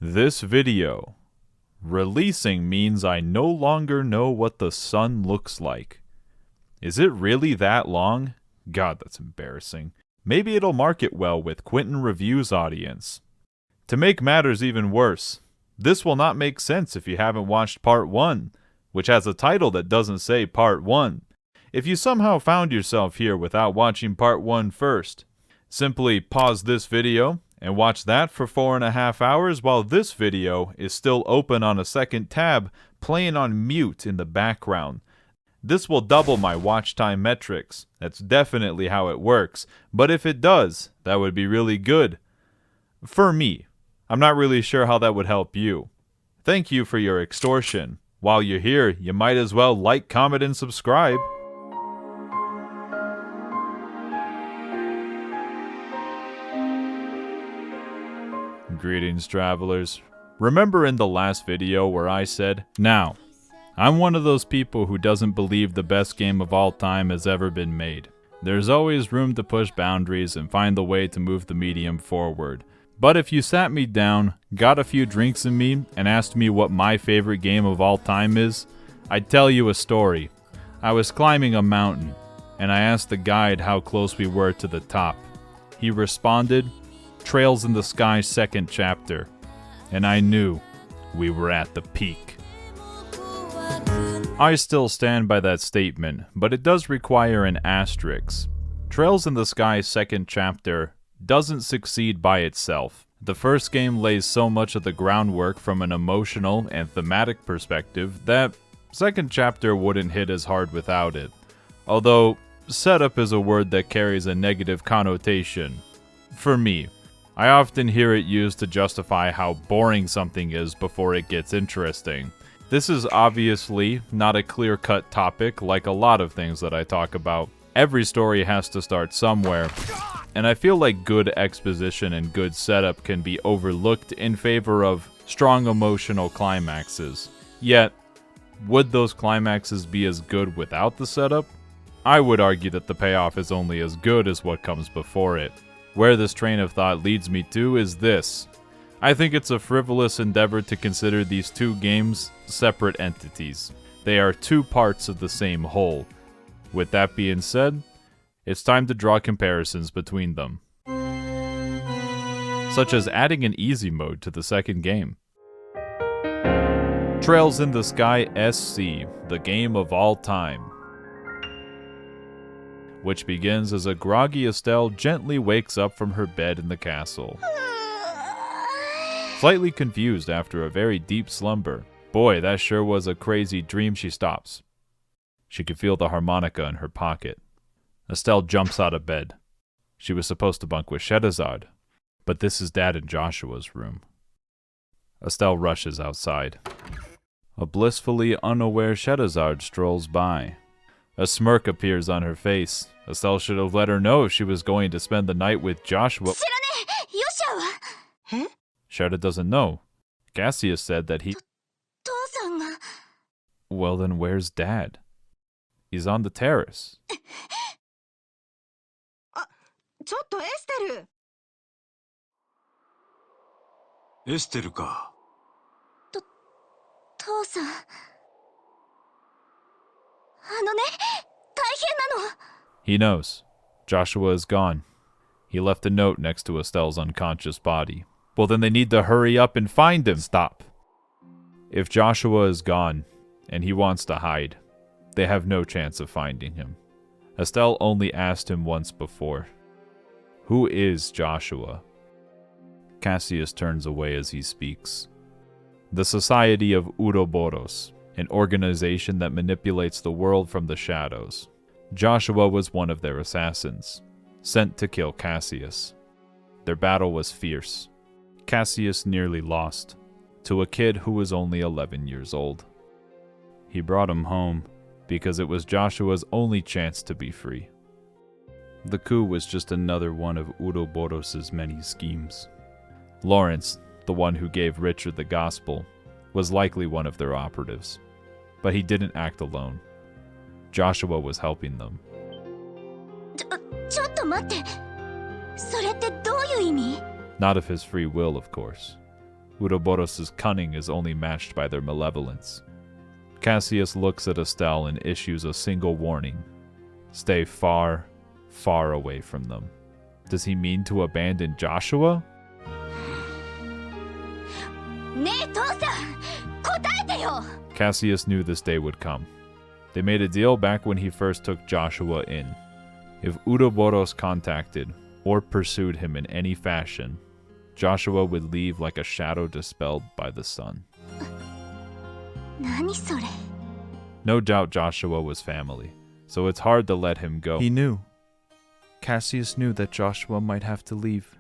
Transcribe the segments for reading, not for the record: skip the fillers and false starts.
This video. Releasing means I no longer know what the sun looks like. Is it really that long? God, that's embarrassing. Maybe it'll market well with Quentin Review's audience. To make matters even worse, this will not make sense if you haven't watched Part 1, which has a title that doesn't say Part 1. If you somehow found yourself here without watching Part 1 first, simply pause this video and watch that for 4.5 hours while this video is still open on a second tab playing on mute in the background. This will double my watch time metrics. That's definitely how it works. But if it does, that would be really good. For me. I'm not really sure how that would help you. Thank you for your extortion. While you're here, you might as well like, comment, and subscribe. Greetings, travelers. Remember in the last video where I said, now, I'm one of those people who doesn't believe the best game of all time has ever been made. There's always room to push boundaries and find the way to move the medium forward. But if you sat me down, got a few drinks in me, and asked me what my favorite game of all time is, I'd tell you a story. I was climbing a mountain, and I asked the guide how close we were to the top. He responded, Trails in the Sky second chapter, and I knew we were at the peak. I still stand by that statement, but it does require an asterisk. Trails in the Sky second chapter doesn't succeed by itself. The first game lays so much of the groundwork from an emotional and thematic perspective that second chapter wouldn't hit as hard without it. Although, setup is a word that carries a negative connotation. For me, I often hear it used to justify how boring something is before it gets interesting. This is obviously not a clear-cut topic like a lot of things that I talk about. Every story has to start somewhere, and I feel like good exposition and good setup can be overlooked in favor of strong emotional climaxes. Yet, would those climaxes be as good without the setup? I would argue that the payoff is only as good as what comes before it. Where this train of thought leads me to is this. I think it's a frivolous endeavor to consider these two games separate entities. They are two parts of the same whole. With that being said, it's time to draw comparisons between them. Such as adding an easy mode to the second game. Trails in the Sky SC, the game of all time. Which begins as a groggy Estelle gently wakes up from her bed in the castle. Slightly confused after a very deep slumber. Boy, that sure was a crazy dream. She stops. She could feel the harmonica in her pocket. Estelle jumps out of bed. She was supposed to bunk with Shedazad, but this is Dad and Joshua's room. Estelle rushes outside. A blissfully unaware Shedazad strolls by. A smirk appears on her face. Estelle should have let her know she was going to spend the night with Joshua. Sheda doesn't know. Cassius said that he... Well then where's Dad? He's on the terrace. Estelleか. He knows. Joshua is gone. He left a note next to Estelle's unconscious body. Well, then they need to hurry up and find him. Stop. If Joshua is gone, and he wants to hide, they have no chance of finding him. Estelle only asked him once before. Who is Joshua? Cassius turns away as he speaks. The Society of Ouroboros, an organization that manipulates the world from the shadows. Joshua was one of their assassins, sent to kill Cassius. Their battle was fierce. Cassius nearly lost, to a kid who was only 11 years old. He brought him home, because it was Joshua's only chance to be free. The coup was just another one of Ouroboros' many schemes. Lawrence, the one who gave Richard the gospel, was likely one of their operatives. But he didn't act alone. Joshua was helping them. Not of his free will, of course. Uroboros' cunning is only matched by their malevolence. Cassius looks at Estelle and issues a single warning. Stay far, far away from them. Does he mean to abandon Joshua? Cassius knew this day would come. They made a deal back when he first took Joshua in. If Uroboros contacted or pursued him in any fashion, Joshua would leave like a shadow dispelled by the sun. No doubt Joshua was family, so it's hard to let him go. He knew. Cassius knew that Joshua might have to leave,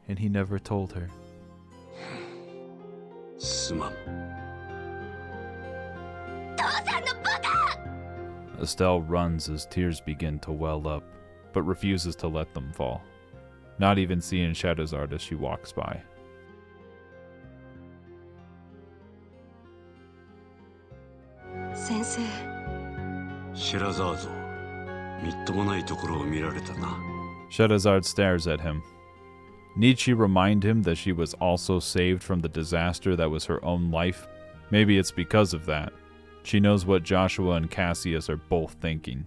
and he never told her. Estelle runs as tears begin to well up, but refuses to let them fall, not even seeing Shadowzard as she walks by. Sensei. Shadowzard stares at him. Need she remind him that she was also saved from the disaster that was her own life? Maybe it's because of that. She knows what Joshua and Cassius are both thinking.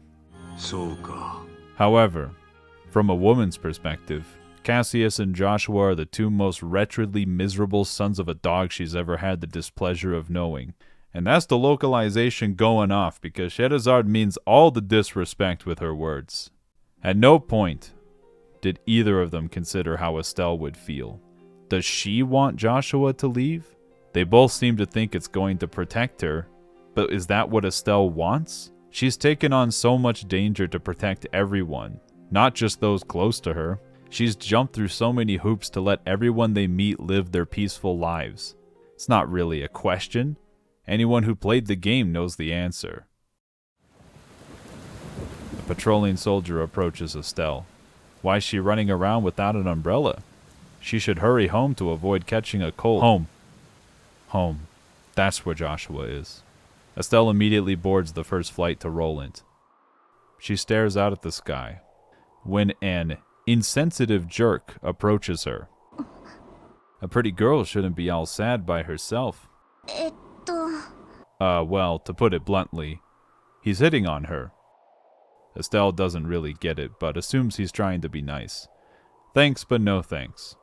However, from a woman's perspective, Cassius and Joshua are the two most wretchedly miserable sons of a dog she's ever had the displeasure of knowing. And that's the localization going off, because Shadowzard means all the disrespect with her words. At no point did either of them consider how Estelle would feel. Does she want Joshua to leave? They both seem to think it's going to protect her, but is that what Estelle wants? She's taken on so much danger to protect everyone, not just those close to her. She's jumped through so many hoops to let everyone they meet live their peaceful lives. It's not really a question. Anyone who played the game knows the answer. A patrolling soldier approaches Estelle. Why is she running around without an umbrella? She should hurry home to avoid catching a cold. Home. Home. That's where Joshua is. Estelle immediately boards the first flight to Roland. She stares out at the sky when an insensitive jerk approaches her. A pretty girl shouldn't be all sad by herself. Well, to put it bluntly, he's hitting on her. Estelle doesn't really get it, but assumes he's trying to be nice. Thanks, but no thanks.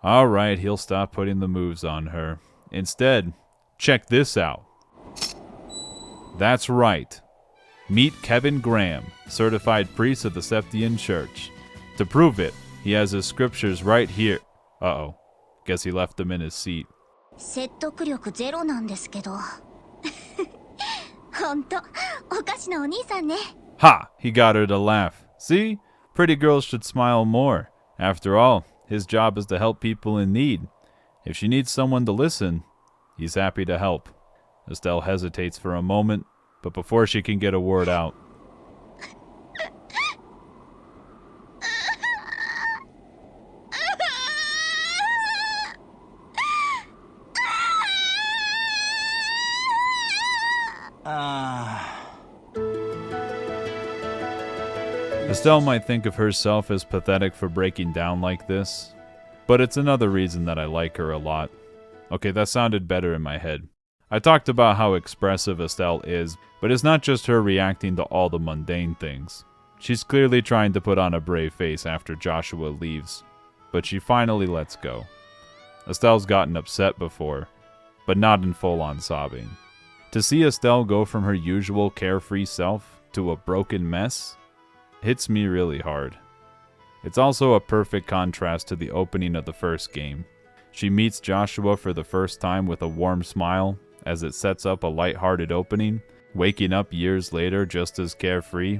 Alright, he'll stop putting the moves on her. Instead, check this out. That's right. Meet Kevin Graham, certified priest of the Septian Church. To prove it, he has his scriptures right here. Uh-oh. Guess he left them in his seat. Ha! He got her to laugh. See? Pretty girls should smile more. After all, his job is to help people in need. If she needs someone to listen, he's happy to help. Estelle hesitates for a moment, but before she can get a word out, Estelle might think of herself as pathetic for breaking down like this, but it's another reason that I like her a lot. Okay, that sounded better in my head. I talked about how expressive Estelle is, but it's not just her reacting to all the mundane things. She's clearly trying to put on a brave face after Joshua leaves, but she finally lets go. Estelle's gotten upset before, but not in full-on sobbing. To see Estelle go from her usual carefree self to a broken mess hits me really hard. It's also a perfect contrast to the opening of the first game. She meets Joshua for the first time with a warm smile as it sets up a lighthearted opening, waking up years later just as carefree.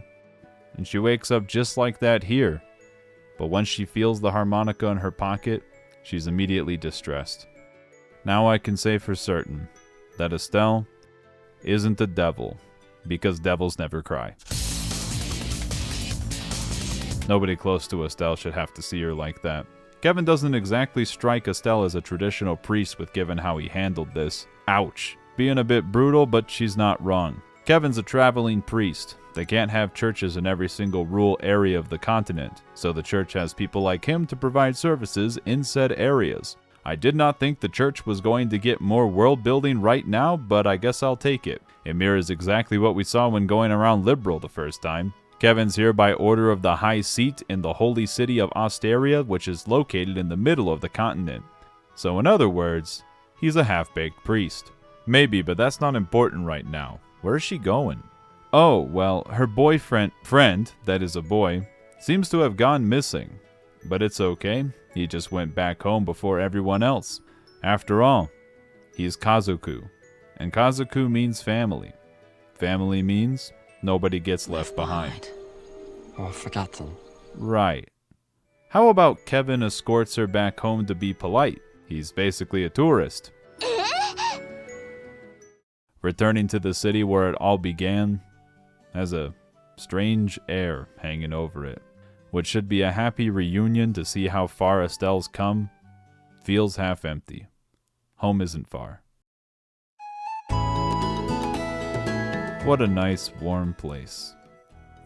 And she wakes up just like that here. But once she feels the harmonica in her pocket, she's immediately distressed. Now I can say for certain that Estelle isn't the devil, because devils never cry. Nobody close to Estelle should have to see her like that. Kevin doesn't exactly strike Estelle as a traditional priest with given how he handled this. Ouch. Being a bit brutal, but she's not wrong. Kevin's a traveling priest. They can't have churches in every single rural area of the continent, so the church has people like him to provide services in said areas. I did not think the church was going to get more world building right now, but I guess I'll take it. It mirrors exactly what we saw when going around Liberal the first time. Kevin's here by order of the High Seat in the holy city of Osteria, which is located in the middle of the continent. So in other words, he's a half-baked priest. Maybe, but that's not important right now. Where is she going? Oh, well, her friend, that is a boy, seems to have gone missing. But it's okay, he just went back home before everyone else. After all, he's Kazoku, and Kazoku means family. Family means nobody gets left behind. Or forgotten. Right. How about Kevin escorts her back home to be polite? He's basically a tourist. Returning to the city where it all began has a strange air hanging over it. What should be a happy reunion to see how far Estelle's come feels half empty. Home isn't far. What a nice, warm place.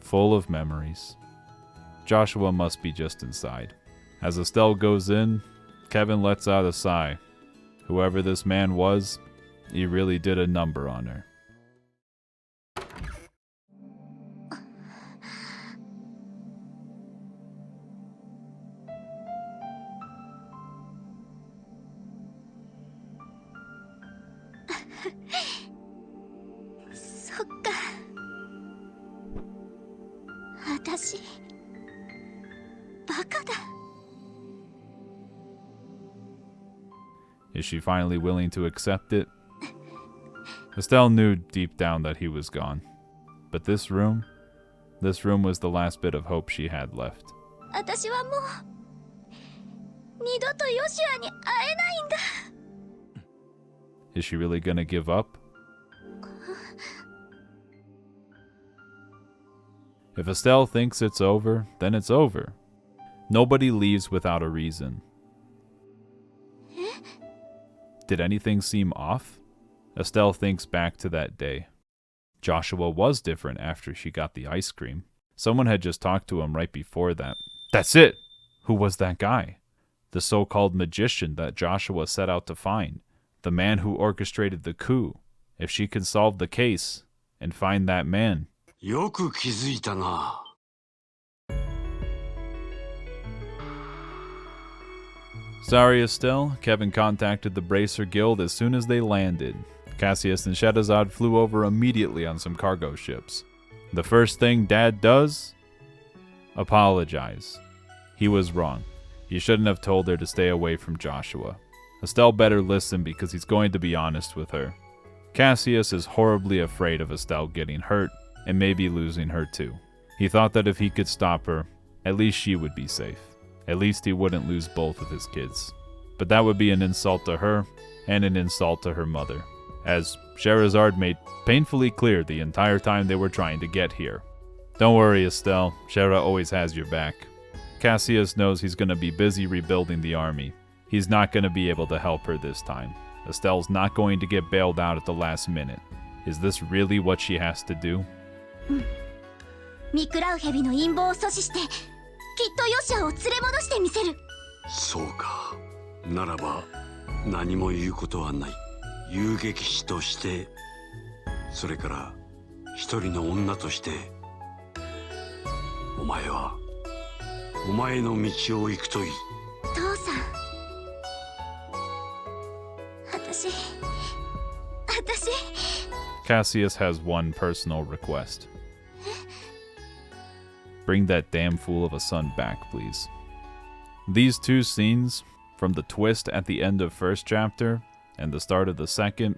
Full of memories. Joshua must be just inside. As Estelle goes in, Kevin lets out a sigh. Whoever this man was, he really did a number on her. Is she finally willing to accept it? Estelle knew deep down that he was gone. But this room was the last bit of hope she had left. Is she really gonna give up? If Estelle thinks it's over, then it's over. Nobody leaves without a reason. Did anything seem off? Estelle thinks back to that day. Joshua was different after she got the ice cream. Someone had just talked to him right before that. That's it! Who was that guy? The so-called magician that Joshua set out to find. The man who orchestrated the coup. If she could solve the case and find that man. よく気づいたな。Sorry, Estelle. Kevin contacted the Bracer Guild as soon as they landed. Cassius and Shedazad flew over immediately on some cargo ships. The first thing Dad does? Apologize. He was wrong. He shouldn't have told her to stay away from Joshua. Estelle better listen because he's going to be honest with her. Cassius is horribly afraid of Estelle getting hurt and maybe losing her too. He thought that if he could stop her, at least she would be safe. At least he wouldn't lose both of his kids. But that would be an insult to her and an insult to her mother, as Sherazade made painfully clear the entire time they were trying to get here. Don't worry, Estelle. Shera always has your back. Cassius knows he's going to be busy rebuilding the army. He's not going to be able to help her this time. Estelle's not going to get bailed out at the last minute. Is this really what she has to do? ミクラウヘビの陰謀を阻止して、きっとヨシアを連れ戻してみせる。そうか。ならば何も言うことはない。遊撃士として、それから一人の女として、お前はお前の道を行くといい。父さん、私。Cassius has one personal request. Bring that damn fool of a son back, please. These two scenes, from the twist at the end of first chapter and the start of the second,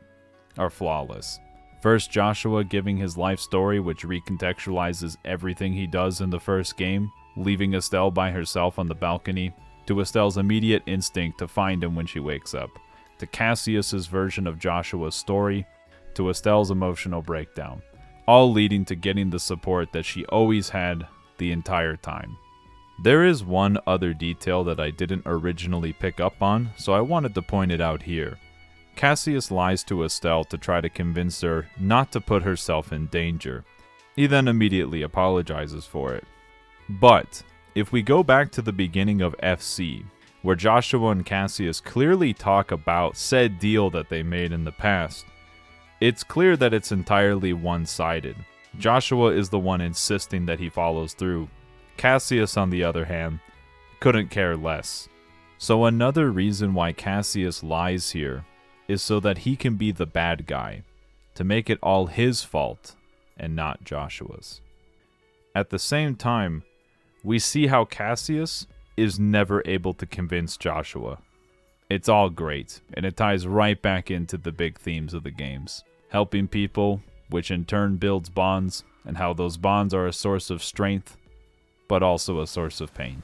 are flawless. First, Joshua giving his life story, which recontextualizes everything he does in the first game, leaving Estelle by herself on the balcony, to Estelle's immediate instinct to find him when she wakes up, to Cassius's version of Joshua's story, to Estelle's emotional breakdown, all leading to getting the support that she always had the entire time. There is one other detail that I didn't originally pick up on, so I wanted to point it out here. Cassius lies to Estelle to try to convince her not to put herself in danger. He then immediately apologizes for it. But if we go back to the beginning of FC, where Joshua and Cassius clearly talk about said deal that they made in the past. It's clear that it's entirely one-sided. Joshua is the one insisting that he follows through. Cassius, on the other hand, couldn't care less. So another reason why Cassius lies here is so that he can be the bad guy, to make it all his fault and not Joshua's. At the same time, we see how Cassius is never able to convince Joshua. It's all great, and it ties right back into the big themes of the games. Helping people, which in turn builds bonds, and how those bonds are a source of strength, but also a source of pain.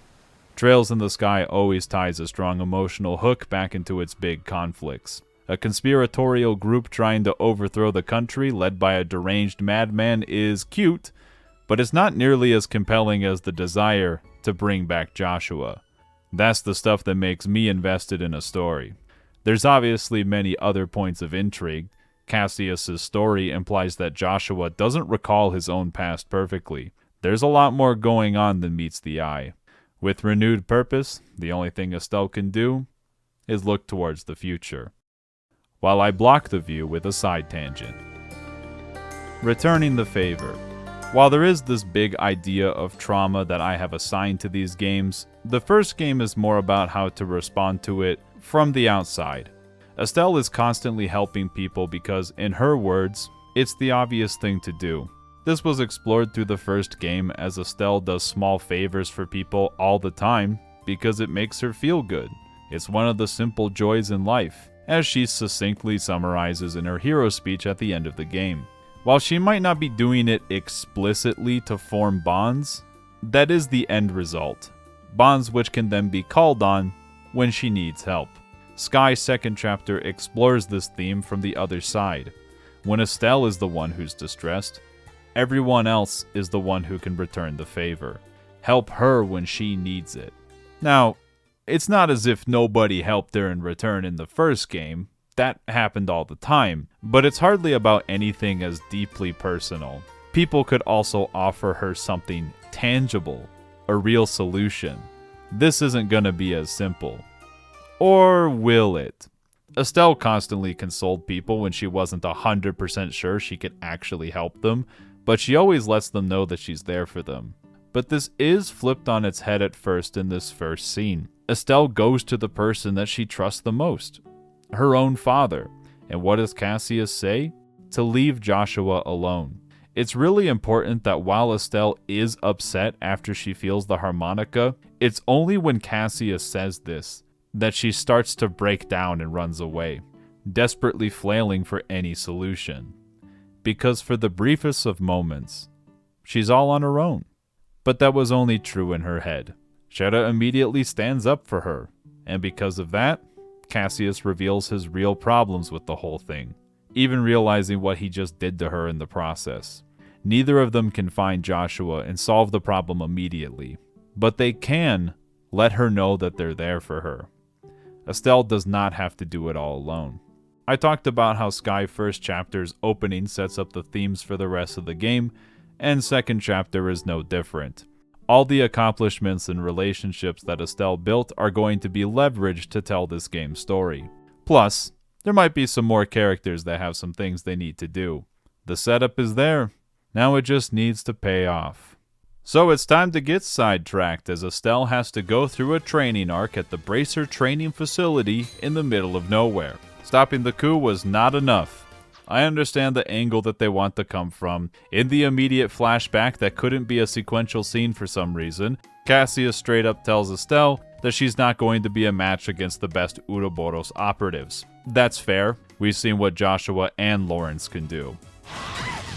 Trails in the Sky always ties a strong emotional hook back into its big conflicts. A conspiratorial group trying to overthrow the country led by a deranged madman is cute, but it's not nearly as compelling as the desire to bring back Joshua. That's the stuff that makes me invested in a story. There's obviously many other points of intrigue. Cassius's story implies that Joshua doesn't recall his own past perfectly. There's a lot more going on than meets the eye. With renewed purpose, the only thing Estelle can do is look towards the future. While I block the view with a side tangent. Returning the favor. While there is this big idea of trauma that I have assigned to these games, the first game is more about how to respond to it from the outside. Estelle is constantly helping people because, in her words, it's the obvious thing to do. This was explored through the first game as Estelle does small favors for people all the time because it makes her feel good. It's one of the simple joys in life, as she succinctly summarizes in her hero speech at the end of the game. While she might not be doing it explicitly to form bonds, that is the end result. Bonds which can then be called on when she needs help. Sky's second chapter explores this theme from the other side. When Estelle is the one who's distressed, everyone else is the one who can return the favor. Help her when she needs it. Now, it's not as if nobody helped her in return in the first game. That happened all the time, but it's hardly about anything as deeply personal. People could also offer her something tangible, a real solution. This isn't gonna be as simple. Or will it? Estelle constantly consoled people when she wasn't 100% sure she could actually help them, but she always lets them know that she's there for them. But this is flipped on its head at first in this first scene. Estelle goes to the person that she trusts the most, her own father. And what does Cassius say? To leave Joshua alone. It's really important that while Estelle is upset after she feels the harmonica, it's only when Cassius says this that she starts to break down and runs away, desperately flailing for any solution. Because for the briefest of moments, she's all on her own. But that was only true in her head. Shera immediately stands up for her, and because of that, Cassius reveals his real problems with the whole thing, even realizing what he just did to her in the process. Neither of them can find Joshua and solve the problem immediately, but they can let her know that they're there for her. Estelle does not have to do it all alone. I talked about how Sky first chapter's opening sets up the themes for the rest of the game, and second chapter is no different. All the accomplishments and relationships that Estelle built are going to be leveraged to tell this game's story. Plus, there might be some more characters that have some things they need to do. The setup is there, now it just needs to pay off. So it's time to get sidetracked as Estelle has to go through a training arc at the Bracer training facility in the middle of nowhere. Stopping the coup was not enough. I understand the angle that they want to come from. In the immediate flashback that couldn't be a sequential scene for some reason, Cassius straight up tells Estelle that she's not going to be a match against the best Ouroboros operatives. That's fair. We've seen what Joshua and Lawrence can do.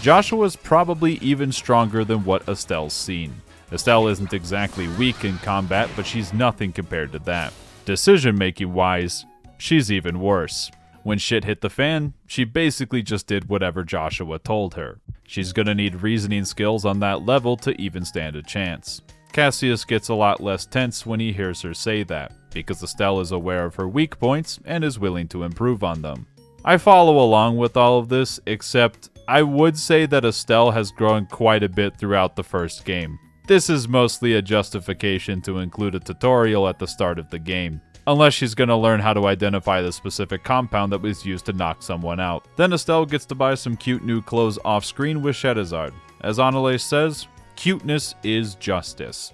Joshua's probably even stronger than what Estelle's seen. Estelle isn't exactly weak in combat, but she's nothing compared to that. Decision-making wise, she's even worse. When shit hit the fan, she basically just did whatever Joshua told her. She's gonna need reasoning skills on that level to even stand a chance. Cassius gets a lot less tense when he hears her say that, because Estelle is aware of her weak points and is willing to improve on them. I follow along with all of this, except I would say that Estelle has grown quite a bit throughout the first game. This is mostly a justification to include a tutorial at the start of the game. unless she's gonna learn how to identify the specific compound that was used to knock someone out. Then Estelle gets to buy some cute new clothes off screen with Charizard. As Annalise says, cuteness is justice.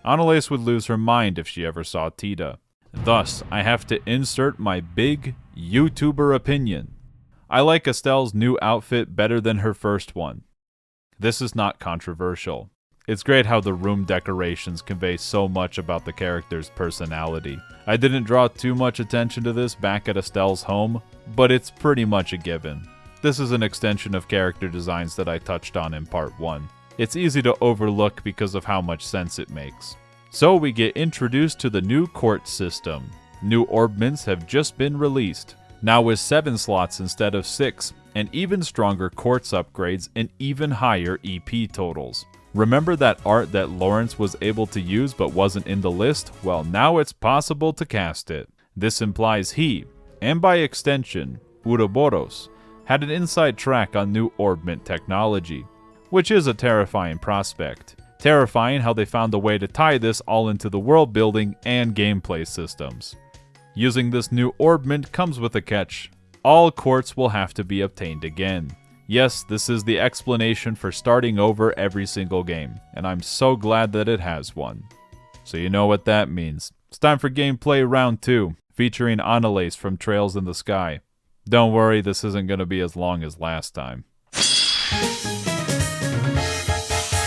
Annalise would lose her mind if she ever saw Tita. Thus, I have to insert my big YouTuber opinion. I like Estelle's new outfit better than her first one. This is not controversial. It's great how the room decorations convey so much about the character's personality. I didn't draw too much attention to this back at Estelle's home, but it's pretty much a given. This is an extension of character designs that I touched on in part 1. It's easy to overlook because of how much sense it makes. So we get introduced to the new court system. New orb mints have just been released, now with 7 slots instead of 6, and even stronger quartz upgrades and even higher EP totals. Remember that art that Lawrence was able to use but wasn't in the list? Well, now it's possible to cast it. This implies he, and by extension, Ouroboros, had an inside track on new orb mint technology, which is a terrifying prospect. Terrifying how they found a way to tie this all into the world building and gameplay systems. Using this new orb mint comes with a catch. All quartz will have to be obtained again. Yes, this is the explanation for starting over every single game, and I'm so glad that it has one. So you know what that means. It's time for gameplay round 2, featuring Annalise from Trails in the Sky. Don't worry, this isn't going to be as long as last time.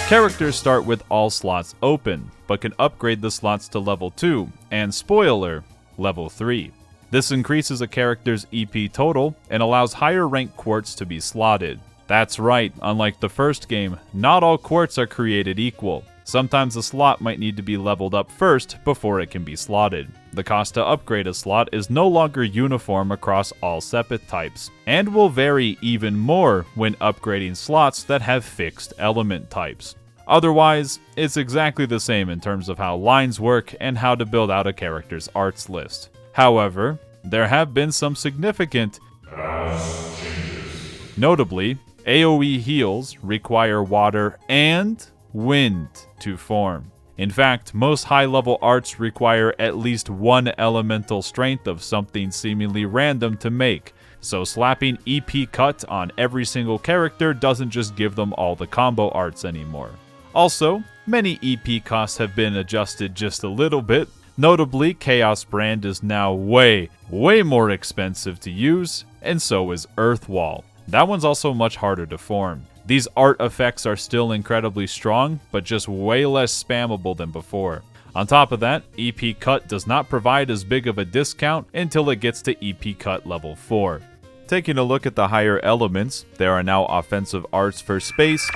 Characters start with all slots open, but can upgrade the slots to level 2, and spoiler, level 3. This increases a character's EP total and allows higher rank quartz to be slotted. That's right, unlike the first game, not all quartz are created equal. Sometimes a slot might need to be leveled up first before it can be slotted. The cost to upgrade a slot is no longer uniform across all sepith types, and will vary even more when upgrading slots that have fixed element types. Otherwise, it's exactly the same in terms of how lines work and how to build out a character's arts list. However, there have been some significant changes. Notably, AoE heals require water and wind to form. In fact, most high-level arts require at least one elemental strength of something seemingly random to make, so slapping EP cut on every single character doesn't just give them all the combo arts anymore. Also, many EP costs have been adjusted just a little bit. Notably, Chaos Brand is now way more expensive to use, and so is Earthwall. That one's also much harder to form. These art effects are still incredibly strong, but just way less spammable than before. On top of that, EP Cut does not provide as big of a discount until it gets to EP Cut level 4. Taking a look at the higher elements, there are now offensive arts for Space,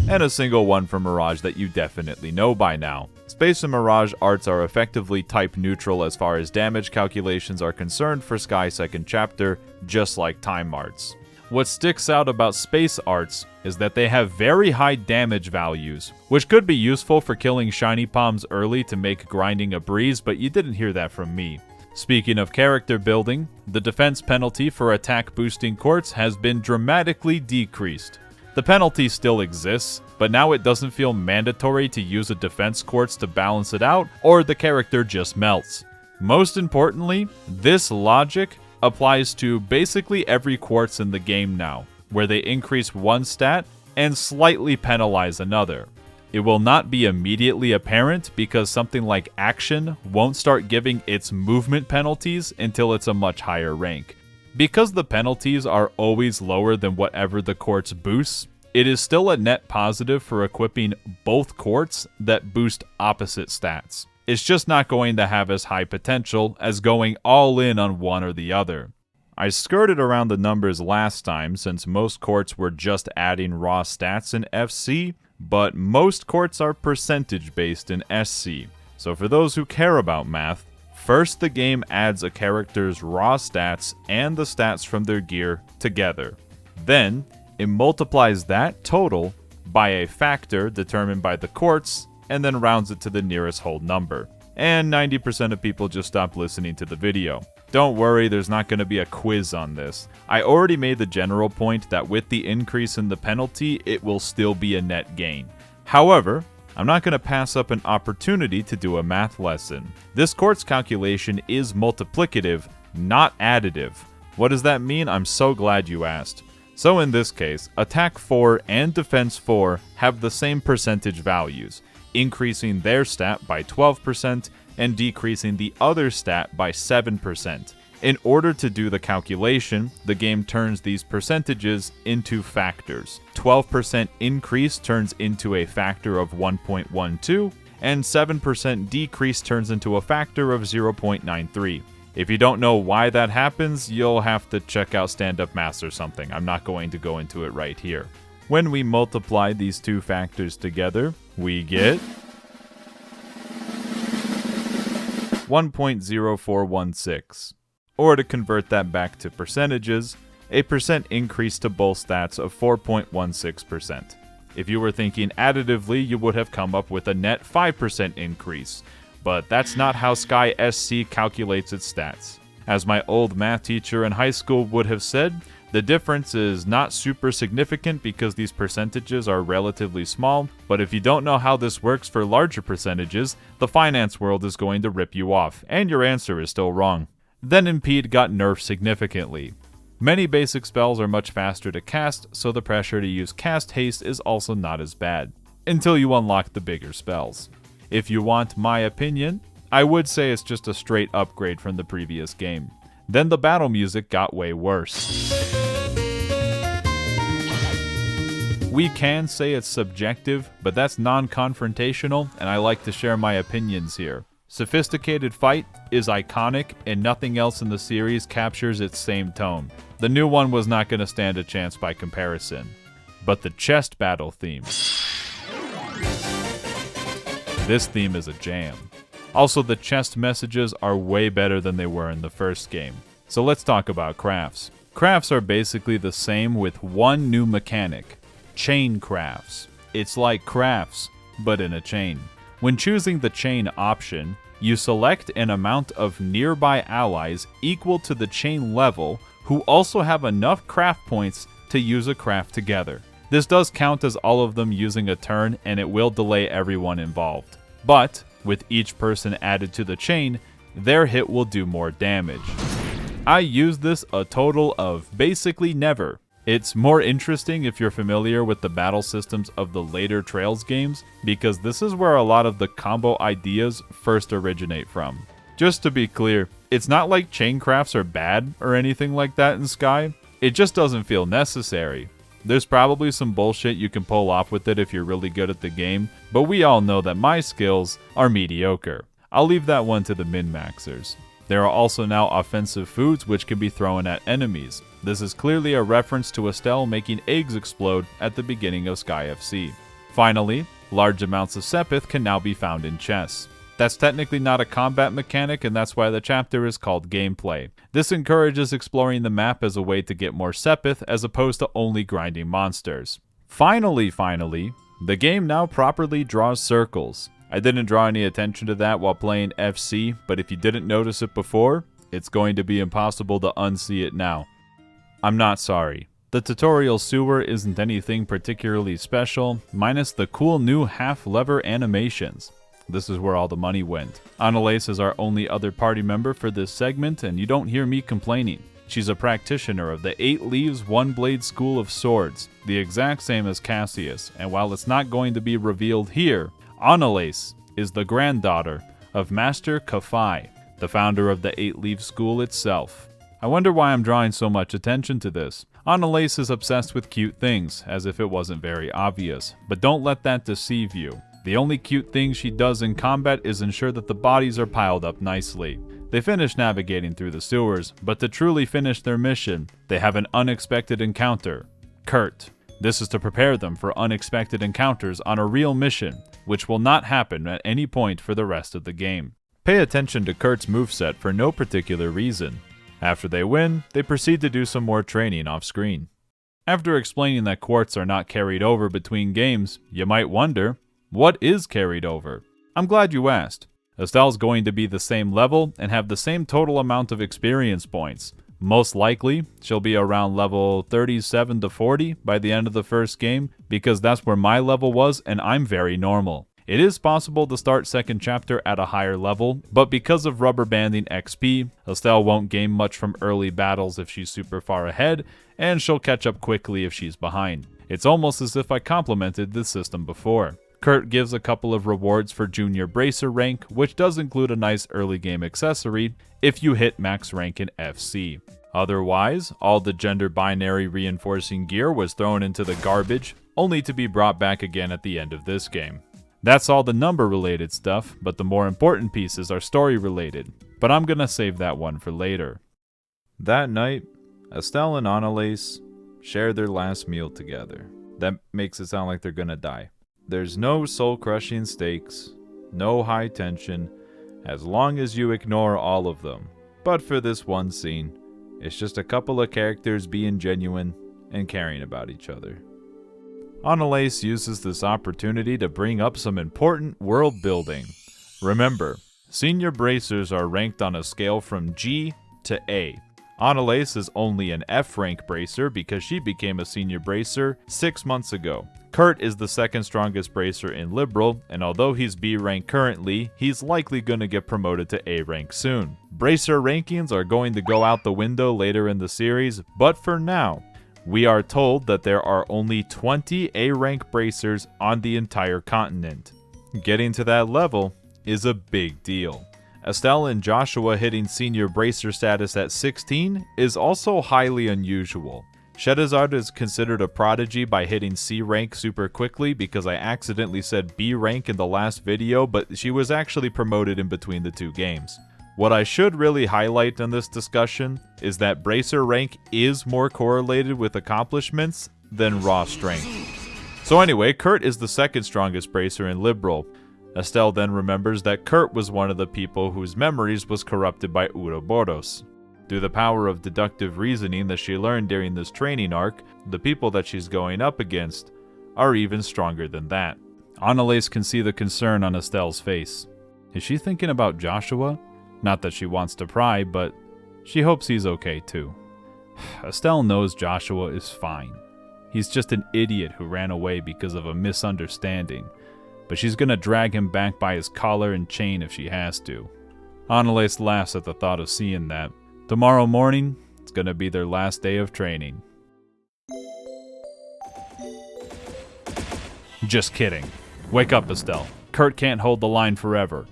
and a single one for Mirage that you definitely know by now. Space and Mirage arts are effectively type neutral as far as damage calculations are concerned for Sky 2nd Chapter, just like Time arts. What sticks out about Space arts is that they have very high damage values, which could be useful for killing Shiny Palms early to make grinding a breeze, but you didn't hear that from me. Speaking of character building, the defense penalty for attack boosting quartz has been dramatically decreased. The penalty still exists, but now it doesn't feel mandatory to use a defense quartz to balance it out, or the character just melts. Most importantly, this logic applies to basically every quartz in the game now, where they increase one stat and slightly penalize another. It will not be immediately apparent because something like Action won't start giving its movement penalties until it's a much higher rank. Because the penalties are always lower than whatever the quartz boosts, it is still a net positive for equipping both quartz that boost opposite stats. It's just not going to have as high potential as going all in on one or the other. I skirted around the numbers last time since most quartz were just adding raw stats in FC, but most quartz are percentage based in SC. So for those who care about math, first the game adds a character's raw stats and the stats from their gear together. Then it multiplies that total by a factor determined by the quartz and then rounds it to the nearest whole number. And 90% of people just stop listening to the video. Don't worry, there's not going to be a quiz on this. I already made the general point that with the increase in the penalty, it will still be a net gain. However, I'm not going to pass up an opportunity to do a math lesson. This quartz calculation is multiplicative, not additive. What does that mean? I'm so glad you asked. So in this case, attack 4 and defense 4 have the same percentage values, increasing their stat by 12% and decreasing the other stat by 7%. In order to do the calculation, the game turns these percentages into factors. 12% increase turns into a factor of 1.12, and 7% decrease turns into a factor of 0.93. If you don't know why that happens, you'll have to check out Stand Up Maths or something. I'm not going to go into it right here. When we multiply these two factors together, we get 1.0416. Or to convert that back to percentages, a percent increase to both stats of 4.16%. If you were thinking additively, you would have come up with a net 5% increase, but that's not how Sky SC calculates its stats. As my old math teacher in high school would have said, the difference is not super significant because these percentages are relatively small, but if you don't know how this works for larger percentages, the finance world is going to rip you off, and your answer is still wrong. Then Impede got nerfed significantly. Many basic spells are much faster to cast, so the pressure to use cast haste is also not as bad, until you unlock the bigger spells. If you want my opinion, I would say it's just a straight upgrade from the previous game. Then the battle music got way worse. We can say it's subjective, but that's non-confrontational, and I like to share my opinions here. Sophisticated Fight is iconic, and nothing else in the series captures its same tone. The new one was not going to stand a chance by comparison. But the chest battle theme. This theme is a jam. Also, the chest messages are way better than they were in the first game. So let's talk about crafts. Crafts are basically the same with one new mechanic. Chain crafts. It's like crafts, but in a chain. When choosing the chain option, you select an amount of nearby allies equal to the chain level who also have enough craft points to use a craft together. This does count as all of them using a turn, and it will delay everyone involved. But, with each person added to the chain, their hit will do more damage. I used this a total of basically never. It's more interesting if you're familiar with the battle systems of the later Trails games, because this is where a lot of the combo ideas first originate from. Just to be clear, it's not like chain crafts are bad or anything like that in Sky, it just doesn't feel necessary. There's probably some bullshit you can pull off with it if you're really good at the game, but we all know that my skills are mediocre. I'll leave that one to the min-maxers. There are also now offensive foods which can be thrown at enemies. This is clearly a reference to Estelle making eggs explode at the beginning of Sky FC. Finally, large amounts of Sepith can now be found in chests. That's technically not a combat mechanic, and that's why the chapter is called Gameplay. This encourages exploring the map as a way to get more Sepith as opposed to only grinding monsters. Finally, the game now properly draws circles. I didn't draw any attention to that while playing FC, but if you didn't notice it before, it's going to be impossible to unsee it now. I'm not sorry. The tutorial sewer isn't anything particularly special, minus the cool new half-lever animations. This is where all the money went. Annalise is our only other party member for this segment, and you don't hear me complaining. She's a practitioner of the 8 Leaves, 1 Blade School of Swords, the exact same as Cassius, and while it's not going to be revealed here, Annalise is the granddaughter of Master Kafai, the founder of the 8 Leaves School itself. I wonder why I'm drawing so much attention to this. Annalise is obsessed with cute things, as if it wasn't very obvious, but don't let that deceive you. The only cute thing she does in combat is ensure that the bodies are piled up nicely. They finish navigating through the sewers, but to truly finish their mission, they have an unexpected encounter. Kurt. This is to prepare them for unexpected encounters on a real mission, which will not happen at any point for the rest of the game. Pay attention to Kurt's moveset for no particular reason. After they win, they proceed to do some more training off screen. After explaining that quartz are not carried over between games, you might wonder, what is carried over? I'm glad you asked. Estelle's going to be the same level and have the same total amount of experience points. Most likely, she'll be around level 37 to 40 by the end of the first game, because that's where my level was and I'm very normal. It is possible to start second chapter at a higher level, but because of rubber banding XP, Estelle won't gain much from early battles if she's super far ahead, and she'll catch up quickly if she's behind. It's almost as if I complimented this system before. Kurt gives a couple of rewards for Junior Bracer rank, which does include a nice early game accessory if you hit max rank in FC. Otherwise, all the gender binary reinforcing gear was thrown into the garbage, only to be brought back again at the end of this game. That's all the number related stuff, but the more important pieces are story related, but I'm gonna save that one for later. That night, Estelle and Annalise share their last meal together. That makes it sound like they're gonna die. There's no soul-crushing stakes, no high tension, as long as you ignore all of them. But for this one scene, it's just a couple of characters being genuine and caring about each other. Annalise uses this opportunity to bring up some important world building. Remember, senior bracers are ranked on a scale from G to A. Annalise is only an F rank bracer because she became a senior bracer 6 months ago. Kurt is the second strongest bracer in Liberal, and although he's B rank currently, he's likely going to get promoted to A rank soon. Bracer rankings are going to go out the window later in the series, but for now, we are told that there are only 20 A rank bracers on the entire continent. Getting to that level is a big deal. Estelle and Joshua hitting senior bracer status at 16 is also highly unusual. Shedazard is considered a prodigy by hitting C rank super quickly because I accidentally said B rank in the last video, but she was actually promoted in between the two games. What I should really highlight in this discussion is that bracer rank is more correlated with accomplishments than raw strength. So anyway, Kurt is the second strongest bracer in Liberal. Estelle then remembers that Kurt was one of the people whose memories was corrupted by Ouroboros. Through the power of deductive reasoning that she learned during this training arc, the people that she's going up against are even stronger than that. Annalise can see the concern on Estelle's face. Is she thinking about Joshua? Not that she wants to pry, but she hopes he's okay too. Estelle knows Joshua is fine. He's just an idiot who ran away because of a misunderstanding, but she's gonna drag him back by his collar and chain if she has to. Annalise laughs at the thought of seeing that. Tomorrow morning, it's gonna be their last day of training. Just kidding. Wake up, Estelle. Kurt can't hold the line forever.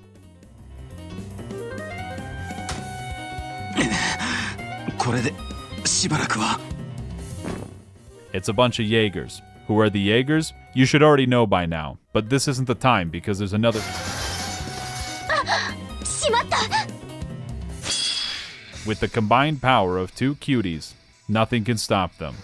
It's a bunch of Jaegers. Who are the Jaegers? You should already know by now, but this isn't the time because there's another... With the combined power of two cuties, nothing can stop them.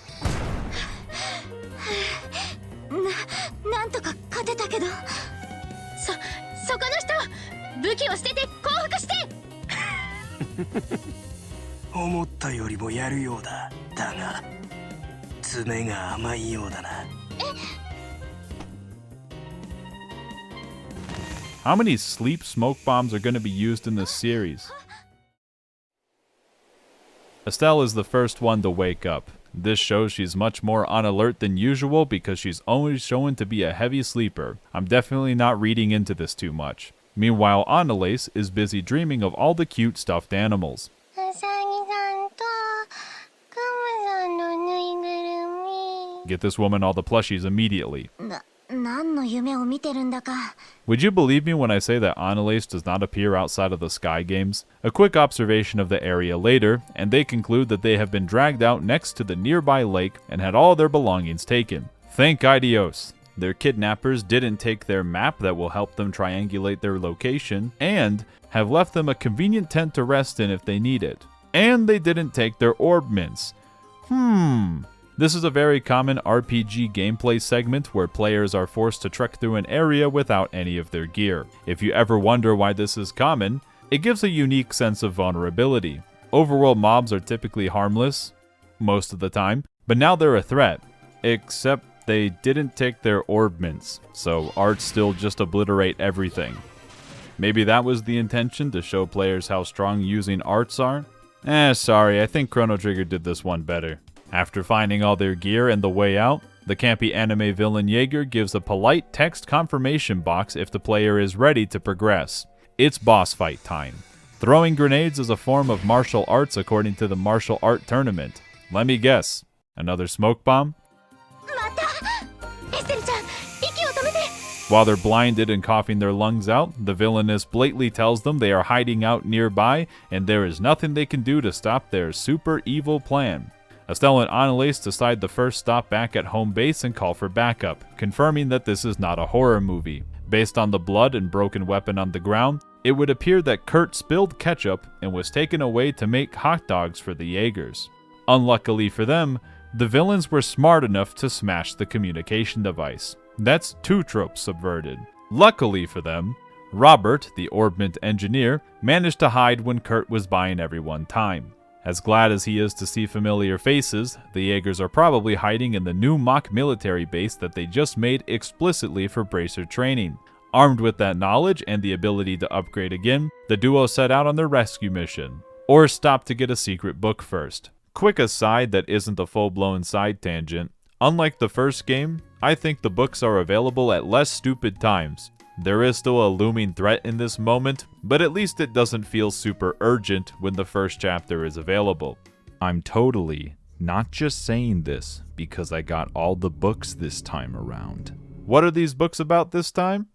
How many sleep smoke bombs are going to be used in this series? Estelle is the first one to wake up. This shows she's much more on alert than usual because she's always shown to be a heavy sleeper. I'm definitely not reading into this too much. Meanwhile, Annalise is busy dreaming of all the cute stuffed animals. Get this woman all the plushies immediately. Would you believe me when I say that Annalise does not appear outside of the Sky games? A quick observation of the area later, and they conclude that they have been dragged out next to the nearby lake and had all their belongings taken. Thank Dios. Their kidnappers didn't take their map that will help them triangulate their location, and have left them a convenient tent to rest in if they need it. And they didn't take their orb mints. This is a very common RPG gameplay segment where players are forced to trek through an area without any of their gear. If you ever wonder why this is common, it gives a unique sense of vulnerability. Overworld mobs are typically harmless, most of the time, but now they're a threat. Except they didn't take their orb mints, so arts still just obliterate everything. Maybe that was the intention, to show players how strong using arts are? Sorry, I think Chrono Trigger did this one better. After finding all their gear and the way out, The campy anime villain Jaeger gives a polite text confirmation box if the player is ready to progress. It's boss fight time. Throwing grenades is a form of martial arts according to the martial art tournament. Let me guess. Another smoke bomb? While they're blinded and coughing their lungs out, the villainess blatantly tells them they are hiding out nearby and there is nothing they can do to stop their super evil plan. Estelle and Annalise decide the first stop back at home base and call for backup, confirming that this is not a horror movie. Based on the blood and broken weapon on the ground, it would appear that Kurt spilled ketchup and was taken away to make hot dogs for the Jaegers. Unluckily for them, the villains were smart enough to smash the communication device. That's 2 tropes subverted. Luckily for them, Robert, the Orbment engineer, managed to hide when Kurt was buying everyone time. As glad as he is to see familiar faces, the Jaegers are probably hiding in the new mock military base that they just made explicitly for bracer training. Armed with that knowledge and the ability to upgrade again, the duo set out on their rescue mission. Or stop to get a secret book first. Quick aside that isn't a full-blown side tangent. Unlike the first game, I think the books are available at less stupid times. There is still a looming threat in this moment, but at least it doesn't feel super urgent when the first chapter is available. I'm totally not just saying this because I got all the books this time around. What are these books about this time?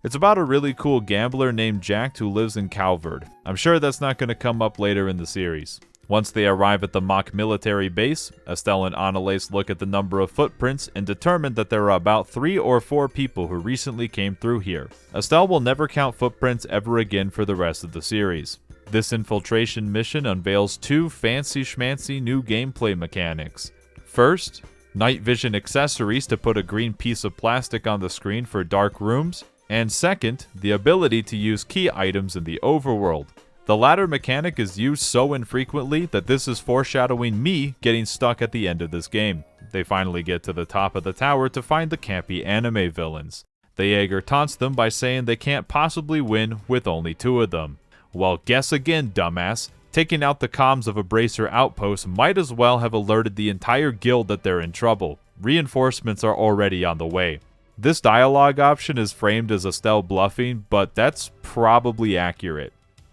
It's about a really cool gambler named Jack who lives in Calvard. I'm sure that's not going to come up later in the series. Once they arrive at the mock military base, Estelle and Annalise look at the number of footprints and determine that there are about 3 or 4 people who recently came through here. Estelle will never count footprints ever again for the rest of the series. This infiltration mission unveils 2 fancy schmancy new gameplay mechanics. First, night vision accessories to put a green piece of plastic on the screen for dark rooms, and second, the ability to use key items in the overworld. The latter mechanic is used so infrequently that this is foreshadowing me getting stuck at the end of this game. They finally get to the top of the tower to find the campy anime villains. The Jaeger taunts them by saying they can't possibly win with only 2 of them. Well, guess again, dumbass. Taking out the comms of a bracer outpost might as well have alerted the entire guild that they're in trouble. Reinforcements are already on the way. This dialogue option is framed as Estelle bluffing, but that's probably accurate.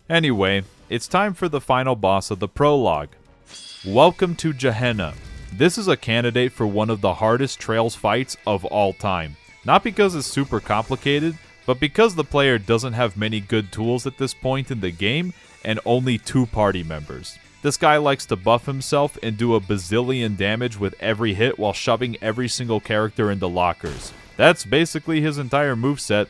Anyway, it's time for the final boss of the prologue. Welcome to Gehenna. This is a candidate for one of the hardest Trails fights of all time. Not because it's super complicated, but because the player doesn't have many good tools at this point in the game and only 2 party members. This guy likes to buff himself and do a bazillion damage with every hit while shoving every single character into lockers. That's basically his entire moveset.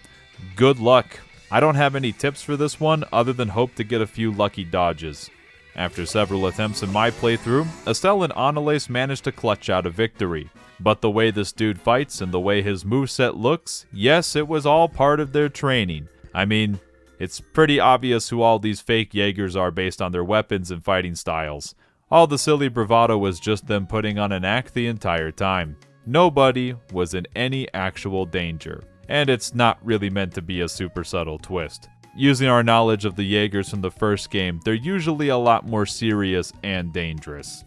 Good luck. I don't have any tips for this one other than hope to get a few lucky dodges. After several attempts in my playthrough, Estelle and Annalise managed to clutch out a victory. But the way this dude fights and the way his moveset looks, yes, it was all part of their training. I mean, it's pretty obvious who all these fake Jaegers are based on their weapons and fighting styles. All the silly bravado was just them putting on an act the entire time. Nobody was in any actual danger. And it's not really meant to be a super subtle twist. Using our knowledge of the Jaegers from the first game, they're usually a lot more serious and dangerous.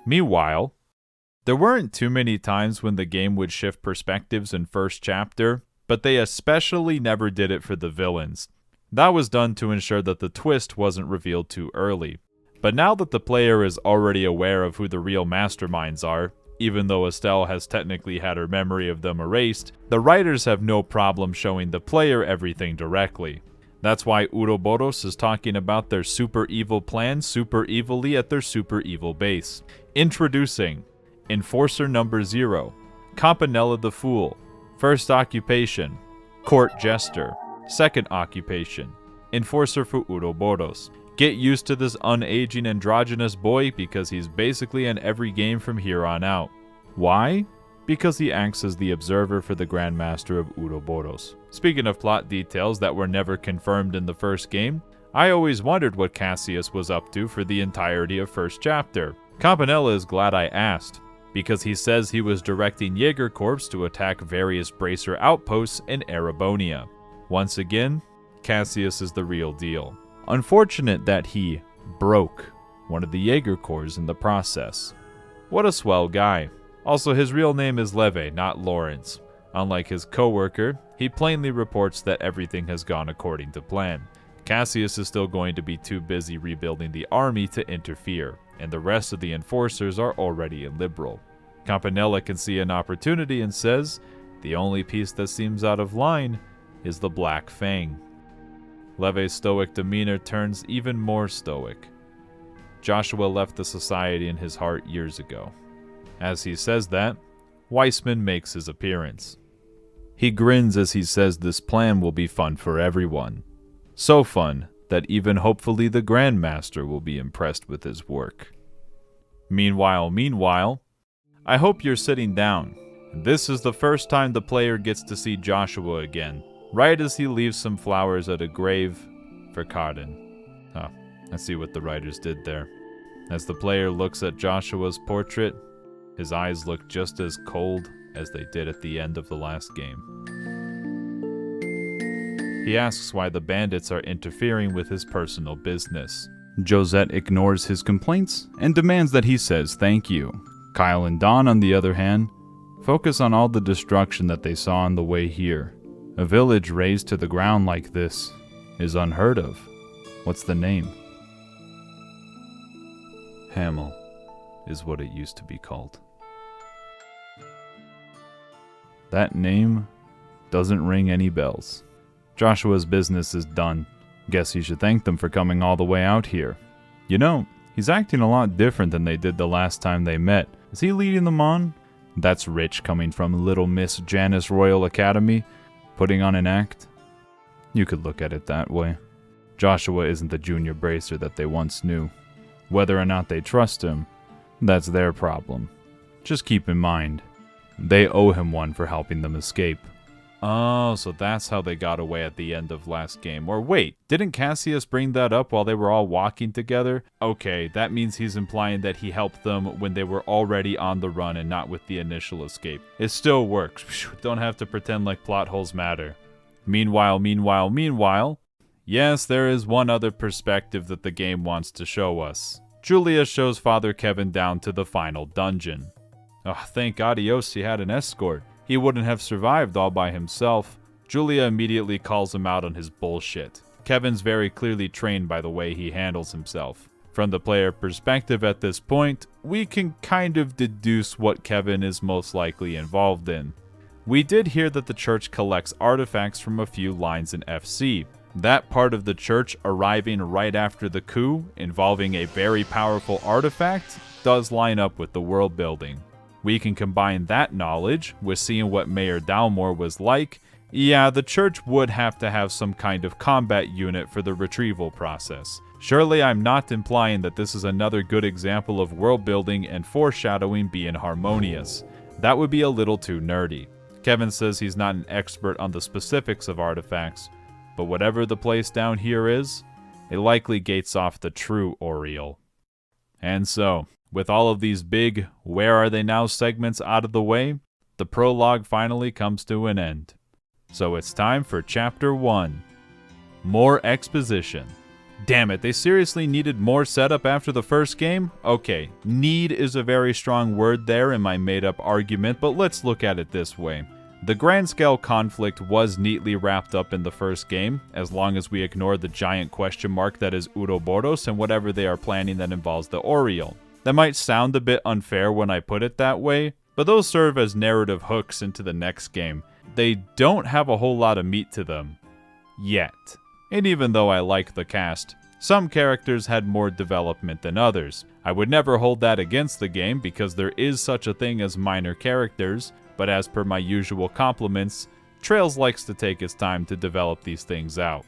Meanwhile, there weren't too many times when the game would shift perspectives in first chapter, but they especially never did it for the villains. That was done to ensure that the twist wasn't revealed too early. But now that the player is already aware of who the real masterminds are, even though Estelle has technically had her memory of them erased, the writers have no problem showing the player everything directly. That's why Ouroboros is talking about their super evil plan super evilly at their super evil base. Introducing Enforcer Number 0, Campanella the Fool. First occupation, Court Jester. Second occupation, Enforcer for Ouroboros. Get used to this unaging androgynous boy because he's basically in every game from here on out. Why? Because he acts as the observer for the Grandmaster of Ouroboros. Speaking of plot details that were never confirmed in the first game, I always wondered what Cassius was up to for the entirety of first chapter. Campanella is glad I asked, because he says he was directing Jaeger Corps to attack various bracer outposts in Erebonia. Once again, Cassius is the real deal. Unfortunate that he broke one of the Jaeger Corps in the process. What a swell guy. Also, his real name is Leve, not Lawrence. Unlike his co-worker, he plainly reports that everything has gone according to plan. Cassius is still going to be too busy rebuilding the army to interfere, and the rest of the enforcers are already illiberal. Campanella can see an opportunity and says, the only piece that seems out of line is the Black Fang. Leve's stoic demeanor turns even more stoic. Joshua left the society in his heart years ago. As he says that, Weissman makes his appearance. He grins as he says this plan will be fun for everyone. So fun that even hopefully the Grandmaster will be impressed with his work. Meanwhile, I hope you're sitting down. This is the first time the player gets to see Joshua again, right as he leaves some flowers at a grave for Cardin. Oh, I see what the writers did there. As the player looks at Joshua's portrait, his eyes look just as cold as they did at the end of the last game. He asks why the bandits are interfering with his personal business. Josette ignores his complaints and demands that he says thank you. Kyle and Don, on the other hand, focus on all the destruction that they saw on the way here. A village razed to the ground like this is unheard of. What's the name? Hamel is what it used to be called. That name doesn't ring any bells. Joshua's business is done. Guess he should thank them for coming all the way out here. You know, he's acting a lot different than they did the last time they met. Is he leading them on? That's rich coming from Little Miss Janice Royal Academy, putting on an act. You could look at it that way. Joshua isn't the junior bracer that they once knew. Whether or not they trust him, that's their problem. Just keep in mind, they owe him one for helping them escape. Oh, so that's how they got away at the end of last game. Or wait, didn't Cassius bring that up while they were all walking together? Okay, that means he's implying that he helped them when they were already on the run and not with the initial escape. It still works. Don't have to pretend like plot holes matter. Meanwhile, yes, there is one other perspective that the game wants to show us. Julia shows Father Kevin down to the final dungeon. Oh, thank Adios he had an escort. He wouldn't have survived all by himself. Julia immediately calls him out on his bullshit. Kevin's very clearly trained by the way he handles himself. From the player perspective at this point, we can kind of deduce what Kevin is most likely involved in. We did hear that the church collects artifacts from a few lines in FC. That part of the church arriving right after the coup, involving a very powerful artifact, does line up with the world building. We can combine that knowledge with seeing what Mayor Dalmore was like. Yeah, the church would have to have some kind of combat unit for the retrieval process. Surely I'm not implying that this is another good example of world building and foreshadowing being harmonious. That would be a little too nerdy. Kevin says he's not an expert on the specifics of artifacts, but whatever the place down here is, it likely gates off the true Oriole. And so, with all of these big "where are they now" segments out of the way, the prologue finally comes to an end. So it's time for Chapter 1. More exposition. Damn it, they seriously needed more setup after the first game? Okay, need is a very strong word there in my made-up argument, but let's look at it this way. The grand-scale conflict was neatly wrapped up in the first game, as long as we ignore the giant question mark that is Ouroboros and whatever they are planning that involves the Oriole. That might sound a bit unfair when I put it that way, but those serve as narrative hooks into the next game. They don't have a whole lot of meat to them. Yet. And even though I like the cast, some characters had more development than others. I would never hold that against the game because there is such a thing as minor characters, but as per my usual compliments, Trails likes to take his time to develop these things out.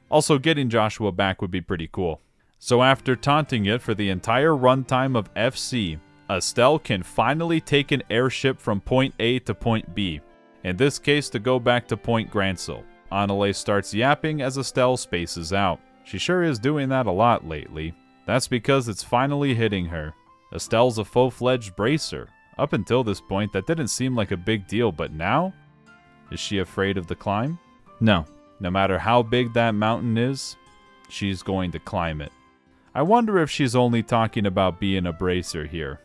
Also, getting Joshua back would be pretty cool. So after taunting it for the entire runtime of FC, Estelle can finally take an airship from point A to point B, in this case to go back to Point Grancel. Annalay starts yapping as Estelle spaces out. She sure is doing that a lot lately. That's because it's finally hitting her. Estelle's a full-fledged bracer. Up until this point, that didn't seem like a big deal, but now? Is she afraid of the climb? No. No matter how big that mountain is, she's going to climb it. I wonder if she's only talking about being a bracer here.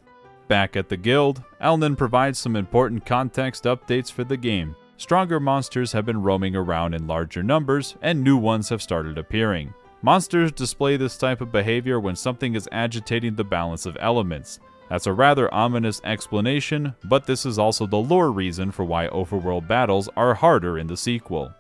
Back at the guild, Elnan provides some important context updates for the game. Stronger monsters have been roaming around in larger numbers, and new ones have started appearing. Monsters display this type of behavior when something is agitating the balance of elements. That's a rather ominous explanation, but this is also the lore reason for why overworld battles are harder in the sequel.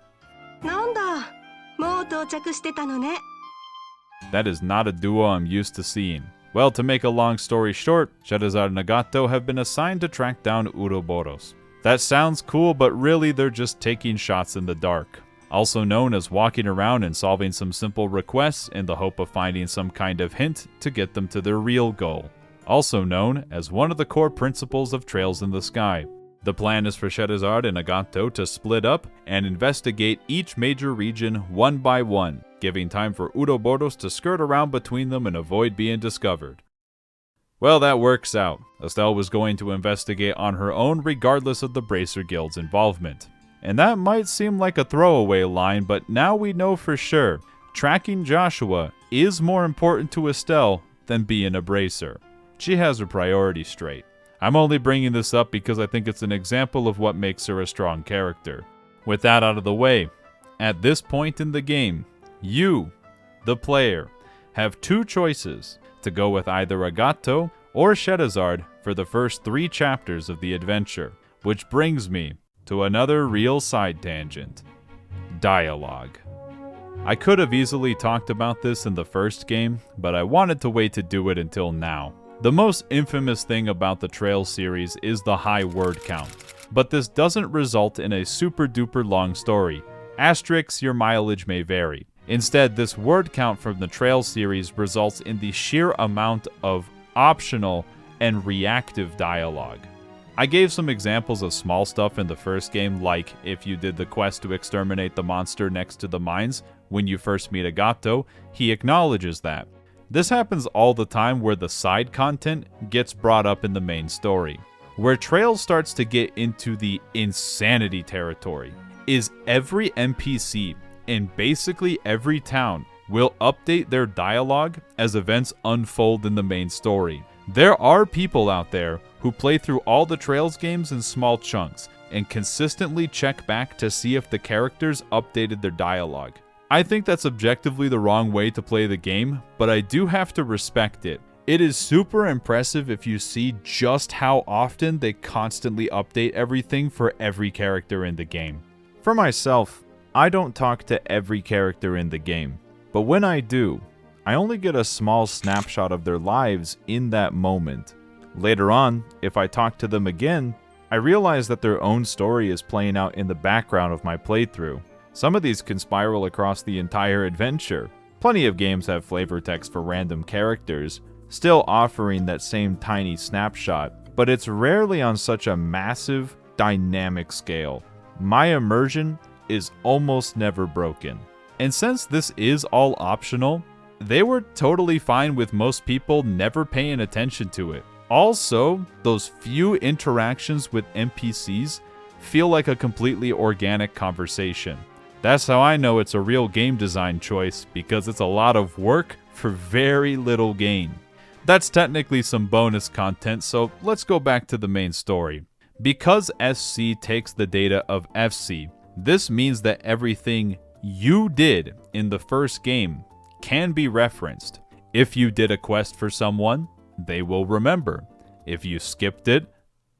That is not a duo I'm used to seeing. Well, to make a long story short, Shadowzar and Nagato have been assigned to track down Uroboros. That sounds cool, but really they're just taking shots in the dark. Also known as walking around and solving some simple requests in the hope of finding some kind of hint to get them to their real goal. Also known as one of the core principles of Trails in the Sky. The plan is for Shadowzar and Nagato to split up and investigate each major region one by one, giving time for Uroboros to skirt around between them and avoid being discovered. Well, that works out. Estelle was going to investigate on her own regardless of the Bracer Guild's involvement. And that might seem like a throwaway line, but now we know for sure, tracking Joshua is more important to Estelle than being a Bracer. She has her priorities straight. I'm only bringing this up because I think it's an example of what makes her a strong character. With that out of the way, at this point in the game, you, the player, have two choices to go with either Agato or Shadowzar for the first 3 chapters of the adventure, which brings me to another real side tangent. Dialogue. I could have easily talked about this in the first game, but I wanted to wait to do it until now. The most infamous thing about the Trails series is the high word count, but this doesn't result in a super duper long story. Asterisks, your mileage may vary. Instead, this word count from the Trails series results in the sheer amount of optional and reactive dialogue. I gave some examples of small stuff in the first game, like if you did the quest to exterminate the monster next to the mines when you first meet Agato, he acknowledges that. This happens all the time where the side content gets brought up in the main story. Where Trails starts to get into the insanity territory is every NPC in basically every town will update their dialogue as events unfold in the main story. There are people out there who play through all the Trails games in small chunks and consistently check back to see if the characters updated their dialogue. I think that's objectively the wrong way to play the game, but I do have to respect it. It is super impressive if you see just how often they constantly update everything for every character in the game. For myself, I don't talk to every character in the game, but when I do, I only get a small snapshot of their lives in that moment. Later on, if I talk to them again, I realize that their own story is playing out in the background of my playthrough. Some of these can spiral across the entire adventure. Plenty of games have flavor text for random characters, still offering that same tiny snapshot, but it's rarely on such a massive, dynamic scale. My immersion is almost never broken. And since this is all optional, they were totally fine with most people never paying attention to it. Also, those few interactions with NPCs feel like a completely organic conversation. That's how I know it's a real game design choice, because it's a lot of work for very little gain. That's technically some bonus content, so let's go back to the main story. Because SC takes the data of FC, this means that everything you did in the first game can be referenced. If you did a quest for someone, they will remember. If you skipped it,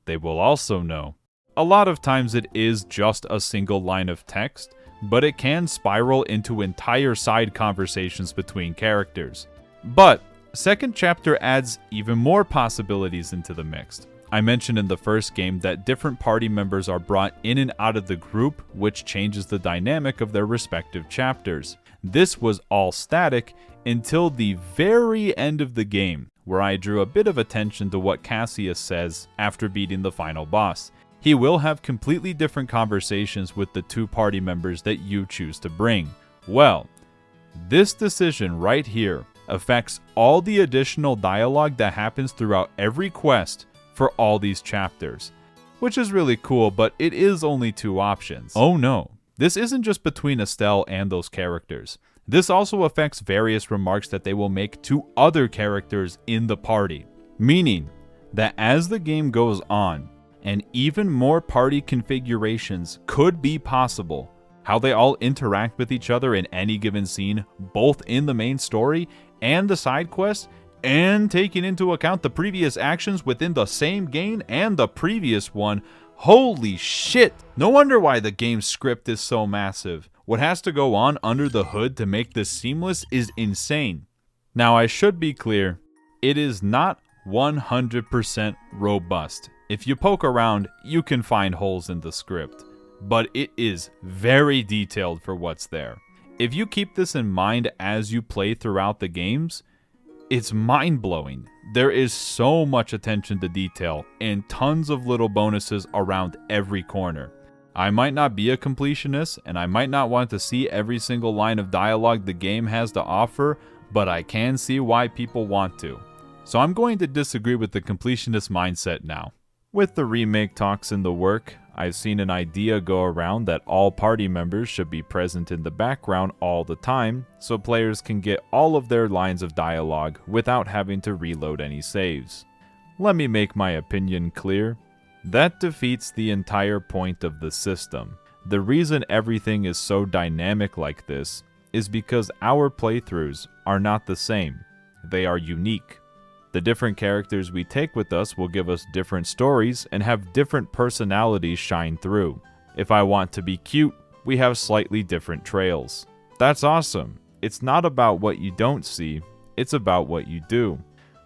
they will also know. A lot of times it is just a single line of text, but it can spiral into entire side conversations between characters. But second chapter adds even more possibilities into the mix. I mentioned in the first game that different party members are brought in and out of the group, which changes the dynamic of their respective chapters. This was all static until the very end of the game, where I drew a bit of attention to what Cassius says after beating the final boss. He will have completely different conversations with the 2 party members that you choose to bring. Well, this decision right here affects all the additional dialogue that happens throughout every quest for all these chapters, which is really cool, but it is only 2 options. Oh no, this isn't just between Estelle and those characters. This also affects various remarks that they will make to other characters in the party, meaning that as the game goes on, and even more party configurations could be possible, how they all interact with each other in any given scene, both in the main story and the side quests, and taking into account the previous actions within the same game and the previous one. Holy shit! No wonder why the game's script is so massive. What has to go on under the hood to make this seamless is insane. Now, I should be clear, it is not 100% robust. If you poke around, you can find holes in the script, but it is very detailed for what's there. If you keep this in mind as you play throughout the games, it's mind-blowing. There is so much attention to detail and tons of little bonuses around every corner. I might not be a completionist, and I might not want to see every single line of dialogue the game has to offer, but I can see why people want to. So I'm going to disagree with the completionist mindset now. With the remake talks in the work, I've seen an idea go around that all party members should be present in the background all the time, so players can get all of their lines of dialogue without having to reload any saves. Let me make my opinion clear. That defeats the entire point of the system. The reason everything is so dynamic like this is because our playthroughs are not the same. They are unique. The different characters we take with us will give us different stories and have different personalities shine through. If I want to be cute, we have slightly different trails. That's awesome. It's not about what you don't see, it's about what you do.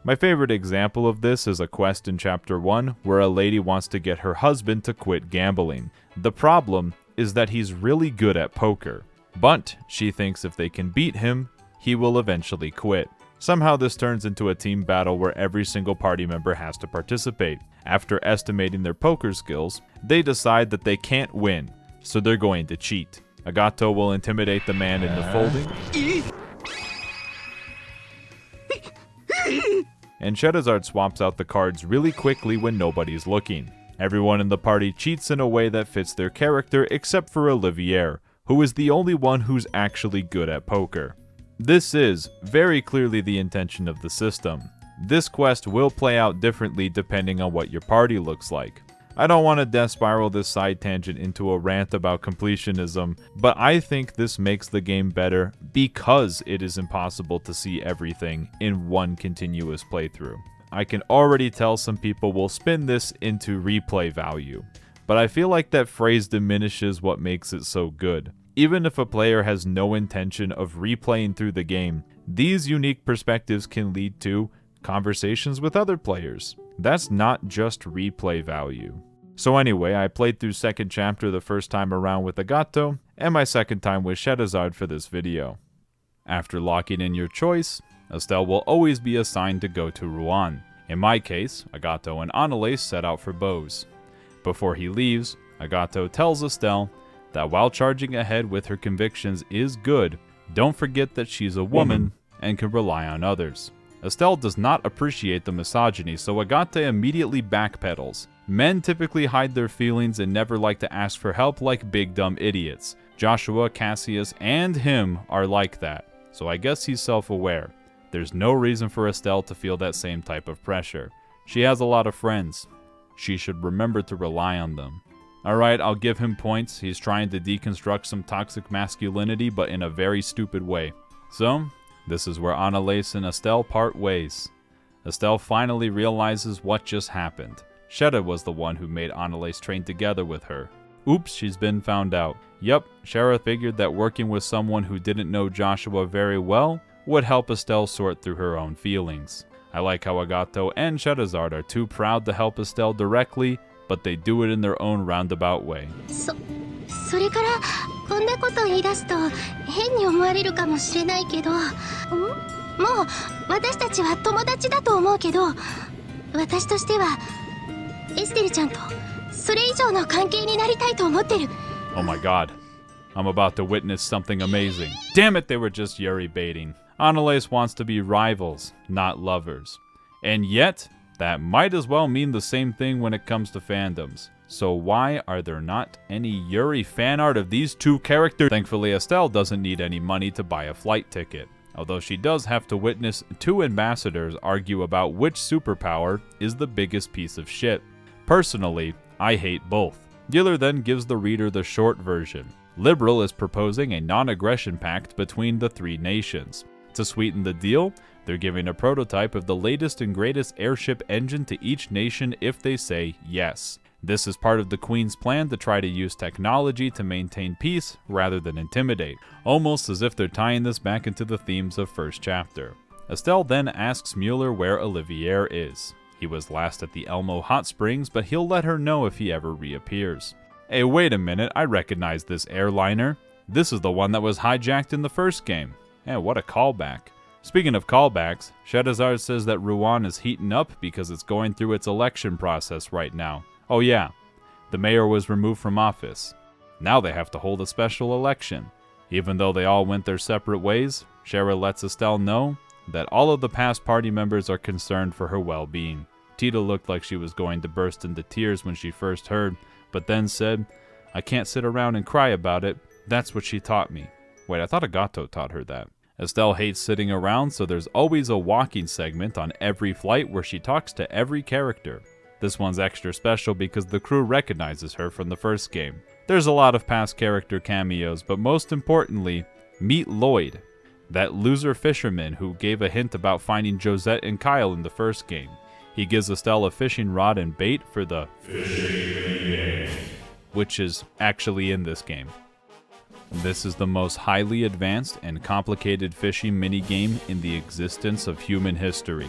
My favorite example of this is a quest in Chapter 1 where a lady wants to get her husband to quit gambling. The problem is that he's really good at poker, but she thinks if they can beat him, he will eventually quit. Somehow this turns into a team battle where every single party member has to participate. After estimating their poker skills, they decide that they can't win, so they're going to cheat. Agate will intimidate the man in the folding, and Shadowzard swaps out the cards really quickly when nobody's looking. Everyone in the party cheats in a way that fits their character except for Olivier, who is the only one who's actually good at poker. This is very clearly the intention of the system. This quest will play out differently depending on what your party looks like. I don't want to death spiral this side tangent into a rant about completionism, but I think this makes the game better because it is impossible to see everything in one continuous playthrough. I can already tell some people will spin this into replay value, but I feel like that phrase diminishes what makes it so good. Even if a player has no intention of replaying through the game, these unique perspectives can lead to conversations with other players. That's not just replay value. So anyway, I played through second chapter the first time around with Agate, and my second time with Shadowzard for this video. After locking in your choice, Estelle will always be assigned to go to Rouen. In my case, Agate and Annalise set out for Beauce. Before he leaves, Agate tells Estelle that while charging ahead with her convictions is good, don't forget that she's a woman and can rely on others. Estelle does not appreciate the misogyny, so Agate immediately backpedals. Men typically hide their feelings and never like to ask for help like big dumb idiots. Joshua, Cassius, and him are like that, so I guess he's self-aware. There's no reason for Estelle to feel that same type of pressure. She has a lot of friends. She should remember to rely on them. Alright, I'll give him points. He's trying to deconstruct some toxic masculinity, but in a very stupid way. So, this is where Annalise and Estelle part ways. Estelle finally realizes what just happened. Sheda was the one who made Annalise train together with her. Oops, she's been found out. Yup, Shara figured that working with someone who didn't know Joshua very well would help Estelle sort through her own feelings. I like how Agate and Shadowzard are too proud to help Estelle directly, but they do it in their own roundabout way. それからこんなこと言い出すと変に思われるかもしれないけど、もう私たちは友達だと思うけど、私としてはエステルちゃんとそれ以上の関係になりたいと思ってる。Oh my god. I'm about to witness something amazing. Damn it, they were just Yuri baiting. Annalise wants to be rivals, not lovers. And yet, that might as well mean the same thing when it comes to fandoms. So why are there not any Yuri fan art of these two characters? Thankfully, Estelle doesn't need any money to buy a flight ticket. although she does have to witness 2 ambassadors argue about which superpower is the biggest piece of shit. Personally, I hate both. Giller then gives the reader the short version. Liberal is proposing a non-aggression pact between the 3 nations. To sweeten the deal, they're giving a prototype of the latest and greatest airship engine to each nation if they say yes. This is part of the Queen's plan to try to use technology to maintain peace rather than intimidate, almost as if they're tying this back into the themes of first chapter. Estelle then asks Mueller where Olivier is. He was last at the Elmo Hot Springs, but he'll let her know if he ever reappears. Hey, wait a minute, I recognize this airliner. This is the one that was hijacked in the first game. Man, what a callback. Speaking of callbacks, Shedazar says that Rouen is heating up because it's going through its election process right now. Oh yeah, the mayor was removed from office. Now they have to hold a special election. Even though they all went their separate ways, Shara lets Estelle know that all of the past party members are concerned for her well-being. Tita looked like she was going to burst into tears when she first heard, but then said, "I can't sit around and cry about it. That's what she taught me." Wait, I thought Agato taught her that. Estelle hates sitting around, so there's always a walking segment on every flight where she talks to every character. This one's extra special because the crew recognizes her from the first game. There's a lot of past character cameos, but most importantly, meet Lloyd, that loser fisherman who gave a hint about finding Josette and Kyle in the first game. He gives Estelle a fishing rod and bait for the fishing game, which is actually in this game. This is the most highly advanced and complicated fishing minigame in the existence of human history.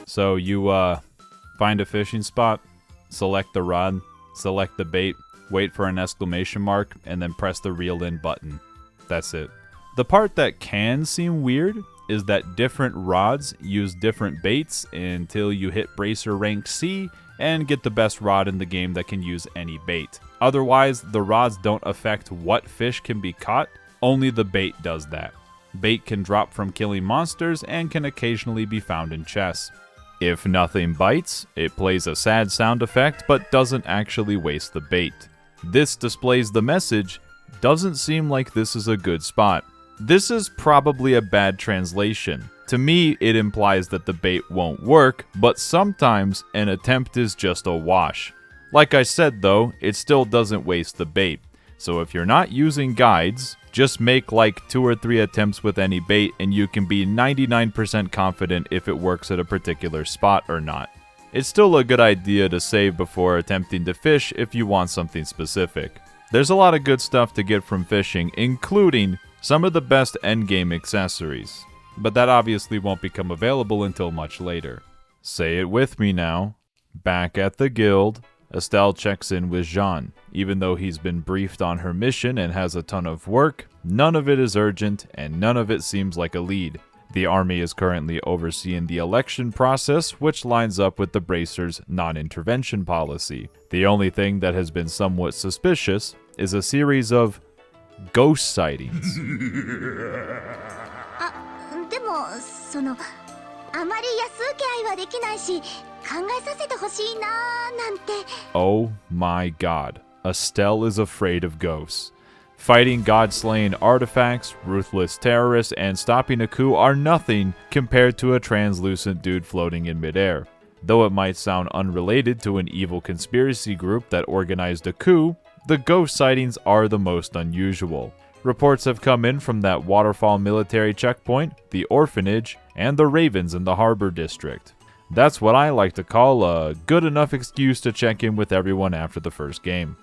So you find a fishing spot, select the rod, select the bait, wait for an exclamation mark, and then press the reel in button. That's it. The part that can seem weird is that different rods use different baits until you hit Bracer rank C and get the best rod in the game that can use any bait. Otherwise, the rods don't affect what fish can be caught, only the bait does that. Bait can drop from killing monsters and can occasionally be found in chests. If nothing bites, it plays a sad sound effect but doesn't actually waste the bait. This displays the message, "Doesn't seem like this is a good spot." This is probably a bad translation. To me, it implies that the bait won't work, but sometimes an attempt is just a wash. Like I said though, it still doesn't waste the bait. So if you're not using guides, just make like 2 or 3 attempts with any bait and you can be 99% confident if it works at a particular spot or not. It's still a good idea to save before attempting to fish if you want something specific. There's a lot of good stuff to get from fishing, including some of the best endgame accessories. But that obviously won't become available until much later. Say it with me now. Back at the guild, Estelle checks in with Jean. Even though he's been briefed on her mission and has a ton of work, none of it is urgent and none of it seems like a lead. The army is currently overseeing the election process, which lines up with the Bracers' non-intervention policy. The only thing that has been somewhat suspicious is a series of ghost sightings. でもあまり安請け合いはできないし、考えさせてほしいななんて。Oh my god. Estelle is afraid of ghosts. Fighting god-slaying artifacts, ruthless terrorists, and stopping a coup are nothing compared to a translucent dude floating in midair. Though it might sound unrelated to an evil conspiracy group that organized a coup, the ghost sightings are the most unusual. Reports have come in from that Waterfall military checkpoint, the orphanage, and the Ravens in the Harbor District. That's what I like to call a good enough excuse to check in with everyone after the first game.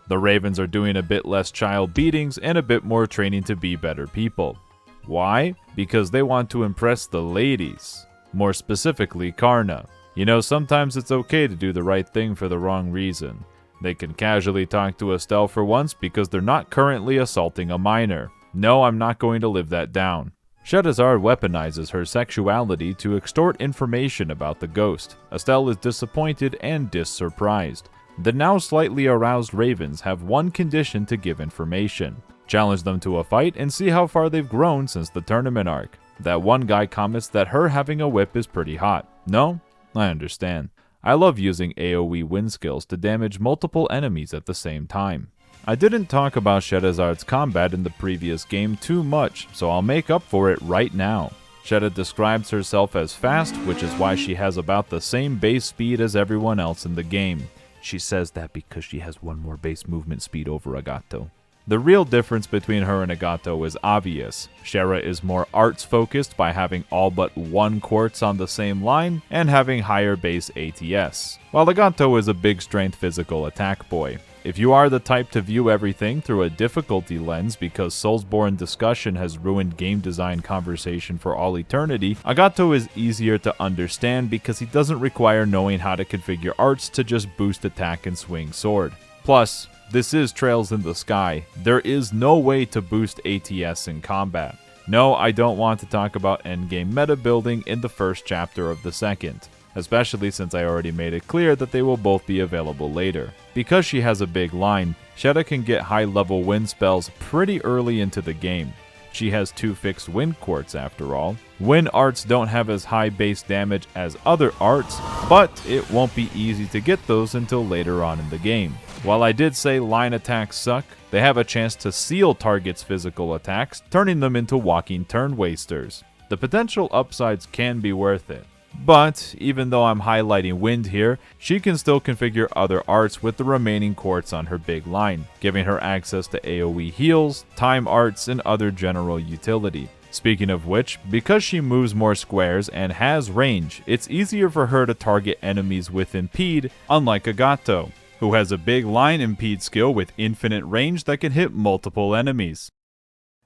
The Ravens are doing a bit less child beatings and a bit more training to be better people. Why? Because they want to impress the ladies. More specifically, Karna. You know, sometimes it's okay to do the right thing for the wrong reason. They can casually talk to Estelle for once because they're not currently assaulting a minor. No, I'm not going to live that down. Shedazar weaponizes her sexuality to extort information about the ghost. Estelle is disappointed and surprised. The now slightly aroused Ravens have one condition to give information. Challenge them to a fight and see how far they've grown since the tournament arc. That one guy comments that her having a whip is pretty hot. No? I understand. I love using AoE wind skills to damage multiple enemies at the same time. I didn't talk about Shedazar's combat in the previous game too much, so I'll make up for it right now. Shetta describes herself as fast, which is why she has about the same base speed as everyone else in the game. She says that because she has one more base movement speed over Agato. The real difference between her and Agato is obvious. Shera is more arts focused by having all but one quartz on the same line and having higher base ATS, while Agato is a big strength physical attack boy. If you are the type to view everything through a difficulty lens because Soulsborne discussion has ruined game design conversation for all eternity, Agato is easier to understand because he doesn't require knowing how to configure arts to just boost attack and swing sword. Plus, this is Trails in the Sky. There is no way to boost ATS in combat. No, I don't want to talk about endgame meta building in the first chapter of the second, especially since I already made it clear that they will both be available later. Because she has a big line, Shetta can get high level wind spells pretty early into the game. She has 2 fixed wind quartz after all. Wind arts don't have as high base damage as other arts, but it won't be easy to get those until later on in the game. While I did say line attacks suck, they have a chance to seal targets' physical attacks, turning them into walking turn wasters. The potential upsides can be worth it. But, even though I'm highlighting wind here, she can still configure other arts with the remaining quartz on her big line, giving her access to AoE heals, time arts, and other general utility. Speaking of which, because she moves more squares and has range, it's easier for her to target enemies with Impede, unlike Agato, who has a big line Impede skill with infinite range that can hit multiple enemies.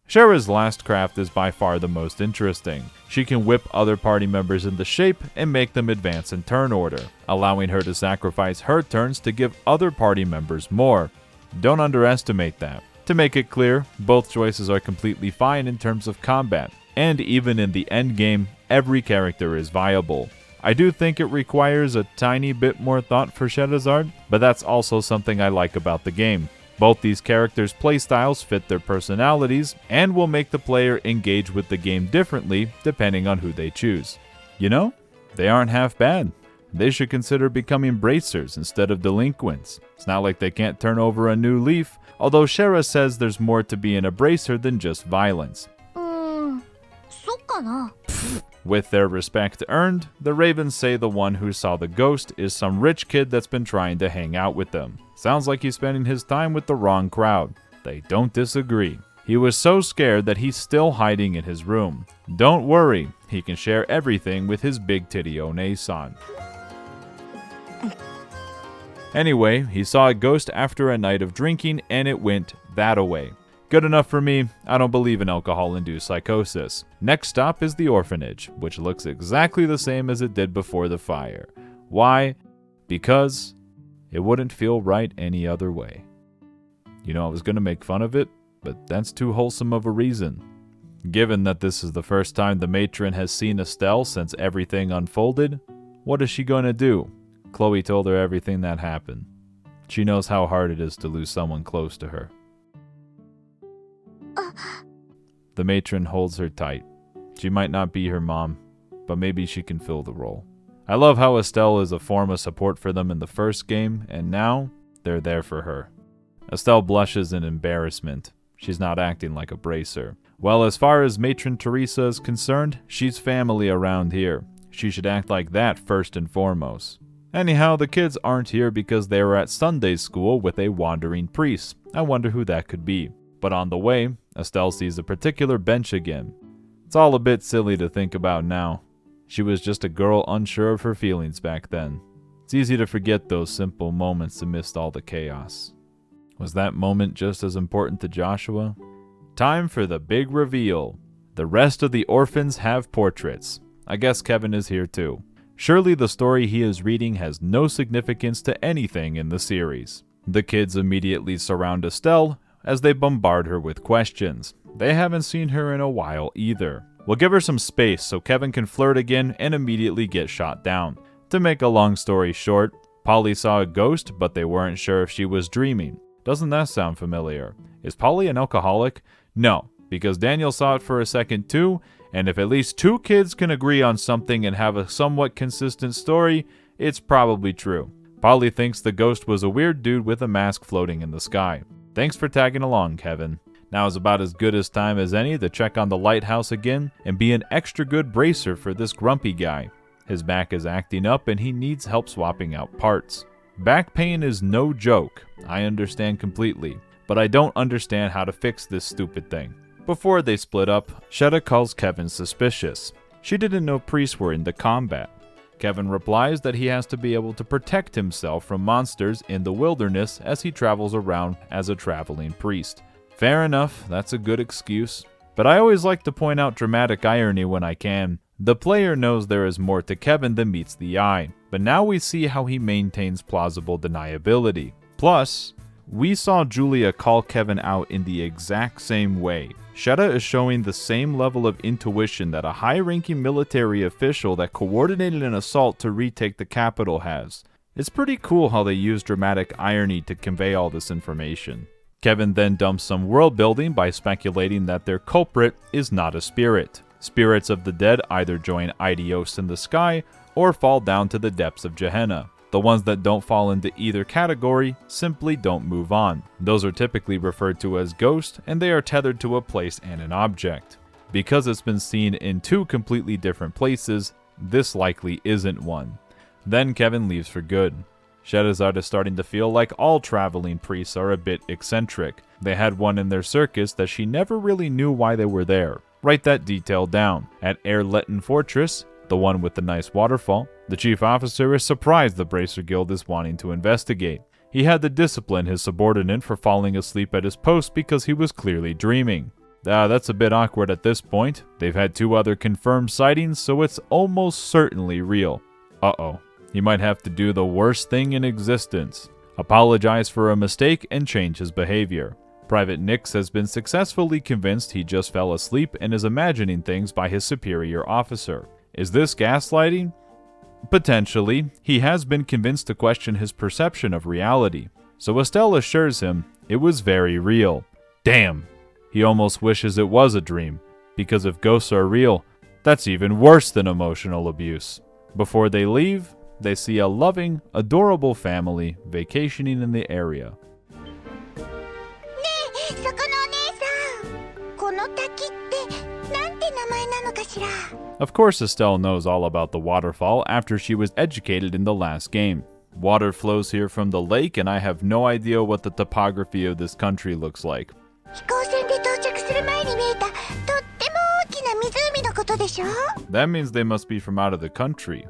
Shera's last craft is by far the most interesting. She can whip other party members into shape and make them advance in turn order, allowing her to sacrifice her turns to give other party members more. Don't underestimate that. To make it clear, both choices are completely fine in terms of combat, and even in the endgame, every character is viable. I do think it requires a tiny bit more thought for Shetta's art, but that's also something I like about the game. Both these characters' playstyles fit their personalities and will make the player engage with the game differently depending on who they choose. You know, they aren't half bad. They should consider becoming bracers instead of delinquents. It's not like they can't turn over a new leaf, although Shera says there's more to being a bracer than just violence. With their respect earned, the Ravens say the one who saw the ghost is some rich kid that's been trying to hang out with them. Sounds like he's spending his time with the wrong crowd. They don't disagree. He was so scared that he's still hiding in his room. Don't worry, he can share everything with his big titty One-san. Anyway, he saw a ghost after a night of drinking and it went that-a-way. Good enough for me. I don't believe in alcohol-induced psychosis. Next stop is the orphanage, which looks exactly the same as it did before the fire. Why? Because it wouldn't feel right any other way. You know, I was going to make fun of it, but that's too wholesome of a reason. Given that this is the first time the matron has seen Estelle since everything unfolded, what is she going to do? Chloe told her everything that happened. She knows how hard it is to lose someone close to her. The matron holds her tight. She might not be her mom, but maybe she can fill the role. I love how Estelle is a form of support for them in the first game, and now they're there for her. Estelle blushes in embarrassment. She's not acting like a bracer. Well, as far as Matron Teresa is concerned, she's family around here. She should act like that first and foremost. Anyhow, the kids aren't here because they were at Sunday school with a wandering priest. I wonder who that could be. But on the way, Estelle sees a particular bench again. It's all a bit silly to think about now. She was just a girl unsure of her feelings back then. It's easy to forget those simple moments amidst all the chaos. Was that moment just as important to Joshua? Time for the big reveal. The rest of the orphans have portraits. I guess Kevin is here too. Surely the story he is reading has no significance to anything in the series. The kids immediately surround Estelle as they bombard her with questions. They haven't seen her in a while either. We'll give her some space so Kevin can flirt again and immediately get shot down. To make a long story short, Polly saw a ghost, but they weren't sure if she was dreaming. Doesn't that sound familiar? Is Polly an alcoholic? No, because Daniel saw it for a second too, and if at least 2 kids can agree on something and have a somewhat consistent story, it's probably true. Polly thinks the ghost was a weird dude with a mask floating in the sky. Thanks for tagging along, Kevin. Now is about as good a time as any to check on the lighthouse again and be an extra good bracer for this grumpy guy. His back is acting up and he needs help swapping out parts. Back pain is no joke, I understand completely, but I don't understand how to fix this stupid thing. Before they split up, Shetta calls Kevin suspicious. She didn't know priests were into combat. Kevin replies that he has to be able to protect himself from monsters in the wilderness as he travels around as a traveling priest. Fair enough, that's a good excuse. But I always like to point out dramatic irony when I can. The player knows there is more to Kevin than meets the eye, but now we see how he maintains plausible deniability. Plus, we saw Julia call Kevin out in the exact same way. Shetta is showing the same level of intuition that a high-ranking military official that coordinated an assault to retake the capital has. It's pretty cool how they use dramatic irony to convey all this information. Kevin then dumps some world building by speculating that their culprit is not a spirit. Spirits of the dead either join Idios in the sky or fall down to the depths of Gehenna. The ones that don't fall into either category simply don't move on. Those are typically referred to as ghosts, and they are tethered to a place and an object. Because it's been seen in two completely different places, this likely isn't one. Then Kevin leaves for good. Shettazade is starting to feel like all traveling priests are a bit eccentric. They had one in their circus that she never really knew why they were there. Write that detail down. At Erletten Fortress, the one with the nice waterfall, the chief officer is surprised the Bracer Guild is wanting to investigate. He had to discipline his subordinate for falling asleep at his post because he was clearly dreaming. That's a bit awkward at this point. They've had 2 other confirmed sightings, so it's almost certainly real. Uh-oh. He might have to do the worst thing in existence. Apologize for a mistake and change his behavior. Private Nix has been successfully convinced he just fell asleep and is imagining things by his superior officer. Is this gaslighting? Potentially. He has been convinced to question his perception of reality. So Estelle assures him it was very real. Damn! He almost wishes it was a dream, because if ghosts are real, that's even worse than emotional abuse. Before they leave, they see a loving, adorable family vacationing in the area. Of course Estelle knows all about the waterfall after she was educated in the last game. Water flows here from the lake and I have no idea what the topography of this country looks like. That means they must be from out of the country.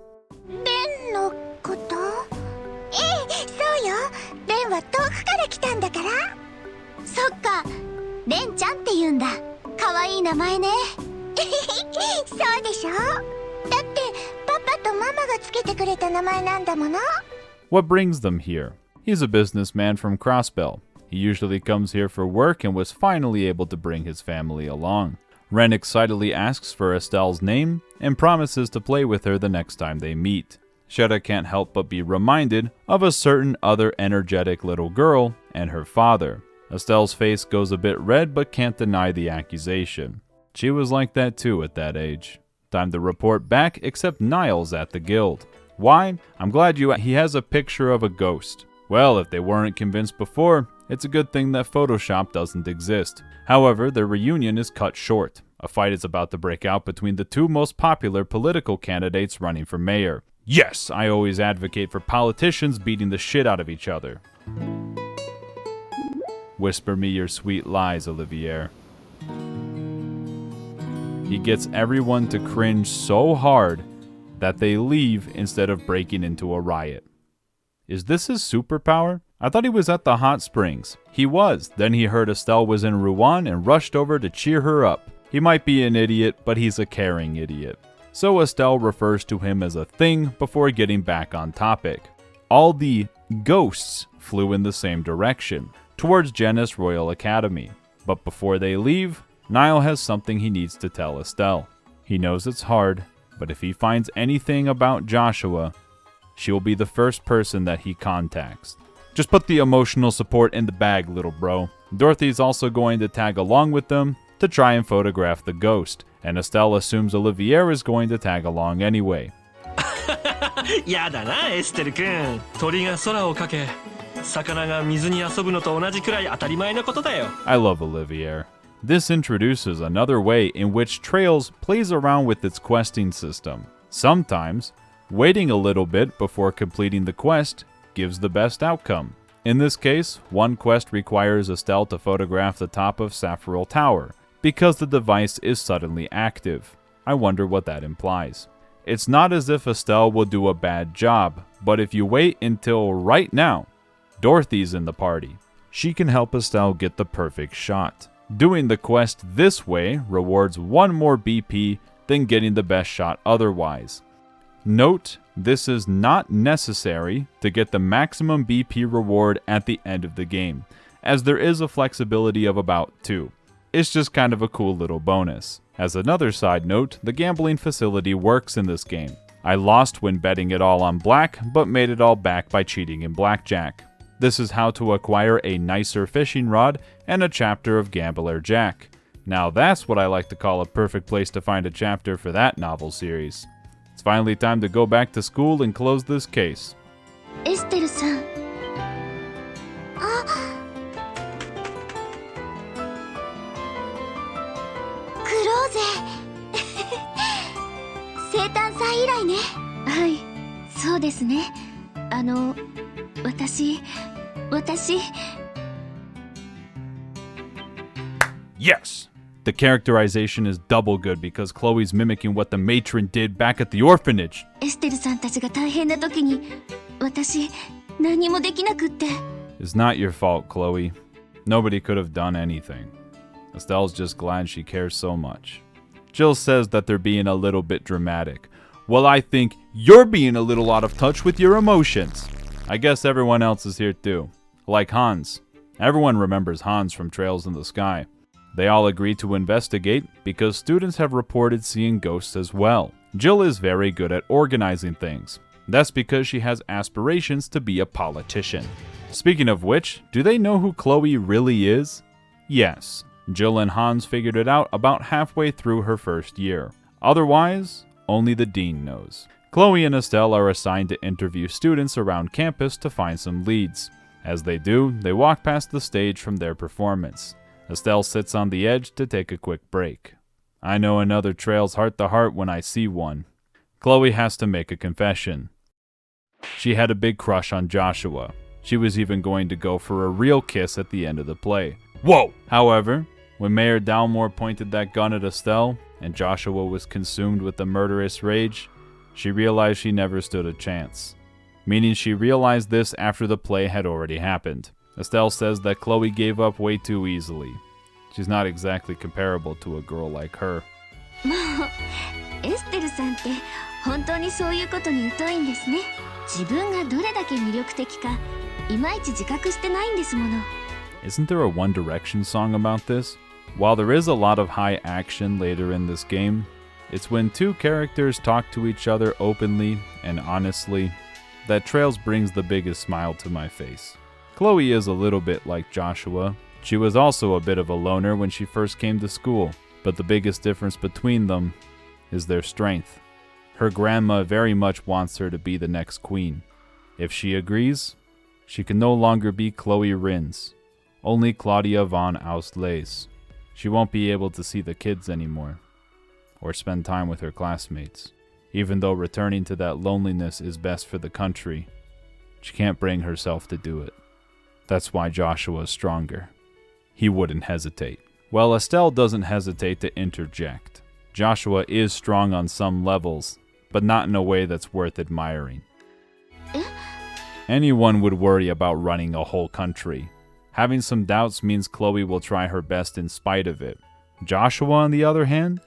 What brings them here? He's a businessman from Crossbell. He usually comes here for work and was finally able to bring his family along. Ren excitedly asks for Estelle's name and promises to play with her the next time they meet. Shetta can't help but be reminded of a certain other energetic little girl and her father. Estelle's face goes a bit red but can't deny the accusation. She was like that too at that age. Time to report back, except Niall's at the guild. Why? I'm glad he has a picture of a ghost. Well, if they weren't convinced before, it's a good thing that Photoshop doesn't exist. However, their reunion is cut short. A fight is about to break out between the 2 most popular political candidates running for mayor. Yes, I always advocate for politicians beating the shit out of each other. Whisper me your sweet lies, Olivier. He gets everyone to cringe so hard that they leave instead of breaking into a riot. Is this his superpower? I thought he was at the hot springs. He was. Then he heard Estelle was in Rouen and rushed over to cheer her up. He might be an idiot, but he's a caring idiot. So Estelle refers to him as a thing before getting back on topic. All the ghosts flew in the same direction, towards Janus Royal Academy. But before they leave, Niall has something he needs to tell Estelle. He knows it's hard, but if he finds anything about Joshua, she will be the first person that he contacts. Just put the emotional support in the bag, little bro. Dorothy's also going to tag along with them to try and photograph the ghost, and Estelle assumes Olivier is going to tag along anyway. やだな、エステル君。鳥が空をかけ、魚が水に遊ぶのと同じくらい当たり前のことだよ。I love Olivier. This introduces another way in which Trails plays around with its questing system. Sometimes, waiting a little bit before completing the quest gives the best outcome. In this case, one quest requires Estelle to photograph the top of Saffiril Tower, because the device is suddenly active. I wonder what that implies. It's not as if Estelle will do a bad job, but if you wait until right now, Dorothy's in the party. She can help Estelle get the perfect shot. Doing the quest this way rewards one more BP than getting the best shot otherwise. Note, this is not necessary to get the maximum BP reward at the end of the game, as there is a flexibility of about 2. It's just kind of a cool little bonus. As another side note, the gambling facility works in this game. I lost when betting it all on black, but made it all back by cheating in blackjack. This is how to acquire a nicer fishing rod and a chapter of Gambler Jack. Now that's what I like to call a perfect place to find a chapter for that novel series. It's finally time to go back to school and close this case. エステルさん。あ、クローゼ。生誕祭以来ね。はい、そうですね。私。Yes! The characterization is double good because Chloe's mimicking what the matron did back at the orphanage. エステルさんたちが大変な時に、私、何もできなくって。It's not your fault, Chloe. Nobody could have done anything. Estelle's just glad she cares so much. Jill says that they're being a little bit dramatic. Well, I think you're being a little out of touch with your emotions. I guess everyone else is here too. Like Hans. Everyone remembers Hans from Trails in the Sky. They all agree to investigate because students have reported seeing ghosts as well. Jill is very good at organizing things. That's because she has aspirations to be a politician. Speaking of which, do they know who Chloe really is? Yes. Jill and Hans figured it out about halfway through her first year. Otherwise, only the dean knows. Chloe and Estelle are assigned to interview students around campus to find some leads. As they do, they walk past the stage from their performance. Estelle sits on the edge to take a quick break. I know another Trails heart-to-heart when I see one. Chloe has to make a confession. She had a big crush on Joshua. She was even going to go for a real kiss at the end of the play. Whoa! However, when Mayor Dalmore pointed that gun at Estelle, and Joshua was consumed with a murderous rage, she realized she never stood a chance. Meaning she realized this after the play had already happened. Estelle says that Chloe gave up way too easily. She's not exactly comparable to a girl like her. もう、エステルさんって本当にそういうことに疎いんですね。自分がどれだけ魅力的か、いまいち自覚してないんですもの。Isn't there a One Direction song about this? While there is a lot of high action later in this game, it's when two characters talk to each other openly and honestly that Trails brings the biggest smile to my face. Chloe is a little bit like Joshua. She was also a bit of a loner when she first came to school, but the biggest difference between them is their strength. Her grandma very much wants her to be the next queen. If she agrees, she can no longer be Chloe Rins, only Claudia von Ausleys. She won't be able to see the kids anymore, or spend time with her classmates. Even though returning to that loneliness is best for the country, she can't bring herself to do it. That's why Joshua's stronger. He wouldn't hesitate. Well, Estelle doesn't hesitate to interject. Joshua is strong on some levels, but not in a way that's worth admiring. Anyone would worry about running a whole country. Having some doubts means Chloe will try her best in spite of it. Joshua, on the other hand,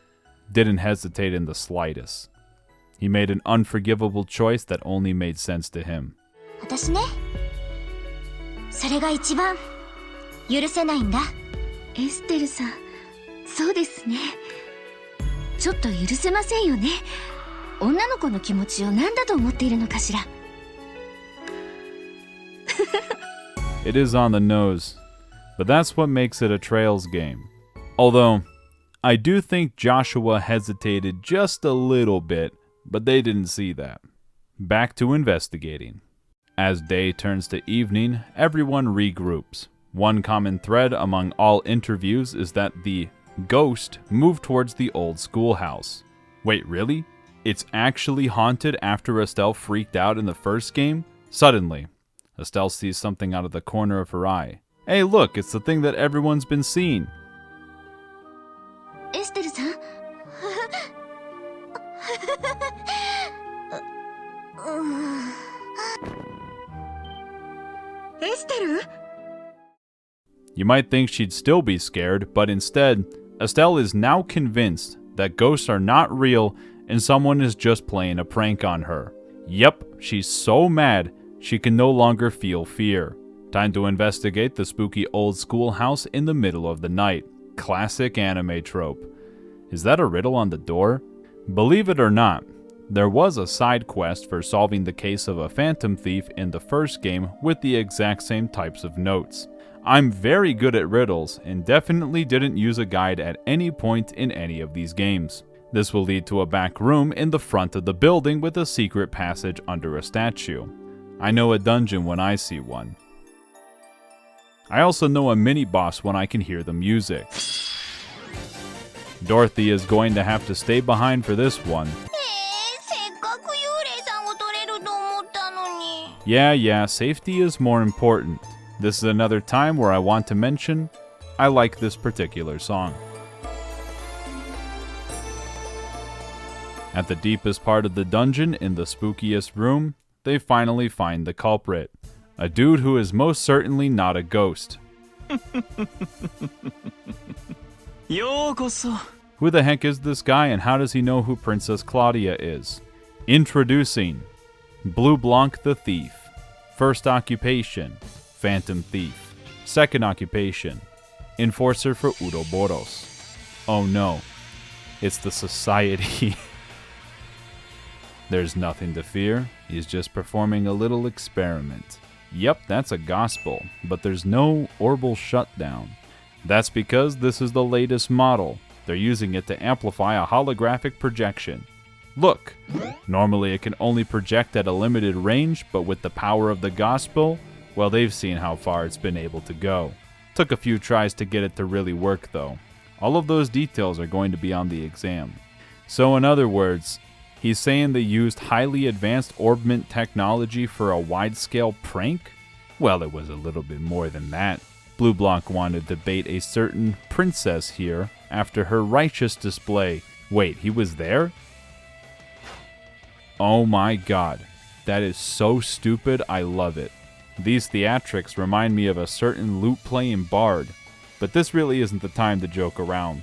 didn't hesitate in the slightest. He made an unforgivable choice that only made sense to him. 私ね、それが一番許せないんだ。エステルさん、そうですね。ちょっと許せませんよね。女の子の気持ちを何だと思っているのかしら。It is on the nose, but that's what makes it a Trails game. Although, I do think Joshua hesitated just a little bit, but they didn't see that. Back to investigating. As day turns to evening, everyone regroups. One common thread among all interviews is that the ghost moved towards the old schoolhouse. Wait, really? It's actually haunted after Estelle freaked out in the first game? Suddenly, Estelle sees something out of the corner of her eye. Hey, look, it's the thing that everyone's been seeing. Estelle-san? Estelle? You might think she'd still be scared, but instead, Estelle is now convinced that ghosts are not real and someone is just playing a prank on her. Yep, she's so mad she can no longer feel fear. Time to investigate the spooky old schoolhouse in the middle of the night. Classic anime trope. Is that a riddle on the door? Believe it or not, there was a side quest for solving the case of a phantom thief in the first game with the exact same types of notes. I'm very good at riddles and definitely didn't use a guide at any point in any of these games. This will lead to a back room in the front of the building with a secret passage under a statue. I know a dungeon when I see one. I also know a mini-boss when I can hear the music. Dorothy is going to have to stay behind for this one. Yeah, safety is more important. This is another time where I want to mention, I like this particular song. At the deepest part of the dungeon, in the spookiest room, they finally find the culprit. A dude who is most certainly not a ghost. Who the heck is this guy and how does he know who Princess Claudia is? Introducing Blue Blanc the Thief. First occupation, Phantom Thief. Second occupation, Enforcer for Uroboros. Oh no, it's the Society. There's nothing to fear, he's just performing a little experiment. Yep, that's a gospel, but there's no orbal shutdown. That's because this is the latest model. They're using it to amplify a holographic projection. Look, normally it can only project at a limited range, but with the power of the gospel, well, they've seen how far it's been able to go. Took a few tries to get it to really work though. All of those details are going to be on the exam. So in other words, he's saying they used highly advanced orbment technology for a wide-scale prank? Well, it was a little bit more than that. Blue Blanc wanted to bait a certain princess here after her righteous display. Wait, he was there? Oh my god, that is so stupid, I love it. These theatrics remind me of a certain lute-playing bard, but this really isn't the time to joke around.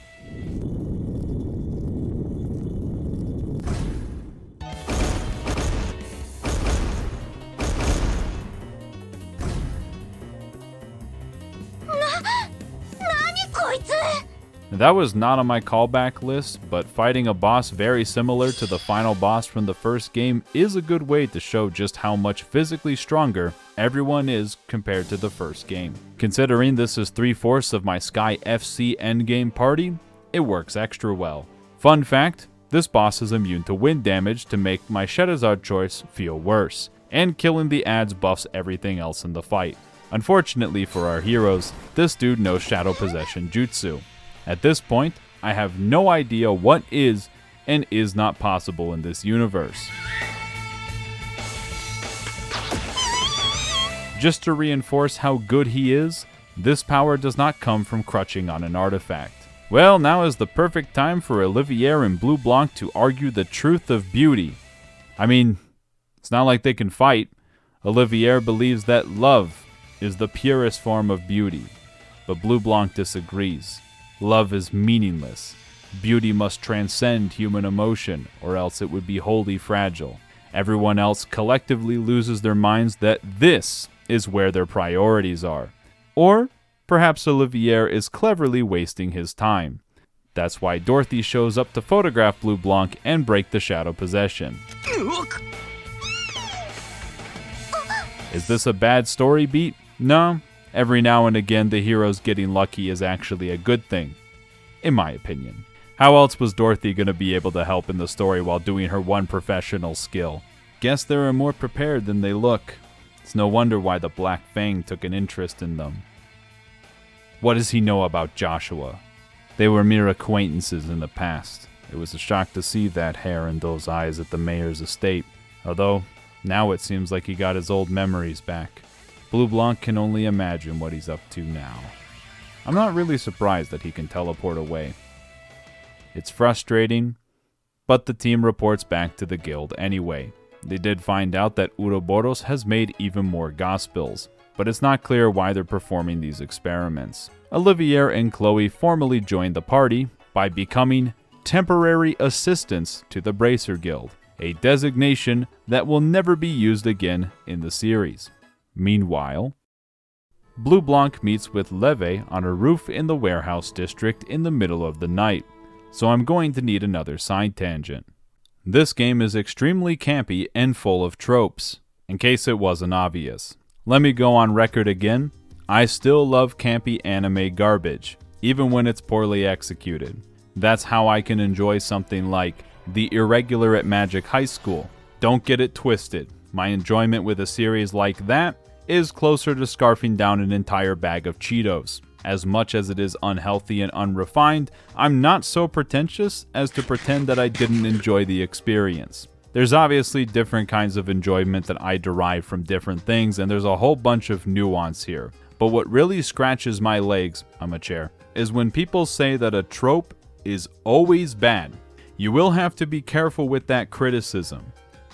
That was not on my callback list, but fighting a boss very similar to the final boss from the first game is a good way to show just how much physically stronger everyone is compared to the first game. Considering this is 3/4 of my Sky FC endgame party, it works extra well. Fun fact, this boss is immune to wind damage to make my Shedazard choice feel worse, and killing the ads buffs everything else in the fight. Unfortunately for our heroes, this dude knows Shadow Possession Jutsu. At this point, I have no idea what is and is not possible in this universe. Just to reinforce how good he is, this power does not come from crutching on an artifact. Well, now is the perfect time for Olivier and Blue Blanc to argue the truth of beauty. I mean, it's not like they can fight. Olivier believes that love is the purest form of beauty, but Blue Blanc disagrees. Love is meaningless. Beauty must transcend human emotion, or else it would be wholly fragile. Everyone else collectively loses their minds that this is where their priorities are. Or perhaps Olivier is cleverly wasting his time. That's why Dorothy shows up to photograph Blue Blanc and break the Shadow Possession. Is this a bad story beat? No. Every now and again, the heroes getting lucky is actually a good thing, in my opinion. How else was Dorothy going to be able to help in the story while doing her one professional skill? Guess they were more prepared than they look. It's no wonder why the Black Fang took an interest in them. What does he know about Joshua? They were mere acquaintances in the past. It was a shock to see that hair and those eyes at the mayor's estate, although now it seems like he got his old memories back. Blue Blanc can only imagine what he's up to now. I'm not really surprised that he can teleport away. It's frustrating, but the team reports back to the guild anyway. They did find out that Ouroboros has made even more gospels, but it's not clear why they're performing these experiments. Olivier and Chloe formally joined the party by becoming temporary assistants to the Bracer Guild, a designation that will never be used again in the series. Meanwhile, Blue Blanc meets with Leve on a roof in the warehouse district in the middle of the night, so I'm going to need another side tangent. This game is extremely campy and full of tropes, in case it wasn't obvious. Let me go on record again, I still love campy anime garbage, even when it's poorly executed. That's how I can enjoy something like The Irregular at Magic High School. Don't get it twisted. My enjoyment with a series like that is closer to scarfing down an entire bag of Cheetos. As much as it is unhealthy and unrefined, I'm not so pretentious as to pretend that I didn't enjoy the experience. There's obviously different kinds of enjoyment that I derive from different things, and there's a whole bunch of nuance here. But what really scratches my legs, is when people say that a trope is always bad. You will have to be careful with that criticism,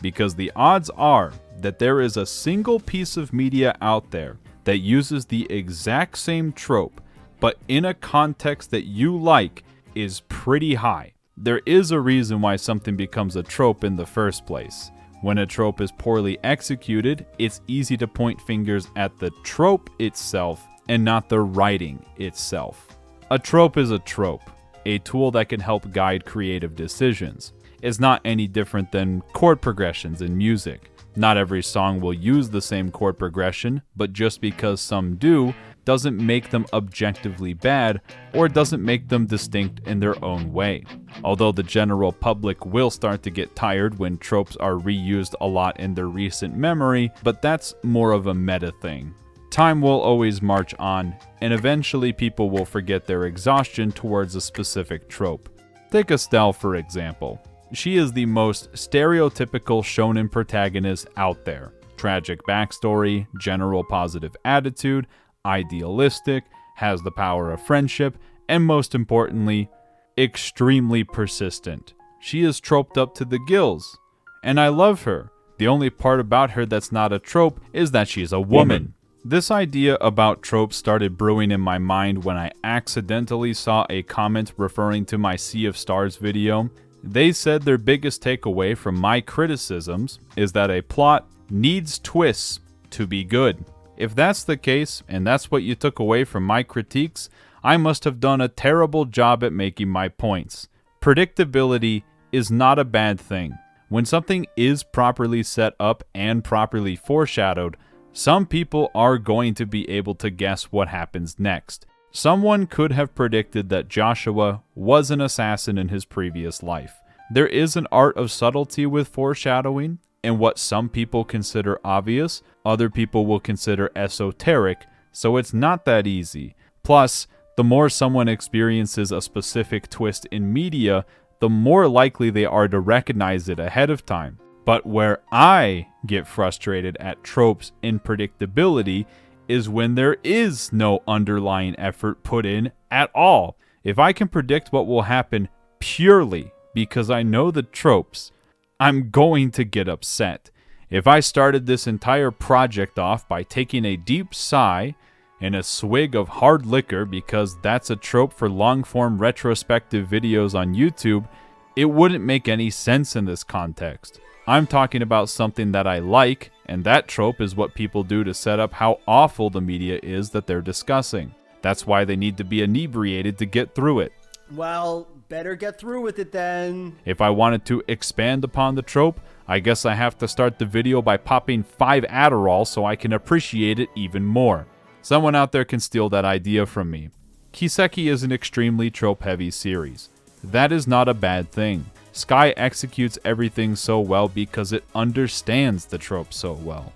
because the odds are that there is a single piece of media out there that uses the exact same trope, but in a context that you like, is pretty high. There is a reason why something becomes a trope in the first place. When a trope is poorly executed, it's easy to point fingers at the trope itself and not the writing itself. A trope is a trope, a tool that can help guide creative decisions. It's not any different than chord progressions in music. Not every song will use the same chord progression, but just because some do, doesn't make them objectively bad, or doesn't make them distinct in their own way. Although the general public will start to get tired when tropes are reused a lot in their recent memory, but that's more of a meta thing. Time will always march on, and eventually people will forget their exhaustion towards a specific trope. Take Estelle for example. She is the most stereotypical shonen protagonist out there. Tragic backstory, general positive attitude, idealistic, has the power of friendship, and most importantly, extremely persistent. She is troped up to the gills, and I love her. The only part about her that's not a trope is that she's a woman. This idea about tropes started brewing in my mind when I accidentally saw a comment referring to my Sea of Stars video. They said their biggest takeaway from my criticisms is that a plot needs twists to be good. If that's the case, and that's what you took away from my critiques, I must have done a terrible job at making my points. Predictability is not a bad thing. When something is properly set up and properly foreshadowed, some people are going to be able to guess what happens next. Someone could have predicted that Joshua was an assassin in his previous life. There is an art of subtlety with foreshadowing, and what some people consider obvious, other people will consider esoteric, so it's not that easy. Plus, the more someone experiences a specific twist in media, the more likely they are to recognize it ahead of time. But where I get frustrated at tropes and predictability is when there is no underlying effort put in at all. If I can predict what will happen purely because I know the tropes, I'm going to get upset. If I started this entire project off by taking a deep sigh and a swig of hard liquor because that's a trope for long-form retrospective videos on YouTube, it wouldn't make any sense in this context. I'm talking about something that I like, and that trope is what people do to set up how awful the media is that they're discussing. That's why they need to be inebriated to get through it. Well, better get through with it then. If I wanted to expand upon the trope, I guess I have to start the video by popping 5 Adderall so I can appreciate it even more. Someone out there can steal that idea from me. Kiseki is an extremely trope-heavy series. That is not a bad thing. Sky executes everything so well because it understands the trope so well.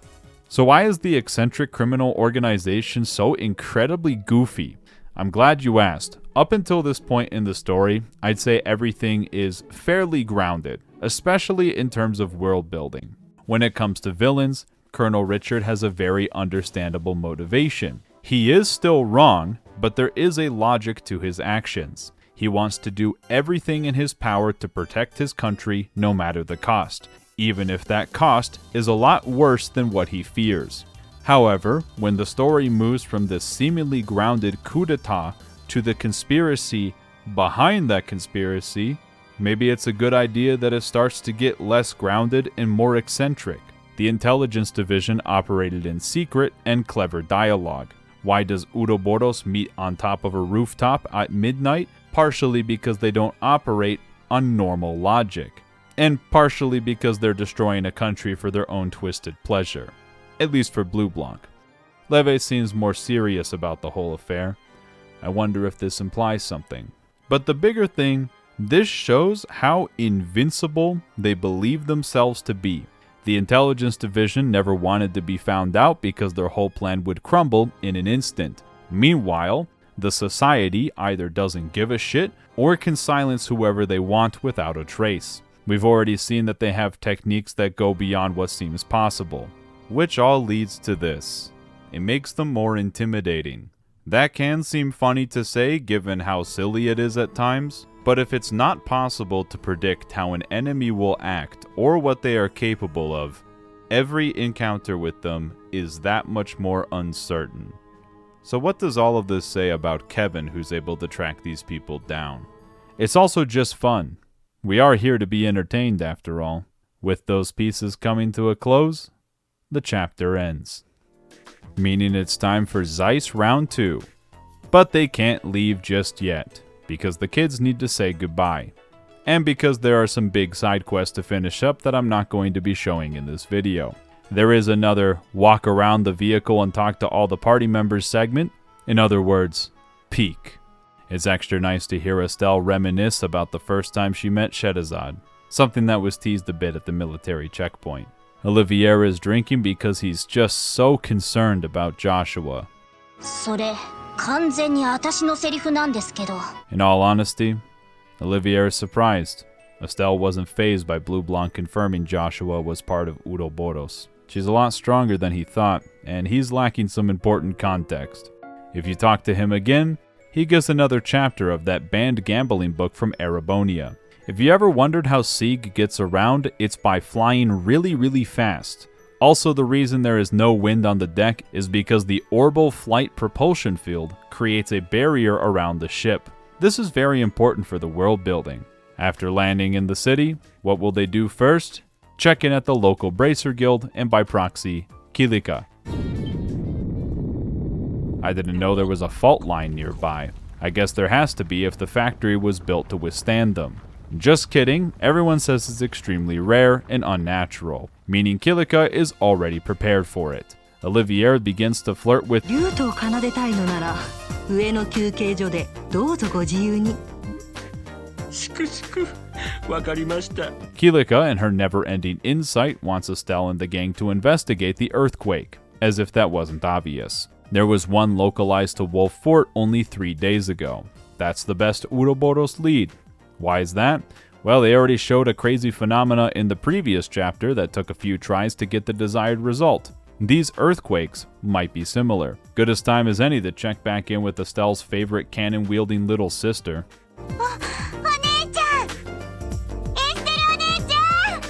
So why is the eccentric criminal organization so incredibly goofy? I'm glad you asked. Up until this point in the story, I'd say everything is fairly grounded, especially in terms of world building. When it comes to villains, Colonel Richard has a very understandable motivation. He is still wrong, but there is a logic to his actions. He wants to do everything in his power to protect his country no matter the cost, even if that cost is a lot worse than what he fears. However, when the story moves from this seemingly grounded coup d'etat to the conspiracy behind that conspiracy, maybe it's a good idea that it starts to get less grounded and more eccentric. The intelligence division operated in secret and clever dialogue. Why does Ouroboros meet on top of a rooftop at midnight? Partially because they don't operate on normal logic, and partially because they're destroying a country for their own twisted pleasure. At least for Blue Blanc. Leve seems more serious about the whole affair. I wonder if this implies something. But the bigger thing, this shows how invincible they believe themselves to be. The intelligence division never wanted to be found out because their whole plan would crumble in an instant. Meanwhile, the society either doesn't give a shit or can silence whoever they want without a trace. We've already seen that they have techniques that go beyond what seems possible. Which all leads to this. It makes them more intimidating. That can seem funny to say given how silly it is at times, but if it's not possible to predict how an enemy will act or what they are capable of, every encounter with them is that much more uncertain. So what does all of this say about Kevin, who's able to track these people down? It's also just fun. We are here to be entertained after all. With those pieces coming to a close, the chapter ends. Meaning it's time for Zeiss Round 2. But they can't leave just yet, because the kids need to say goodbye. And because there are some big side quests to finish up that I'm not going to be showing in this video. There is another walk around the vehicle and talk to all the party members segment. In other words, peek. It's extra nice to hear Estelle reminisce about the first time she met Shedazad, something that was teased a bit at the military checkpoint. Olivier is drinking because he's just so concerned about Joshua. それ完全に私のセリフなんですけど。 In all honesty, Olivier is surprised. Estelle wasn't fazed by Blue Blanc confirming Joshua was part of Ouroboros. She's a lot stronger than he thought, and he's lacking some important context. If you talk to him again, he gives another chapter of that banned gambling book from Erebonia. If you ever wondered how Sieg gets around, it's by flying really fast. Also, the reason there is no wind on the deck is because the orbital flight propulsion field creates a barrier around the ship. This is very important for the world building. After landing in the city, what will they do first? Check in at the local Bracer Guild and by proxy, Kilika. I didn't know there was a fault line nearby. I guess there has to be if the factory was built to withstand them. Just kidding, everyone says it's extremely rare and unnatural, meaning Kilika is already prepared for it. Olivier begins to flirt with ルートを奏でたいのなら上の休憩所でどうぞご自由に。しくしくわかりました。 Kilika, and her never-ending insight, wants Estelle and the gang to investigate the earthquake, as if that wasn't obvious. There was one localized to Wolf Fort only 3 days ago. That's the best Ouroboros lead. Why is that? Well, they already showed a crazy phenomena in the previous chapter that took a few tries to get the desired result. These earthquakes might be similar. Good as time as any to check back in with Estelle's favorite cannon-wielding little sister. お姉ちゃん、エステルお姉ちゃん。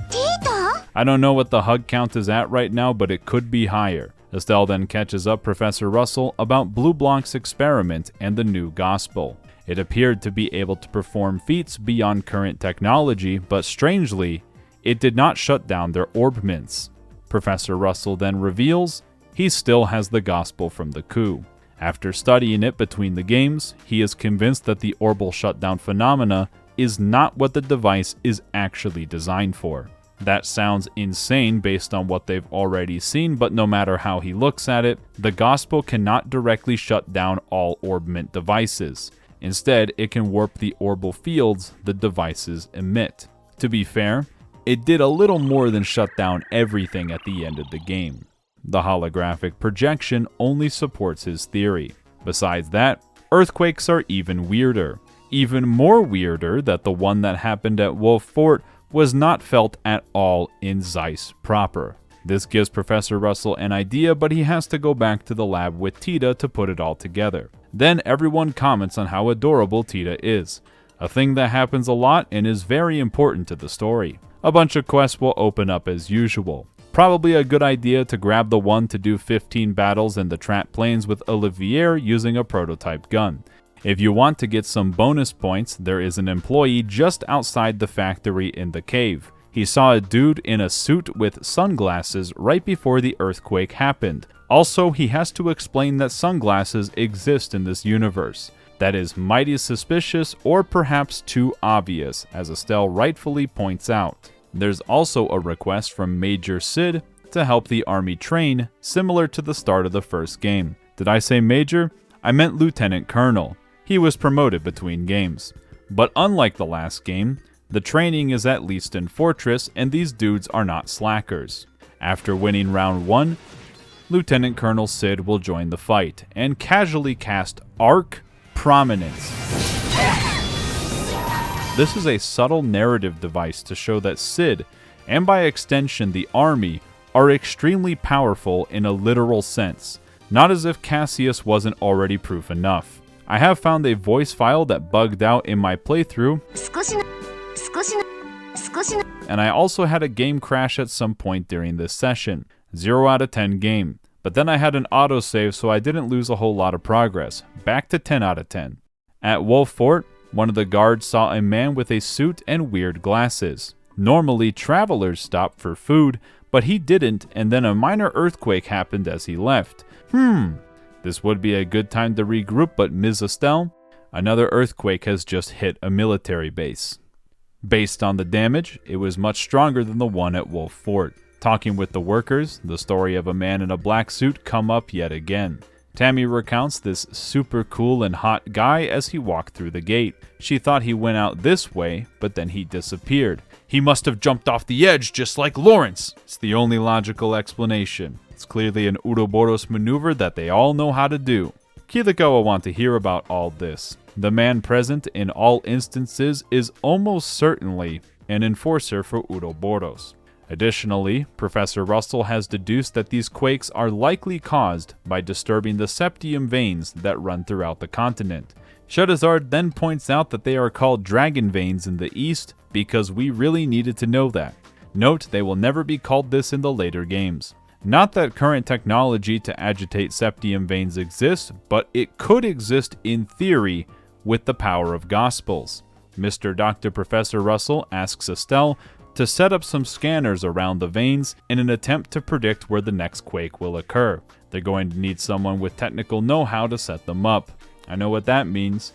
ティータ？ I don't know what the hug count is at right now, but it could be higher. Estelle then catches up Professor Russell about Blue Blanc's experiment and the new gospel. It appeared to be able to perform feats beyond current technology, but strangely, it did not shut down their orbments. Professor Russell then reveals he still has the gospel from the coup. After studying it between the games, he is convinced that the orbital shutdown phenomena is not what the device is actually designed for. That sounds insane based on what they've already seen, but no matter how he looks at it, the gospel cannot directly shut down all orbment devices. Instead, it can warp the orbital fields the devices emit. To be fair, it did a little more than shut down everything at the end of the game. The holographic projection only supports his theory. Besides that, earthquakes are even weirder. Even more weirder that the one that happened at Wolf Fort was not felt at all in Zeiss proper. This gives Professor Russell an idea, but he has to go back to the lab with Tita to put it all together. Then everyone comments on how adorable Tita is, a thing that happens a lot and is very important to the story. A bunch of quests will open up as usual. Probably a good idea to grab the one to do 15 battles in the trap plains with Olivier using a prototype gun. If you want to get some bonus points, there is an employee just outside the factory in the cave. He saw a dude in a suit with sunglasses right before the earthquake happened. Also, he has to explain that sunglasses exist in this universe. That is mighty suspicious or perhaps too obvious, as Estelle rightfully points out. There's also a request from Major Sid to help the army train, similar to the start of the first game. Did I say Major? I meant Lieutenant Colonel. He was promoted between games. But unlike the last game, the training is at least in Fortress, and these dudes are not slackers. After winning round 1, Lieutenant Colonel Sid will join the fight, and casually cast Arc Prominence. This is a subtle narrative device to show that Sid, and by extension the army, are extremely powerful in a literal sense, not as if Cassius wasn't already proof enough. I have found a voice file that bugged out in my playthrough, and I also had a game crash at some point during this session. 0 out of 10 game. But then I had an autosave, so I didn't lose a whole lot of progress. Back to 10 out of 10. At Wolf Fort, one of the guards saw a man with a suit and weird glasses. Normally, travelers stop for food, but he didn't, and then a minor earthquake happened as he left. This would be a good time to regroup, but Ms. Estelle, another earthquake has just hit a military base. Based on the damage, it was much stronger than the one at Wolf Fort. Talking with the workers, the story of a man in a black suit come up yet again. Tammy recounts this super cool and hot guy as he walked through the gate. She thought he went out this way, but then he disappeared. He must have jumped off the edge just like Lawrence. It's the only logical explanation. It's clearly an Ouroboros maneuver that they all know how to do. Kiriko will want to hear about all this. The man present in all instances is almost certainly an enforcer for Ouroboros. Additionally, Professor Russell has deduced that these quakes are likely caused by disturbing the septium veins that run throughout the continent. Shedazard then points out that they are called dragon veins in the east because we really needed to know that. Note, they will never be called this in the later games. Not that current technology to agitate septium veins exists, but it could exist in theory with the power of Gospels. Mr. Dr. Professor Russell asks Estelle to set up some scanners around the veins in an attempt to predict where the next quake will occur. They're going to need someone with technical know-how to set them up. I know what that means.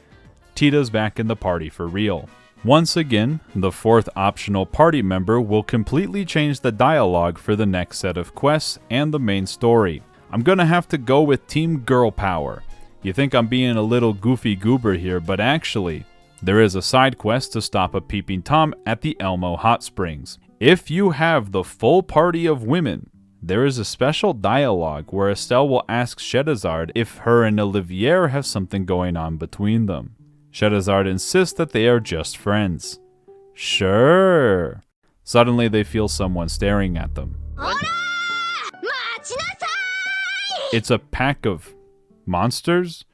Tita's back in the party for real. Once again, the fourth optional party member will completely change the dialogue for the next set of quests and the main story. I'm gonna have to go with Team Girl Power. You think I'm being a little goofy goober here, but actually, there is a side quest to stop a peeping Tom at the Elmo Hot Springs. If you have the full party of women, there is a special dialogue where Estelle will ask Shedazard if her and Olivier have something going on between them. Shedazard insists that they are just friends. Sure. Suddenly they feel someone staring at them. It's a pack of monsters?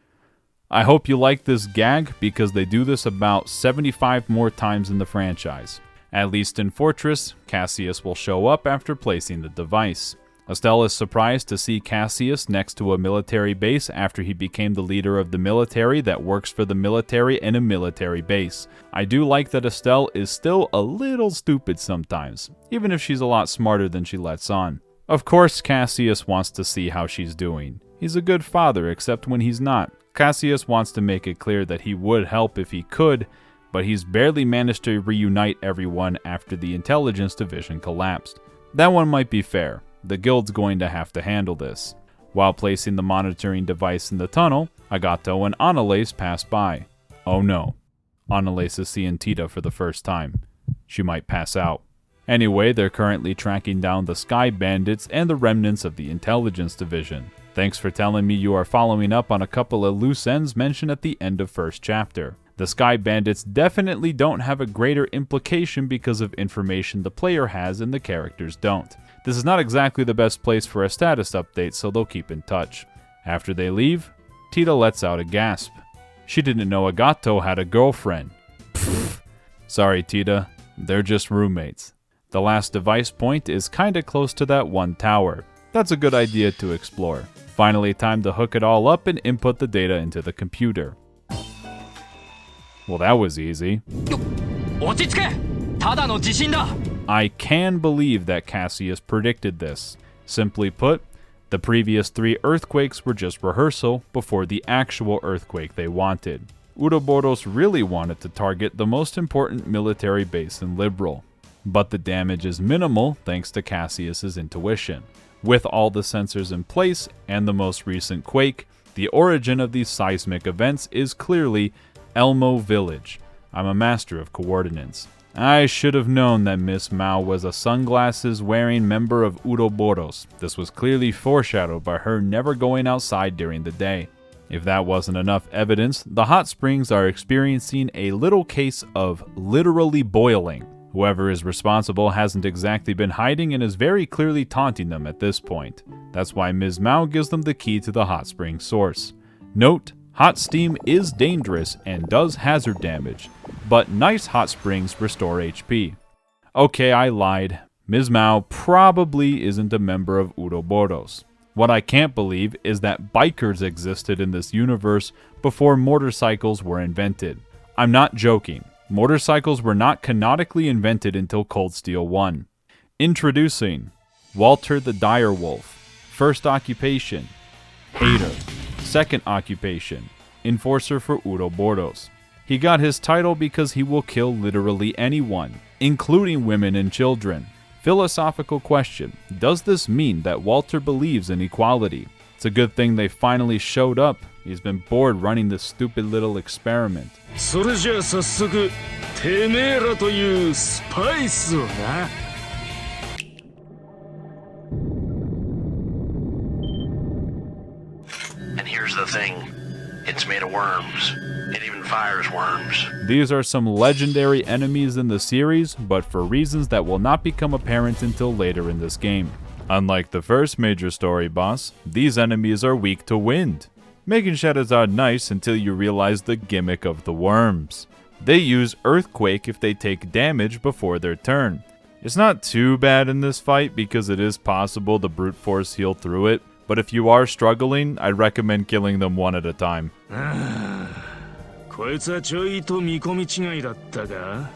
I hope you like this gag because they do this about 75 more times in the franchise. At least in Fortress, Cassius will show up after placing the device. Estelle is surprised to see Cassius next to a military base after he became the leader of the military that works for the military in a military base. I do like that Estelle is still a little stupid sometimes, even if she's a lot smarter than she lets on. Of course, Cassius wants to see how she's doing. He's a good father, except when he's not. Cassius wants to make it clear that he would help if he could, but he's barely managed to reunite everyone after the intelligence division collapsed. That one might be fair. The guild's going to have to handle this. While placing the monitoring device in the tunnel, Agato and Annalise pass by. Oh no. Annalise is seeing Tita for the first time. She might pass out. Anyway, they're currently tracking down the Sky Bandits and the remnants of the intelligence division. Thanks for telling me you are following up on a couple of loose ends mentioned at the end of first chapter. The Sky Bandits definitely don't have a greater implication because of information the player has and the characters don't. This is not exactly the best place for a status update, so they'll keep in touch. After they leave, Tita lets out a gasp. She didn't know Agato had a girlfriend. Pfft. Sorry, Tita. They're just roommates. The last device point is kinda close to that one tower. That's a good idea to explore. Finally, time to hook it all up and input the data into the computer. Well, that was easy. I can believe that Cassius predicted this. Simply put, the previous 3 earthquakes were just rehearsal before the actual earthquake they wanted. Uroboros really wanted to target the most important military base in Liberal, but the damage is minimal thanks to Cassius's intuition. With all the sensors in place and the most recent quake, the origin of these seismic events is clearly Elmo Village. I'm a master of coordinates. I should have known that Miss Mao was a sunglasses-wearing member of Uroboros. This was clearly foreshadowed by her never going outside during the day. If that wasn't enough evidence, the hot springs are experiencing a little case of literally boiling. Whoever is responsible hasn't exactly been hiding and is very clearly taunting them at this point. That's why Ms. Mao gives them the key to the hot spring source. Note, hot steam is dangerous and does hazard damage, but nice hot springs restore HP. Okay, I lied. Ms. Mao probably isn't a member of Uroboros. What I can't believe is that bikers existed in this universe before motorcycles were invented. I'm not joking. Motorcycles were not canonically invented until Cold Steel 1. Introducing Walter the Direwolf. First occupation, hater. Second occupation, enforcer for Uroboros. He got his title because he will kill literally anyone, including women and children. Philosophical question, does this mean that Walter believes in equality? It's a good thing they finally showed up. He's been bored running this stupid little experiment. それじゃあ早速てめえらというスパイスをな。And here's the thing, it's made of worms. It even fires worms. These are some legendary enemies in the series, but for reasons that will not become apparent until later in this game. Unlike the first major story boss, these enemies are weak to wind, making Shadowzad nice until you realize the gimmick of the worms. They use Earthquake if they take damage before their turn. It's not too bad in this fight because it is possible to brute force heal through it, but if you are struggling, I'd recommend killing them one at a time. こいつはちょいと見込み違いだったが。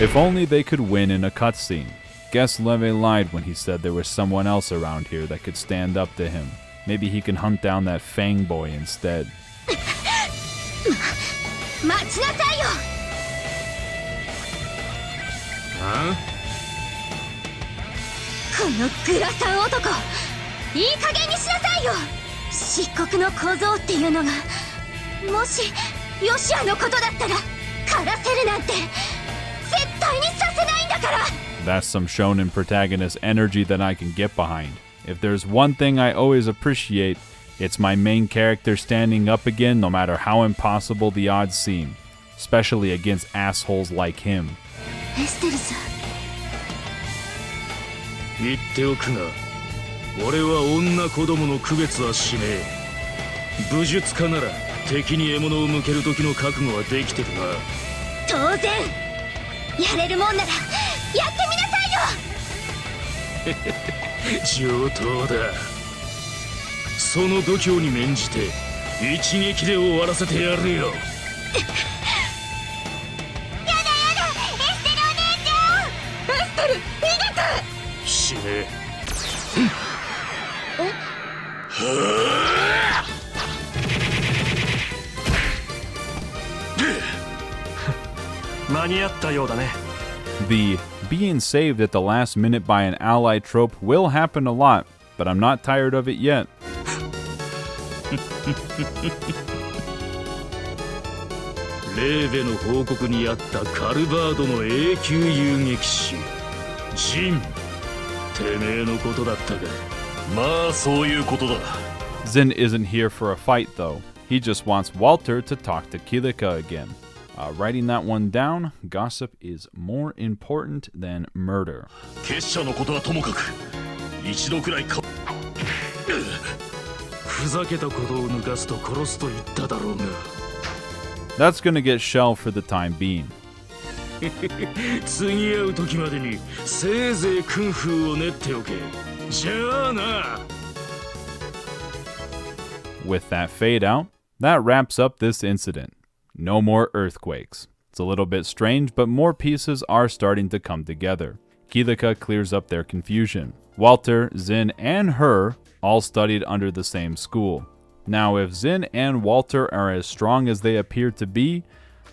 If only they could win in a cutscene. Guess Leve lied when he said there was someone else around here that could stand up to him. Maybe he can hunt down that Fang boy instead. 待ちなさいよ。このグラサン男、いい加減にしなさいよ。漆黒の構造っていうのが、もしヨシアのことだったら狩らせるなんて絶対にさせないんだから。That's some shonen protagonist energy that I can get behind. If there's one thing I always appreciate, it's my main character standing up again no matter how impossible the odds seem, especially against assholes like him. エステルさん。言っておくが、俺は女子供の区別はしねえ。武術家なら敵に獲物を向ける時の覚悟はできてるな。当然。やれるもんならやってみなさいよ。上等だ。その度胸に免じて一撃で終わらせてやるよ。やだやだ、エステルお姉ちゃん。エステル、逃げて。死ねえ。間に合ったようだね。The being saved at the last minute by an ally trope will happen a lot, but I'm not tired of it yet. レーベの報告にあったカルバードの永久遊撃士ジン。てめえのことだったか。まあそういうことだ。 Zin isn't here for a fight though. He just wants Walter to talk to Kilika again. Writing that one down, gossip is more important than murder. 結社のことはともかく一度くらいか。ふざけたことを抜かすと殺すと言っただろうが。 That's gonna get shelved for the time being. 次会う時までにせいぜいクンフーを練っておけ。じゃあな。 With that fade out, that wraps up this incident. No more earthquakes. It's a little bit strange, but more pieces are starting to come together. Kilika clears up their confusion. Walter, Zin, and her all studied under the same school. Now, if Zin and Walter are as strong as they appear to be,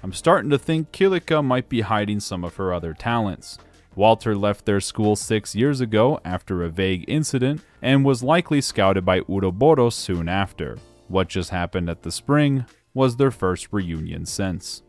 I'm starting to think Kilika might be hiding some of her other talents. Walter left their school 6 years ago after a vague incident and was likely scouted by Uroboros soon after. What just happened at the spring was their first reunion since.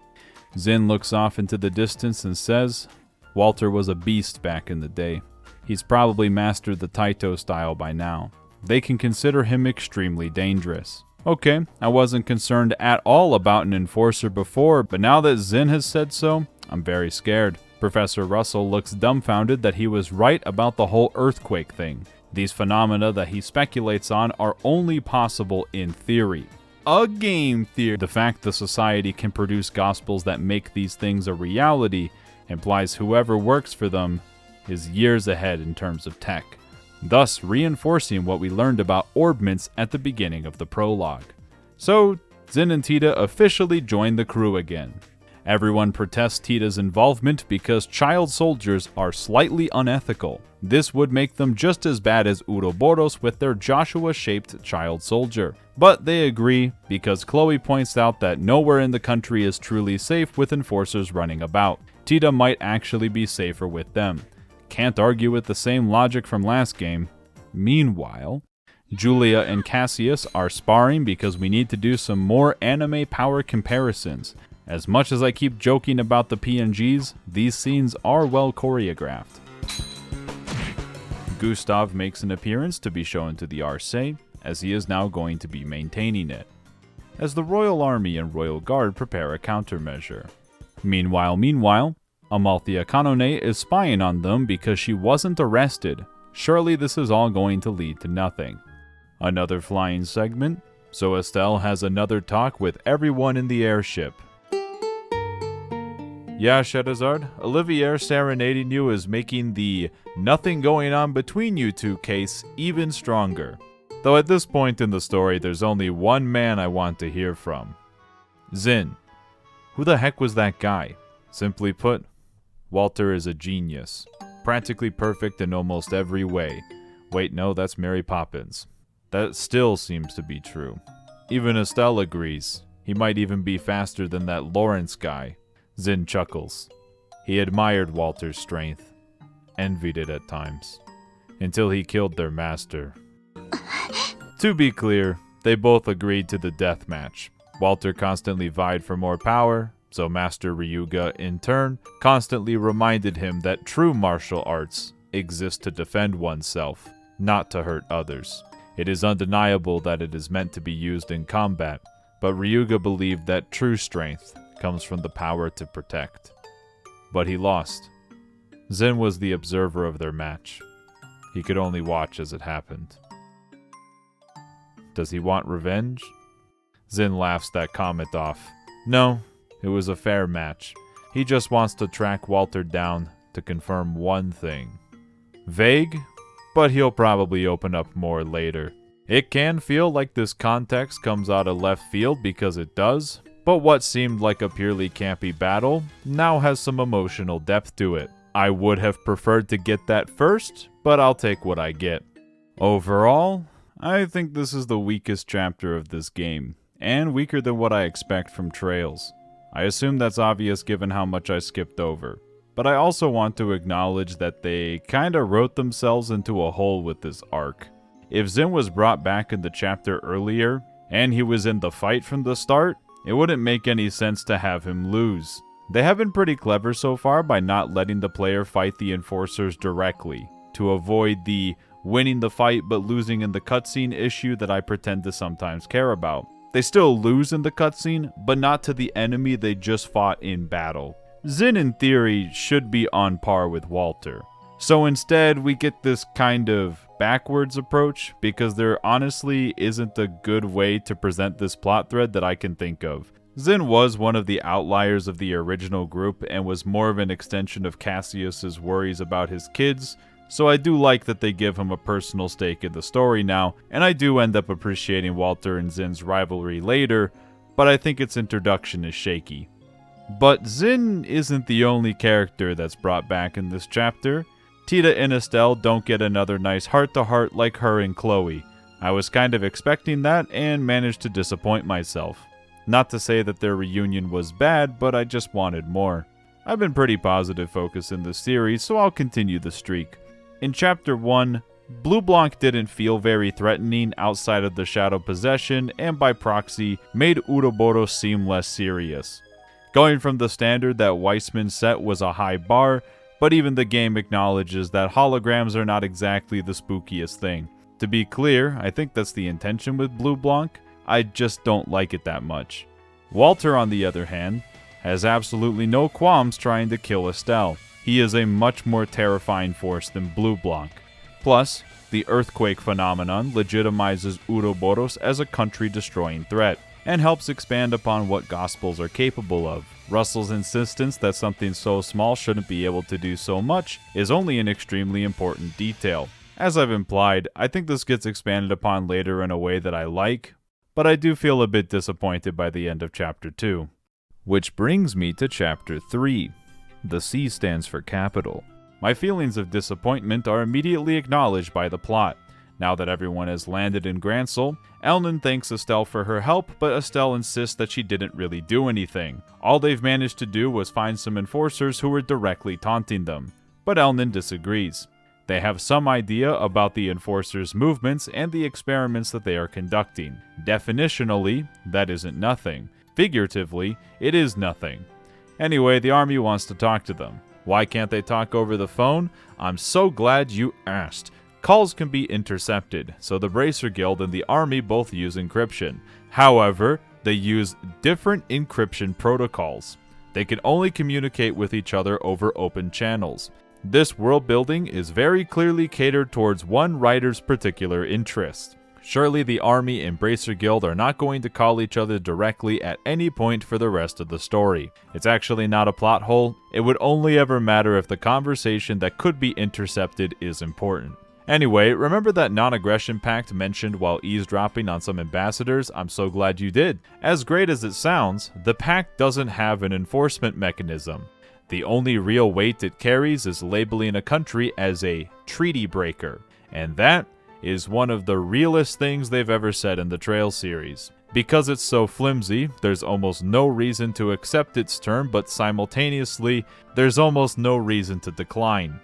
Zin looks off into the distance and says, Walter was a beast back in the day. He's probably mastered the Taito style by now. They can consider him extremely dangerous. Okay, I wasn't concerned at all about an enforcer before, but now that Zin has said so, I'm very scared. Professor Russell looks dumbfounded that he was right about the whole earthquake thing. These phenomena that he speculates on are only possible in theory. A game theory. The fact the society can produce gospels that make these things a reality implies whoever works for them is years ahead in terms of tech, thus reinforcing what we learned about orbments at the beginning of the prologue. So, Zin and Tita officially join the crew again. Everyone protests Tita's involvement because child soldiers are slightly unethical. This would make them just as bad as Uroboros with their Joshua-shaped child soldier. But they agree because Chloe points out that nowhere in the country is truly safe with enforcers running about. Tita might actually be safer with them. Can't argue with the same logic from last game. Meanwhile, Julia and Cassius are sparring because we need to do some more anime power comparisons. As much as I keep joking about the PNGs, these scenes are well choreographed. Gustav makes an appearance to be shown to the Arce, as he is now going to be maintaining it, as the Royal Army and Royal Guard prepare a countermeasure. Meanwhile, Amalthea Kanone is spying on them because she wasn't arrested. Surely this is all going to lead to nothing. Another flying segment, so Estelle has another talk with everyone in the airship. Yeah, Shedazard, Olivier serenading you is making the nothing going on between you two case even stronger. Though at this point in the story, there's only one man I want to hear from. Zin. Who the heck was that guy? Simply put, Walter is a genius. Practically perfect in almost every way. Wait, no, that's Mary Poppins. That still seems to be true. Even Estelle agrees. He might even be faster than that Lawrence guy. Zin chuckles. He admired Walter's strength. Envied it at times. Until he killed their master. To be clear, they both agreed to the death match. Walter constantly vied for more power, so Master Ryuga, in turn, constantly reminded him that true martial arts exist to defend oneself, not to hurt others. It is undeniable that it is meant to be used in combat, but Ryuga believed that true strength comes from the power to protect. But he lost. Zin was the observer of their match. He could only watch as it happened. Does he want revenge? Zin laughs that comment off. No, it was a fair match. He just wants to track Walter down to confirm one thing. Vague, but he'll probably open up more later. It can feel like this context comes out of left field because it does, but what seemed like a purely campy battle now has some emotional depth to it. I would have preferred to get that first, but I'll take what I get. Overall, I think this is the weakest chapter of this game, and weaker than what I expect from Trails. I assume that's obvious given how much I skipped over, but I also want to acknowledge that they kinda wrote themselves into a hole with this arc. If Zin was brought back in the chapter earlier, and he was in the fight from the start, it wouldn't make any sense to have him lose. They have been pretty clever so far by not letting the player fight the enforcers directly. to avoid the winning the fight but losing in the cutscene issue that I pretend to sometimes care about. They still lose in the cutscene, but not to the enemy they just fought in battle. Zin in theory should be on par with Walter. So instead, we get this kind of backwards approach because there honestly isn't a good way to present this plot thread that I can think of. Zin was one of the outliers of the original group and was more of an extension of Cassius's worries about his kids, so I do like that they give him a personal stake in the story now, and I do end up appreciating Walter and Zin's rivalry later, but I think its introduction is shaky. But Zin isn't the only character that's brought back in this chapter. Tita and Estelle don't get another nice heart-to-heart like her and Chloe. I was kind of expecting that and managed to disappoint myself. Not to say that their reunion was bad, but I just wanted more. I've been pretty positive focused in this series, so I'll continue the streak. In Chapter 1, Blue Blanc didn't feel very threatening outside of the shadow possession, and by proxy, made Uroboros seem less serious. Going from the standard that Weissman set was a high bar, but even the game acknowledges that holograms are not exactly the spookiest thing. To be clear, I think that's the intention with Blue Blanc, I just don't like it that much. Walter, on the other hand, has absolutely no qualms trying to kill Estelle. He is a much more terrifying force than Blue Blanc. Plus, the earthquake phenomenon legitimizes Uroboros as a country-destroying threat, and helps expand upon what Gospels are capable of. Russell's insistence that something so small shouldn't be able to do so much is only an extremely important detail. As I've implied, I think this gets expanded upon later in a way that I like, but I do feel a bit disappointed by the end of Chapter 2. Which brings me to Chapter 3. The C stands for capital. My feelings of disappointment are immediately acknowledged by the plot. Now that everyone has landed in Gransel, Elnan thanks Estelle for her help, but Estelle insists that she didn't really do anything. All they've managed to do was find some enforcers who were directly taunting them. But Elnan disagrees. They have some idea about the enforcers' movements and the experiments that they are conducting. Definitionally, that isn't nothing. Figuratively, it is nothing. Anyway, the army wants to talk to them. Why can't they talk over the phone? I'm so glad you asked. Calls can be intercepted, so the Bracer Guild and the army both use encryption. However, they use different encryption protocols. They can only communicate with each other over open channels. This world building is very clearly catered towards one writer's particular interest. Surely the army and Bracer Guild are not going to call each other directly at any point for the rest of the story. It's actually not a plot hole. It would only ever matter if the conversation that could be intercepted is important. Anyway, remember that non-aggression pact mentioned while eavesdropping on some ambassadors? I'm so glad you did. As great as it sounds, the pact doesn't have an enforcement mechanism. The only real weight it carries is labeling a country as a treaty breaker, and that is one of the realest things they've ever said in the Trail series. Because it's so flimsy, there's almost no reason to accept its term, but simultaneously, there's almost no reason to decline.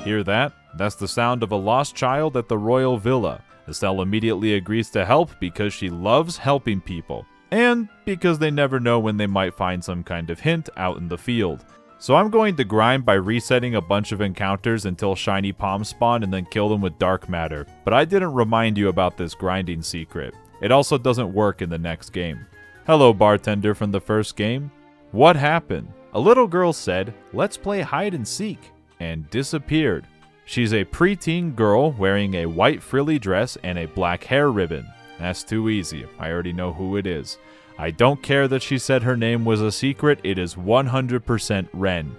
Hear that? That's the sound of a lost child at the royal villa. Estelle immediately agrees to help because she loves helping people, and because they never know when they might find some kind of hint out in the field. So I'm going to grind by resetting a bunch of encounters until shiny palms spawn and then kill them with dark matter. But I didn't remind you about this grinding secret. It also doesn't work in the next game. Hello, bartender from the first game. What happened? A little girl said, "Let's play hide and seek," and disappeared. She's a preteen girl wearing a white frilly dress and a black hair ribbon. That's too easy. I already know who it is. I don't care that she said her name was a secret, it is 100% Ren.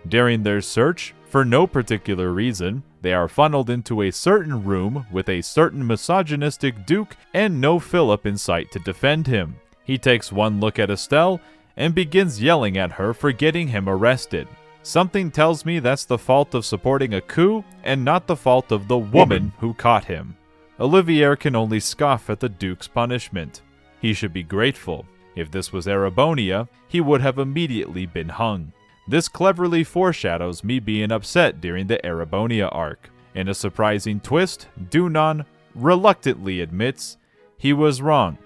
During their search, for no particular reason, they are funneled into a certain room with a certain misogynistic duke and no Philip in sight to defend him. He takes one look at Estelle and begins yelling at her for getting him arrested. Something tells me that's the fault of supporting a coup and not the fault of the woman who caught him. Olivier can only scoff at the duke's punishment. He should be grateful. If this was Erebonia, he would have immediately been hung. This cleverly foreshadows me being upset during the Erebonia arc. In a surprising twist, Dunan reluctantly admits he was wrong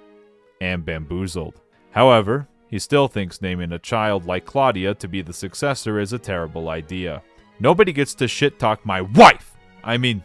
and bamboozled. However, he still thinks naming a child like Claudia to be the successor is a terrible idea. Nobody gets to shit-talk my wife! I mean,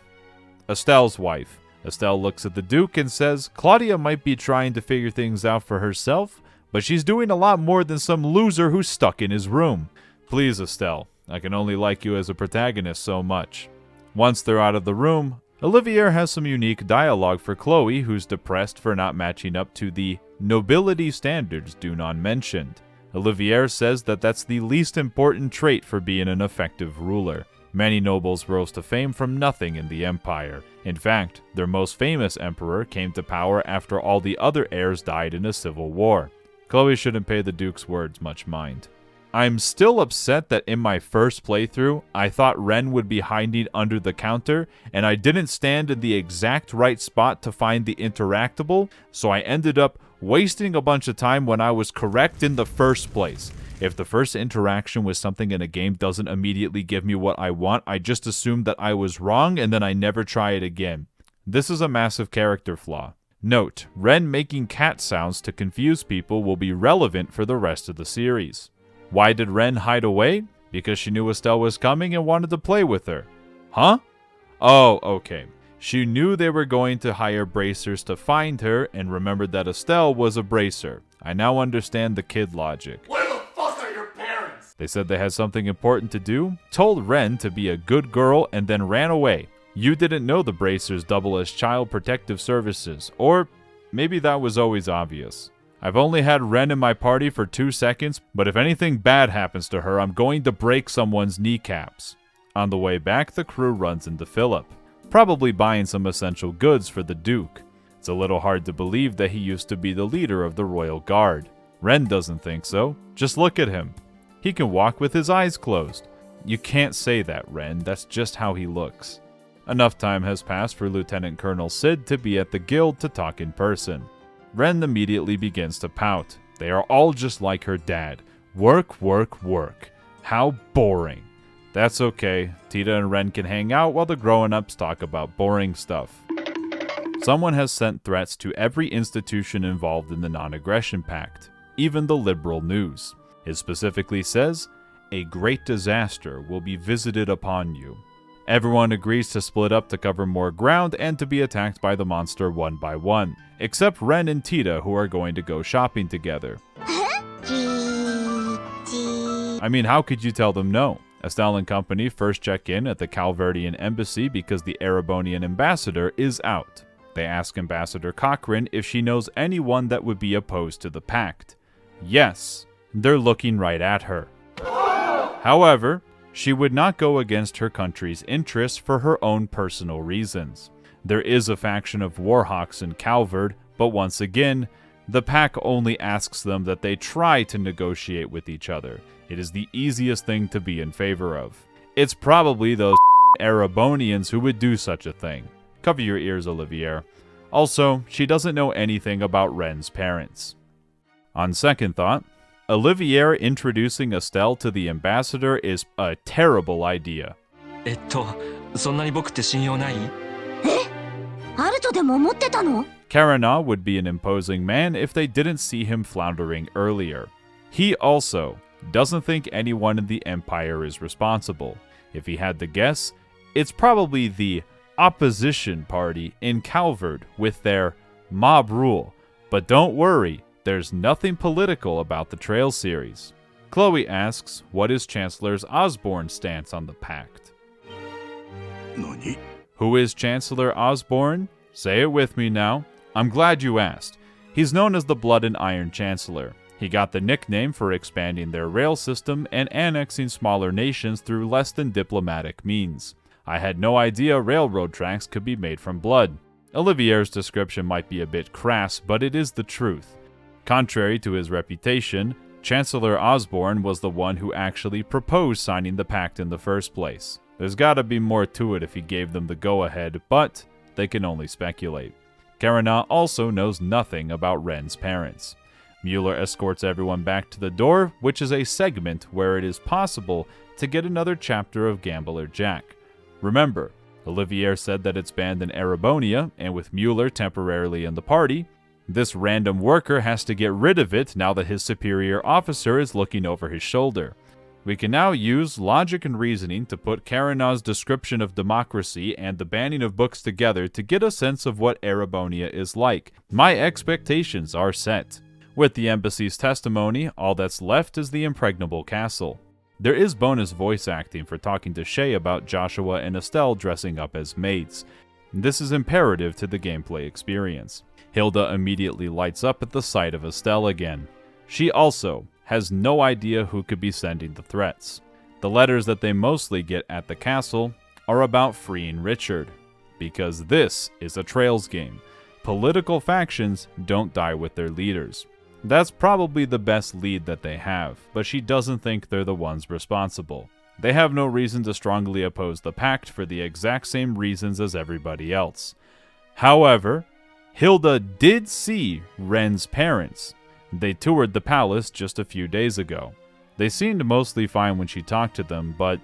Estelle's wife. Estelle looks at the Duke and says Claudia might be trying to figure things out for herself, but she's doing a lot more than some loser who's stuck in his room. Please, Estelle, I can only like you as a protagonist so much. Once they're out of the room, Olivier has some unique dialogue for Chloe, who's depressed for not matching up to the nobility standards Dunon mentioned. Olivier says that that's the least important trait for being an effective ruler. Many nobles rose to fame from nothing in the Empire. In fact, their most famous emperor came to power after all the other heirs died in a civil war. Chloe shouldn't pay the Duke's words much mind. I'm still upset that in my first playthrough, I thought Ren would be hiding under the counter, and I didn't stand in the exact right spot to find the interactable, so I ended up wasting a bunch of time when I was correct in the first place. If the first interaction with something in a game doesn't immediately give me what I want, I just assume that I was wrong and then I never try it again. This is a massive character flaw. Note, Ren making cat sounds to confuse people will be relevant for the rest of the series. Why did Ren hide away? Because she knew Estelle was coming and wanted to play with her. Huh? Oh, okay. She knew they were going to hire bracers to find her and remembered that Estelle was a bracer. I now understand the kid logic. Where the fuck are your parents? They said they had something important to do, told Ren to be a good girl, and then ran away. You didn't know the bracers double as child protective services, or maybe that was always obvious. I've only had Ren in my party for 2 seconds, but if anything bad happens to her, I'm going to break someone's kneecaps. On the way back, the crew runs into Philip, probably buying some essential goods for the Duke. It's a little hard to believe that he used to be the leader of the Royal Guard. Ren doesn't think so. Just look at him. He can walk with his eyes closed. You can't say that, Ren. That's just how he looks. Enough time has passed for Lieutenant Colonel Sid to be at the guild to talk in person. Ren immediately begins to pout. They are all just like her dad. Work, work, work. How boring. That's okay. Tita and Ren can hang out while the grown-ups talk about boring stuff. Someone has sent threats to every institution involved in the non-aggression pact, even the liberal news. It specifically says, "A great disaster will be visited upon you." Everyone agrees to split up to cover more ground and to be attacked by the monster one by one, except Ren and Tita, who are going to go shopping together. I mean, how could you tell them no? Estelle and company first check in at the Calverdian embassy because the Erebonian ambassador is out. They ask Ambassador Cochrane if she knows anyone that would be opposed to the pact. Yes, they're looking right at her. However, she would not go against her country's interests for her own personal reasons. There is a faction of Warhawks in Calverd, but once again, the pack only asks them that they try to negotiate with each other. It is the easiest thing to be in favor of. It's probably those Erebonians who would do such a thing. Cover your ears, Olivier. Also, she doesn't know anything about Ren's parents. On second thought, Olivier introducing Estelle to the ambassador is a terrible idea. そんなに僕って信用ない？アルトでも思ってたの? Karana would be an imposing man if they didn't see him floundering earlier. He also doesn't think anyone in the Empire is responsible. If he had to guess, it's probably the opposition party in Calverd with their mob rule. But don't worry, there's nothing political about the Trail series. Chloe asks, what is Chancellor Osborne's stance on the pact? Nani? Who is Chancellor Osborne? Say it with me now. I'm glad you asked. He's known as the Blood and Iron Chancellor. He got the nickname for expanding their rail system and annexing smaller nations through less than diplomatic means. I had no idea railroad tracks could be made from blood. Olivier's description might be a bit crass, but it is the truth. Contrary to his reputation, Chancellor Osborne was the one who actually proposed signing the pact in the first place. There's gotta be more to it if he gave them the go-ahead, but they can only speculate. Karana also knows nothing about Ren's parents. Mueller escorts everyone back to the door, which is a segment where it is possible to get another chapter of Gambler Jack. Remember, Olivier said that it's banned in Erebonia, and with Mueller temporarily in the party, this random worker has to get rid of it now that his superior officer is looking over his shoulder. We can now use logic and reasoning to put Karenna's description of democracy and the banning of books together to get a sense of what Erebonia is like. My expectations are set. With the embassy's testimony, all that's left is the impregnable castle. There is bonus voice acting for talking to Shay about Joshua and Estelle dressing up as maids. This is imperative to the gameplay experience. Hilda immediately lights up at the sight of Estelle again. She also has no idea who could be sending the threats. The letters that they mostly get at the castle are about freeing Richard, because this is a Trails game. Political factions don't die with their leaders. That's probably the best lead that they have, but she doesn't think they're the ones responsible. They have no reason to strongly oppose the pact for the exact same reasons as everybody else. However, Hilda did see Ren's parents. They toured the palace just a few days ago. They seemed mostly fine when she talked to them, but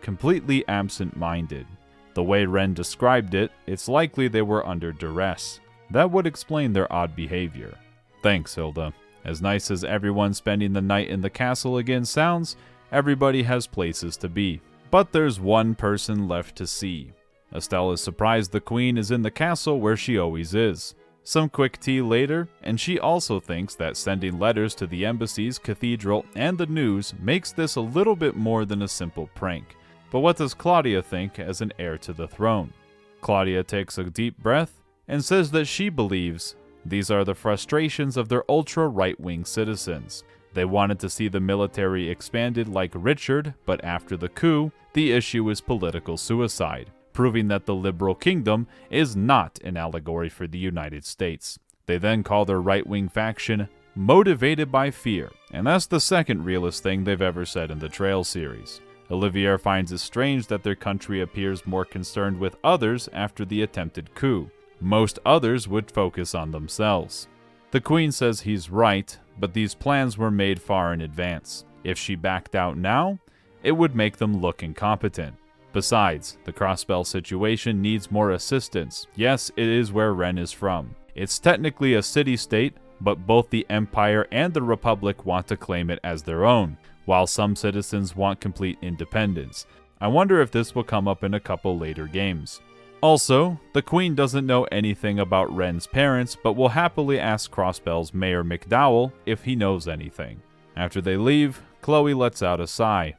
completely absent-minded. The way Ren described it, it's likely they were under duress. That would explain their odd behavior. Thanks, Hilda. As nice as everyone spending the night in the castle again sounds, everybody has places to be. But there's one person left to see. Estelle is surprised the queen is in the castle where she always is. Some quick tea later, and she also thinks that sending letters to the embassies, cathedral, and the news makes this a little bit more than a simple prank. But what does Claudia think as an heir to the throne? Claudia takes a deep breath and says that she believes these are the frustrations of their ultra-right-wing citizens. They wanted to see the military expanded like Richard, but after the coup, the issue is political suicide, proving that the liberal kingdom is not an allegory for the United States. They then call their right-wing faction motivated by fear, and that's the second realest thing they've ever said in the Trail series. Olivier finds it strange that their country appears more concerned with others after the attempted coup. Most others would focus on themselves. The Queen says he's right, but these plans were made far in advance. If she backed out now, it would make them look incompetent. Besides, the Crossbell situation needs more assistance. Yes, it is where Ren is from. It's technically a city-state, but both the Empire and the Republic want to claim it as their own, while some citizens want complete independence. I wonder if this will come up in a couple later games. Also, the Queen doesn't know anything about Ren's parents, but will happily ask Crossbell's Mayor McDowell if he knows anything. After they leave, Chloe lets out a sigh.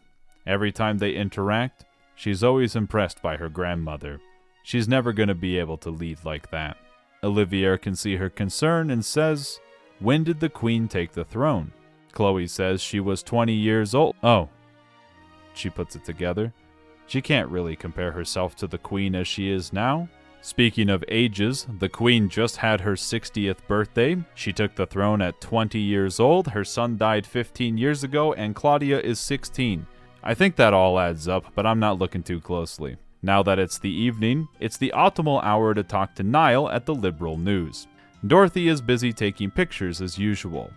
Every time they interact, she's always impressed by her grandmother. She's never going to be able to lead like that. Olivier can see her concern and says, "When did the Queen take the throne?" Chloe says she was 20 years old. Oh. She puts it together. She can't really compare herself to the Queen as she is now. Speaking of ages, the Queen just had her 60th birthday. She took the throne at 20 years old. Her son died 15 years ago, and Claudia is 16. I think that all adds up, but I'm not looking too closely. Now that it's the evening, it's the optimal hour to talk to Niall at the Liberal News. Dorothy is busy taking pictures as usual.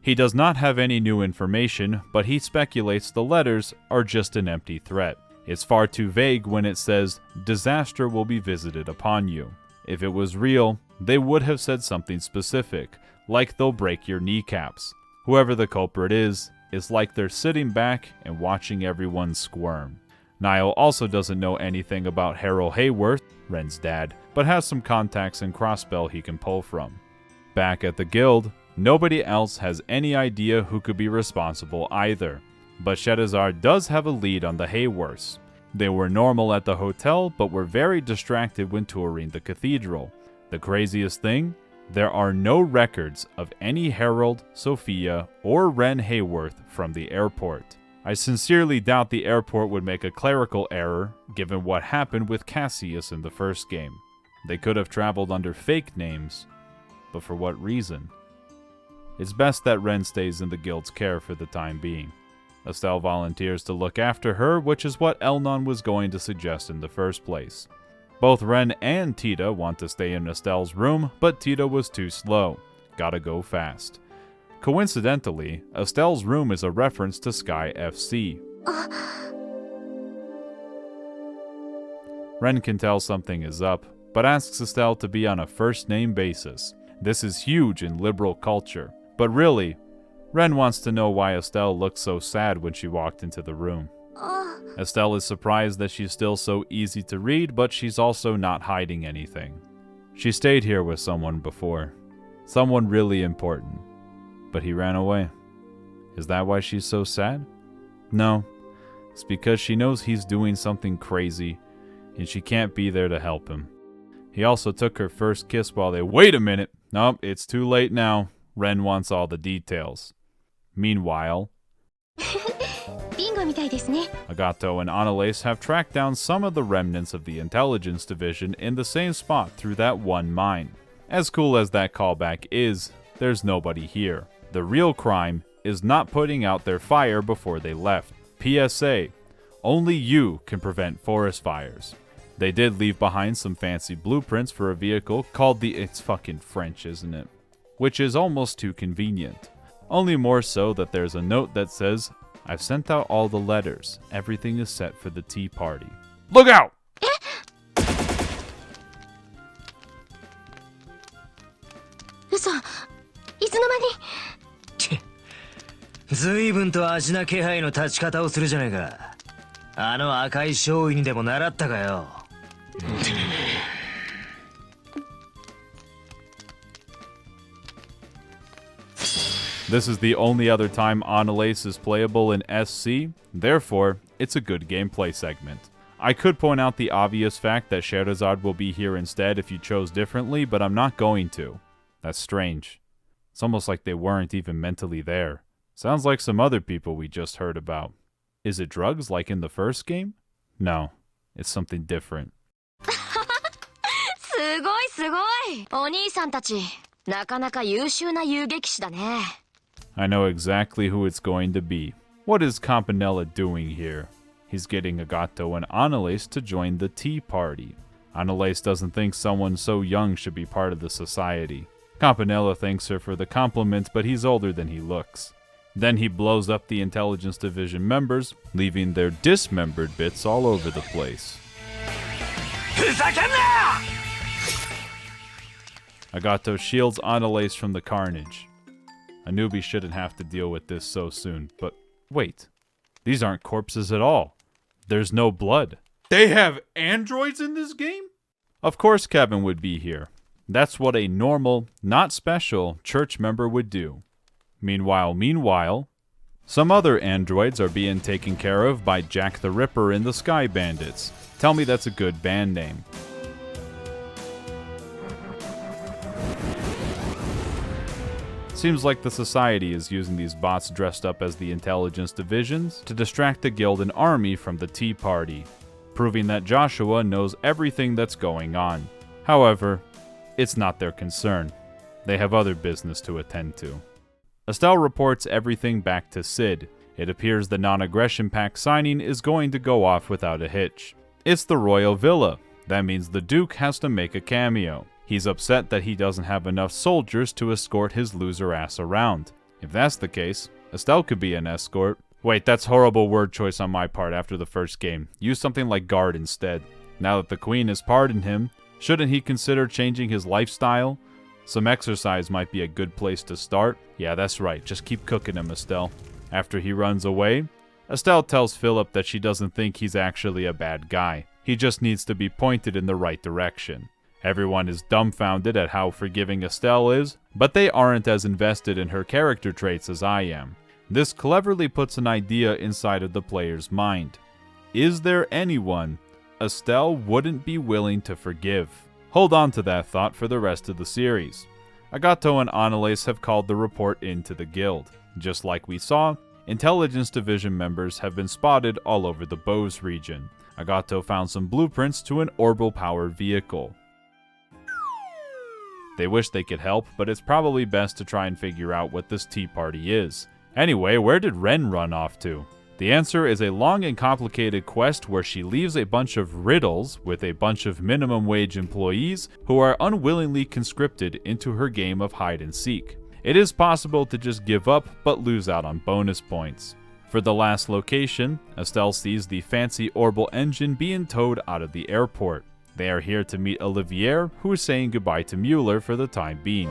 He does not have any new information, but he speculates the letters are just an empty threat. It's far too vague when it says, "Disaster will be visited upon you." If it was real, they would have said something specific, like they'll break your kneecaps. Whoever the culprit is, it's like they're sitting back and watching everyone squirm. Niall also doesn't know anything about Harold Hayworth, Ren's dad, but has some contacts in Crossbell he can pull from. Back at the guild, nobody else has any idea who could be responsible either. But Shedazar does have a lead on the Hayworths. They were normal at the hotel, but were very distracted when touring the cathedral. The craziest thing? There are no records of any Harold, Sophia, or Ren Hayworth from the airport. I sincerely doubt the airport would make a clerical error, given what happened with Cassius in the first game. They could have traveled under fake names, but for what reason? It's best that Ren stays in the guild's care for the time being. Estelle volunteers to look after her, which is what Elnon was going to suggest in the first place. Both Ren and Tita want to stay in Estelle's room, but Tita was too slow. Gotta go fast. Coincidentally, Estelle's room is a reference to Sky FC. Ren can tell something is up, but asks Estelle to be on a first-name basis. This is huge in liberal culture, but really, Ren wants to know why Estelle looked so sad when she walked into the room. Estelle is surprised that she's still so easy to read, but she's also not hiding anything. She stayed here with someone before. Someone really important. But he ran away. Is that why she's so sad? No. It's because she knows he's doing something crazy, and she can't be there to help him. He also took her first kiss while they— Wait a minute! Nope, it's too late now. Ren wants all the details. Meanwhile, Agato and Annalise have tracked down some of the remnants of the intelligence division in the same spot through that one mine. As cool as that callback is, there's nobody here. The real crime is not putting out their fire before they left. PSA, only you can prevent forest fires. They did leave behind some fancy blueprints for a vehicle called the— it's fucking French, isn't it? Which is almost too convenient. Only more so that there's a note that says, I've sent out all the letters. Everything is set for the tea party. Look out! 随分と味な気配の立ち方をするじゃねえか。あの赤い少尉にでも習ったかよ。This is the only other time Annalise is playable in SC, therefore, it's a good gameplay segment. I could point out the obvious fact that Scheherazade will be here instead if you chose differently, but I'm not going to. That's strange. It's almost like they weren't even mentally there. Sounds like some other people we just heard about. Is it drugs like in the first game? No, it's something different. すごいすごい。お兄さんたち、なかなか優秀な遊撃士だね。I know exactly who it's going to be. What is Campanella doing here? He's getting Agato and Annalise to join the tea party. Annalise doesn't think someone so young should be part of the society. Campanella thanks her for the compliment, but he's older than he looks. Then he blows up the intelligence division members, leaving their dismembered bits all over the place. Agato shields Annalise from the carnage. A newbie shouldn't have to deal with this so soon, but wait. These aren't corpses at all. There's no blood. They have androids in this game? Of course Kevin would be here. That's what a normal, not special, church member would do. Meanwhile, some other androids are being taken care of by Jack the Ripper and the Sky Bandits. Tell me that's a good band name. Seems like the Society is using these bots dressed up as the intelligence divisions to distract the guild and army from the tea party, proving that Joshua knows everything that's going on. However, it's not their concern. They have other business to attend to. Estelle reports everything back to Sid. It appears the non-aggression pact signing is going to go off without a hitch. It's the royal villa. That means the Duke has to make a cameo. He's upset that he doesn't have enough soldiers to escort his loser ass around. If that's the case, Estelle could be an escort. Wait, that's horrible word choice on my part after the first game. Use something like guard instead. Now that the queen has pardoned him, shouldn't he consider changing his lifestyle? Some exercise might be a good place to start. Yeah, that's right. Just keep cooking him, Estelle. After he runs away, Estelle tells Philip that she doesn't think he's actually a bad guy. He just needs to be pointed in the right direction. Everyone is dumbfounded at how forgiving Estelle is, but they aren't as invested in her character traits as I am. This cleverly puts an idea inside of the player's mind. Is there anyone Estelle wouldn't be willing to forgive? Hold on to that thought for the rest of the series. Agato and Annalise have called the report into the guild. Just like we saw, intelligence division members have been spotted all over the Bose region. Agato found some blueprints to an orbital-powered vehicle. They wish they could help, but it's probably best to try and figure out what this tea party is. Anyway, where did Ren run off to? The answer is a long and complicated quest where she leaves a bunch of riddles with a bunch of minimum wage employees who are unwillingly conscripted into her game of hide and seek. It is possible to just give up but lose out on bonus points. For the last location, Estelle sees the fancy orbital engine being towed out of the airport. They are here to meet Olivier, who is saying goodbye to Mueller for the time being.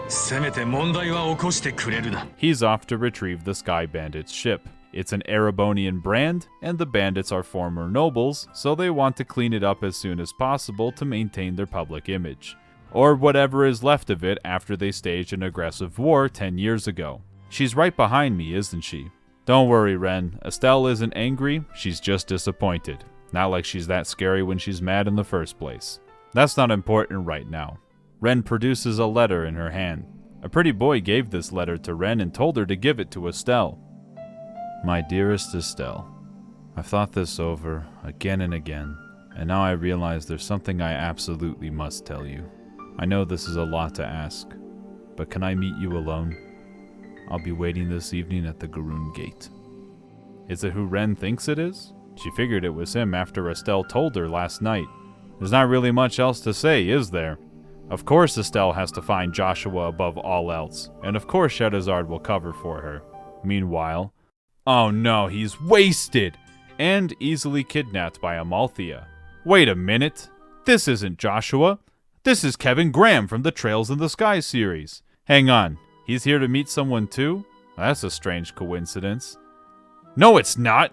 せめて問題は起こしてくれるな。 He's off to retrieve the Sky Bandits ship. It's an Erebonian brand, and the bandits are former nobles, so they want to clean it up as soon as possible to maintain their public image. Or whatever is left of it after they staged an aggressive war 10 years ago. She's right behind me, isn't she? Don't worry, Ren. Estelle isn't angry, she's just disappointed. Not like she's that scary when she's mad in the first place. That's not important right now. Ren produces a letter in her hand. A pretty boy gave this letter to Ren and told her to give it to Estelle. My dearest Estelle, I've thought this over again and again, and now I realize there's something I absolutely must tell you. I know this is a lot to ask, but can I meet you alone? I'll be waiting this evening at the Garoon Gate. Is it who Ren thinks it is? She figured it was him after Estelle told her last night. There's not really much else to say, is there? Of course Estelle has to find Joshua above all else, and of course Shadowzard will cover for her. Meanwhile, oh no, he's wasted! And easily kidnapped by Amalthea. Wait a minute, this isn't Joshua. This is Kevin Graham from the Trails in the Sky series. Hang on, he's here to meet someone too? That's a strange coincidence. No, it's not!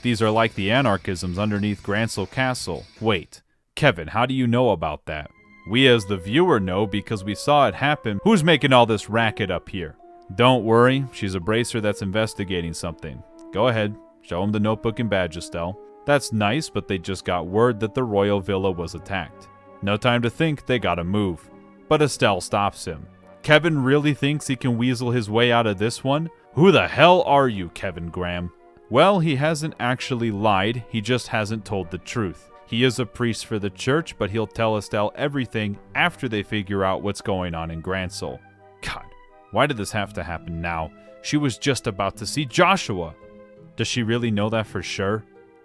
These are like the anarchisms underneath Grancel Castle. Wait, Kevin, how do you know about that? We as the viewer know because we saw it happen. Who's making all this racket up here? Don't worry, she's a bracer that's investigating something. Go ahead, show him the notebook and badge, Estelle. That's nice, but they just got word that the royal villa was attacked. No time to think, they gotta move. But Estelle stops him. Kevin really thinks he can weasel his way out of this one? Who the hell are you, Kevin Graham? Well, he hasn't actually lied, he just hasn't told the truth. He is a priest for the church, but he'll tell Estelle everything after they figure out what's going on in Grancel. God, why did this have to happen now? She was just about to see Joshua. Does she really know that for sure?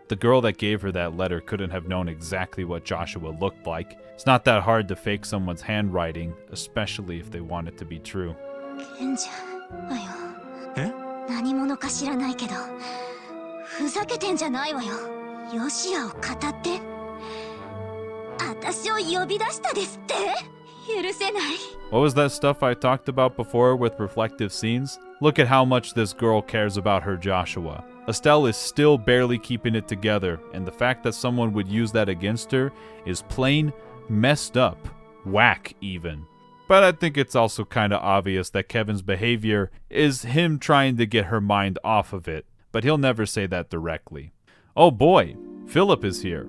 The girl that gave her that letter couldn't have known exactly what Joshua looked like. It's not that hard to fake someone's handwriting, especially if they want it to be true. 何者か知らないけど、ふざけてんじゃないわよ。ヨシアを語って、私を呼び出したですって？許せない。 What was that stuff I talked about before with reflective scenes? Look at how much this girl cares about her Joshua. Estelle is still barely keeping it together, and the fact that someone would use that against her is plain messed up. Whack, even. But I think it's also kinda obvious that Kevin's behavior is him trying to get her mind off of it, but he'll never say that directly. Oh boy, Philip is here.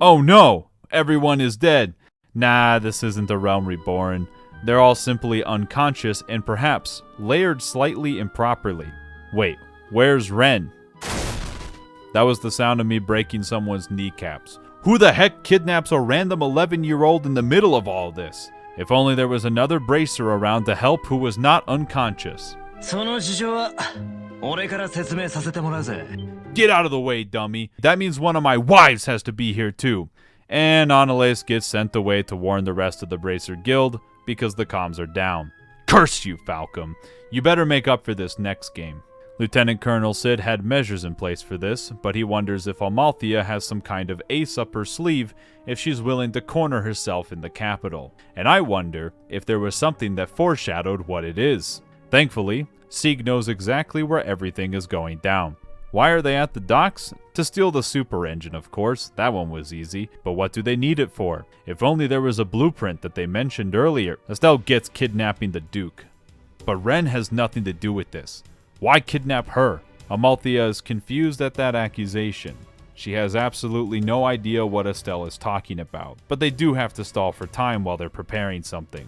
Oh no, everyone is dead. Nah, this isn't a realm reborn. They're all simply unconscious and perhaps layered slightly improperly. Wait, where's Ren? That was the sound of me breaking someone's kneecaps. Who the heck kidnaps a random 11-year-old in the middle of all this? If only there was another bracer around to help who was not unconscious. Get out of the way, dummy. That means one of my wives has to be here too. And Annalise gets sent away to warn the rest of the Bracer Guild because the comms are down. Curse you, FALCOM. You better make up for this next game. Lieutenant Colonel Sid had measures in place for this, but he wonders if Amalthea has some kind of ace up her sleeve if she's willing to corner herself in the capital. And I wonder if there was something that foreshadowed what it is. Thankfully, Sieg knows exactly where everything is going down. Why are they at the docks? To steal the super engine, of course. That one was easy. But what do they need it for? If only there was a blueprint that they mentioned earlier. Estelle gets kidnapping the Duke. But Ren has nothing to do with this. Why kidnap her? Amalthea is confused at that accusation. She has absolutely no idea what Estelle is talking about. But they do have to stall for time while they're preparing something.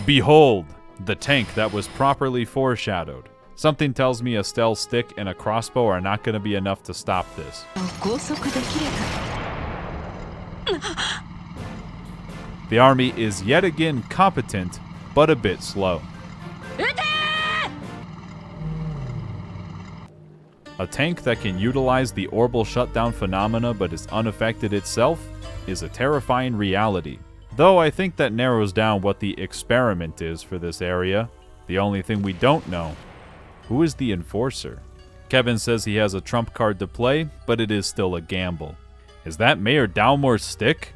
Behold! The tank that was properly foreshadowed. Something tells me Estelle's stick and a crossbow are not going to be enough to stop this. The army is yet again competent, but a bit slow. A tank that can utilize the orbital shutdown phenomena but is unaffected itself is a terrifying reality. Though I think that narrows down what the experiment is for this area. The only thing we don't know, who is the enforcer? Kevin says he has a trump card to play, but it is still a gamble. Is that Mayor Dalmore's stick?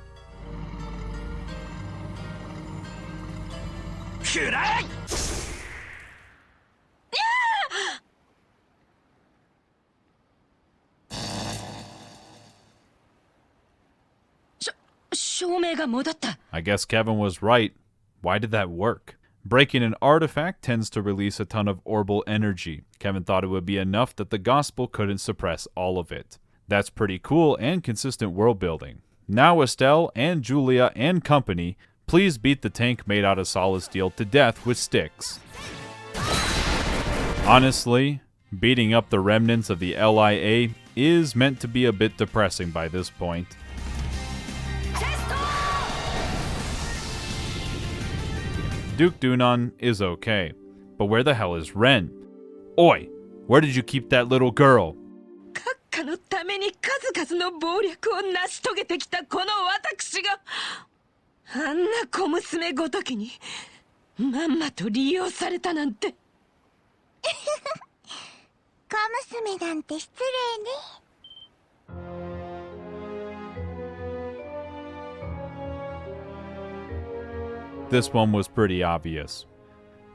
I guess Kevin was right. Why did that work? Breaking an artifact tends to release a ton of orbal energy. Kevin thought it would be enough that the gospel couldn't suppress all of it. That's pretty cool and consistent world building. Now Estelle and Julia and company, please beat the tank made out of solid steel to death with sticks. Honestly, beating up the remnants of the LIA is meant to be a bit depressing by this point. Duke Dunon is okay, but where the hell is Ren? Oi, where did you keep that little girl? This one was pretty obvious.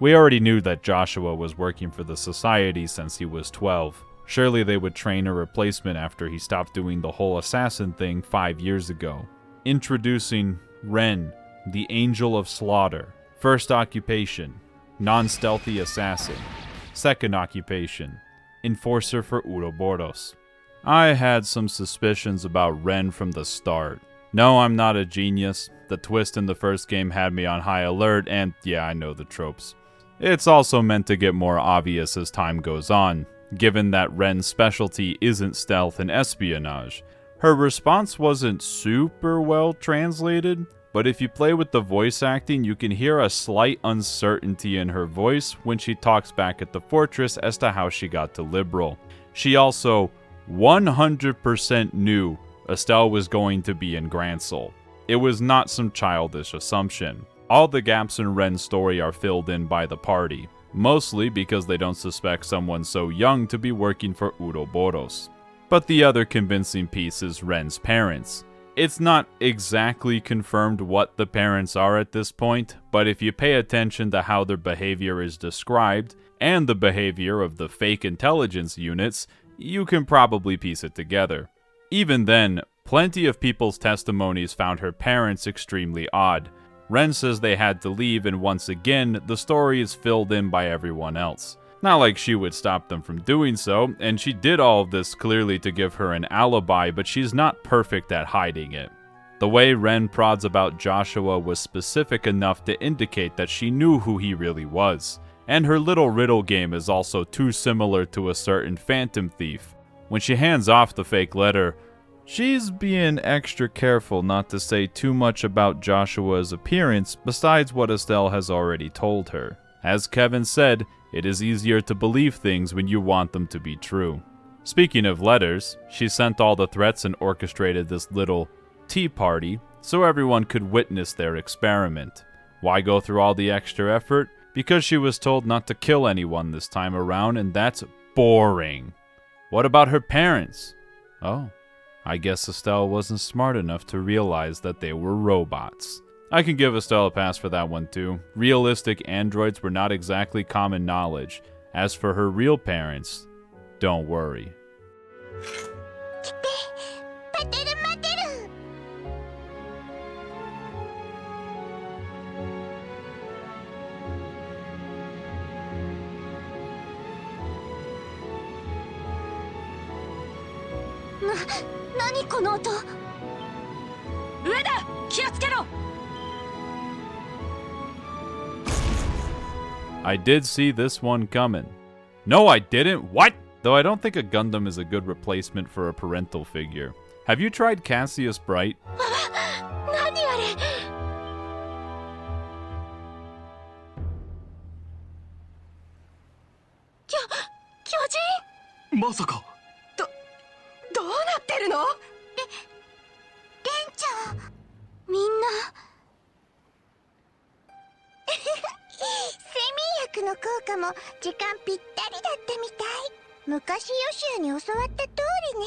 We already knew that Joshua was working for the Society since he was 12. Surely they would train a replacement after he stopped doing the whole assassin thing 5 years ago. Introducing Ren, the Angel of Slaughter. First occupation, non-stealthy assassin. Second occupation, enforcer for Ouroboros. I had some suspicions about Ren from the start. No, I'm not a genius. The twist in the first game had me on high alert, and yeah, I know the tropes. It's also meant to get more obvious as time goes on, given that Ren's specialty isn't stealth and espionage. Her response wasn't super well translated, but if you play with the voice acting, you can hear a slight uncertainty in her voice when she talks back at the fortress as to how she got to Liberal. She also 100% knew Estelle was going to be in Gransel. It was not some childish assumption. All the gaps in Ren's story are filled in by the party, mostly because they don't suspect someone so young to be working for Ouroboros. But the other convincing piece is Ren's parents. It's not exactly confirmed what the parents are at this point, but if you pay attention to how their behavior is described, and the behavior of the fake intelligence units, you can probably piece it together. Even then, plenty of people's testimonies found her parents extremely odd. Ren says they had to leave, and once again, the story is filled in by everyone else. Not like she would stop them from doing so, and she did all of this clearly to give her an alibi, but she's not perfect at hiding it. The way Ren prods about Joshua was specific enough to indicate that she knew who he really was. And her little riddle game is also too similar to a certain Phantom Thief. When she hands off the fake letter, she's being extra careful not to say too much about Joshua's appearance besides what Estelle has already told her. As Kevin said, it is easier to believe things when you want them to be true. Speaking of letters, she sent all the threats and orchestrated this little tea party so everyone could witness their experiment. Why go through all the extra effort? Because she was told not to kill anyone this time around, and that's boring. What about her parents? Oh, I guess Estelle wasn't smart enough to realize that they were robots. I can give Estelle a pass for that one too. Realistic androids were not exactly common knowledge. As for her real parents, don't worry. I did see this one coming. No, I didn't. What? Though I don't think a Gundam is a good replacement for a parental figure. Have you tried Cassius Bright? 昔ヨシアに教わった通りね。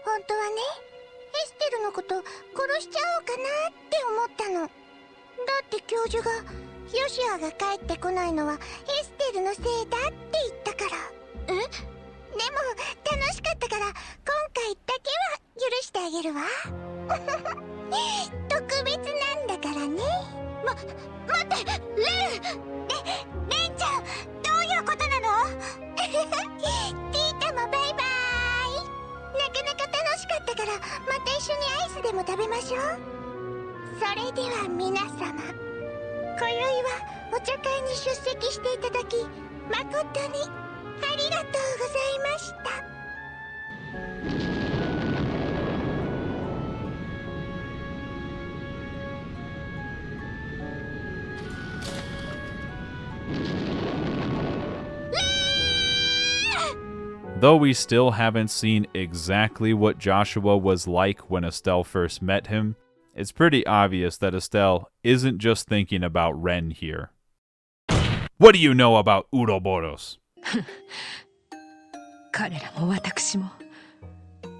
本当はね、エステルのこと殺しちゃおうかなって思ったの。だって教授がヨシアが帰ってこないのはエステルのせいだって言ったから。でも楽しかったから今回だけは許してあげるわ。特別なんだからね。待って、レンちゃん、どういうことなの？ピータもバイバイ。なかなか楽しかったからまた一緒にアイスでも食べましょう。それでは皆様、今宵はお茶会に出席していただき誠にありがとうございました。Though we still haven't seen exactly what Joshua was like when Estelle first met him, it's pretty obvious that Estelle isn't just thinking about Ren here. What do you know about Uroboros? 彼らも私も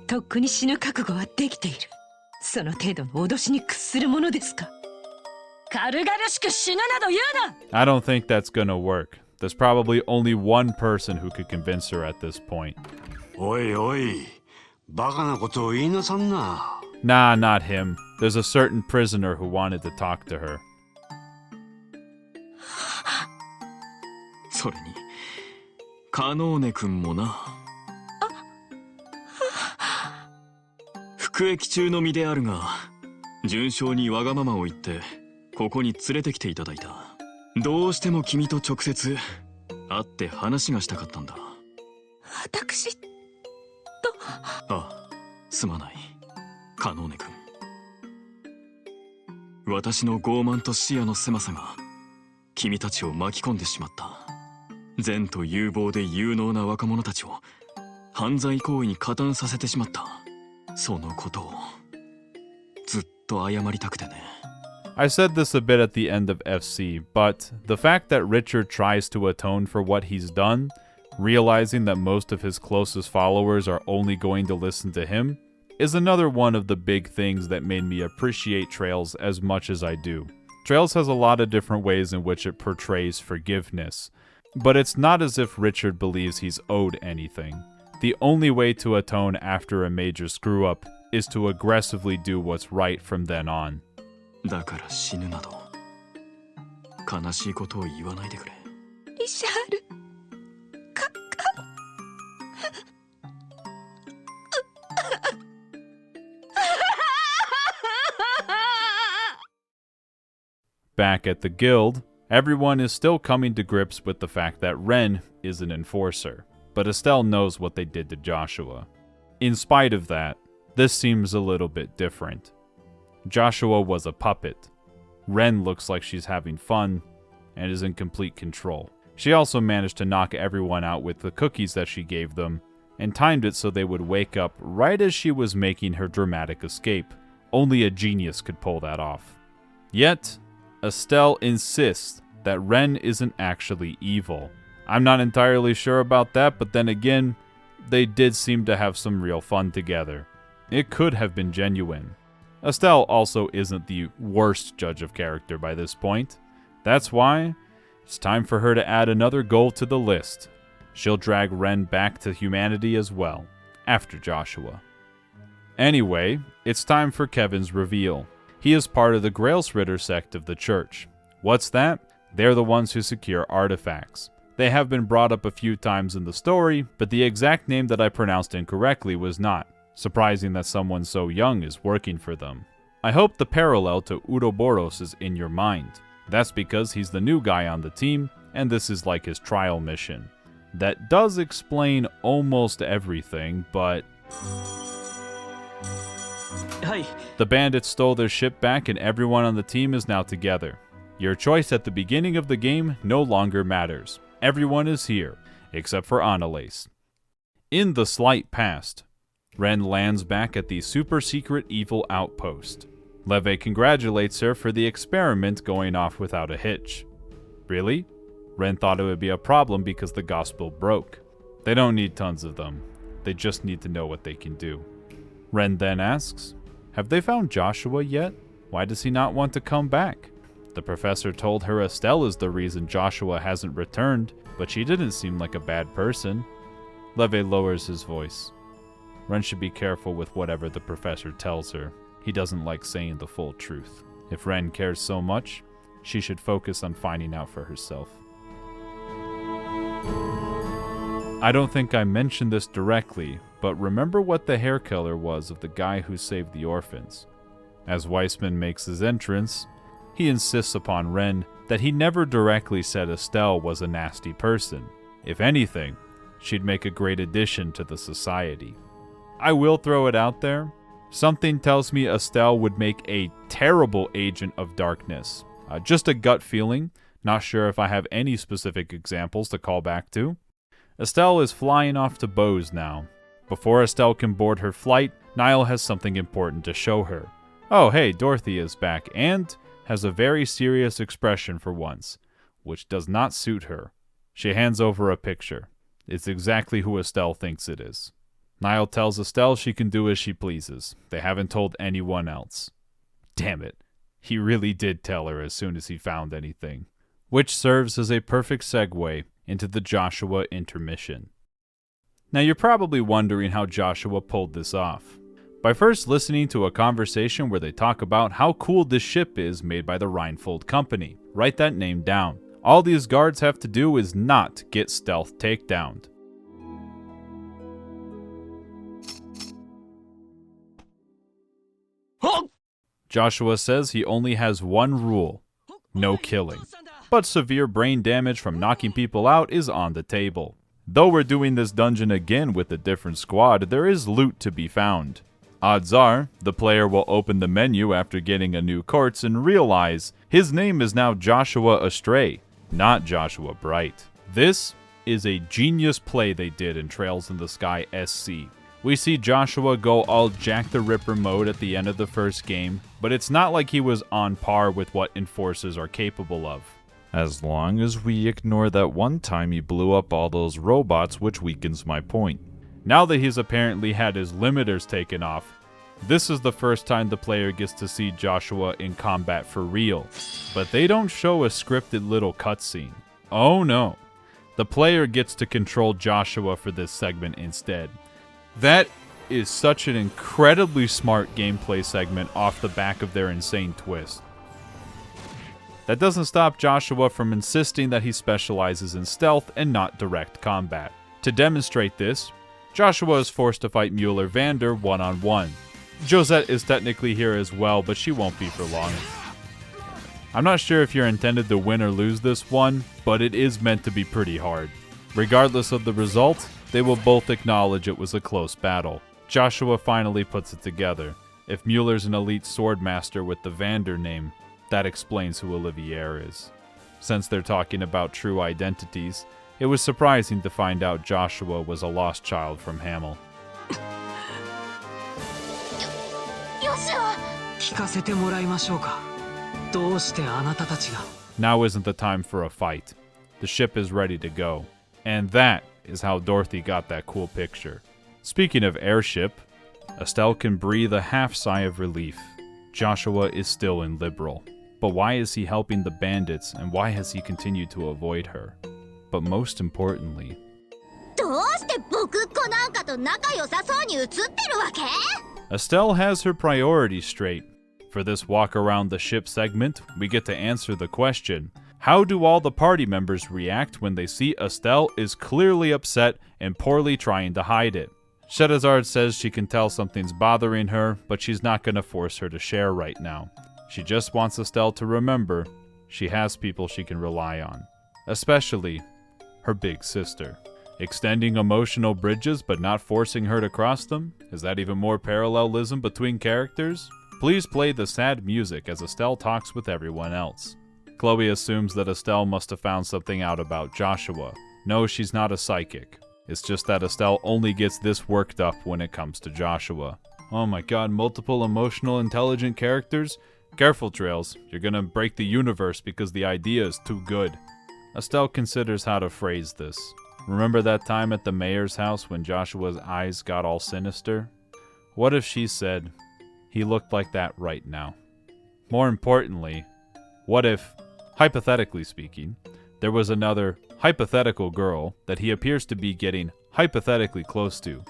とっくに死ぬ覚悟はできている。その程度の脅しに屈するものですか。軽々しく死ぬなど言うな。 I don't think that's gonna work. There's probably only one person who could convince her at this point. おいおい、バカなことを言いなさんな。Nah, not him. There's a certain prisoner who wanted to talk to her. それにカノーネ君もな。服役中の身であるが、順調にわがままを言ってここに連れてきていただいた。どうしても君と直接会って話がしたかったんだ。私と。ああ、すまないカノーネ君。私の傲慢と視野の狭さが君たちを巻き込んでしまった。善と有望で有能な若者たちを犯罪行為に加担させてしまった。そのことをずっと謝りたくてね。I said this a bit at the end of FC, but the fact that Richard tries to atone for what he's done, realizing that most of his closest followers are only going to listen to him, is another one of the big things that made me appreciate Trails as much as I do. Trails has a lot of different ways in which it portrays forgiveness, but it's not as if Richard believes he's owed anything. The only way to atone after a major screw-up is to aggressively do what's right from then on. だから死ぬなど悲しいことを言わないでくれ。リシャール、Back at the guild, everyone is still coming to grips with the fact that Ren is an enforcer, but Estelle knows what they did to Joshua. In spite of that, this seems a little bit different. Joshua was a puppet. Ren looks like she's having fun and is in complete control. She also managed to knock everyone out with the cookies that she gave them, and timed it so they would wake up right as she was making her dramatic escape. Only a genius could pull that off. Yet, Estelle insists that Ren isn't actually evil. I'm not entirely sure about that, but then again, they did seem to have some real fun together. It could have been genuine. Estelle also isn't the worst judge of character by this point. That's why it's time for her to add another goal to the list. She'll drag Ren back to humanity as well, after Joshua. Anyway, it's time for Kevin's reveal. He is part of the Grailsritter sect of the church. What's that? They're the ones who secure artifacts. They have been brought up a few times in the story, but the exact name that I pronounced incorrectly was not. Surprising that someone so young is working for them. I hope the parallel to Uroboros is in your mind. That's because he's the new guy on the team, and this is like his trial mission. That does explain almost everything, but... The bandits stole their ship back and everyone on the team is now together. Your choice at the beginning of the game no longer matters. Everyone is here, except for Annalise. In the slight past, Ren lands back at the super-secret evil outpost. Leve congratulates her for the experiment going off without a hitch. Really? Ren thought it would be a problem because the gospel broke. They don't need tons of them. They just need to know what they can do. Ren then asks, have they found Joshua yet? Why does he not want to come back? The professor told her Estelle is the reason Joshua hasn't returned, but she didn't seem like a bad person. Leve lowers his voice. Ren should be careful with whatever the professor tells her. He doesn't like saying the full truth. If Ren cares so much, she should focus on finding out for herself. I don't think I mentioned this directly, but remember what the hair color was of the guy who saved the orphans. As Weissman makes his entrance, he insists upon Ren that he never directly said Estelle was a nasty person. If anything, she'd make a great addition to the society. I will throw it out there. Something tells me Estelle would make a terrible agent of darkness. Just a gut feeling, not sure if I have any specific examples to call back to. Estelle is flying off to Bose now. Before Estelle can board her flight, Niall has something important to show her. Oh hey, Dorothy is back and has a very serious expression for once, which does not suit her. She hands over a picture. It's exactly who Estelle thinks it is. Niall tells Estelle she can do as she pleases. They haven't told anyone else. Damn it. He really did tell her as soon as he found anything. Which serves as a perfect segue into the Joshua intermission. Now you're probably wondering how Joshua pulled this off. By first listening to a conversation where they talk about how cool this ship is made by the Reinfold Company. Write that name down. All these guards have to do is not get stealth takedowned. Joshua says he only has one rule: no killing. But severe brain damage from knocking people out is on the table. Though we're doing this dungeon again with a different squad, there is loot to be found. Odds are, the player will open the menu after getting a new quartz and realize his name is now Joshua Astray, not Joshua Bright. This is a genius play they did in Trails in the Sky SC. We see Joshua go all Jack the Ripper mode at the end of the first game, but it's not like he was on par with what Enforcers are capable of. As long as we ignore that one time he blew up all those robots, which weakens my point. Now that he's apparently had his limiters taken off, this is the first time the player gets to see Joshua in combat for real. But they don't show a scripted little cutscene. Oh no. The player gets to control Joshua for this segment instead. That is such an incredibly smart gameplay segment off the back of their insane twist. That doesn't stop Joshua from insisting that he specializes in stealth and not direct combat. To demonstrate this, Joshua is forced to fight Mueller-Vander one-on-one. Josette is technically here as well, but she won't be for long. I'm not sure if you're intended to win or lose this one, but it is meant to be pretty hard. Regardless of the result, they will both acknowledge it was a close battle. Joshua finally puts it together. If Mueller's an elite swordmaster with the Vander name, that explains who Olivier is. Since they're talking about true identities, it was surprising to find out Joshua was a lost child from Hamel. Now isn't the time for a fight. The ship is ready to go. And that is how Dorothy got that cool picture. Speaking of airship, Estelle can breathe a half sigh of relief. Joshua is still in Liberal. But why is he helping the bandits, and why has he continued to avoid her? But most importantly, Estelle has her priorities straight. For this walk around the ship segment, we get to answer the question: how do all the party members react when they see Estelle is clearly upset and poorly trying to hide it? Shedazard says she can tell something's bothering her, but she's not going to force her to share right now. She just wants Estelle to remember she has people she can rely on. Especially her big sister. Extending emotional bridges but not forcing her to cross them? Is that even more parallelism between characters? Please play the sad music as Estelle talks with everyone else. Chloe assumes that Estelle must have found something out about Joshua. No, she's not a psychic. It's just that Estelle only gets this worked up when it comes to Joshua. Oh my god, multiple emotional, intelligent characters? Careful, Trails. You're gonna break the universe because the idea is too good. Estelle considers how to phrase this. Remember that time at the mayor's house when Joshua's eyes got all sinister? What if she said, he looked like that right now? More importantly, what if, hypothetically speaking, there was another hypothetical girl that he appears to be getting hypothetically close to?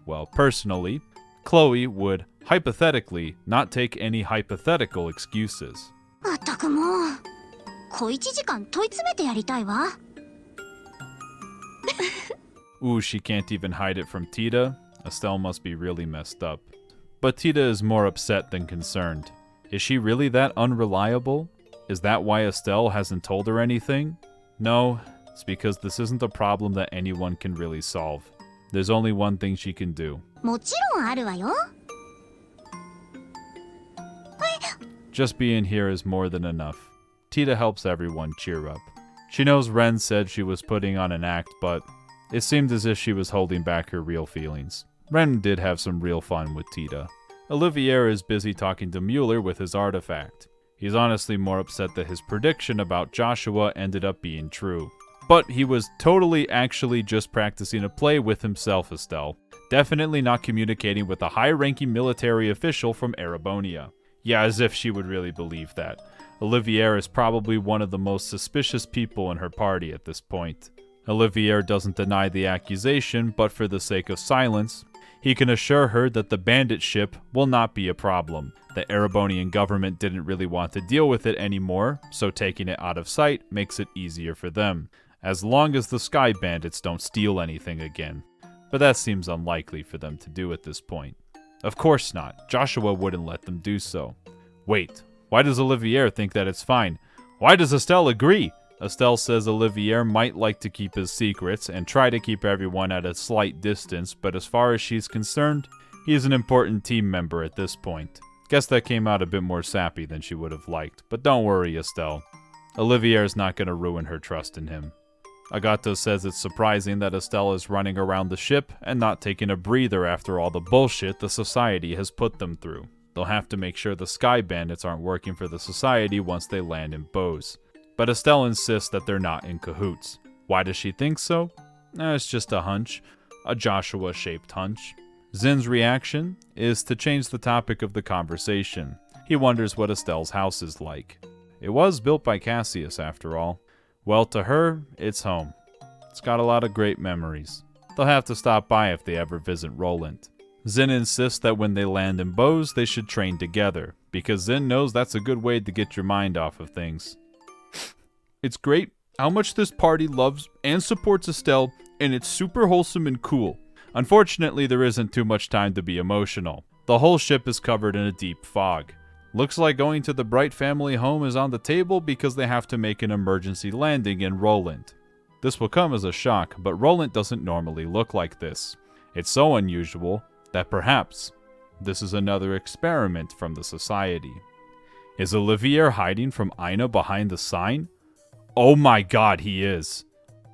Well, personally, Chloe would hypothetically not take any hypothetical excuses. まったくもう小一時間問い詰めてやりたいわ。 Ooh, she can't even hide it from Tita? Estelle must be really messed up. But Tita is more upset than concerned. Is she really that unreliable? Is that why Estelle hasn't told her anything? No, it's because this isn't a problem that anyone can really solve. There's only one thing she can do. もちろんあるわよ。 Just being here is more than enough. Tita helps everyone cheer up. She knows Ren said she was putting on an act, but it seemed as if she was holding back her real feelings. Ren did have some real fun with Tita. Olivier is busy talking to Mueller with his artifact. He's honestly more upset that his prediction about Joshua ended up being true. But he was totally actually just practicing a play with himself, Estelle. Definitely not communicating with a high-ranking military official from Erebonia. Yeah, as if she would really believe that. Olivier is probably one of the most suspicious people in her party at this point. Olivier doesn't deny the accusation, but for the sake of silence, he can assure her that the bandit ship will not be a problem. The Erebonian government didn't really want to deal with it anymore, so taking it out of sight makes it easier for them, as long as the Sky Bandits don't steal anything again. But that seems unlikely for them to do at this point. Of course not. Joshua wouldn't let them do so. Wait, why does Olivier think that it's fine? Why does Estelle agree? Estelle says Olivier might like to keep his secrets and try to keep everyone at a slight distance, but as far as she's concerned, he is an important team member at this point. Guess that came out a bit more sappy than she would have liked, but don't worry, Estelle. Olivier is not going to ruin her trust in him. Agate says it's surprising that Estelle is running around the ship and not taking a breather after all the bullshit the Society has put them through. They'll have to make sure the Sky Bandits aren't working for the Society once they land in Bose. But Estelle insists that they're not in cahoots. Why does she think so? It's just a hunch. A Joshua-shaped hunch. Zin's reaction is to change the topic of the conversation. He wonders what Estelle's house is like. It was built by Cassius, after all. Well, to her, it's home. It's got a lot of great memories. They'll have to stop by if they ever visit Roland. Zin insists that when they land in Bose, they should train together, because Zin knows that's a good way to get your mind off of things. It's great how much this party loves and supports Estelle, and it's super wholesome and cool. Unfortunately, there isn't too much time to be emotional. The whole ship is covered in a deep fog. Looks like going to the Bright family home is on the table because they have to make an emergency landing in Roland. This will come as a shock, but Roland doesn't normally look like this. It's so unusual that perhaps this is another experiment from the Society. Is Olivier hiding from Aina behind the sign? Oh my god, he is.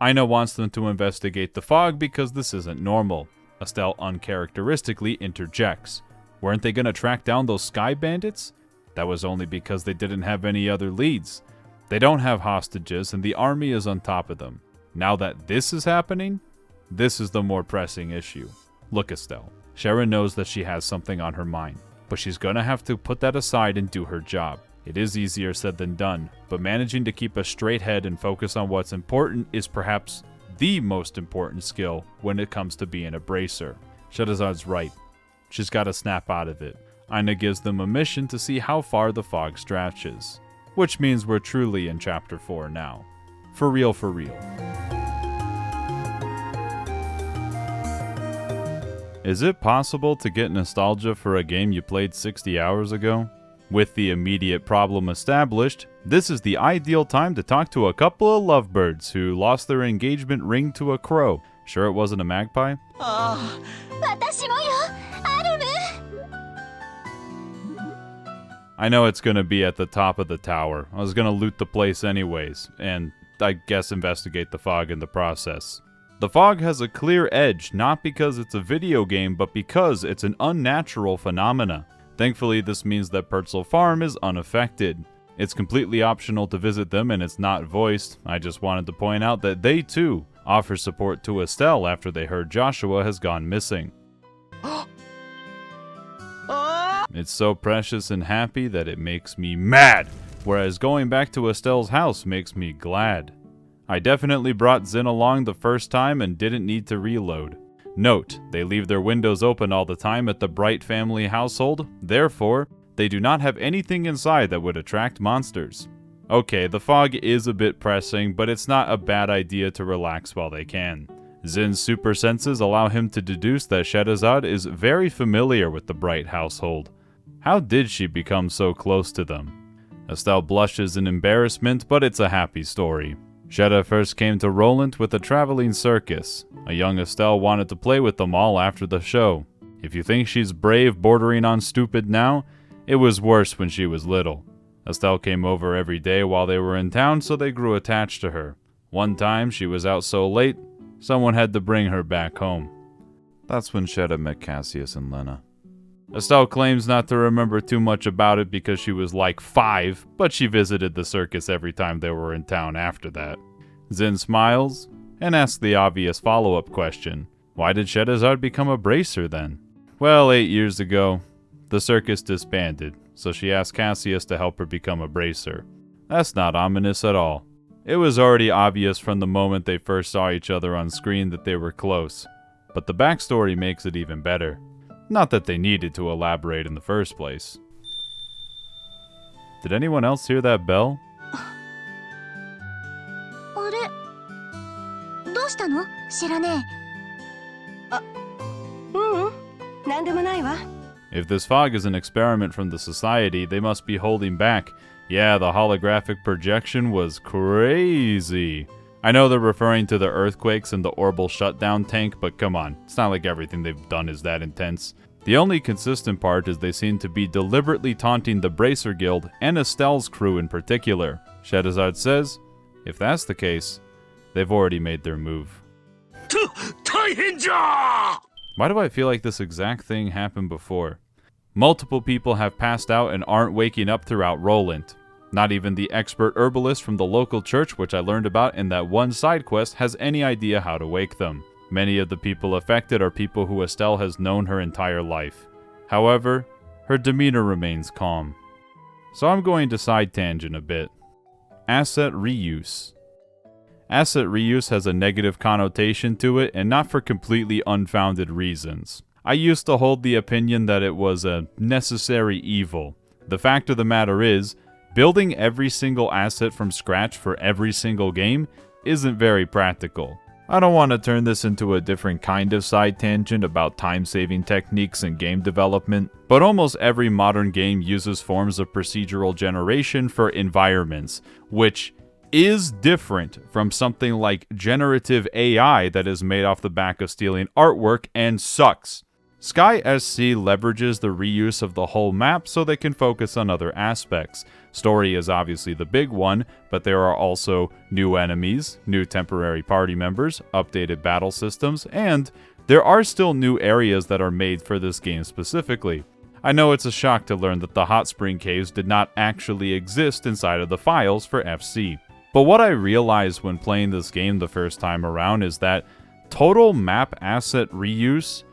Aina wants them to investigate the fog because this isn't normal. Estelle uncharacteristically interjects. Weren't they going to track down those Sky Bandits? That was only because they didn't have any other leads. They don't have hostages and the army is on top of them. Now that this is happening, this is the more pressing issue. Look, Estelle. Sharon knows that she has something on her mind, but she's gonna have to put that aside and do her job. It is easier said than done, but managing to keep a straight head and focus on what's important is perhaps the most important skill when it comes to being a bracer. Shadazad's right. She's gotta snap out of it. Aina gives them a mission to see how far the fog stretches, which means we're truly in Chapter 4 now. For real, for real. Is it possible to get nostalgia for a game you played 60 hours ago? With the immediate problem established, this is the ideal time to talk to a couple of lovebirds who lost their engagement ring to a crow. Sure it wasn't a magpie? 私もよ、アルム。 I know it's gonna be at the top of the tower. I was gonna loot the place anyways, and I guess investigate the fog in the process. The fog has a clear edge, not because it's a video game, but because it's an unnatural phenomena. Thankfully, this means that Pertzel Farm is unaffected. It's completely optional to visit them and it's not voiced. I just wanted to point out that they too offer support to Estelle after they heard Joshua has gone missing. It's so precious and happy that it makes me mad, whereas going back to Estelle's house makes me glad. I definitely brought Zin along the first time and didn't need to reload. Note, they leave their windows open all the time at the Bright family household, therefore, they do not have anything inside that would attract monsters. Okay, the fog is a bit pressing, but it's not a bad idea to relax while they can. Zin's super senses allow him to deduce that Shedazad is very familiar with the Bright household. How did she become so close to them? Estelle blushes in embarrassment, but it's a happy story. Sheda first came to Roland with a traveling circus. A young Estelle wanted to play with them all after the show. If you think she's brave bordering on stupid now, it was worse when she was little. Estelle came over every day while they were in town, so they grew attached to her. One time, she was out so late, someone had to bring her back home. That's when Sheda met Cassius and Lena. Estelle claims not to remember too much about it because she was like 5, but she visited the circus every time they were in town after that. Zin smiles and asks the obvious follow-up question. Why did Shedazad become a bracer then? Well, 8 years ago, the circus disbanded, so she asked Cassius to help her become a bracer. That's not ominous at all. It was already obvious from the moment they first saw each other on screen that they were close, but the backstory makes it even better. Not that they needed to elaborate in the first place. Did anyone else hear that bell? あれどうしたの知らねえ。なんでもないわ。 If this fog is an experiment from the Society, they must be holding back. Yeah, the holographic projection was crazy. I know they're referring to the earthquakes and the orbital shutdown tank, but come on, it's not like everything they've done is that intense. The only consistent part is they seem to be deliberately taunting the Bracer Guild and Estelle's crew in particular. Shedazad says, if that's the case, they've already made their move. Why do I feel like this exact thing happened before? Multiple people have passed out and aren't waking up throughout Roland. Not even the expert herbalist from the local church, which I learned about in that one side quest, has any idea how to wake them. Many of the people affected are people who Estelle has known her entire life. However, her demeanor remains calm. So I'm going to side tangent a bit. Asset reuse. Asset reuse has a negative connotation to it, and not for completely unfounded reasons. I used to hold the opinion that it was a necessary evil. The fact of the matter is, building every single asset from scratch for every single game isn't very practical. I don't want to turn this into a different kind of side tangent about time-saving techniques in game development, but almost every modern game uses forms of procedural generation for environments, which is different from something like generative AI that is made off the back of stealing artwork and sucks. Sky SC leverages the reuse of the whole map so they can focus on other aspects. Story is obviously the big one, but there are also new enemies, new temporary party members, updated battle systems, and there are still new areas that are made for this game specifically. I know it's a shock to learn that the hot spring caves did not actually exist inside of the files for FC. But what I realized when playing this game the first time around is that total map asset reuse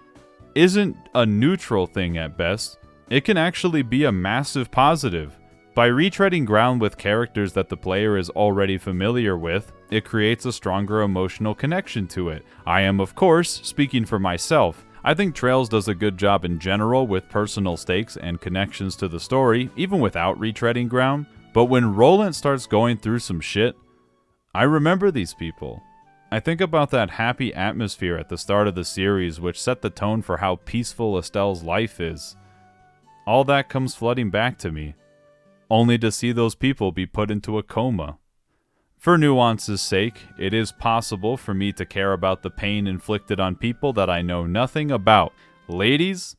isn't a neutral thing at best. It can actually be a massive positive. By retreading ground with characters that the player is already familiar with, it creates a stronger emotional connection to it. I am, of course, speaking for myself. I think Trails does a good job in general with personal stakes and connections to the story, even without retreading ground. But when Roland starts going through some shit, I remember these people. I think about that happy atmosphere at the start of the series which set the tone for how peaceful Estelle's life is. All that comes flooding back to me, only to see those people be put into a coma. For nuance's sake, it is possible for me to care about the pain inflicted on people that I know nothing about. Ladies,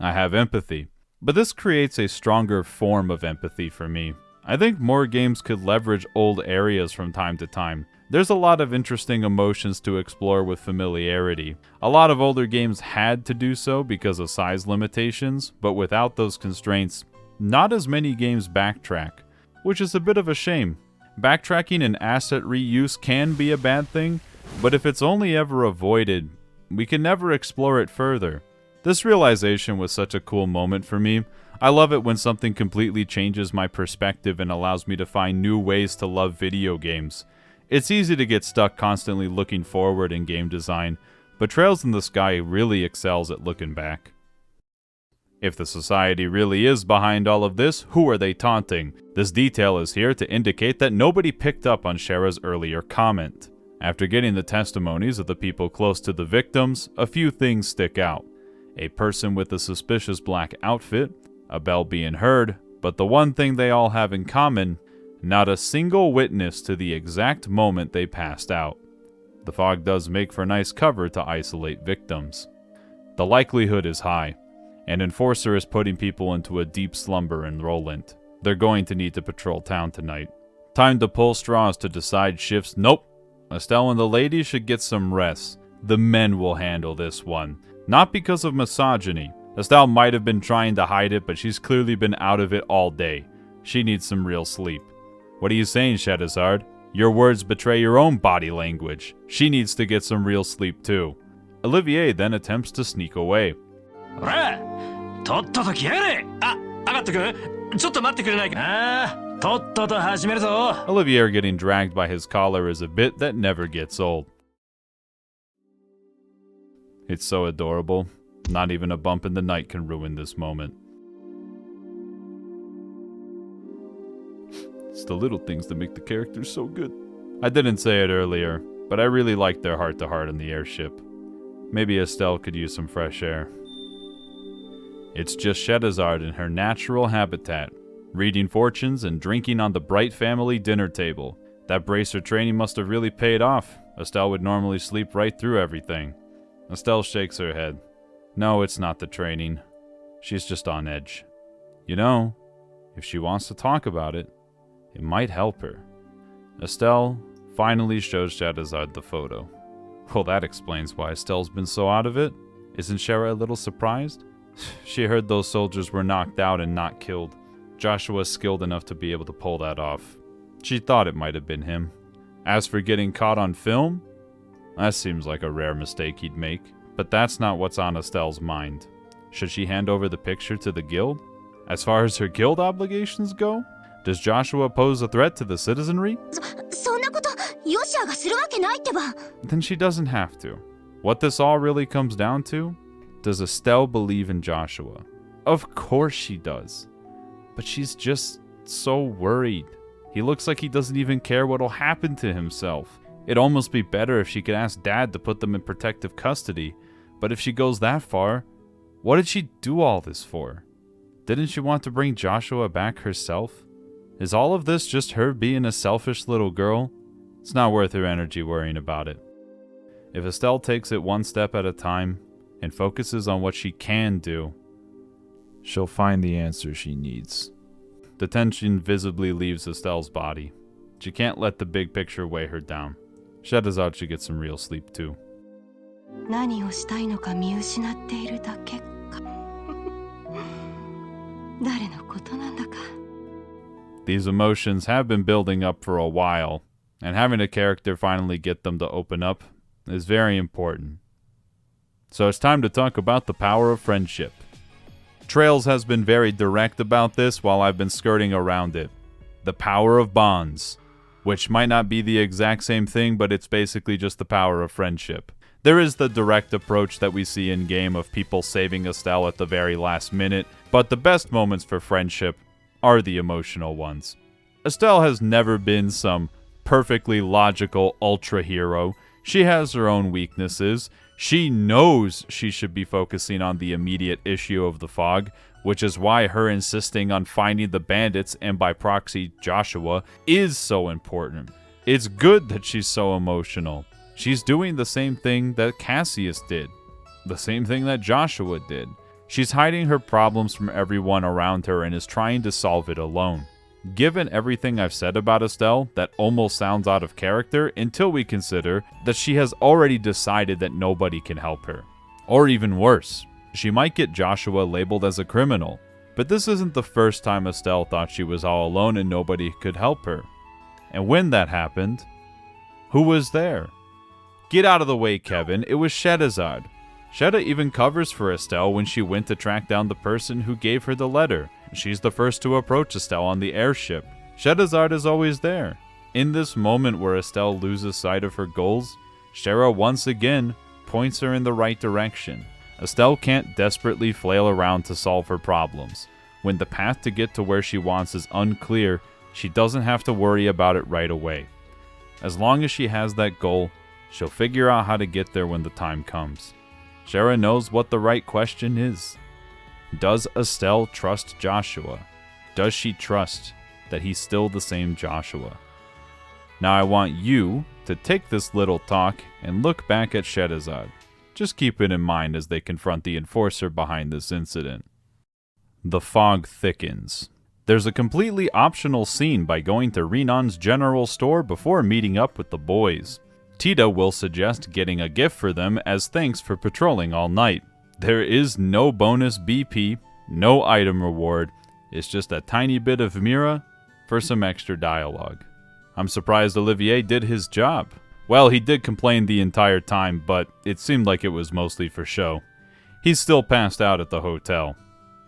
I have empathy, but this creates a stronger form of empathy for me. I think more games could leverage old areas from time to time. There's a lot of interesting emotions to explore with familiarity. A lot of older games had to do so because of size limitations, but without those constraints, not as many games backtrack. which is a bit of a shame. Backtracking and asset reuse can be a bad thing, but if it's only ever avoided, we can never explore it further. This realization was such a cool moment for me. I love it when something completely changes my perspective and allows me to find new ways to love video games. It's easy to get stuck constantly looking forward in game design, but Trails in the Sky really excels at looking back. If the society really is behind all of this, who are they taunting? This detail is here to indicate that nobody picked up on Shara's earlier comment. After getting the testimonies of the people close to the victims, a few things stick out. A person with a suspicious black outfit, a bell being heard, but the one thing they all have in common, not a single witness to the exact moment they passed out. The fog does make for nice cover to isolate victims. The likelihood is high. An enforcer is putting people into a deep slumber in Roland. They're going to need to patrol town tonight. Time to pull straws to decide shifts. Nope. Estelle and the ladies should get some rest. The men will handle this one. Not because of misogyny. Estelle might have been trying to hide it, but she's clearly been out of it all day. She needs some real sleep. What are you saying, Shadizard? Your words betray your own body language. She needs to get some real sleep too. Olivier then attempts to sneak away. Olivier getting dragged by his collar is a bit that never gets old. It's so adorable. Not even a bump in the night can ruin this moment. It's the little things that make the characters so good. I didn't say it earlier, but I really liked their heart-to-heart on the airship. Maybe Estelle could use some fresh air. It's just Shadizard in her natural habitat, reading fortunes and drinking on the Bright family dinner table. That bracer training must have really paid off. Estelle would normally sleep right through everything. Estelle shakes her head. No, it's not the training. She's just on edge. You know, if she wants to talk about it, it might help her. Estelle finally shows Shadizard the photo. Well, that explains why Estelle's been so out of it. Isn't Shara a little surprised? She heard those soldiers were knocked out and not killed. Joshua's skilled enough to be able to pull that off. She thought it might have been him. As for getting caught on film, that seems like a rare mistake he'd make. But that's not what's on Estelle's mind. Should she hand over the picture to the guild? As far as her guild obligations go, does Joshua pose a threat to the citizenry? Then she doesn't have to. What this all really comes down to, does Estelle believe in Joshua? Of course she does. But she's just so worried. He looks like he doesn't even care what'll happen to himself. It'd almost be better if she could ask Dad to put them in protective custody. But if she goes that far, what did she do all this for? Didn't she want to bring Joshua back herself? Is all of this just her being a selfish little girl? It's not worth her energy worrying about it. If Estelle takes it one step at a time and focuses on what she can do, she'll find the answer she needs. The tension visibly leaves Estelle's body. She can't let the big picture weigh her down. Shadizard should get some real sleep too. These emotions have been building up for a while, and having a character finally get them to open up is very important. So it's time to talk about the power of friendship. Trails has been very direct about this while I've been skirting around it. The power of bonds, which might not be the exact same thing, but it's basically just the power of friendship. There is the direct approach that we see in game of people saving Estelle at the very last minute, but the best moments for friendship are the emotional ones. Estelle has never been some perfectly logical ultra hero. She has her own weaknesses. She knows she should be focusing on the immediate issue of the fog, which is why her insisting on finding the bandits and by proxy Joshua is so important. It's good that she's so emotional. She's doing the same thing that Cassius did, the same thing that Joshua did. She's hiding her problems from everyone around her and is trying to solve it alone. Given everything I've said about Estelle, that almost sounds out of character until we consider that she has already decided that nobody can help her. Or even worse, she might get Joshua labeled as a criminal. But this isn't the first time Estelle thought she was all alone and nobody could help her. And when that happened, who was there? Get out of the way, Kevin. It was Shedazad. Sheda even covers for Estelle when she went to track down the person who gave her the letter. She's the first to approach Estelle on the airship. Shedazad is always there. In this moment where Estelle loses sight of her goals, Shera once again points her in the right direction. Estelle can't desperately flail around to solve her problems. When the path to get to where she wants is unclear, she doesn't have to worry about it right away. As long as she has that goal, she'll figure out how to get there when the time comes. Shera knows what the right question is. Does Estelle trust Joshua? Does she trust that he's still the same Joshua? Now I want you to take this little talk and look back at Shedazad. Just keep it in mind as they confront the enforcer behind this incident. The fog thickens. There's a completely optional scene by going to Renan's general store before meeting up with the boys. Tita will suggest getting a gift for them as thanks for patrolling all night. There is no bonus BP, no item reward, it's just a tiny bit of Mira for some extra dialogue. I'm surprised Olivier did his job. Well, he did complain the entire time, but it seemed like it was mostly for show. He's still passed out at the hotel.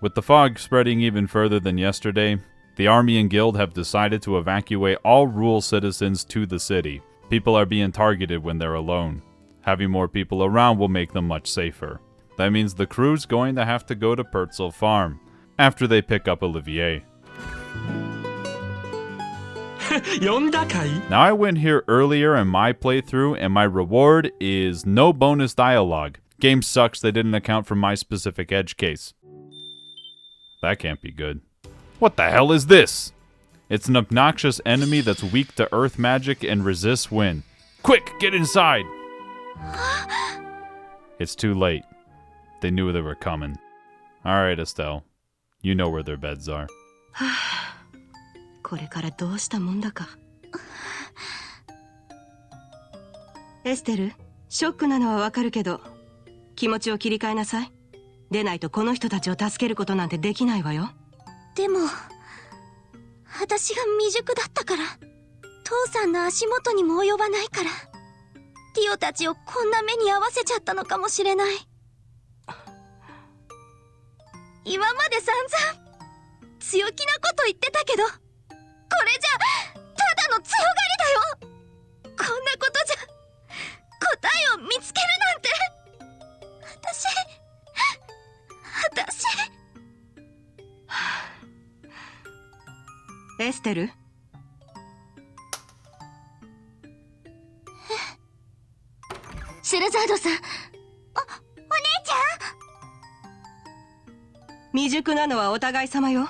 With the fog spreading even further than yesterday, the army and guild have decided to evacuate all rural citizens to the city. People are being targeted when they're alone. Having more people around will make them much safer. That means the crew's going to have to go to Pertzel Farm after they pick up Olivier. Now I went here earlier in my playthrough and my reward is no bonus dialogue. Game sucks, they didn't account for my specific edge case. That can't be good. What the hell is this? It's an obnoxious enemy that's weak to earth magic and resists wind. Quick, get inside! It's too late. They knew they were coming. Alright, Estelle. You know where their beds are. これからどうしたもんだか。エステル、ショックなのはわかるけど、気持ちを切り替えなさい。でないとこの人たちを助けることなんてできないわよ。でも、私が未熟だったから、父さんの足元にも及ばないから、ティオたちをこんな目に遭わせちゃったのかもしれない。今まで散々強気なこと言ってたけど、これじゃただの強がりだよ。こんなことじゃ答えを見つけるなんて。私エステル、シェルザードさん、お姉ちゃん。未熟なのはお互い様よ。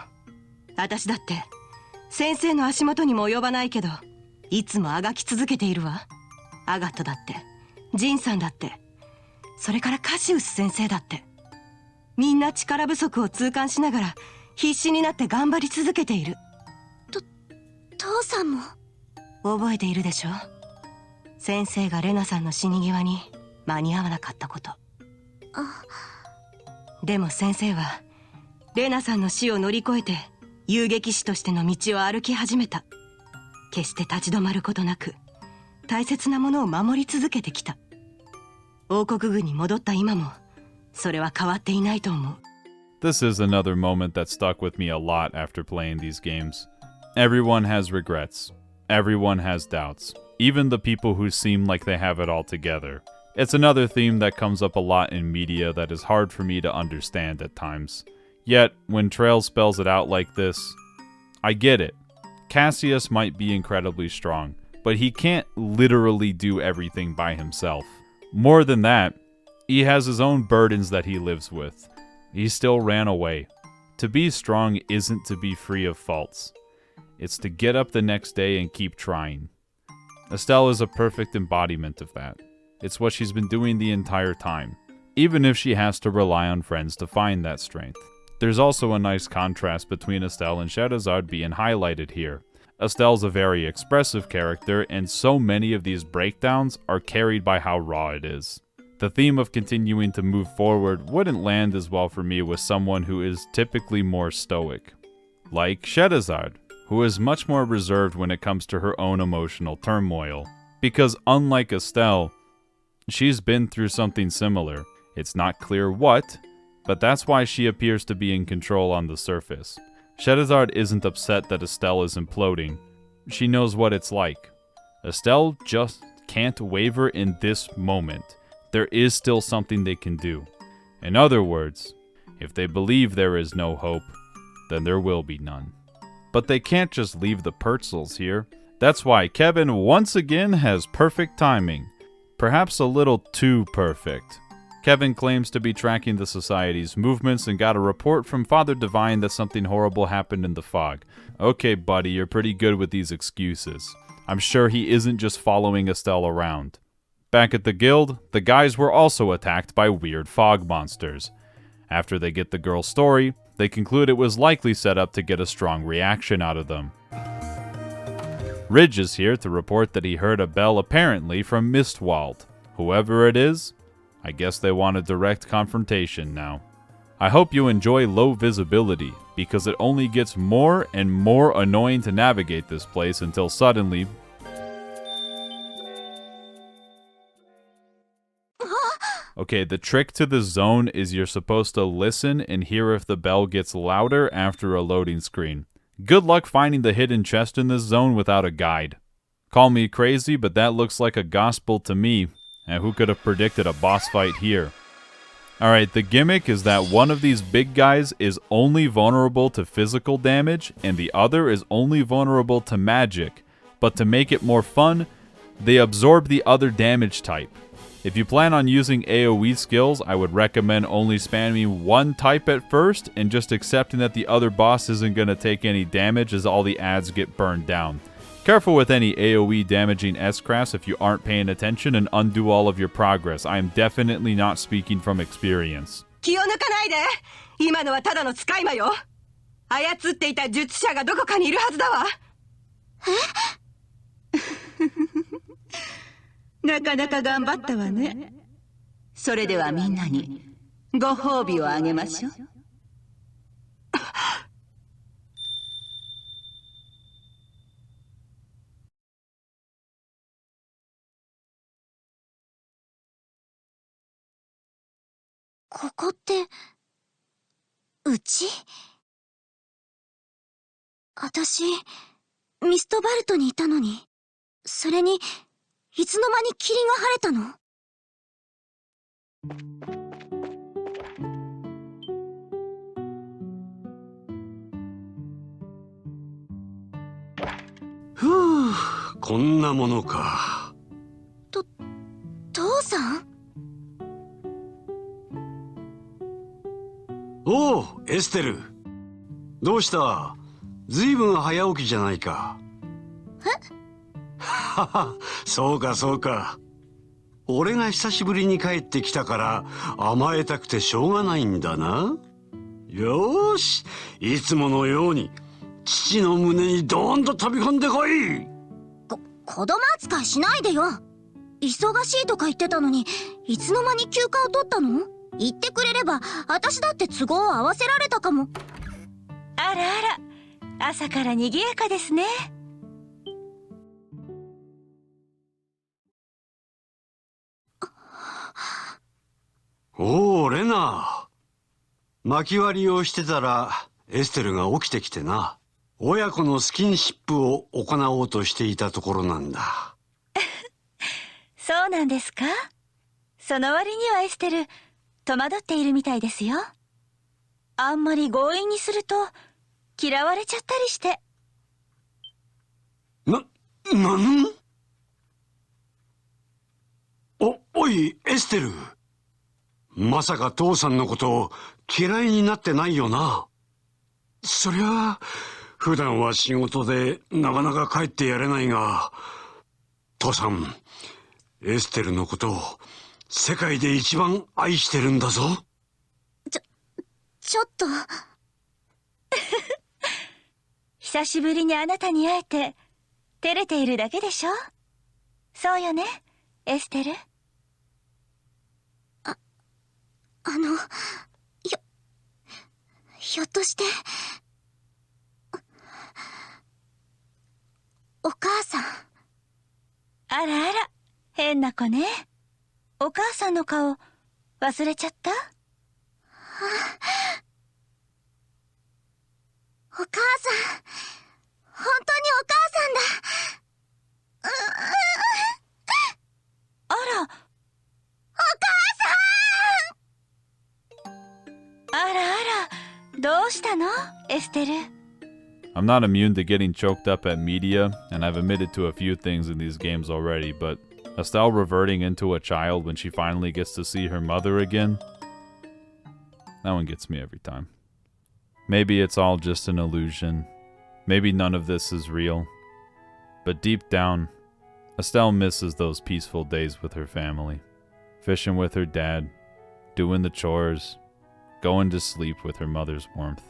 私だって先生の足元にも及ばないけど、いつもあがき続けているわ。アガットだって、ジンさんだって、それからカシウス先生だって、みんな力不足を痛感しながら必死になって頑張り続けている。父さんも覚えているでしょ。先生がレナさんの死に際に間に合わなかったこと。でも先生はレナさんの死を乗り越えて遊撃士としての道を歩き始めた。決して立ち止まることなく大切なものを守り続けてきた。王国軍に戻った今もそれは変わっていないと思う。 This is another moment that stuck with me a lot after playing these games. Everyone has regrets. Everyone has doubts. Even the people who seem like they have it all together. It's another theme that comes up a lot in media that is hard for me to understand at times. Yet, when Trail spells it out like this, I get it. Cassius might be incredibly strong, but he can't literally do everything by himself. More than that, he has his own burdens that he lives with. He still ran away. To be strong isn't to be free of faults. It's to get up the next day and keep trying. Estelle is a perfect embodiment of that. It's what she's been doing the entire time, even if she has to rely on friends to find that strength. There's also a nice contrast between Estelle and Shadowzard being highlighted here. Estelle's a very expressive character, and so many of these breakdowns are carried by how raw it is. The theme of continuing to move forward wouldn't land as well for me with someone who is typically more stoic. Like Shedazad, who is much more reserved when it comes to her own emotional turmoil. Because unlike Estelle, she's been through something similar. It's not clear what, but that's why she appears to be in control on the surface. Shedazad isn't upset that Estelle is imploding. She knows what it's like. Estelle just can't waver in this moment. There is still something they can do. In other words, if they believe there is no hope, then there will be none. But they can't just leave the Pertzels here. That's why Kevin once again has perfect timing. Perhaps a little too perfect. Kevin claims to be tracking the Society's movements and got a report from Father Divine that something horrible happened in the fog. Okay, buddy, you're pretty good with these excuses. I'm sure he isn't just following Estelle around. Back at the guild, the guys were also attacked by weird fog monsters. After they get the girl's story, they conclude it was likely set up to get a strong reaction out of them. Ridge is here to report that he heard a bell apparently from Mistwald. Whoever it is, I guess they want a direct confrontation now. I hope you enjoy low visibility, because it only gets more and more annoying to navigate this place until suddenly... Okay, the trick to the zone is you're supposed to listen and hear if the bell gets louder after a loading screen. Good luck finding the hidden chest in this zone without a guide. Call me crazy, but that looks like a gospel to me, and who could have predicted a boss fight here? Alright, the gimmick is that one of these big guys is only vulnerable to physical damage, and the other is only vulnerable to magic. But to make it more fun, they absorb the other damage type. If you plan on using AoE skills, I would recommend only spamming one type at first and just accepting that the other boss isn't going to take any damage as all the ads get burned down. Careful with any AoE damaging S-Crass if you aren't paying attention and undo all of your progress. I am definitely not speaking from experience. 気を抜かないで。今のはただの使い魔よ。操っていた術者がどこかにいるはずだわ。なかなか頑張ったわね。それではみんなにご褒美をあげましょう。ここって、うち？私、ミストバルトにいたのに、それに、いつの間に霧が晴れたの？ふぅ、こんなものか。父さん？おう、エステル。どうした？ずいぶん早起きじゃないか。え？はは、そうかそうか。俺が久しぶりに帰ってきたから甘えたくてしょうがないんだな。よーし、いつものように父の胸にドーンと飛び込んでこい。子供扱いしないでよ。忙しいとか言ってたのに、いつの間に休暇を取ったの？言ってくれれば私だって都合を合わせられたかも。あらあら、朝から賑やかですね。おお、レナ。巻き割りをしてたらエステルが起きてきてな。親子のスキンシップを行おうとしていたところなんだ。そうなんですか？その割にはエステル、戸惑っているみたいですよ。あんまり強引にすると嫌われちゃったりして。なんおい、エステル。まさか父さんのことを嫌いになってないよな。そりゃ、普段は仕事でなかなか帰ってやれないが、父さん、エステルのことを世界で一番愛してるんだぞ。ちょっと。久しぶりにあなたに会えて、照れているだけでしょ？そうよね、エステル。ひょっとして、お母さん。あらあら、変な子ね。お母さんの顔、忘れちゃった？お母さん、本当にお母さんだ。あら、お母あらあら、どうしたの、エステル？ I'm not immune to getting choked up at media, and I've admitted to a few things in these games already, but Estelle reverting into a child when she finally gets to see her mother again, that one gets me every time. Maybe it's all just an illusion. Maybe none of this is real. But deep down, Estelle misses those peaceful days with her family. Fishing with her dad, doing the chores, going to sleep with her mother's warmth.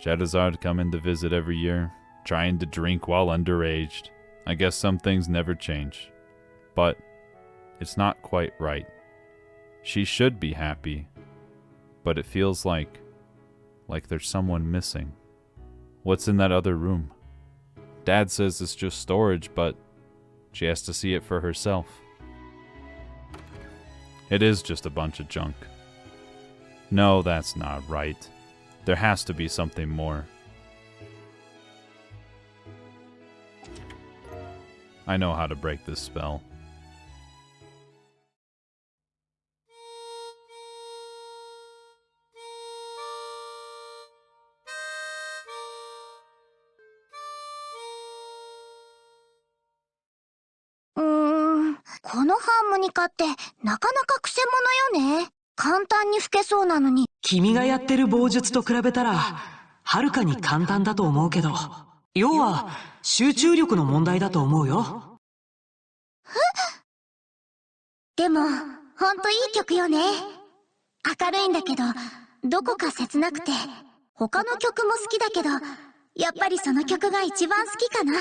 Shadowzard coming to visit every year, trying to drink while underaged. I guess some things never change. But it's not quite right. She should be happy, but it feels like there's someone missing. What's in that other room? Dad says it's just storage, but she has to see it for herself. It is just a bunch of junk. No, that's not right. There has to be something more. I know how to break this spell.さん。このハーモニカってなかなかくせ者よね。簡単に吹けそうなのに。君がやってる棒術と比べたら、はるかに簡単だと思うけど、要は集中力の問題だと思うよ。でも、ほんといい曲よね。明るいんだけど、どこか切なくて、他の曲も好きだけど、やっぱりその曲が一番好きかな。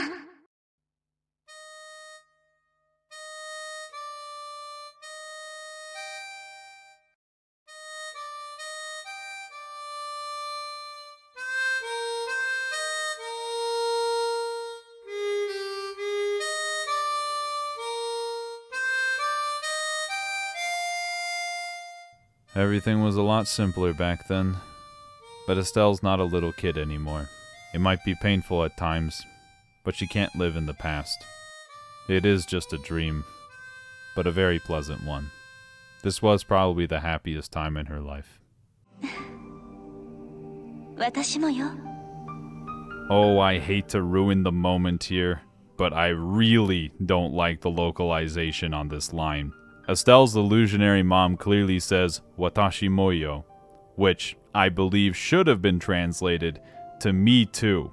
Everything was a lot simpler back then, but Estelle's not a little kid anymore. It might be painful at times, but she can't live in the past. It is just a dream, but a very pleasant one. This was probably the happiest time in her life. 私もよ。 Oh, I hate to ruin the moment here, but I really don't like the localization on this line. Estelle's illusionary mom clearly says "watashi moyo," which I believe should have been translated to "me too."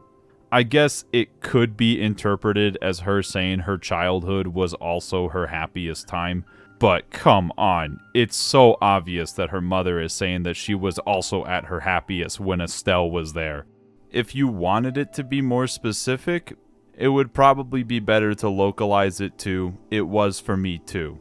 I guess it could be interpreted as her saying her childhood was also her happiest time, but come on, it's so obvious that her mother is saying that she was also at her happiest when Estelle was there. If you wanted it to be more specific, it would probably be better to localize it to "it was for me too."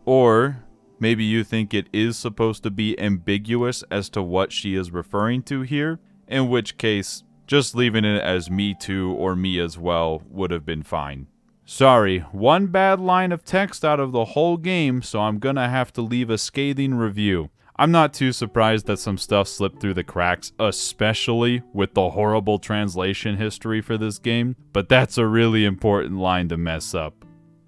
Or maybe you think it is supposed to be ambiguous as to what she is referring to here, in which case, just leaving it as "me too" or "me as well" would have been fine. Sorry, one bad line of text out of the whole game, so I'm gonna have to leave a scathing review. I'm not too surprised that some stuff slipped through the cracks, especially with the horrible translation history for this game, but that's a really important line to mess up.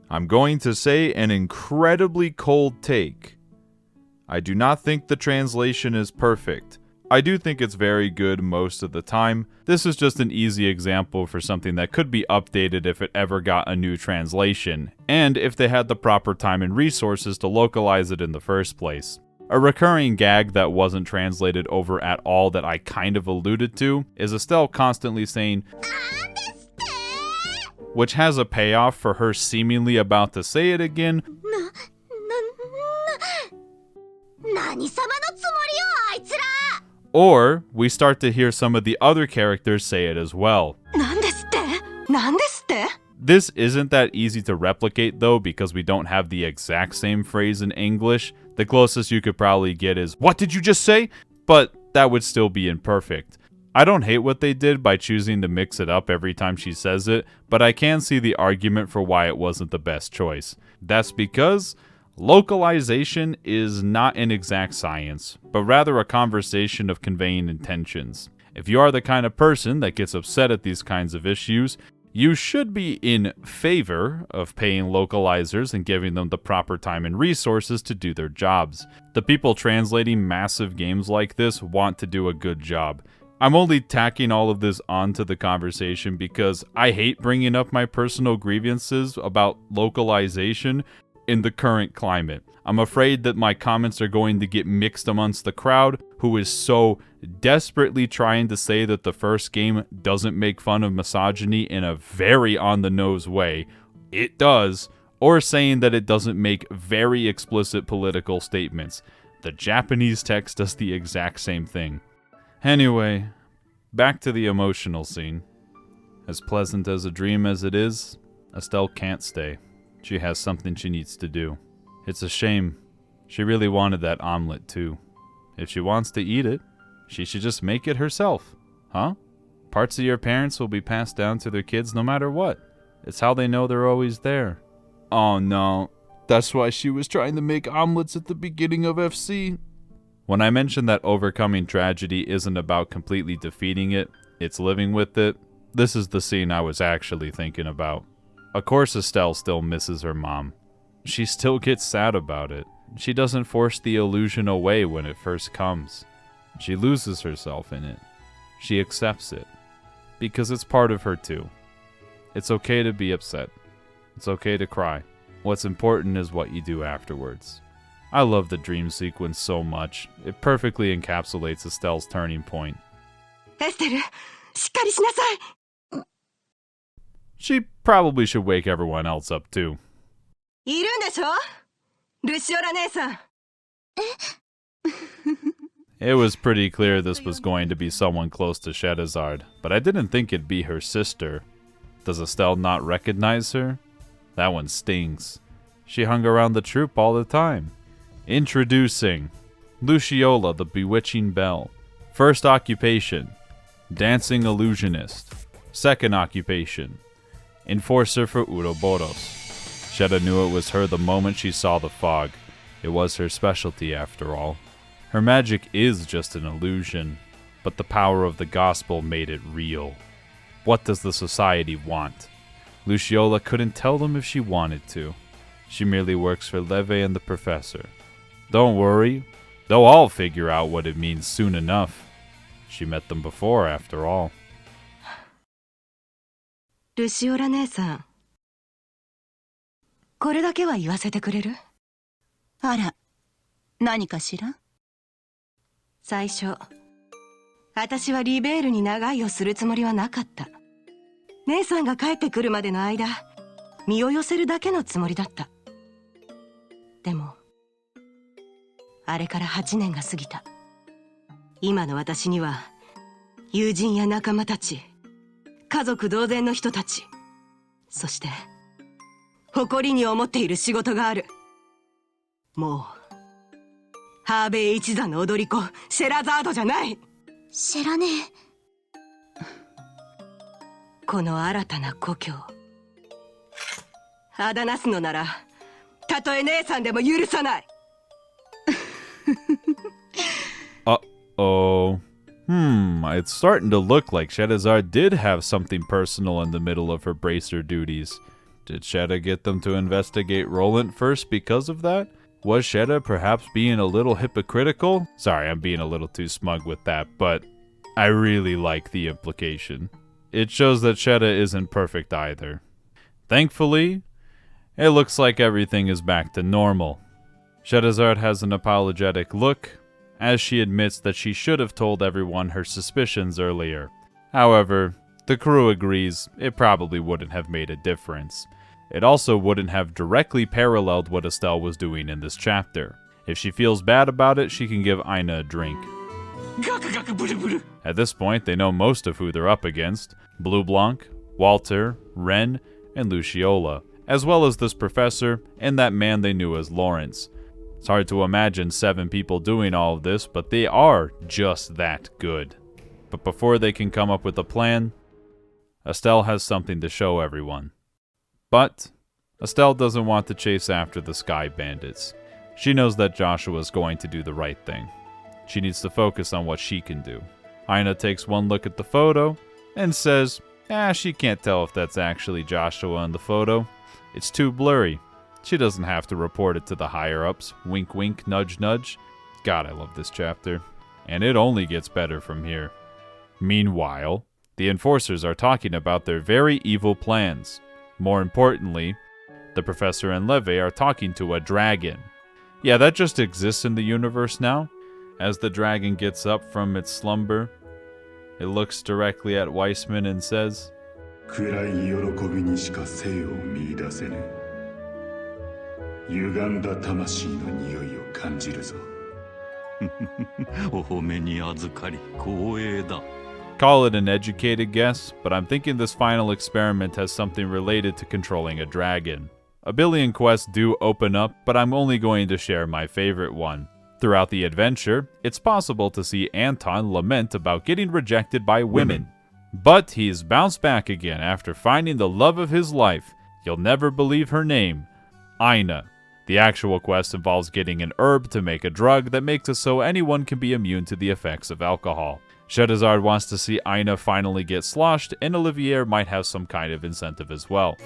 I'm going to say an incredibly cold take. I do not think the translation is perfect. I do think it's very good most of the time. This is just an easy example for something that could be updated if it ever got a new translation, and if they had the proper time and resources to localize it in the first place. A recurring gag that wasn't translated over at all that I kind of alluded to is Estelle constantly saying, which has a payoff for her seemingly about to say it again, or we start to hear some of the other characters say it as well. This isn't that easy to replicate though, because we don't have the exact same phrase in English. The closest you could probably get is, "What did you just say?" But that would still be imperfect. I don't hate what they did by choosing to mix it up every time she says it, but I can see the argument for why it wasn't the best choice. That's because localization is not an exact science, but rather a conversation of conveying intentions. If you are the kind of person that gets upset at these kinds of issues, you should be in favor of paying localizers and giving them the proper time and resources to do their jobs. The people translating massive games like this want to do a good job. I'm only tacking all of this onto the conversation because I hate bringing up my personal grievances about localization in the current climate. I'm afraid that my comments are going to get mixed amongst the crowd who is so desperately trying to say that the first game doesn't make fun of misogyny in a very on-the-nose way. It does. Or saying that it doesn't make very explicit political statements. The Japanese text does the exact same thing. Anyway, back to the emotional scene. As pleasant as a dream as it is, Estelle can't stay. She has something she needs to do. It's a shame. She really wanted that omelet too. If she wants to eat it, she should just make it herself. Huh? Parts of your parents will be passed down to their kids no matter what. It's how they know they're always there. Oh no, that's why she was trying to make omelets at the beginning of FC. When I mentioned that overcoming tragedy isn't about completely defeating it, it's living with it, this is the scene I was actually thinking about. Of course Estelle still misses her mom. She still gets sad about it. She doesn't force the illusion away when it first comes. She loses herself in it. She accepts it. Because it's part of her too. It's okay to be upset. It's okay to cry. What's important is what you do afterwards. I love the dream sequence so much. It perfectly encapsulates Estelle's turning point. Estelle, しっかりしなさい! She probably should wake everyone else up too. いるんでしょ? ルシオラ姉さん. It was pretty clear this was going to be someone close to Shedazard, but I didn't think it'd be her sister. Does Estelle not recognize her? That one stings. She hung around the troupe all the time. Introducing Luciola the Bewitching Belle. First occupation, Dancing Illusionist. Second occupation, Enforcer for Uroboros. Sheda knew it was her the moment she saw the fog. It was her specialty after all. Her magic is just an illusion, but the power of the gospel made it real. What does the society want? Luciola couldn't tell them if she wanted to. She merely works for Leve and the professor. Don't worry, they'll all figure out what it means soon enough. She met them before, after all. ルシオラ姉さん、これだけは言わせてくれる？あら、何かしら？最初、私はリベールに長居をするつもりはなかった。姉さんが帰ってくるまでの間、身を寄せるだけのつもりだった。でも、あれから8年が過ぎた。今の私には、友人や仲間たち、家族同然の人たち、そして、誇りに思っている仕事がある。もう、ハーベイ一座の踊り子、シェラザードじゃない。シェラ姉。この新たな故郷。あだなすのなら、たとえ姉さんでも許さない。Uh-oh. It's starting to look like Shedazar did have something personal in the middle of her bracer duties. Did Sheda get them to investigate Roland first because of that? Was Sheda perhaps being a little hypocritical? Sorry, I'm being a little too smug with that, but I really like the implication. It shows that Sheda isn't perfect either. Thankfully, it looks like everything is back to normal. Shedazard has an apologetic look, as she admits that she should have told everyone her suspicions earlier. However, the crew agrees it probably wouldn't have made a difference. It also wouldn't have directly paralleled what Estelle was doing in this chapter. If she feels bad about it, she can give Aina a drink. At this point, they know most of who they're up against. Blue Blanc, Walter, Ren, and Luciola, as well as this professor and that man they knew as Lawrence. It's hard to imagine 7 people doing all of this, but they are just that good. But before they can come up with a plan, Estelle has something to show everyone. But Estelle doesn't want to chase after the Sky Bandits. She knows that Joshua is going to do the right thing. She needs to focus on what she can do. Aina takes one look at the photo and says, she can't tell if that's actually Joshua in the photo. It's too blurry. She doesn't have to report it to the higher-ups. Wink wink, nudge nudge. God, I love this chapter. And it only gets better from here. Meanwhile, the enforcers are talking about their very evil plans. More importantly, the professor and Leve are talking to a dragon. Yeah, that just exists in the universe now. As the dragon gets up from its slumber, it looks directly at Weissman and says, 暗い喜びにしか生を見出せぬ。歪んだ魂の匂いを感じるぞ。お褒めに預かり光栄だ。 Call it an educated guess, but I'm thinking this final experiment has something related to controlling a dragon. A billion quests do open up, but I'm only going to share my favorite one. Throughout the adventure, it's possible to see Anton lament about getting rejected by women. But he's bounced back again after finding the love of his life. You'll never believe her name, Aina. The actual quest involves getting an herb to make a drug that makes it so anyone can be immune to the effects of alcohol. Shedazard wants to see Aina finally get sloshed, and Olivier might have some kind of incentive as well.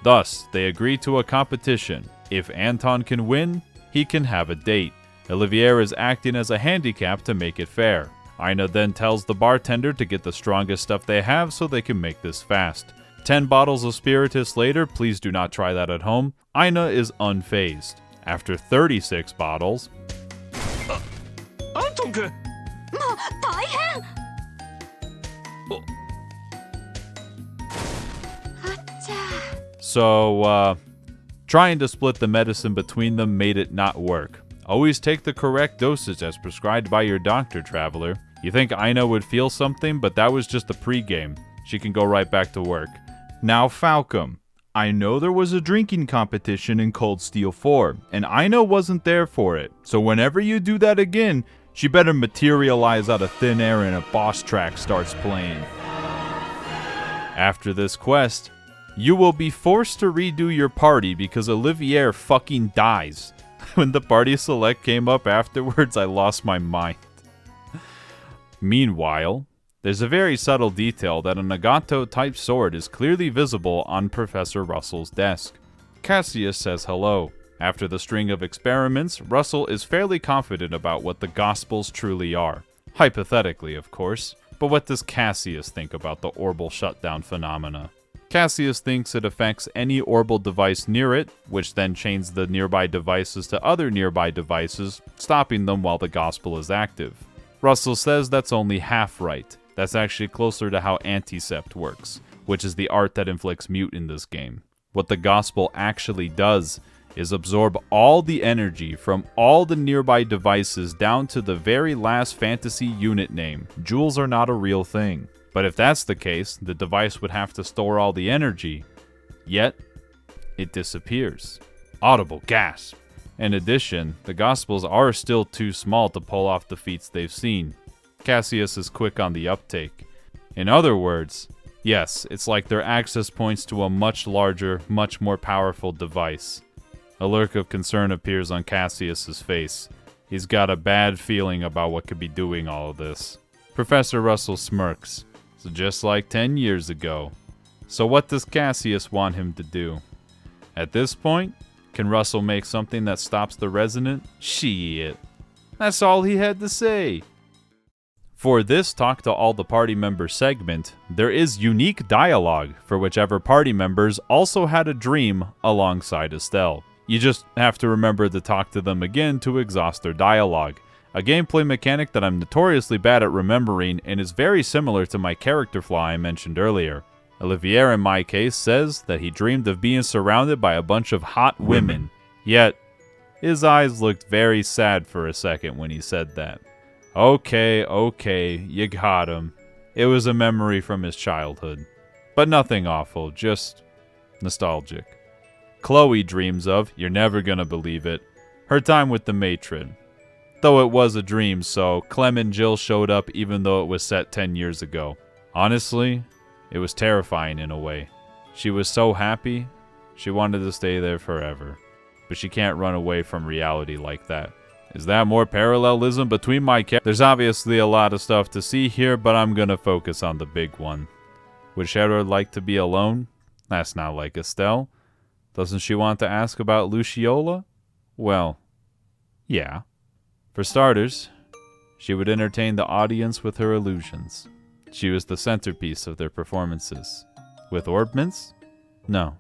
Thus, they agree to a competition. If Anton can win, he can have a date. Olivier is acting as a handicap to make it fair. Aina then tells the bartender to get the strongest stuff they have so they can make this fast. 10 bottles of spiritus later, please do not try that at home, Aina is unfazed. After 36 bottles... Anton-kun! So, trying to split the medicine between them made it not work. Always take the correct dosage as prescribed by your doctor, traveler. You think Aina would feel something, but that was just a pregame. She can go right back to work. Now, FALCOM. I know there was a drinking competition in Cold Steel 4, and Aina wasn't there for it. So whenever you do that again, she better materialize out of thin air and a boss track starts playing. After this quest, you will be forced to redo your party because Olivier fucking dies. When the party select came up afterwards, I lost my mind. Meanwhile, there's a very subtle detail that a Nagato-type sword is clearly visible on Professor Russell's desk. Cassius says hello. After the string of experiments, Russell is fairly confident about what the Gospels truly are. Hypothetically, of course. But what does Cassius think about the Orbal shutdown phenomena? Cassius thinks it affects any Orbal device near it, which then chains the nearby devices to other nearby devices, stopping them while the Gospel is active. Russell says that's only half right. That's actually closer to how Anticept works, which is the art that inflicts mute in this game. What the Gospel actually does is absorb all the energy from all the nearby devices down to the very last fantasy unit name. Joules are not a real thing. But if that's the case, the device would have to store all the energy. Yet, it disappears. Audible gasp. In addition, the Gospels are still too small to pull off the feats they've seen. Cassius is quick on the uptake. In other words, yes, it's like their access points to a much larger, much more powerful device. A lurk of concern appears on Cassius's face. He's got a bad feeling about what could be doing all of this. Professor Russell smirks. So just like 10 years ago. So what does Cassius want him to do? At this point, can Russell make something that stops the Resonant? Shit. That's all he had to say. For this Talk to All the Party Members segment, there is unique dialogue for whichever party members also had a dream alongside Estelle. You just have to remember to talk to them again to exhaust their dialogue. A gameplay mechanic that I'm notoriously bad at remembering and is very similar to my character flaw I mentioned earlier. Olivier, in my case, says that he dreamed of being surrounded by a bunch of hot women. Yet, his eyes looked very sad for a second when he said that. Okay, you got him. It was a memory from his childhood. But nothing awful, just nostalgic. Chloe dreams of, you're never gonna believe it, her time with the matron. Though it was a dream, so Clem and Jill showed up even though it was set 10 years ago. Honestly, it was terrifying in a way. She was so happy, she wanted to stay there forever. But she can't run away from reality like that. Is that more parallelism between my characters? There's obviously a lot of stuff to see here, but I'm gonna focus on the big one. Would Cheryl like to be alone? That's not like Estelle. Doesn't she want to ask about Luciola? Well, yeah. For starters, she would entertain the audience with her illusions. She was the centerpiece of their performances. With orbments? No.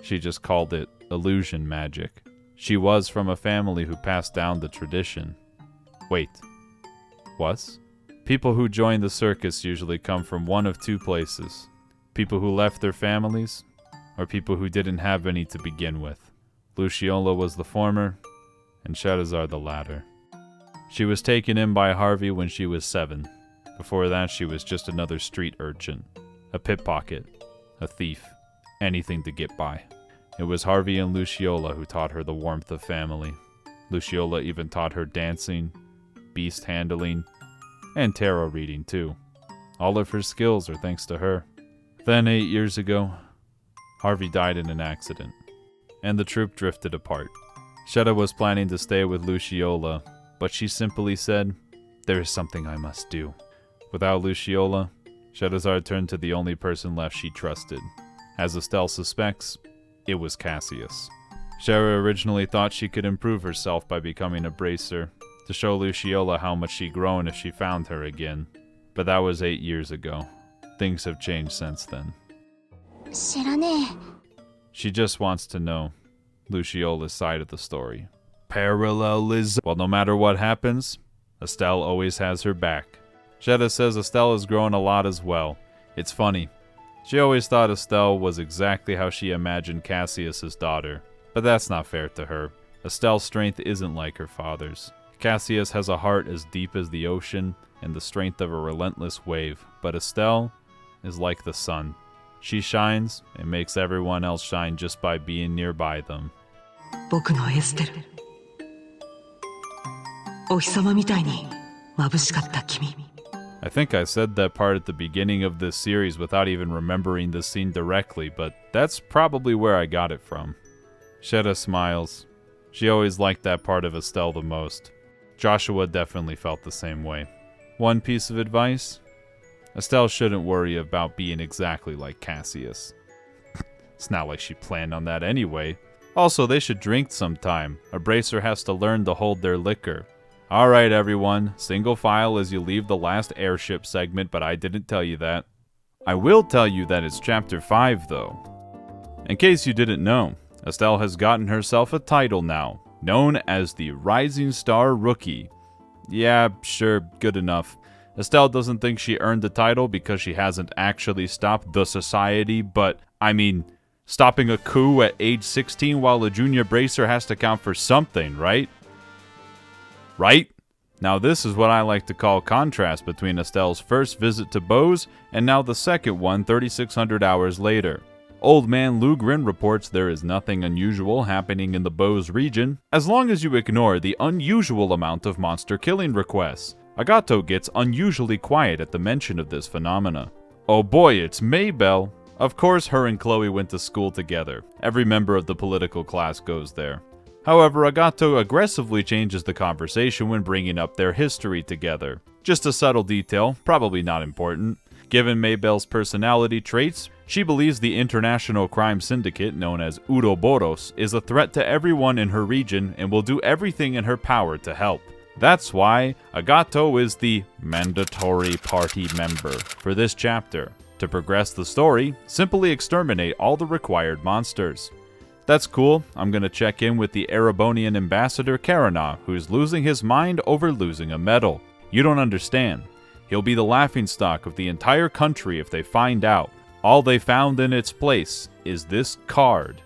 She just called it illusion magic. She was from a family who passed down the tradition. Wait. Was? People who join the circus usually come from one of two places. People who left their families, or people who didn't have any to begin with. Luciola was the former, and Shadowzar the latter. She was taken in by Harvey when she was 7. Before that, she was just another street urchin. A pickpocket. A thief. Anything to get by. It was Harvey and Luciola who taught her the warmth of family. Luciola even taught her dancing, beast handling, and tarot reading too. All of her skills are thanks to her. Then 8 years ago, Harvey died in an accident, and the troupe drifted apart. Shetta was planning to stay with Luciola, but she simply said, "There is something I must do." Without Luciola, Shadowzar turned to the only person left she trusted. As Estelle suspects, it was Cassius. Shara originally thought she could improve herself by becoming a bracer, to show Luciola how much she'd grown if she found her again. But that was 8 years ago. Things have changed since then. She just wants to know Luciola's side of the story. Parallelism. Well, no matter what happens, Estelle always has her back. Shetta says Estelle has grown a lot as well. It's funny. She always thought Estelle was exactly how she imagined Cassius's daughter. But that's not fair to her. Estelle's strength isn't like her father's. Cassius has a heart as deep as the ocean and the strength of a relentless wave. But Estelle is like the sun. She shines and makes everyone else shine just by being nearby them. 僕のエステル。お日様みたいに眩しかった君。 I think I said that part at the beginning of this series without even remembering this scene directly, but that's probably where I got it from. Shetta smiles. She always liked that part of Estelle the most. Joshua definitely felt the same way. One piece of advice? Estelle shouldn't worry about being exactly like Cassius. It's not like she planned on that anyway. Also, they should drink sometime. A bracer has to learn to hold their liquor. Alright everyone, single file as you leave the last airship segment, but I didn't tell you that. I will tell you that it's chapter 5 though. In case you didn't know, Estelle has gotten herself a title now, known as the Rising Star Rookie. Yeah, sure, good enough. Estelle doesn't think she earned the title because she hasn't actually stopped the society, but, I mean, stopping a coup at age 16 while a junior bracer has to count for something, right? Right? Now this is what I like to call contrast between Estelle's first visit to Bose and now the second one 3,600 hours later. Old man Lugrin reports there is nothing unusual happening in the Bose region, as long as you ignore the unusual amount of monster killing requests. Agato gets unusually quiet at the mention of this phenomena. Oh boy, it's Maybelle! Of course her and Chloe went to school together. Every member of the political class goes there. However, Agato aggressively changes the conversation when bringing up their history together. Just a subtle detail, probably not important. Given Maybelle's personality traits, she believes the international crime syndicate known as Uroboros is a threat to everyone in her region and will do everything in her power to help. That's why Agato is the mandatory party member for this chapter. To progress the story, simply exterminate all the required monsters. That's cool. I'm gonna check in with the Erebonian ambassador Karana, who's losing his mind over losing a medal. You don't understand. He'll be the laughingstock of the entire country if they find out. All they found in its place is this card.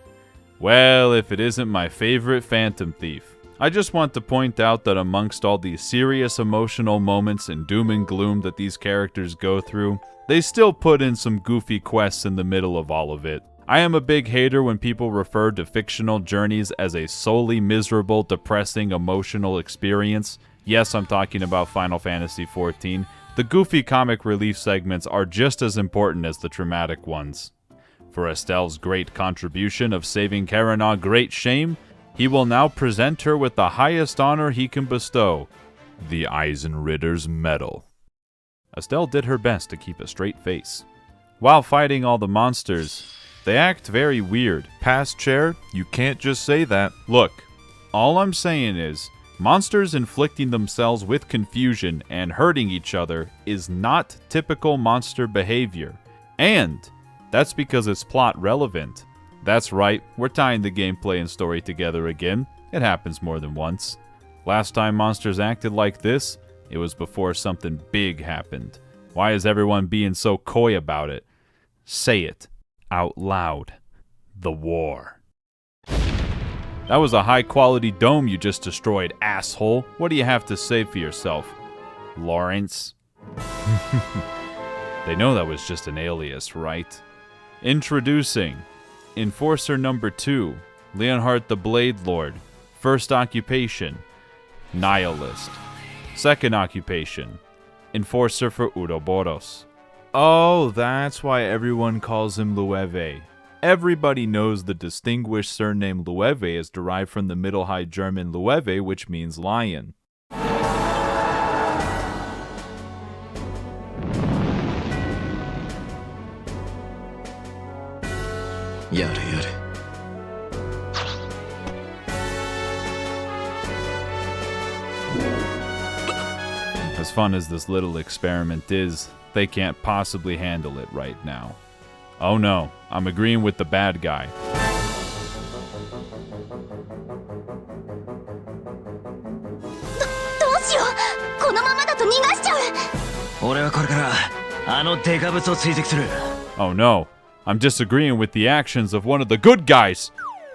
Well, if it isn't my favorite Phantom Thief. I just want to point out that amongst all these serious emotional moments and doom and gloom that these characters go through, they still put in some goofy quests in the middle of all of it. I am a big hater when people refer to fictional journeys as a solely miserable, depressing, emotional experience. Yes, I'm talking about Final Fantasy XIV. The goofy comic relief segments are just as important as the traumatic ones. For Estelle's great contribution of saving Karina great shame, he will now present her with the highest honor he can bestow, the Eisenritter's Medal. Estelle did her best to keep a straight face. While fighting all the monsters, they act very weird. Past chair, you can't just say that. Look, all I'm saying is, monsters inflicting themselves with confusion and hurting each other is not typical monster behavior. And that's because it's plot relevant. That's right, we're tying the gameplay and story together again. It happens more than once. Last time monsters acted like this, it was before something big happened. Why is everyone being so coy about it? Say it out loud. The war. That was a high-quality dome you just destroyed, asshole. What do you have to say for yourself, Lawrence? They know that was just an alias, right? Introducing Enforcer number 2, Leonhardt the Blade Lord. First occupation, Nihilist. Second occupation, Enforcer for Ouroboros. Oh, that's why everyone calls him Loewe. Everybody knows the distinguished surname Loewe is derived from the Middle High German Loewe, which means lion. As fun as this little experiment is, they can't possibly handle it right now. Oh no, I'm agreeing with the bad guy. Oh no, I'm disagreeing with the actions of one of the good guys.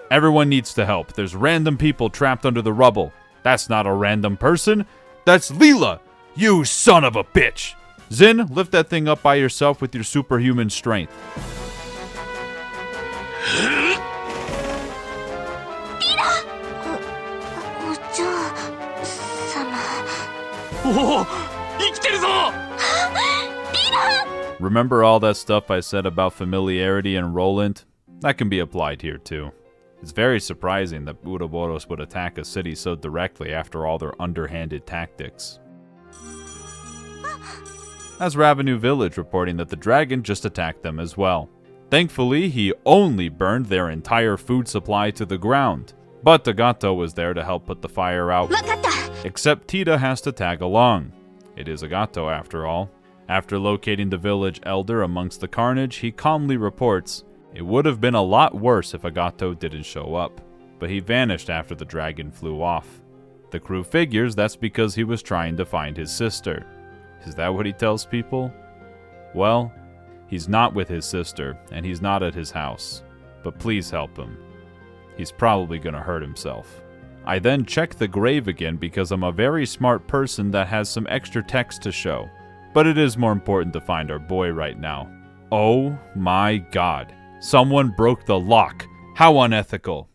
Everyone needs to help. There's random people trapped under the rubble. That's not a random person. That's Leela, you son of a bitch. Zin, lift that thing up by yourself with your superhuman strength. Remember all that stuff I said about familiarity and Roland? That can be applied here too. It's very surprising that Ouroboros would attack a city so directly after all their underhanded tactics. That's Ravenu Village reporting that the dragon just attacked them as well. Thankfully, he only burned their entire food supply to the ground. But Agato was there to help put the fire out. Except Tita has to tag along. It is Agato after all. After locating the village elder amongst the carnage, he calmly reports, it would have been a lot worse if Agato didn't show up. But he vanished after the dragon flew off. The crew figures that's because he was trying to find his sister. Is that what he tells people? Well, he's not with his sister, and he's not at his house. But please help him. He's probably gonna hurt himself. I then check the grave again because I'm a very smart person that has some extra text to show. But it is more important to find our boy right now. Oh my god. Someone broke the lock. How unethical.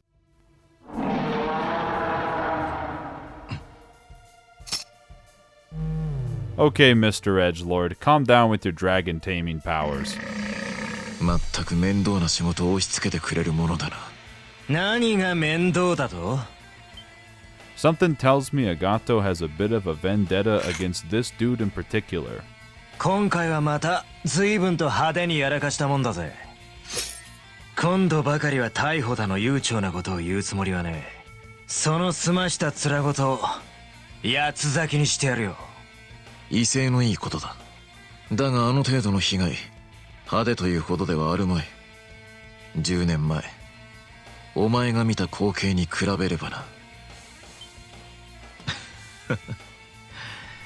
Okay, Mr. Edgelord, calm down with your dragon taming powers. Something tells me Agato has a bit of a vendetta against this dude in particular. What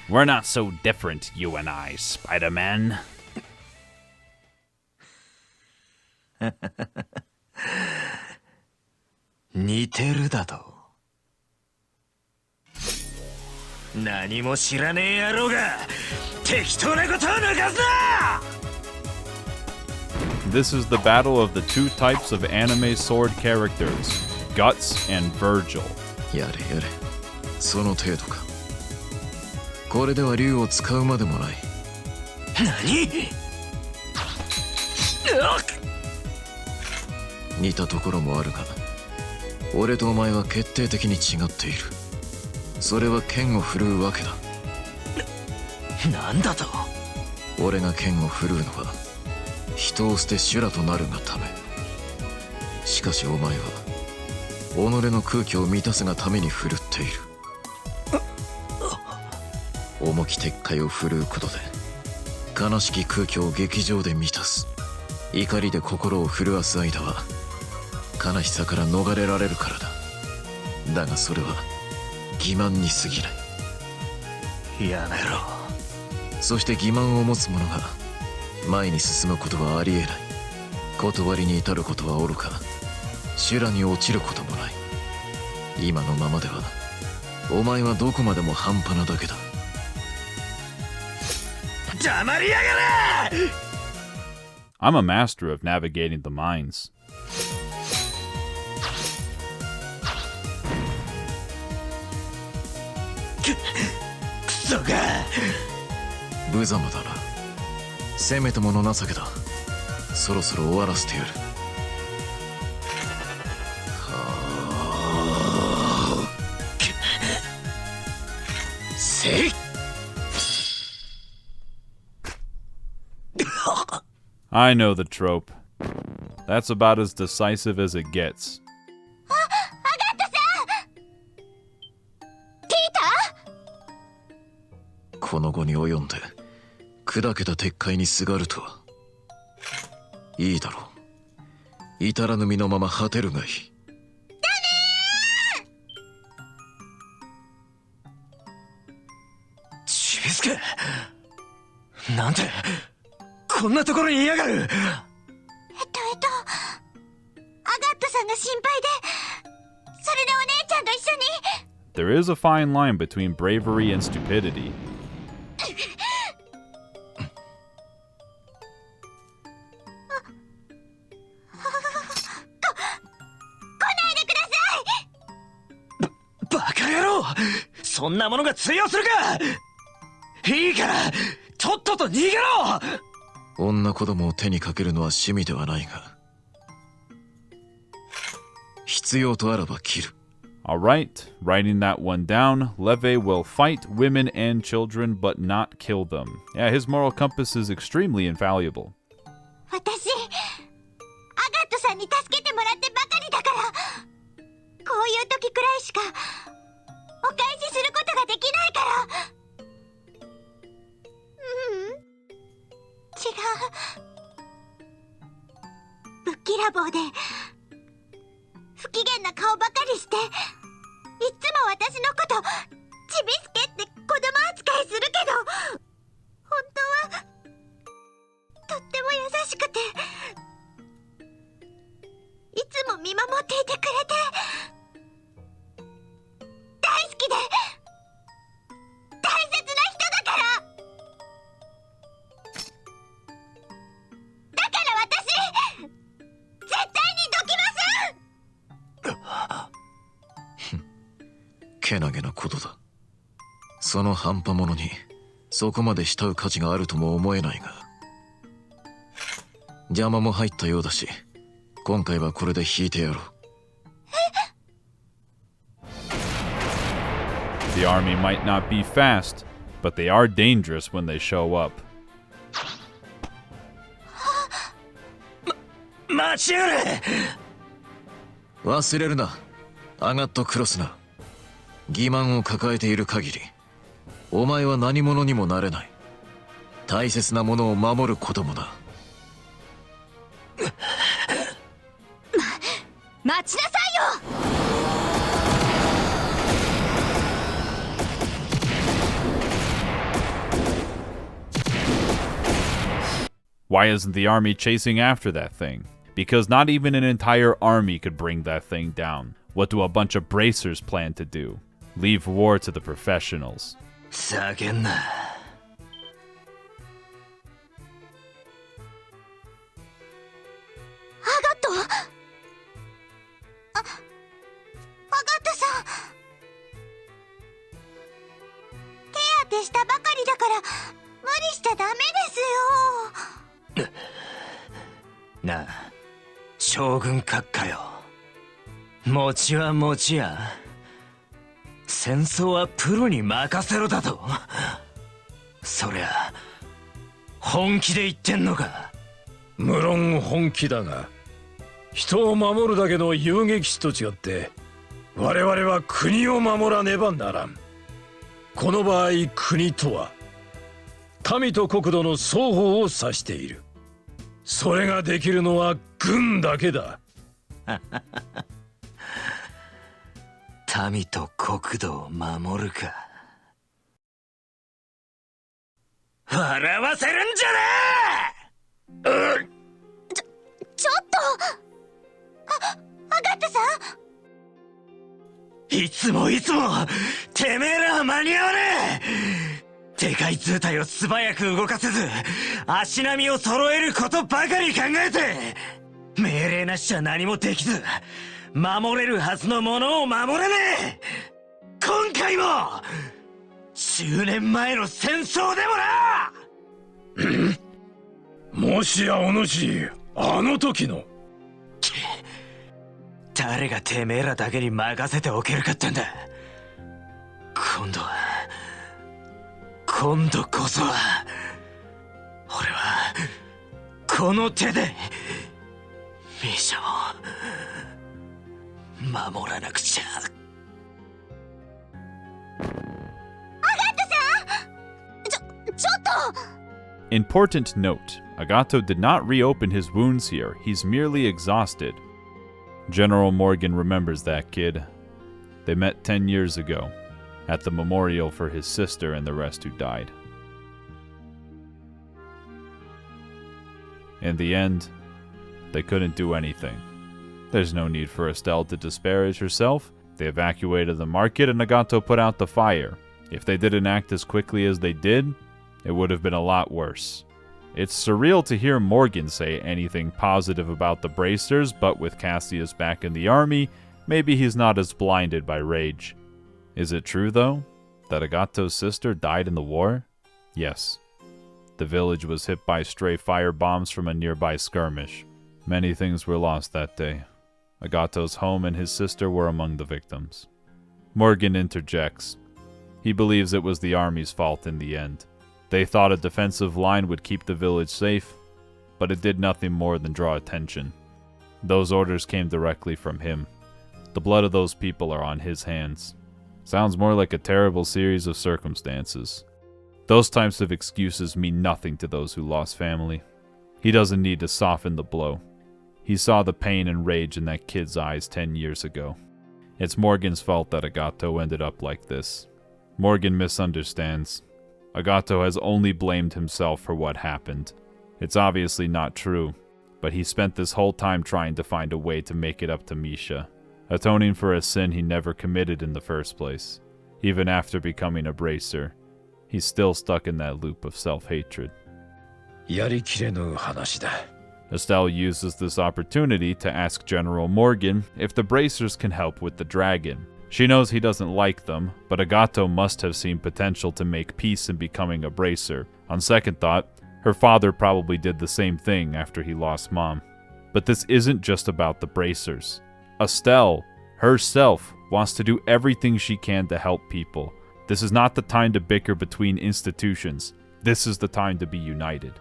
We're not so different, you and I, Spider-Man. This is the battle of the two types of anime sword characters, Guts and Virgil. やれやれ、その程度か。これでは竜を使うまでもない。何？似たところもあるが、俺とお前は決定的に違っている。それは剣を振るうわけだ。なんだと？俺が剣を振るうのは人を捨て修羅となるがため。しかしお前は己の空虚を満たすがために振るっている。重き鉄塊を振るうことで悲しき空虚を劇場で満たす。怒りで心を震わす間は悲しさから逃れられるからだ。だがそれは欺瞞に過ぎない。やめろ。そして欺瞞を持つ者が前に進むことはありえない。断りに至ることはおろか、修羅に落ちることもない。今のままではお前はどこまでも半端なだけだ。黙りやがれ！ I'm a master of navigating the mines. クソが！無様だな。せめてもの情けだ。そろそろ終わらせてやる。せい！ I know the trope. That's about as decisive as it gets. この後に及んで砕けた鉄塊にすがるとは。いいだろう。至らぬ身のまま果てるがいい。ちびすけ、なんでこんなところにいやがる。アガットさんが心配で、それでお姉ちゃんと一緒に。 There is a fine line between bravery and stupidity. バカ野郎！そんなものが通用するか！いいからとっとと逃げろ！女子供を手にかけるのは趣味ではないが、必要とあらば切る。 Alright, writing that one down, Leve will fight women and children but not kill them. Yeah, his moral compass is extremely infallible. 私、アガットさんに助けてもらってばかりだから、こういう時くらいしかお返しすることができないから。違う。ぶっきらぼうで不機嫌な顔ばかりして、いっつも私のことちびすけって子供扱いするけど、本当はとっても優しくて、いつも見守っていてくれて、大好きで大切な人だから。だから私絶対にどきません。けなげなことだ。その半端者にそこまで慕う価値があるとも思えないが、邪魔も入ったようだし、今回はこれで引いてやろう。The army might not be fast, but they are dangerous when they show up. 待ちやれ！忘れるな、アガット・クロスナー。欺瞞を抱えている限り、お前は何者にもなれない。大切なものを守ることもな。待ちなさいよ！ Why isn't the army chasing after that thing? Because not even an entire army could bring that thing down. What do a bunch of bracers plan to do? Leave war to the professionals. 叫んな。したばかりだから無理しちゃダメですよ。なあ、将軍閣下よ。餅は餅や。戦争はプロに任せろだと。そりゃ本気で言ってんのか。無論本気だが、人を守るだけの遊撃士と違って我々は国を守らねばならん。この場合国とは民と国土の双方を指している。それができるのは軍だけだ。民と国土を守るか。笑わせるんじゃねえ！ちょっとアガットさん、いつもてめえらは間に合わねえ。でかい図体を素早く動かせず足並みを揃えることばかり考えて、命令なしじゃ何もできず守れるはずのものを守れねえ。今回も10年前の戦争でもな。もしやお主、あの時の。誰がてめえらだけに任せておけるかってんだ。今度こそは俺はこの手でミシャを守らなくちゃ。アガットさん、ちょっと。Important note, Agato did not reopen his wounds here, he's merely exhausted. General Morgan remembers that kid. They met 10 years ago, at the memorial for his sister and the rest who died. In the end, they couldn't do anything. There's no need for Estelle to disparage herself. They evacuated the market and Agato put out the fire. If they didn't act as quickly as they did, it would have been a lot worse. It's surreal to hear Morgan say anything positive about the Bracers, but with Cassius back in the army, maybe he's not as blinded by rage. Is it true, though, that Agato's sister died in the war? Yes. The village was hit by stray fire bombs from a nearby skirmish. Many things were lost that day. Agato's home and his sister were among the victims. Morgan interjects. He believes it was the army's fault in the end. They thought a defensive line would keep the village safe, but it did nothing more than draw attention. Those orders came directly from him. The blood of those people are on his hands. Sounds more like a terrible series of circumstances. Those types of excuses mean nothing to those who lost family. He doesn't need to soften the blow. He saw the pain and rage in that kid's eyes 10 years ago. It's Morgan's fault that Agato ended up like this. Morgan misunderstands. Agato has only blamed himself for what happened. It's obviously not true, but he spent this whole time trying to find a way to make it up to Misha, atoning for a sin he never committed in the first place. Even after becoming a bracer, he's still stuck in that loop of self-hatred. やりきれぬ話だ。 Estelle uses this opportunity to ask General Morgan if the bracers can help with the dragon. She knows he doesn't like them, but Agato must have seen potential to make peace in becoming a bracer. On second thought, her father probably did the same thing after he lost mom. But this isn't just about the bracers. Estelle, herself, wants to do everything she can to help people. This is not the time to bicker between institutions. This is the time to be united.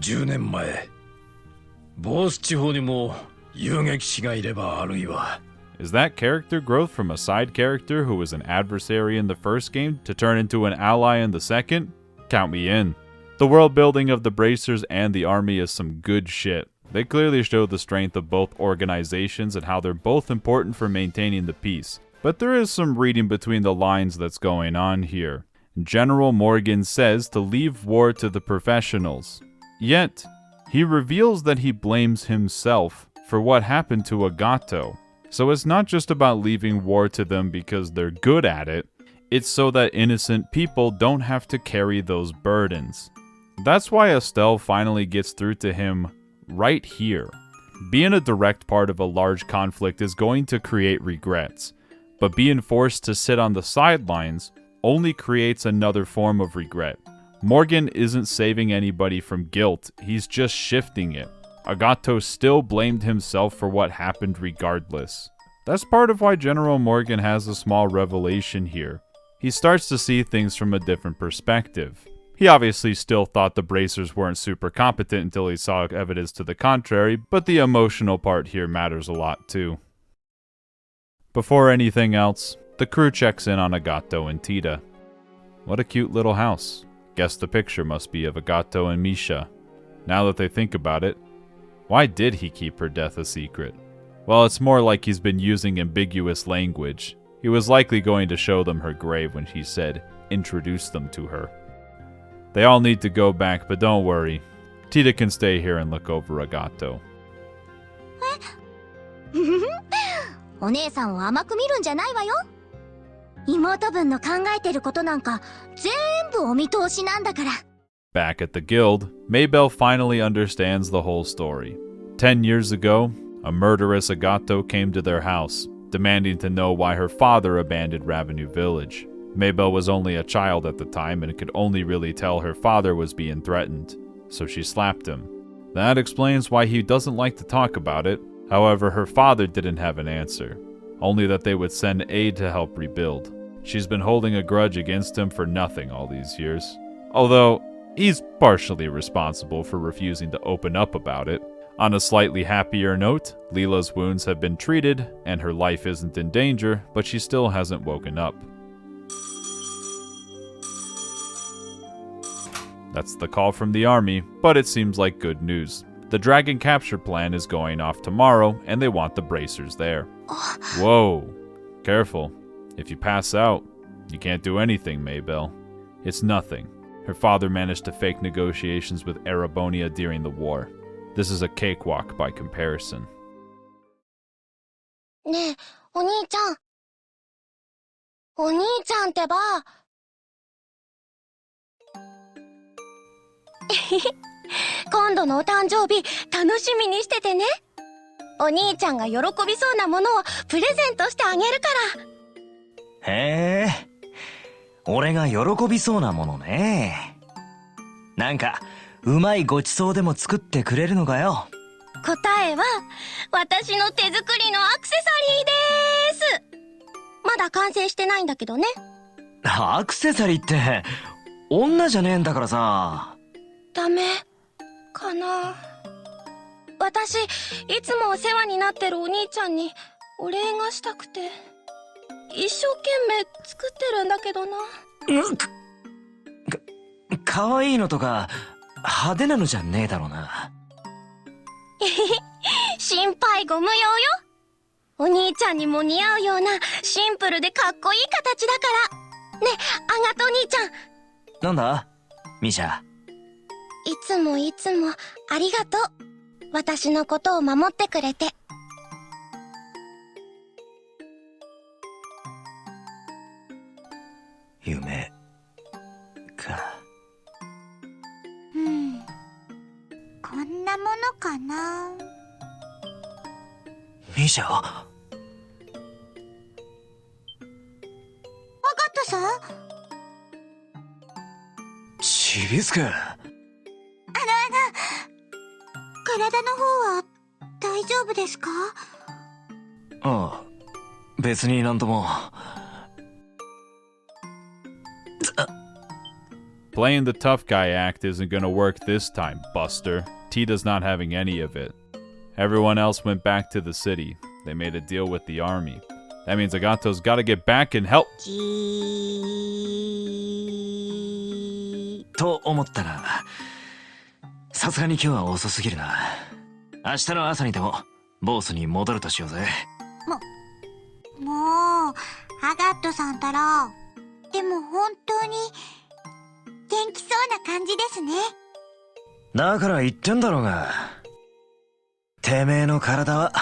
10年前、ボース地方にも遊撃士がいればあるいは。 Is that character growth from a side character who was an adversary in the first game to turn into an ally in the second? Count me in. The world building of the bracers and the army is some good shit. They clearly show the strength of both organizations and how they're both important for maintaining the peace. But there is some reading between the lines that's going on here. General Morgan says to leave war to the professionals. Yet, he reveals that he blames himself for what happened to Agato. So it's not just about leaving war to them because they're good at it, it's so that innocent people don't have to carry those burdens. That's why Estelle finally gets through to him right here. Being a direct part of a large conflict is going to create regrets, but being forced to sit on the sidelines only creates another form of regret. Morgan isn't saving anybody from guilt, he's just shifting it. Agato still blamed himself for what happened regardless. That's part of why General Morgan has a small revelation here. He starts to see things from a different perspective. He obviously still thought the bracers weren't super competent until he saw evidence to the contrary, but the emotional part here matters a lot too. Before anything else, the crew checks in on Agato and Tita. What a cute little house. Guess the picture must be of Agato and Misha. Now that they think about it, why did he keep her death a secret? Well, it's more like he's been using ambiguous language. He was likely going to show them her grave when he said, introduce them to her. They all need to go back, but don't worry. Tita can stay here and look over Agato. お姉さんを甘く見るんじゃないわよ。妹分の考えてることなんか全部お見通しなんだから。Back at the guild, Maybelle finally understands the whole story. 10 years ago, a murderous Agato came to their house, demanding to know why her father abandoned Ravenue Village. Maybelle was only a child at the time and could only really tell her father was being threatened, so she slapped him. That explains why he doesn't like to talk about it. However, her father didn't have an answer, only that they would send aid to help rebuild. She's been holding a grudge against him for nothing all these years. Although, he's partially responsible for refusing to open up about it. On a slightly happier note, Leela's wounds have been treated, and her life isn't in danger, but she still hasn't woken up. That's the call from the army, but it seems like good news. The dragon capture plan is going off tomorrow, and they want the bracers there. Whoa. Careful. If you pass out, you can't do anything, Maybelle. It's nothing. Her father managed to fake negotiations with Erebonia during the war. This is a cakewalk by comparison. ねえ、お兄ちゃん。お兄ちゃんってば。今度のお誕生日楽しみにしててね。お兄ちゃんが喜びそうなものをプレゼントしてあげるから。へえ、俺が喜びそうなものね。なんかうまいごちそうでも作ってくれるのかよ。答えは私の手作りのアクセサリーです。まだ完成してないんだけどね。アクセサリーって女じゃねえんだからさ。ダメかな。私いつもお世話になってるお兄ちゃんにお礼がしたくて一生懸命作ってるんだけどな。かわいいのとか派手なのじゃねえだろうな。心配ご無用よ。お兄ちゃんにも似合うようなシンプルでかっこいい形だから。ね、アガト兄ちゃん。なんだミシャ。いつもいつもありがとう。私のことを守ってくれて。夢か。こんなものかな。ミシャ。アガトさん。ちびすけ。体の方は大丈夫ですか？ああ、別になんとも。Playing the tough guy act isn't gonna work this time, Buster. Tita's not having any of it. Everyone else went back to the city. They made a deal with the army. That means Agato's gotta get back and help. と思ったが、さすがに今日は遅すぎるな。明日の朝にでもボスに戻るとしようぜ。もうアガットさんたら。でも本当に元気そうな感じですね。だから言ってんだろうが、てめえの体は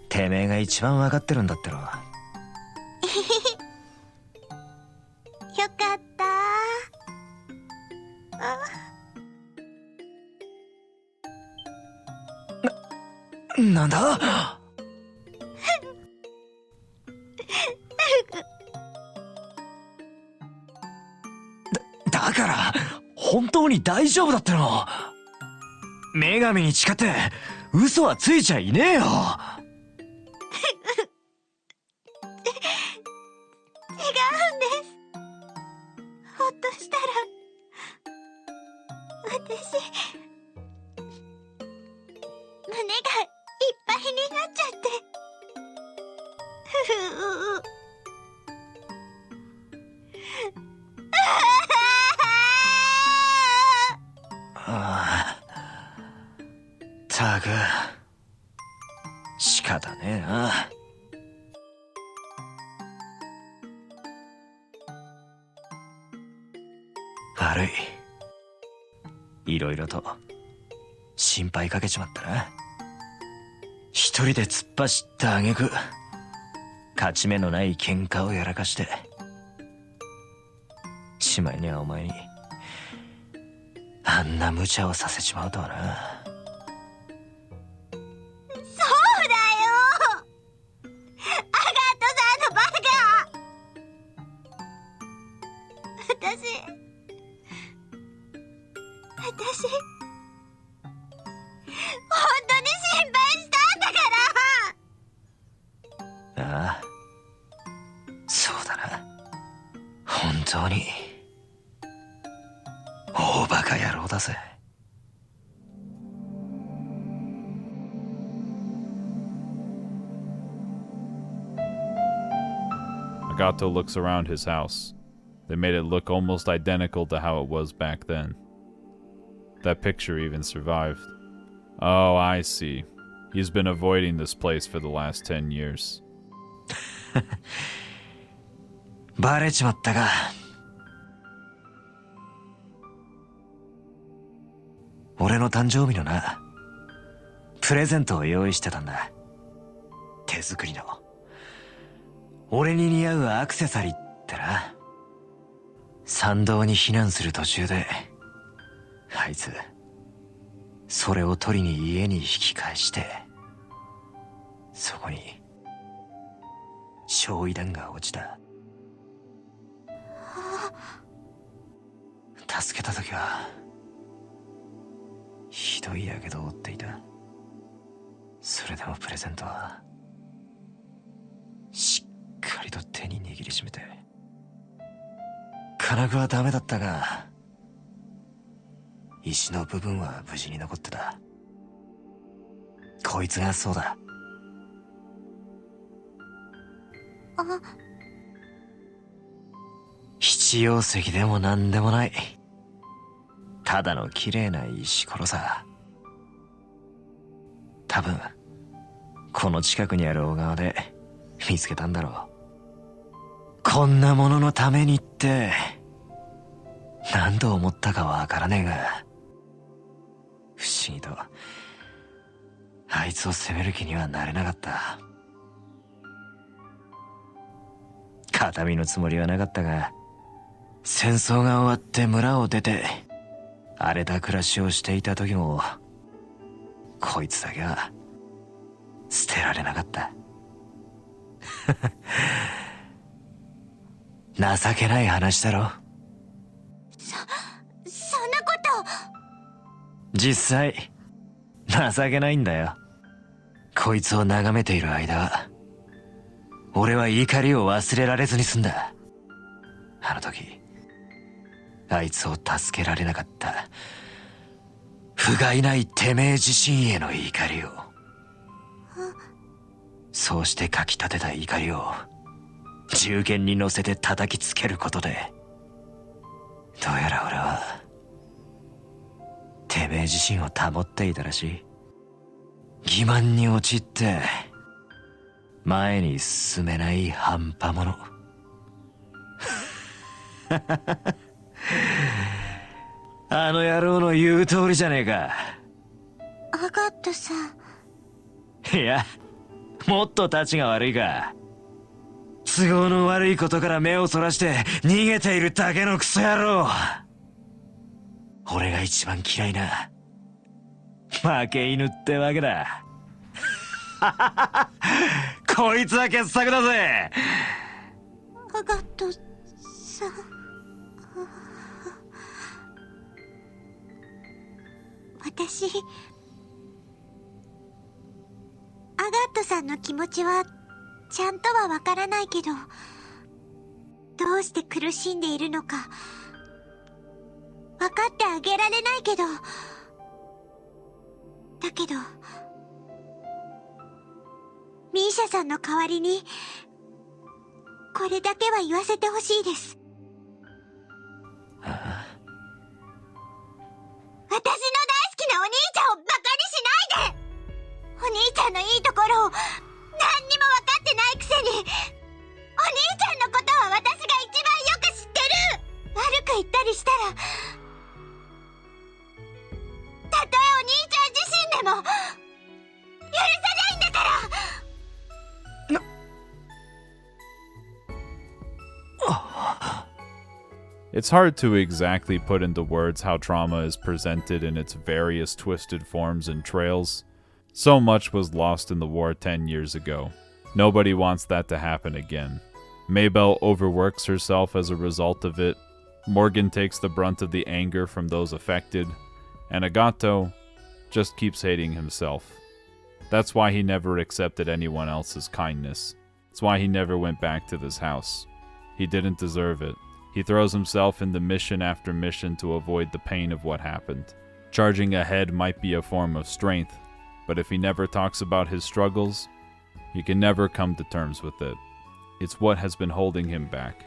てめえが一番分かってるんだってろ。よかった。なんだだから本当に大丈夫だったの。女神に誓って嘘はついちゃいねえよ。違うんです。ほっとしたら私胸がいっぱいになっちゃって。ったく仕方ねえな。悪い、いろいろと心配かけちまったな。一人で突っ走った挙句勝ち目のない喧嘩をやらかして、しまいにはお前にあんな無茶をさせちまうとはな。そうだよ、アガットさんのバカ。私本当に心配したんだから。ああ、そうだな。本当に大バカ野郎だぜ。Agato looks around his house. They made it look almost identical to how it was back then. That picture even survived. Oh, I see. He's been avoiding this place for the last 10 years. バレちまったか。俺の誕生日のな、プレゼントを用意してたんだ。手作りの。俺に似合うアクセサリーってな。山道に避難する途中で、あいつそれを取りに家に引き返して、そこに焼夷弾が落ちた。助けた時はひどい火傷を負っていた。それでもプレゼントはしっかりと手に握りしめて。金具はダメだったが、石の部分は無事に残ってた。こいつがそうだ。七曜石でも何でもない、ただの綺麗な石ころさ。多分この近くにある小川で見つけたんだろう。こんなもののためにって何度思ったかわからねえが、不思議とあいつを責める気にはなれなかった。形見のつもりはなかったが、戦争が終わって村を出て荒れた暮らしをしていた時も、こいつだけは捨てられなかった。情けない話だろ。そんなこと。実際情けないんだよ。こいつを眺めている間、俺は怒りを忘れられずに済んだ。あの時あいつを助けられなかった不甲斐ないてめえ自身への怒りを、そうしてかきたてた怒りを銃剣に乗せて叩きつけることで、どうやら俺はてめえ自身を保っていたらしい。欺瞞に陥って前に進めない半端者。あの野郎の言う通りじゃねえか。アガットさん。いや、もっとたちが悪いか。都合の悪いことから目をそらして逃げているだけのクソ野郎。俺が一番嫌いな負け犬ってわけだ。こいつは傑作だぜ。アガットさん。私、アガットさんの気持ちはちゃんとはわからないけど、どうして苦しんでいるのかわかってあげられないけど、だけどミーシャさんの代わりにこれだけは言わせてほしいです。私の大好きなお兄ちゃんをバカにしないで。お兄ちゃんのいいところを何にも分かってないくせに、お兄ちゃんのことは私が一番よく知ってる。悪く言ったりしたら、たとえお兄ちゃん自身でも許せないんだから。It's hard to exactly put into words how trauma is presented in its various twisted forms and trails. So much was lost in the war 10 years ago. Nobody wants that to happen again. Maybelle overworks herself as a result of it. Morgan takes the brunt of the anger from those affected. And Agato just keeps hating himself. That's why he never accepted anyone else's kindness. It's why he never went back to this house. He didn't deserve it. He throws himself into mission after mission to avoid the pain of what happened. Charging ahead might be a form of strength, but if he never talks about his struggles, he can never come to terms with it. It's what has been holding him back.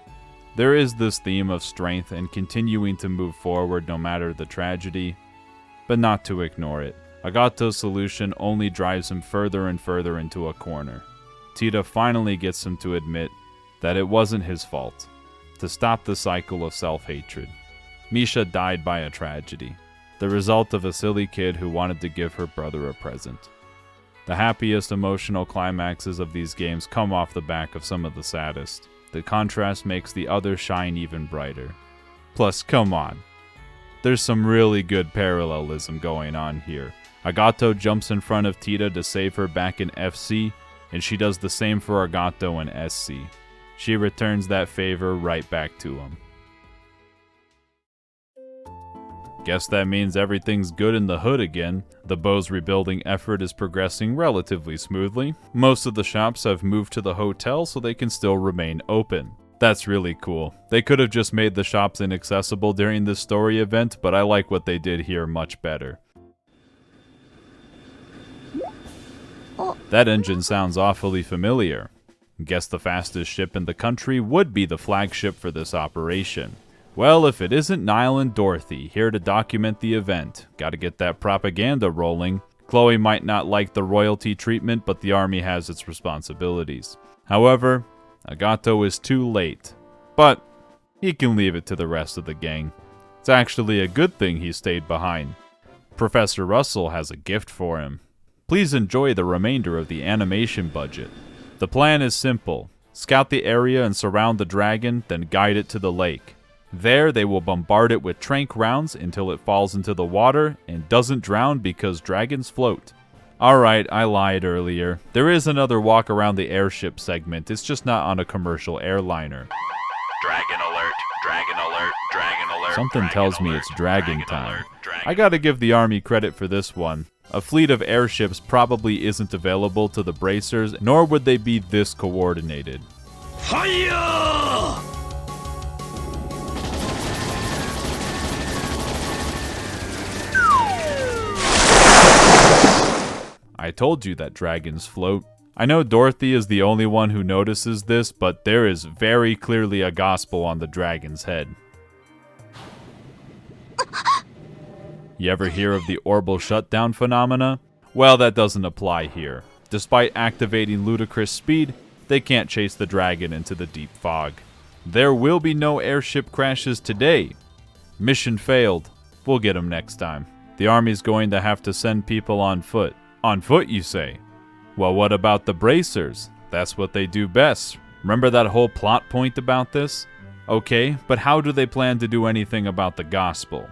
There is this theme of strength and continuing to move forward no matter the tragedy, but not to ignore it. Agato's solution only drives him further and further into a corner. Tita finally gets him to admit that it wasn't his fault, to stop the cycle of self-hatred. Misha died by a tragedy, the result of a silly kid who wanted to give her brother a present. The happiest emotional climaxes of these games come off the back of some of the saddest. The contrast makes the others shine even brighter. Plus, come on. There's some really good parallelism going on here. Agato jumps in front of Tita to save her back in FC, and she does the same for Agato in SC. She returns that favor right back to him. Guess that means everything's good in the hood again. The bow's rebuilding effort is progressing relatively smoothly. Most of the shops have moved to the hotel so they can still remain open. That's really cool. They could have just made the shops inaccessible during this story event, but I like what they did here much better. That engine sounds awfully familiar. Guess the fastest ship in the country would be the flagship for this operation. Well, if it isn't Niall and Dorothy, here to document the event. Gotta get that propaganda rolling. Chloe might not like the royalty treatment, but the army has its responsibilities. However, Agato is too late. But he can leave it to the rest of the gang. It's actually a good thing he stayed behind. Professor Russell has a gift for him. Please enjoy the remainder of the animation budget. The plan is simple. Scout the area and surround the dragon, then guide it to the lake. There, they will bombard it with tranq rounds until it falls into the water and doesn't drown because dragons float. Alright, I lied earlier. There is another walk around the airship segment, it's just not on a commercial airliner. Dragon alert, dragon alert, dragon alert. Something dragon tells me alert, it's dragon dragon time. alert, dragon. I gotta give the army credit for this one. A fleet of airships probably isn't available to the bracers, nor would they be this coordinated. Fire! I told you that dragons float. I know Dorothy is the only one who notices this, but there is very clearly a gospel on the dragon's head. You ever hear of the orbital shutdown phenomena? Well, that doesn't apply here. Despite activating ludicrous speed, they can't chase the dragon into the deep fog. There will be no airship crashes today. Mission failed. We'll get them next time. The army's going to have to send people on foot. On foot, you say? Well, what about the bracers? That's what they do best. Remember that whole plot point about this? Okay, but how do they plan to do anything about the gospel?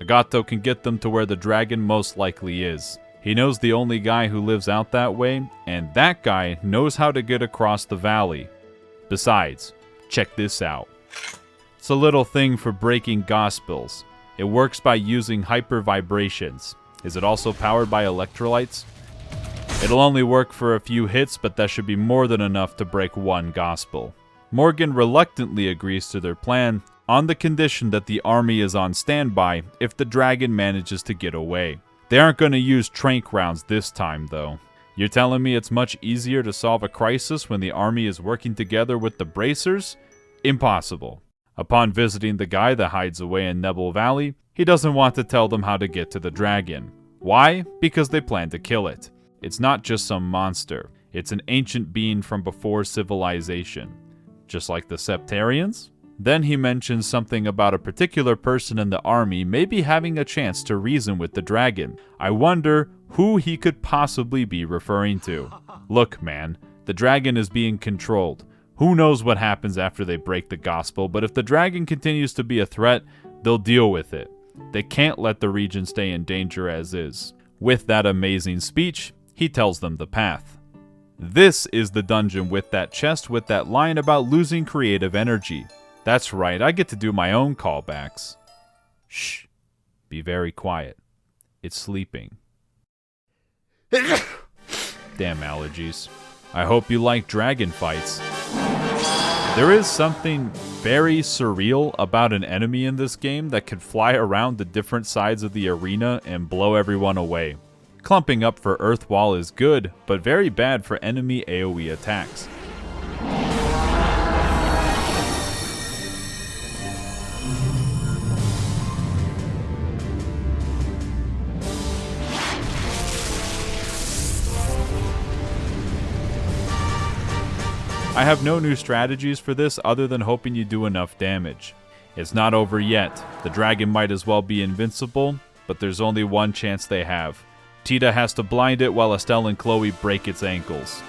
Agato can get them to where the dragon most likely is. He knows the only guy who lives out that way, and that guy knows how to get across the valley. Besides, check this out. It's a little thing for breaking gospels. It works by using hyper vibrations. Is it also powered by electrolytes? It'll only work for a few hits, but that should be more than enough to break one gospel. Morgan reluctantly agrees to their plan on the condition that the army is on standby if the dragon manages to get away. They aren't going to use tranq rounds this time, though. You're telling me it's much easier to solve a crisis when the army is working together with the bracers? Impossible. Upon visiting the guy that hides away in Nebel Valley, he doesn't want to tell them how to get to the dragon. Why? Because they plan to kill it. It's not just some monster. It's an ancient being from before civilization. Just like the Septarians? Then he mentions something about a particular person in the army maybe having a chance to reason with the dragon. I wonder who he could possibly be referring to. Look, man, the dragon is being controlled. Who knows what happens after they break the gospel, but if the dragon continues to be a threat, they'll deal with it. They can't let the region stay in danger as is. With that amazing speech, he tells them the path. This is the dungeon with that chest with that line about losing creative energy. That's right, I get to do my own callbacks. Shh. Be very quiet. It's sleeping. Damn allergies. I hope you like dragon fights. There is something very surreal about an enemy in this game that can fly around the different sides of the arena and blow everyone away. Clumping up for Earthwall is good, but very bad for enemy AoE attacks. I have no new strategies for this other than hoping you do enough damage. It's not over yet. The dragon might as well be invincible, but there's only one chance they have. Tita has to blind it while Estelle and Chloe break its ankles.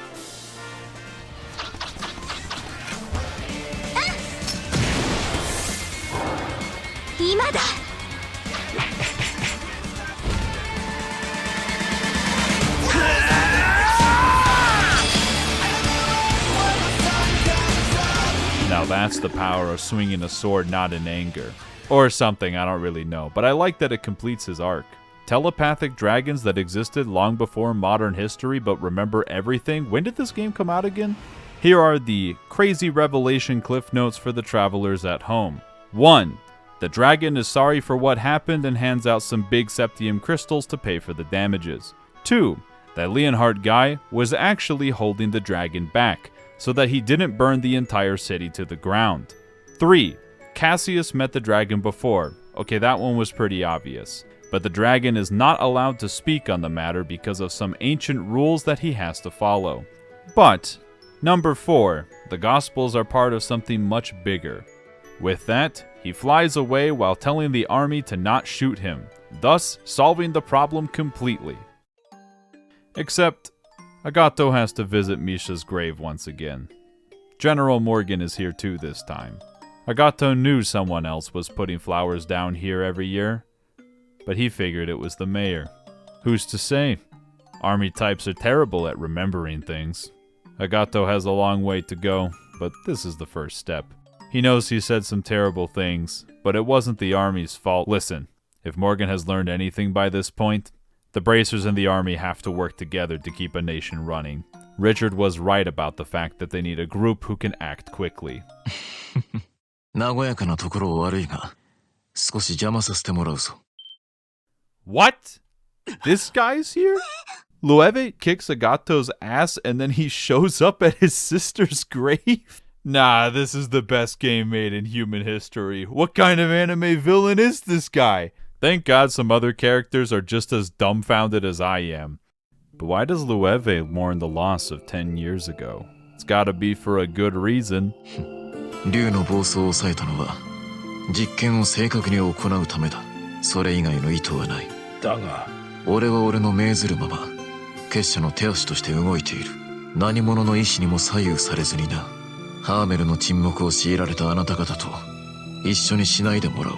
Now that's the power of swinging a sword not in anger. Or something, I don't really know, but I like that it completes his arc. Telepathic dragons that existed long before modern history but remember everything? When did this game come out again? Here are the crazy revelation cliff notes for the travelers at home. 1. The dragon is sorry for what happened and hands out some big septium crystals to pay for the damages. 2. That Leonhardt guy was actually holding the dragon back, so that he didn't burn the entire city to the ground. 3. Cassius met the dragon before. Okay, that one was pretty obvious. But the dragon is not allowed to speak on the matter because of some ancient rules that he has to follow. But, number 4, the Gospels are part of something much bigger. With that, he flies away while telling the army to not shoot him, thus solving the problem completely. Except, Agato has to visit Misha's grave once again. General Morgan is here too this time. Agato knew someone else was putting flowers down here every year, but he figured it was the mayor. Who's to say? Army types are terrible at remembering things. Agato has a long way to go, but this is the first step. He knows he said some terrible things, but it wasn't the army's fault. Listen, if Morgan has learned anything by this point, the bracers and the army have to work together to keep a nation running. Richard was right about the fact that they need a group who can act quickly. 和やかなところ悪いが、少し邪魔させてもらうぞ。 What? This guy's here? Loewe kicks Agato's ass and then he shows up at his sister's grave? Nah, this is the best game made in human history. What kind of anime villain is this guy? Thank God some other characters are just as dumbfounded as I am. But why does Loewe mourn the loss of 10 years ago? It's gotta be for a good reason. 竜の暴走を抑えたのは、実験を正確に行うためだ。それ以外の意図はない。だが、俺は俺の命ずるまま、結社の手足として動いている。何者の意志にも左右されずにな。ハーメルの沈黙を強いられたあなた方と、一緒にしないでもらおう。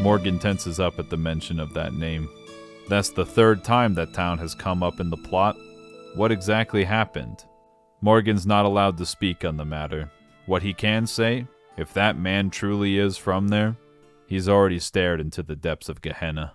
Morgan tenses up at the mention of that name. That's the third time that town has come up in the plot. What exactly happened? Morgan's not allowed to speak on the matter. What he can say, if that man truly is from there, He's already stared into the depths of Gehenna.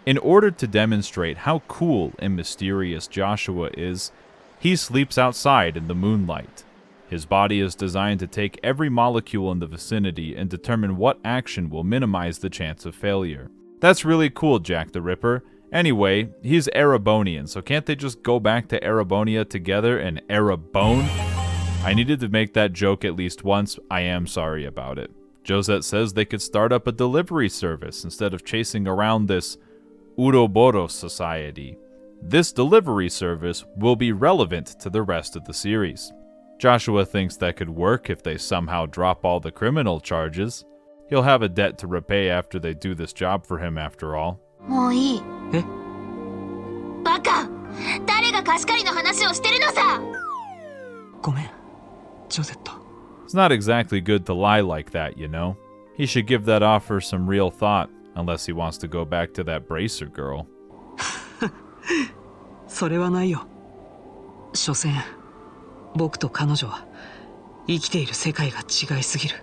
In order to demonstrate how cool and mysterious Joshua is, he sleeps outside in the moonlight. His body is designed to take every molecule in the vicinity and determine what action will minimize the chance of failure. That's really cool, Jack the Ripper. Anyway, he's Erebonian, so can't they just go back to Erebonia together and Erebone? I needed to make that joke at least once. I am sorry about it. Josette says they could start up a delivery service instead of chasing around this Uroboros society. This delivery service will be relevant to the rest of the series. Joshua thinks that could work if they somehow drop all the criminal charges. He'll have a debt to repay after they do this job for him after all. もういい。え？バカ！誰が貸し借りの話をしてるのさ！ごめん、ジョゼット。 It's not exactly good to lie like that, you know. He should give that offer some real thought, unless he wants to go back to that bracer girl. それはないよ。所詮、僕と彼女は生きている世界が違いすぎる。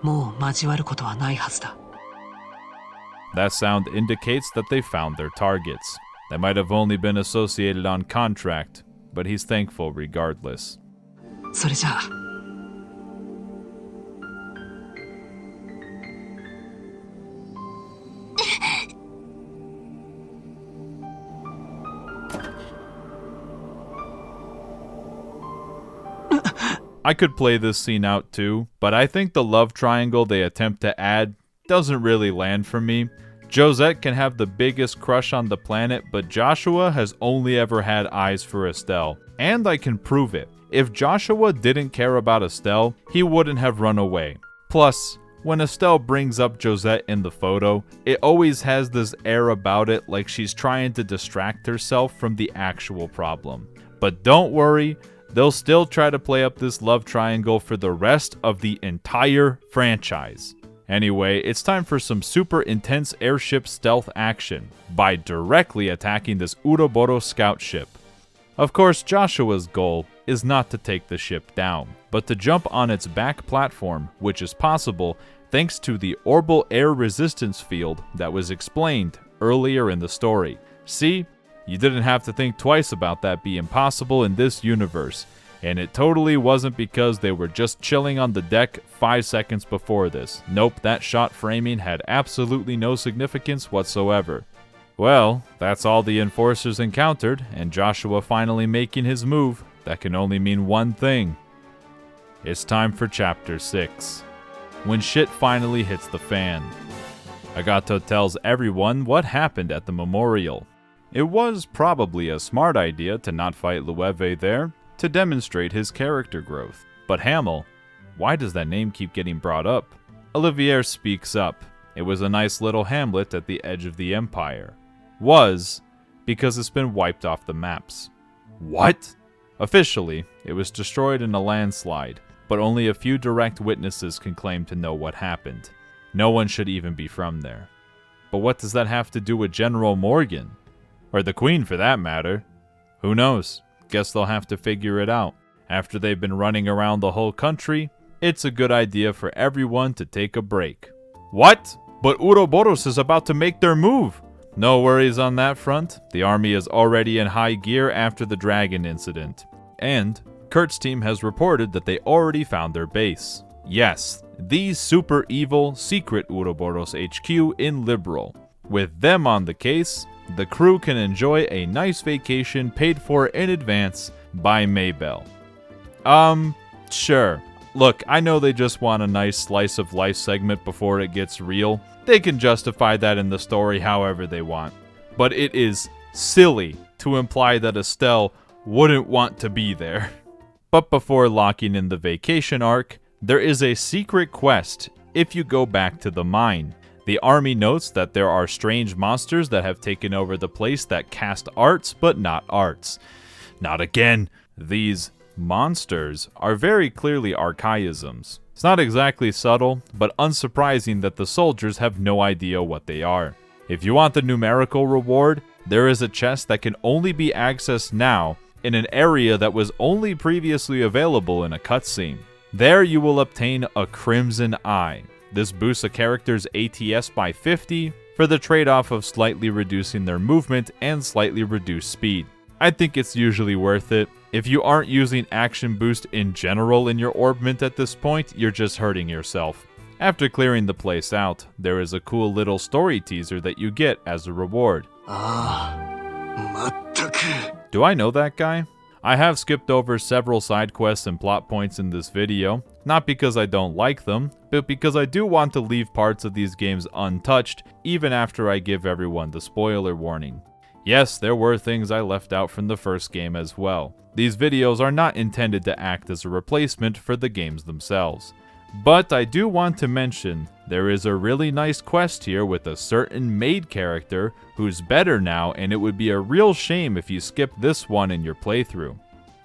もう交わることはないはずだ。 That sound indicates that they found their targets. They might have only been associated on contract, but he's thankful regardless. それじゃあ。I could play this scene out too, but I think the love triangle they attempt to add doesn't really land for me. Josette can have the biggest crush on the planet, but Joshua has only ever had eyes for Estelle, and I can prove it. If Joshua didn't care about Estelle, he wouldn't have run away. Plus, when Estelle brings up Josette in the photo, it always has this air about it like she's trying to distract herself from the actual problem. But don't worry, they'll still try to play up this love triangle for the rest of the entire franchise. Anyway, it's time for some super intense airship stealth action by directly attacking this Uroboros scout ship. Of course, Joshua's goal is not to take the ship down, but to jump on its back platform, which is possible thanks to the orbital air resistance field that was explained earlier in the story. See? You didn't have to think twice about that being possible in this universe, and it totally wasn't because they were just chilling on the deck 5 seconds before this. Nope, that shot framing had absolutely no significance whatsoever. Well, that's all the enforcers encountered, and Joshua finally making his move. That can only mean one thing. It's time for Chapter 6. When shit finally hits the fan. Agate tells everyone what happened at the memorial. It was probably a smart idea to not fight Loewe there, to demonstrate his character growth. But Hamel, why does that name keep getting brought up? Olivier speaks up. It was a nice little hamlet at the edge of the Empire. Was, because it's been wiped off the maps. What? Officially, it was destroyed in a landslide, but only a few direct witnesses can claim to know what happened. No one should even be from there. But what does that have to do with General Morgan? Or the Queen, for that matter. Who knows? Guess they'll have to figure it out. After they've been running around the whole country, it's a good idea for everyone to take a break. What? But Uroboros is about to make their move! No worries on that front. The army is already in high gear after the dragon incident. And Kurt's team has reported that they already found their base. Yes, the super evil secret Uroboros HQ in Liberal. With them on the case, the crew can enjoy a nice vacation paid for in advance by Maybell. Sure. Look, I know they just want a nice slice of life segment before it gets real. They can justify that in the story however they want. But it is silly to imply that Estelle wouldn't want to be there. But before locking in the vacation arc, there is a secret quest if you go back to the mine. The army notes that there are strange monsters that have taken over the place that cast arts, but not arts. Not again. These monsters are very clearly archaisms. It's not exactly subtle, but unsurprising that the soldiers have no idea what they are. If you want the numerical reward, there is a chest that can only be accessed now in an area that was only previously available in a cutscene. There you will obtain a Crimson Eye. This boosts a character's ATS by 50 for the trade-off of slightly reducing their movement and slightly reduced speed. I think it's usually worth it. If you aren't using action boost in general in your orbment at this point, you're just hurting yourself. After clearing the place out, there is a cool little story teaser that you get as a reward. Do I know that guy? I have skipped over several side quests and plot points in this video, not because I don't like them, but because I do want to leave parts of these games untouched, even after I give everyone the spoiler warning. Yes, there were things I left out from the first game as well. These videos are not intended to act as a replacement for the games themselves. But I do want to mention, there is a really nice quest here with a certain maid character who's better now, and it would be a real shame if you skip this one in your playthrough.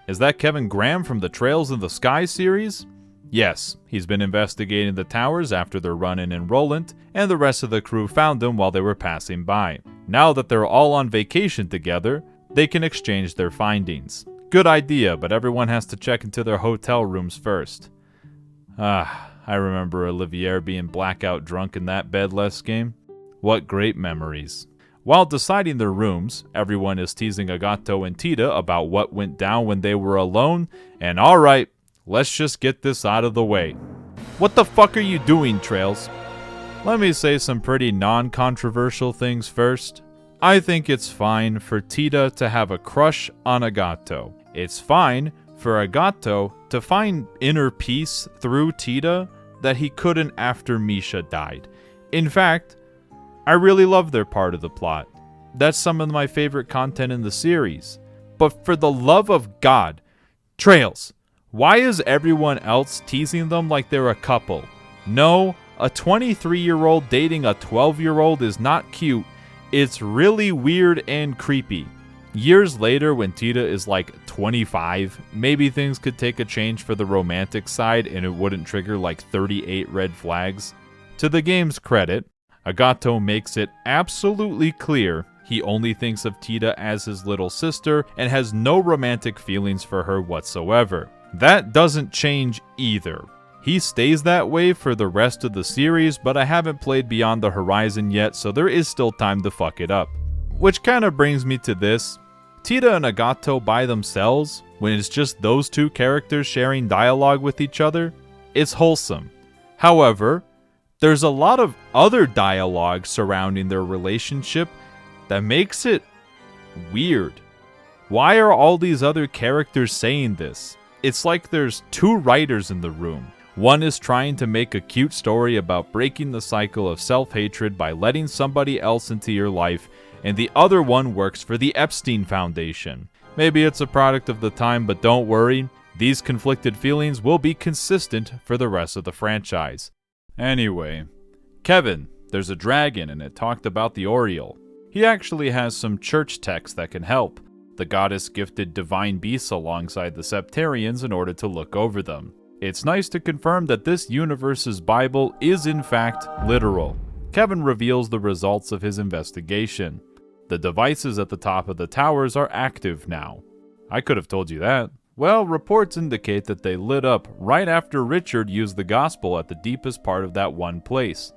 Is that Kevin Graham from the Trails in the Sky series? Yes, he's been investigating the towers after their run-in in Roland, and the rest of the crew found him while they were passing by. Now that they're all on vacation together, they can exchange their findings. Good idea, but everyone has to check into their hotel rooms first. I remember Olivier being blackout drunk in that bed last game. What great memories. While deciding their rooms, everyone is teasing Agato and Tita about what went down when they were alone, and alright, let's just get this out of the way. What the fuck are you doing, Trails? Let me say some pretty non-controversial things first. I think it's fine for Tita to have a crush on Agato. It's fine for Agato to find inner peace through Tita that he couldn't after Misha died. In fact, I really love their part of the plot. That's some of my favorite content in the series. But for the love of God, Trails, why is everyone else teasing them like they're a couple? No, a 23-year-old dating a 12-year-old is not cute. It's really weird and creepy. Years later, when Tita is like 25, maybe things could take a change for the romantic side and it wouldn't trigger like 38 red flags. To the game's credit, Agato makes it absolutely clear he only thinks of Tita as his little sister and has no romantic feelings for her whatsoever. That doesn't change either. He stays that way for the rest of the series, but I haven't played Beyond the Horizon yet, so there is still time to fuck it up. Which kind of brings me to this. Tita and Agato by themselves, when it's just those two characters sharing dialogue with each other, it's wholesome. However, there's a lot of other dialogue surrounding their relationship that makes it weird. Why are all these other characters saying this? It's like there's two writers in the room. One is trying to make a cute story about breaking the cycle of self-hatred by letting somebody else into your life, and the other one works for the Epstein Foundation. Maybe it's a product of the time, but don't worry, these conflicted feelings will be consistent for the rest of the franchise. Anyway, Kevin, there's a dragon and it talked about the Oriole. He actually has some church texts that can help. The goddess gifted divine beasts alongside the Septarians in order to look over them. It's nice to confirm that this universe's Bible is in fact literal. Kevin reveals the results of his investigation. The devices at the top of the towers are active now. I could have told you that. Well, reports indicate that they lit up right after Richard used the gospel at the deepest part of that one place.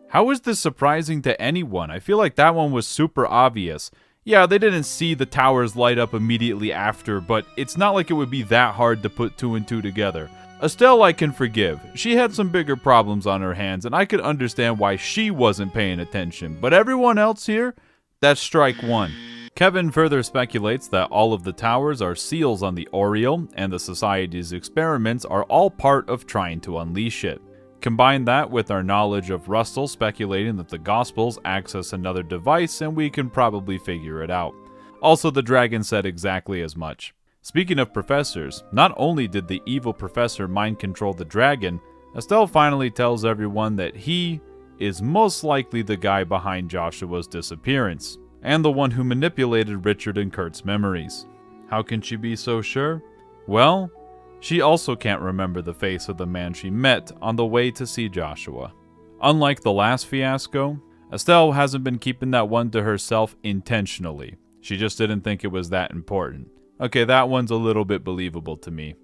How is this surprising to anyone? I feel like that one was super obvious. Yeah, they didn't see the towers light up immediately after, but it's not like it would be that hard to put two and two together. Estelle I can forgive. She had some bigger problems on her hands, and I could understand why she wasn't paying attention. But everyone else here? That's strike one. Kevin further speculates that all of the towers are seals on the Oriole, and the Society's experiments are all part of trying to unleash it. Combine that with our knowledge of Russell speculating that the Gospels access another device, and we can probably figure it out. Also, the dragon said exactly as much. Speaking of professors, not only did the evil professor mind control the dragon, Estelle finally tells everyone that he is most likely the guy behind Joshua's disappearance, and the one who manipulated Richard and Kurt's memories. How can she be so sure? Well, she also can't remember the face of the man she met on the way to see Joshua. Unlike the last fiasco, Estelle hasn't been keeping that one to herself intentionally. She just didn't think it was that important. Okay, that one's a little bit believable to me.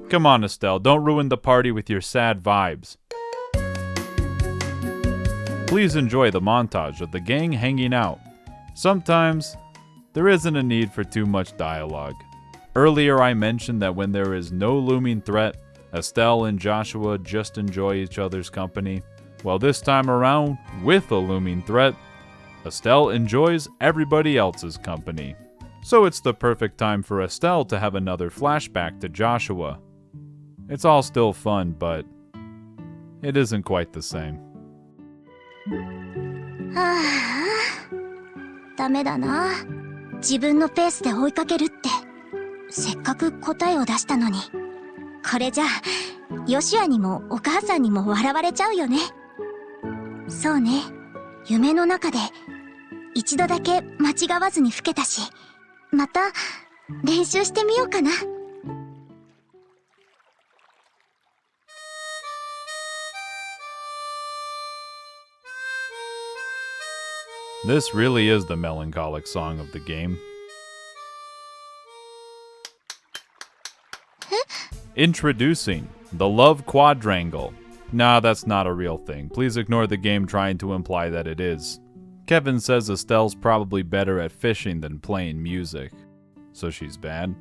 Come on, Estelle, don't ruin the party with your sad vibes. Please enjoy the montage of the gang hanging out. Sometimes, there isn't a need for too much dialogue. Earlier I mentioned that when there is no looming threat, Estelle and Joshua just enjoy each other's company. Well, this time around, with a looming threat, Estelle enjoys everybody else's company. So it's the perfect time for Estelle to have another flashback to Joshua. It's all still fun, but it isn't quite the same. ダメだな。自分のペースで追いかけるって。せっかく答えを出したのに。これじゃ、ヨシアにもお母さんにも笑われちゃうよね。そうね。夢の中で一度だけ間違わずに吹けたし、また練習してみようかな。This really is the melancholic song of the game. Introducing the Love Quadrangle. Nah, that's not a real thing. Please ignore the game trying to imply that it is. Kevin says Estelle's probably better at fishing than playing music. So she's bad?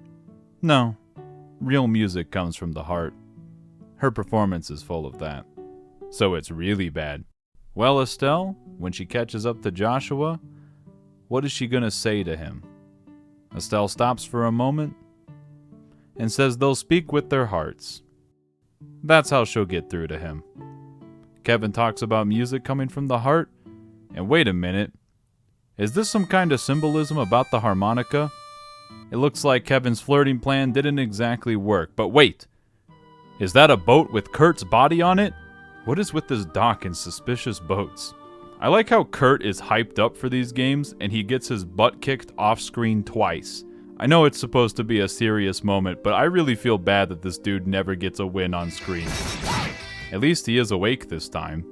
No. Real music comes from the heart. Her performance is full of that. So it's really bad. Well, Estelle, when she catches up to Joshua, what is she gonna say to him? Estelle stops for a moment and says they'll speak with their hearts. That's how she'll get through to him. Kevin talks about music coming from the heart, and wait a minute, is this some kind of symbolism about the harmonica? It looks like Kevin's flirting plan didn't exactly work, but wait, is that a boat with Kurt's body on it? What is with this dock and suspicious boats? I like how Kurt is hyped up for these games and he gets his butt kicked off screen twice. I know it's supposed to be a serious moment, but I really feel bad that this dude never gets a win on screen. At least he is awake this time.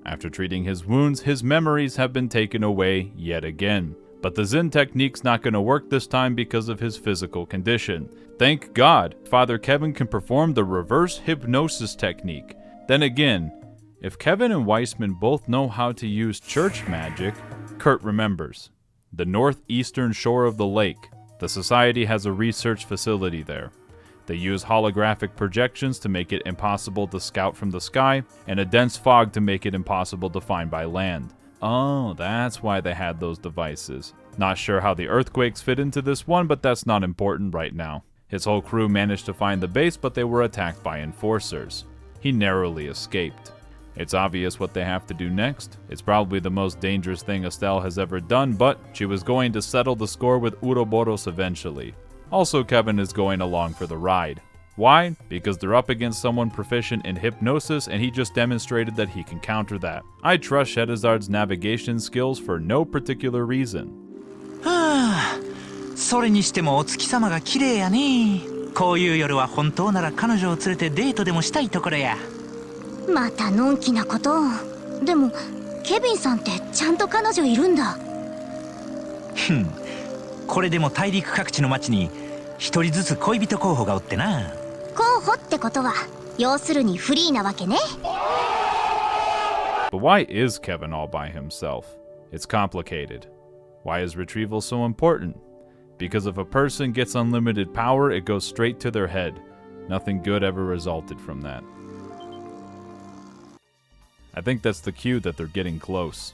After treating his wounds, his memories have been taken away yet again. But the Zen technique's not going to work this time because of his physical condition. Thank God, Father Kevin can perform the reverse hypnosis technique. Then again, if Kevin and Weissman both know how to use church magic, Kurt remembers. The northeastern shore of the lake. The Society has a research facility there. They use holographic projections to make it impossible to scout from the sky, and a dense fog to make it impossible to find by land. Oh, that's why they had those devices. Not sure how the earthquakes fit into this one, but that's not important right now. His whole crew managed to find the base, but they were attacked by enforcers. He narrowly escaped. It's obvious what they have to do next. It's probably the most dangerous thing Estelle has ever done, but she was going to settle the score with Ouroboros eventually. Also, Kevin is going along for the ride. Why? Because they're up against someone proficient in hypnosis, and he just demonstrated that he can counter that. I trust Shedazard's navigation skills for no particular reason. それにしてもお月様が綺麗やね。こういう夜は本当なら彼女を連れてデートでもしたいところや。またのんきなことを。でもケビンさんってちゃんと彼女いるんだ。これでも大陸各地の町に一人ずつ恋人候補がおってな。候補ってことは要するにフリーなわけね。But why is Kevin all by himself? It's complicated. Why is retrieval so important? Because if a person gets unlimited power, it goes straight to their head. Nothing good ever resulted from that. I think that's the cue that they're getting close.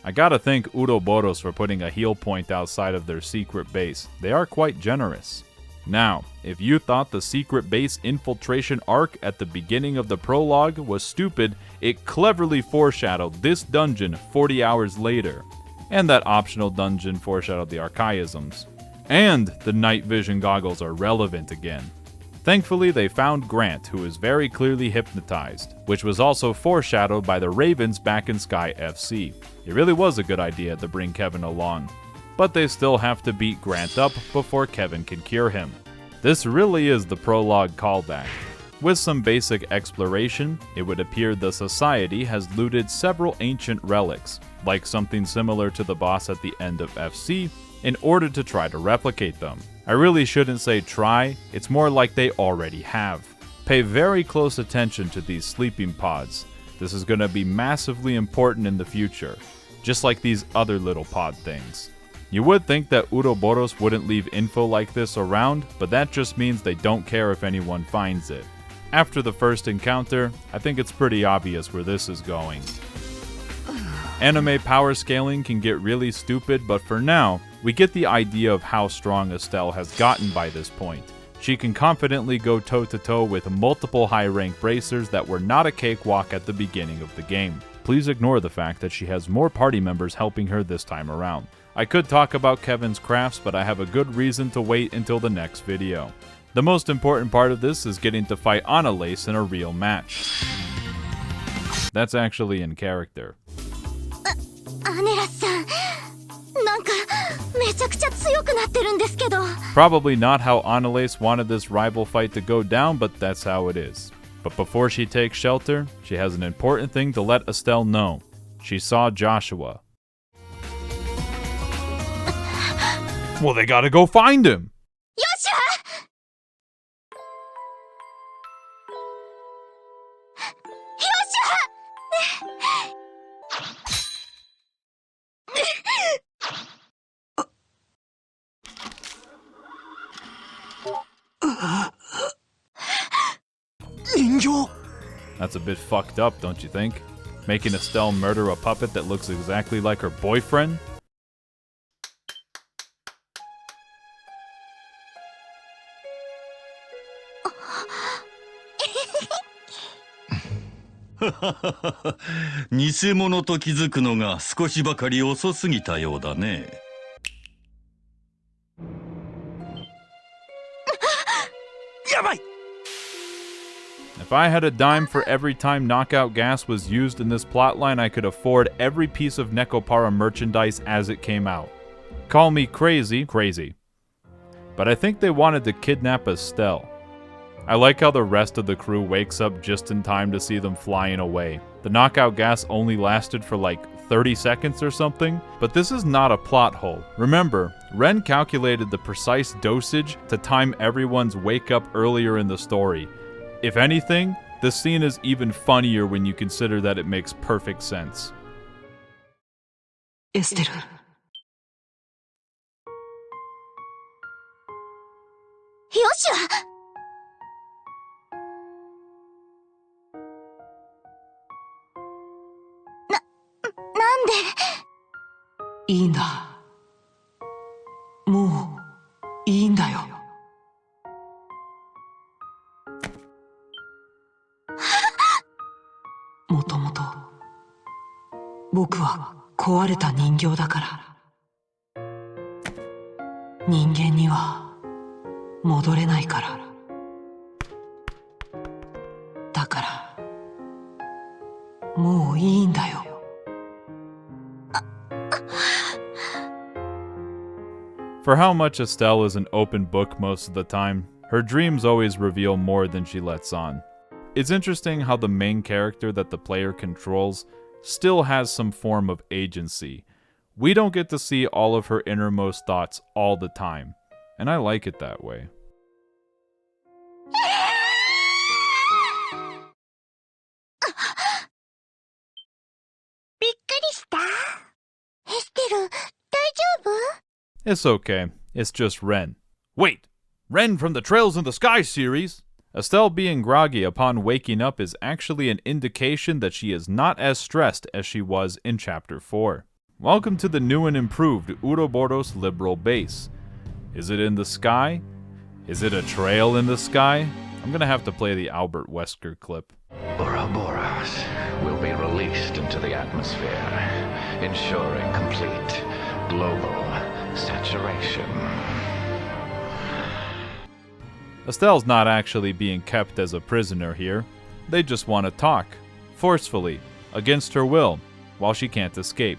I gotta thank Ouroboros for putting a heal point outside of their secret base. They are quite generous. Now, if you thought the secret base infiltration arc at the beginning of the prologue was stupid, it cleverly foreshadowed this dungeon 40 hours later. And that optional dungeon foreshadowed the archaisms. And the night vision goggles are relevant again. Thankfully, they found Grant, who is very clearly hypnotized, which was also foreshadowed by the Ravens back in Sky FC. It really was a good idea to bring Kevin along. But they still have to beat Grant up before Kevin can cure him. This really is the prologue callback. With some basic exploration, it would appear the Society has looted several ancient relics, like something similar to the boss at the end of FC, in order to try to replicate them. I really shouldn't say try, it's more like they already have. Pay very close attention to these sleeping pods. This is going to be massively important in the future, just like these other little pod things. You would think that Ouroboros wouldn't leave info like this around, but that just means they don't care if anyone finds it. After the first encounter, I think it's pretty obvious where this is going. Anime power scaling can get really stupid, but for now, we get the idea of how strong Estelle has gotten by this point. She can confidently go toe-to-toe with multiple high-rank bracers that were not a cakewalk at the beginning of the game. Please ignore the fact that she has more party members helping her this time around. I could talk about Kevin's crafts, but I have a good reason to wait until the next video. The most important part of this is getting to fight Annalise in a real match. That's actually in character. Probably not how Annalise wanted this rival fight to go down, but that's how it is. But before she takes shelter, she has an important thing to let Estelle know. She saw Joshua. Well, they gotta go find him! That's a bit fucked up, don't you think? Making Estelle murder a puppet that looks exactly like her boyfriend?偽物と気づくのが少しばかり遅すぎたようだね。やばい! If I had a dime for every time knockout gas was used in this plotline, I could afford every piece of Nekopara merchandise as it came out. Call me crazy, but I think they wanted to kidnap Estelle. I like how the rest of the crew wakes up just in time to see them flying away. The knockout gas only lasted for like 30 seconds or something, but this is not a plot hole. Remember, Ren calculated the precise dosage to time everyone's wake up earlier in the story. If anything, this scene is even funnier when you consider that it makes perfect sense. Estelle. Yoshua! なんでいいんだ。もういいんだよ。もともと僕は壊れた人形だから。人間には戻れないから。だからもういいんだよ。For how much Estelle is an open book most of the time, her dreams always reveal more than she lets on. It's interesting how the main character that the player controls still has some form of agency. We don't get to see all of her innermost thoughts all the time, and I like it that way. びっくりした？エステル、大丈夫？ It's okay. It's just Ren. Wait! Ren from the Trails in the Sky series! Estelle being groggy upon waking up is actually an indication that she is not as stressed as she was in Chapter 4. Welcome to the new and improved Ouroboros Liberal Base. Is it in the sky? Is it a trail in the sky? I'm gonna have to play the Albert Wesker clip. Ouroboros will be released into the atmosphere, ensuring complete global saturation. Estelle's not actually being kept as a prisoner here. They just want to talk, forcefully, against her will, while she can't escape.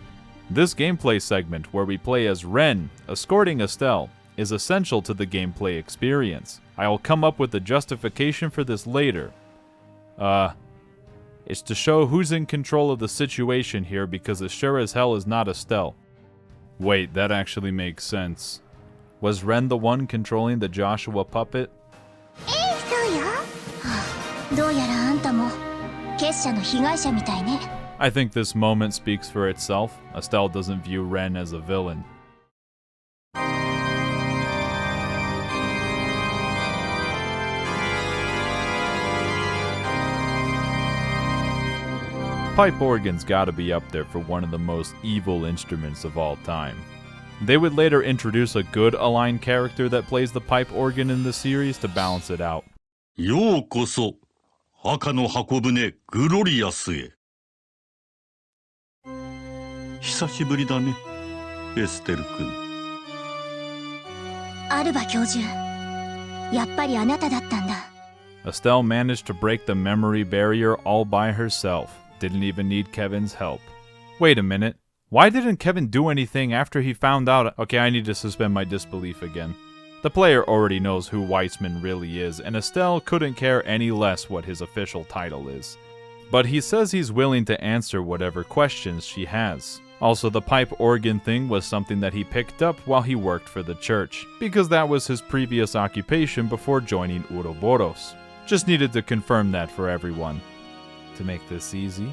This gameplay segment, where we play as Ren escorting Estelle, is essential to the gameplay experience. I'll come up with a justification for this later. It's to show who's in control of the situation here because it sure as hell is not Estelle. Wait, that actually makes sense. Was Ren the one controlling the Joshua puppet? そうよ。どうやらあんたも結社の被害者みたいね。I think this moment speaks for itself. Estelle doesn't view Ren as a villain. Pipe organ's gotta be up there for one of the most evil instruments of all time. They would later introduce a good aligned character that plays the pipe organ in the series to balance it out. ようこそ赤の箱舟グロリアスへ。久しぶりだね、エステル君。アルバ教授、やっぱりあなただったんだ。Estelle managed to break the memory barrier all by herself. Didn't even need Kevin's help. Wait a minute. Why didn't Kevin do anything after he found out? Okay, I need to suspend my disbelief again. The player already knows who Weissman really is, and Estelle couldn't care any less what his official title is. But he says he's willing to answer whatever questions she has. Also, the pipe organ thing was something that he picked up while he worked for the church, because that was his previous occupation before joining Ouroboros. Just needed to confirm that for everyone. To make this easy,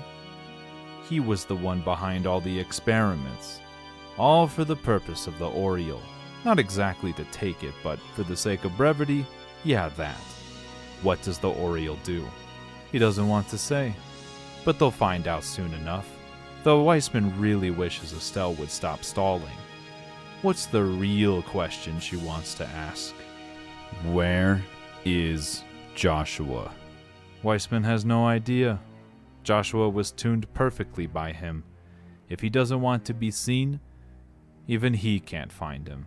he was the one behind all the experiments, all for the purpose of the Oriole. Not exactly to take it, but for the sake of brevity, yeah, that. What does the Oriole do? He doesn't want to say, but they'll find out soon enough. Though Weissman really wishes Estelle would stop stalling. What's the real question she wants to ask? Where is Joshua? Weissman has no idea. Joshua was tuned perfectly by him. If he doesn't want to be seen, even he can't find him.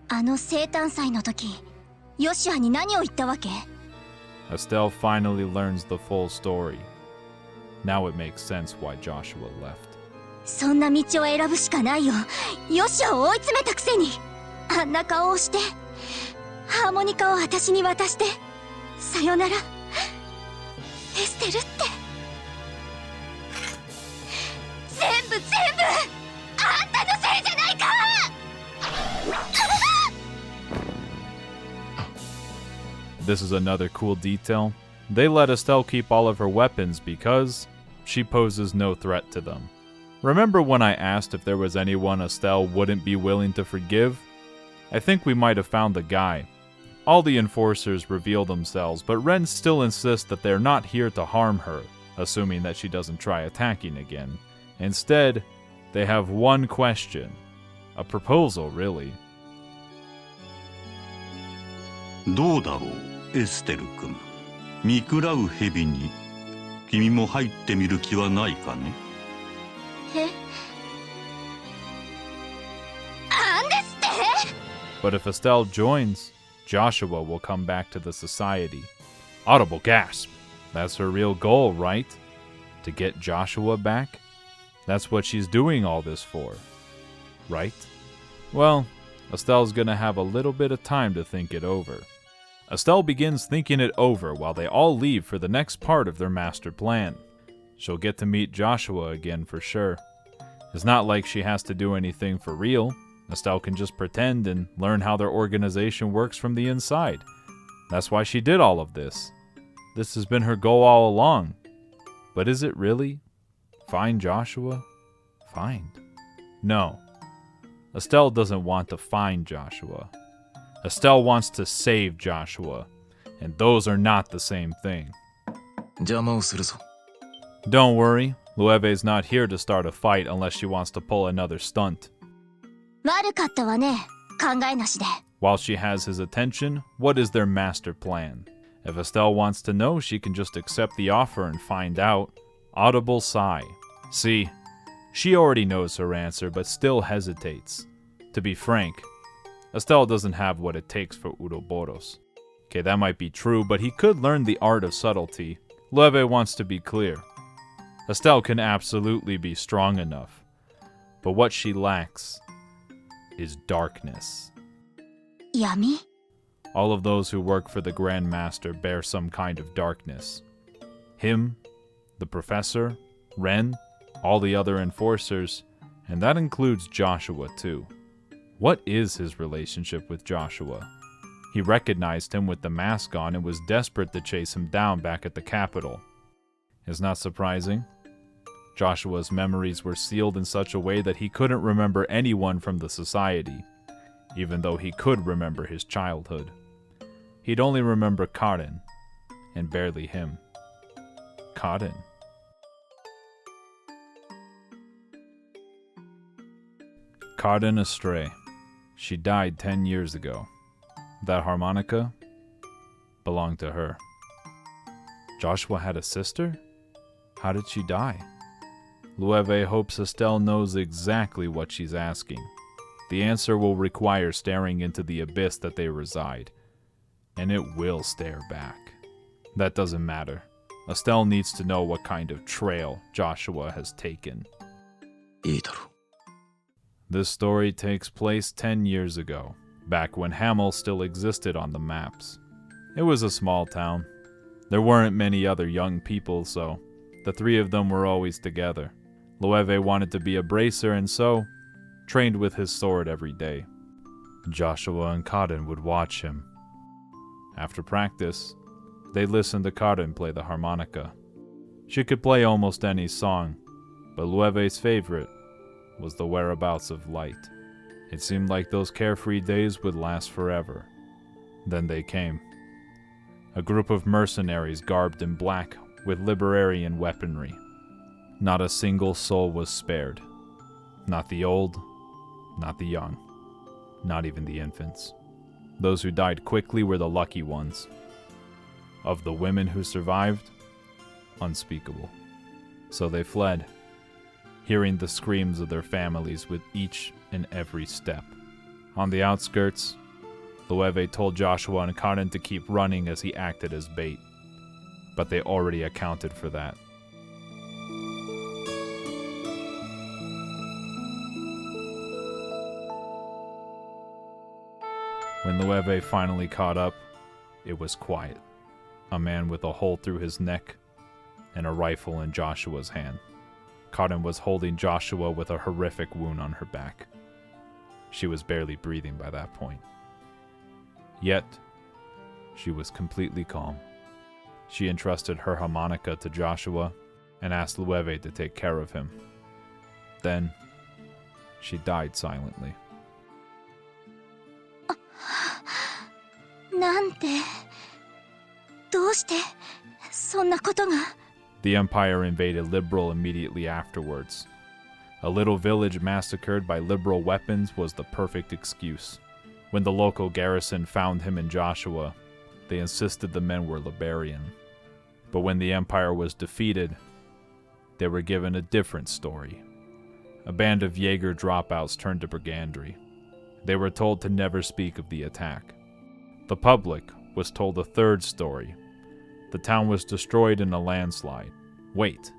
あの生誕祭の時、ヨシュアに何を言ったわけ? Estelle finally learns the full story. Now it makes sense why Joshua left. そんな道を選ぶしかないよ。ヨシュアを追い詰めたくせに、あんな顔をして、ハーモニカを私に渡して、さよなら。エステルって。全部あんたのせいじゃないかThis is another cool detail. They let Estelle keep all of her weapons because she poses no threat to them. Remember when I asked if there was anyone Estelle wouldn't be willing to forgive? I think we might have found the guy. All the enforcers reveal themselves, but Ren still insists that they're not here to harm her, assuming that she doesn't try attacking again. Instead, they have one question. A proposal, really. どうだろう、エステル君。見喰らう蛇に君も入ってみる気はないかね。え？なんですって？ But if Estelle joins, Joshua will come back to the society. Audible gasp. That's her real goal, right? To get Joshua back? That's what she's doing all this for. Right? Well, Estelle's gonna have a little bit of time to think it over. Estelle begins thinking it over while they all leave for the next part of their master plan. She'll get to meet Joshua again for sure. It's not like she has to do anything for real. Estelle can just pretend and learn how their organization works from the inside. That's why she did all of this. This has been her goal all along. But is it really? Find Joshua? Find? No. Estelle doesn't want to find Joshua. Estelle wants to save Joshua. And those are not the same thing. 邪魔をするぞ。 Don't worry, Lueve's not here to start a fight unless she wants to pull another stunt. 悪かったわね、考えなしで。 While she has his attention, what is their master plan? If Estelle wants to know, she can just accept the offer and find out. Audible sigh. See, she already knows her answer, but still hesitates. To be frank, Estelle doesn't have what it takes for Ouroboros. Okay, that might be true, but he could learn the art of subtlety. Lueve wants to be clear. Estelle can absolutely be strong enough. But what she lacks is darkness. 闇? All of those who work for the Grand Master bear some kind of darkness. Him, the professor, Ren, all the other enforcers, and that includes Joshua too. What is his relationship with Joshua? He recognized him with the mask on and was desperate to chase him down back at the capital. It's not surprising. Joshua's memories were sealed in such a way that he couldn't remember anyone from the society, even though he could remember his childhood. He'd only remember Karen, and barely him. Karen. Karen Astray. She died 10 years ago. That harmonica belonged to her. Joshua had a sister? How did she die? Loewe hopes Estelle knows exactly what she's asking. The answer will require staring into the abyss that they reside, and it will stare back. That doesn't matter. Estelle needs to know what kind of trail Joshua has taken. This story takes place 10 years ago, back when Hamel still existed on the maps. It was a small town. There weren't many other young people, so the three of them were always together. Loewe wanted to be a bracer and so trained with his sword every day. Joshua and Karen would watch him. After practice, they listened to Karen play the harmonica. She could play almost any song, but Loewe's favorite was The Whereabouts of Light. It seemed like those carefree days would last forever. Then they came. A group of mercenaries garbed in black with liberarian weaponry. Not a single soul was spared. Not the old, not the young, not even the infants. Those who died quickly were the lucky ones. Of the women who survived, unspeakable. So they fled, hearing the screams of their families with each and every step. On the outskirts, Loewe told Joshua and Karen to keep running as he acted as bait, but they already accounted for that. When Loewe finally caught up, it was quiet. A man with a hole through his neck and a rifle in Joshua's hand. Karen was holding Joshua with a horrific wound on her back. She was barely breathing by that point. Yet, she was completely calm. She entrusted her harmonica to Joshua and asked Loewe to take care of him. Then, she died silently. なんて、どうしてそんなことが? The Empire invaded Liberal immediately afterwards. A little village massacred by Liberal weapons was the perfect excuse. When the local garrison found him and Joshua, they insisted the men were Liberian. But when the Empire was defeated, they were given a different story. A band of Jaeger dropouts turned to brigandry. They were told to never speak of the attack. The public was told a third story. The town was destroyed in a landslide. Wait,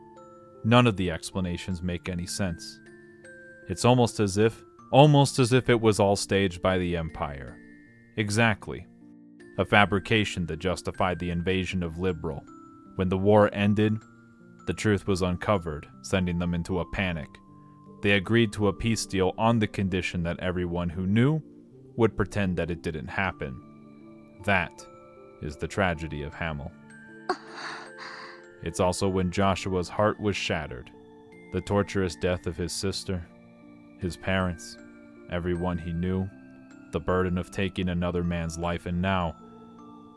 none of the explanations make any sense. It's almost as if it was all staged by the Empire. Exactly. A fabrication that justified the invasion of Liberal. When the war ended, the truth was uncovered, sending them into a panic. They agreed to a peace deal on the condition that everyone who knew would pretend that it didn't happen. That is the tragedy of Hamel. It's also when Joshua's heart was shattered. The torturous death of his sister, his parents, everyone he knew, the burden of taking another man's life, and now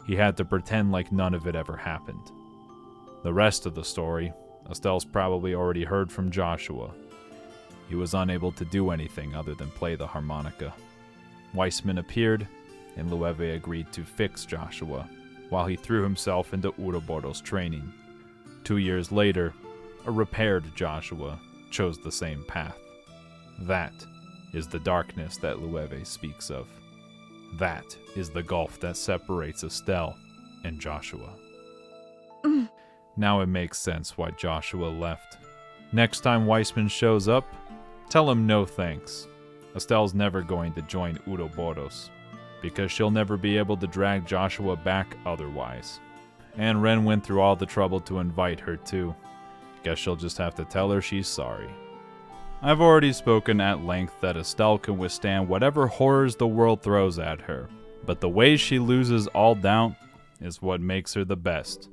he had to pretend like none of it ever happened. The rest of the story, Estelle's probably already heard from Joshua. He was unable to do anything other than play the harmonica. Weissman appeared, and Loewe agreed to fix Joshua, while he threw himself into Uroboro's training. 2 years later, a repaired Joshua chose the same path. That is the darkness that Loewe speaks of. That is the gulf that separates Estelle and Joshua. Now it makes sense why Joshua left. Next time Weissman shows up, tell him no thanks. Estelle's never going to join Ouroboros, because she'll never be able to drag Joshua back otherwise. And Ren went through all the trouble to invite her too. Guess she'll just have to tell her she's sorry. I've already spoken at length that Estelle can withstand whatever horrors the world throws at her, but the way she loses all doubt is what makes her the best.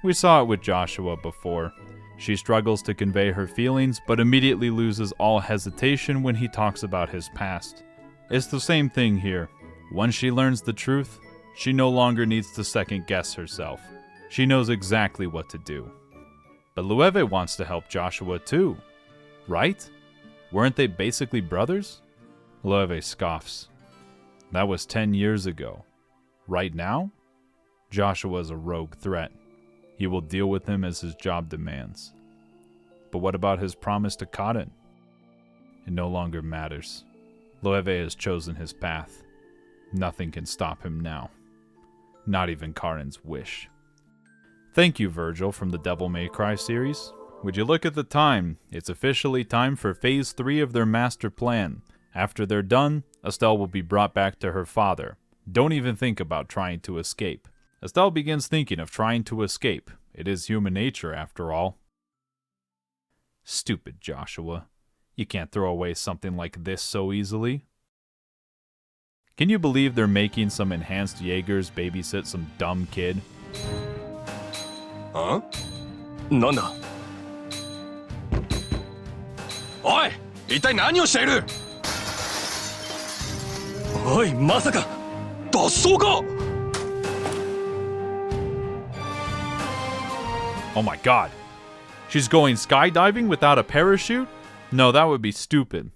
We saw it with Joshua before. She struggles to convey her feelings, but immediately loses all hesitation when he talks about his past. It's the same thing here. Once she learns the truth, she no longer needs to second guess herself. She knows exactly what to do. But Loewe wants to help Joshua too, right? Weren't they basically brothers? Loewe scoffs. That was 10 years ago. Right now? Joshua's a rogue threat. He will deal with him as his job demands. But what about his promise to Karin? It no longer matters. Loewe has chosen his path. Nothing can stop him now. Not even Karin's wish. Thank you, Virgil, from the Devil May Cry series. Would you look at the time? It's officially time for Phase 3 of their master plan. After they're done, Estelle will be brought back to her father. Don't even think about trying to escape. Estelle begins thinking of trying to escape. It is human nature, after all. Stupid Joshua. You can't throw away something like this so easily. Can you believe they're making some enhanced Jaegers babysit some dumb kid? Huh? なんだ? おい! 一体何をしている? おい、まさか脱走か? Oh my god. She's going skydiving without a parachute? No, that would be stupid.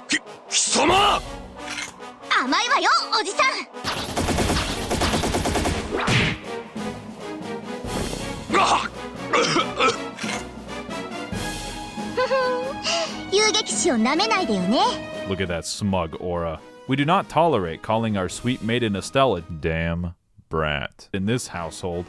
貴様! 甘いわよ、おじさん! 遊撃士を舐めないでよね. Look at that smug aura. We do not tolerate calling our sweet maiden Estelle a damn brat in this household.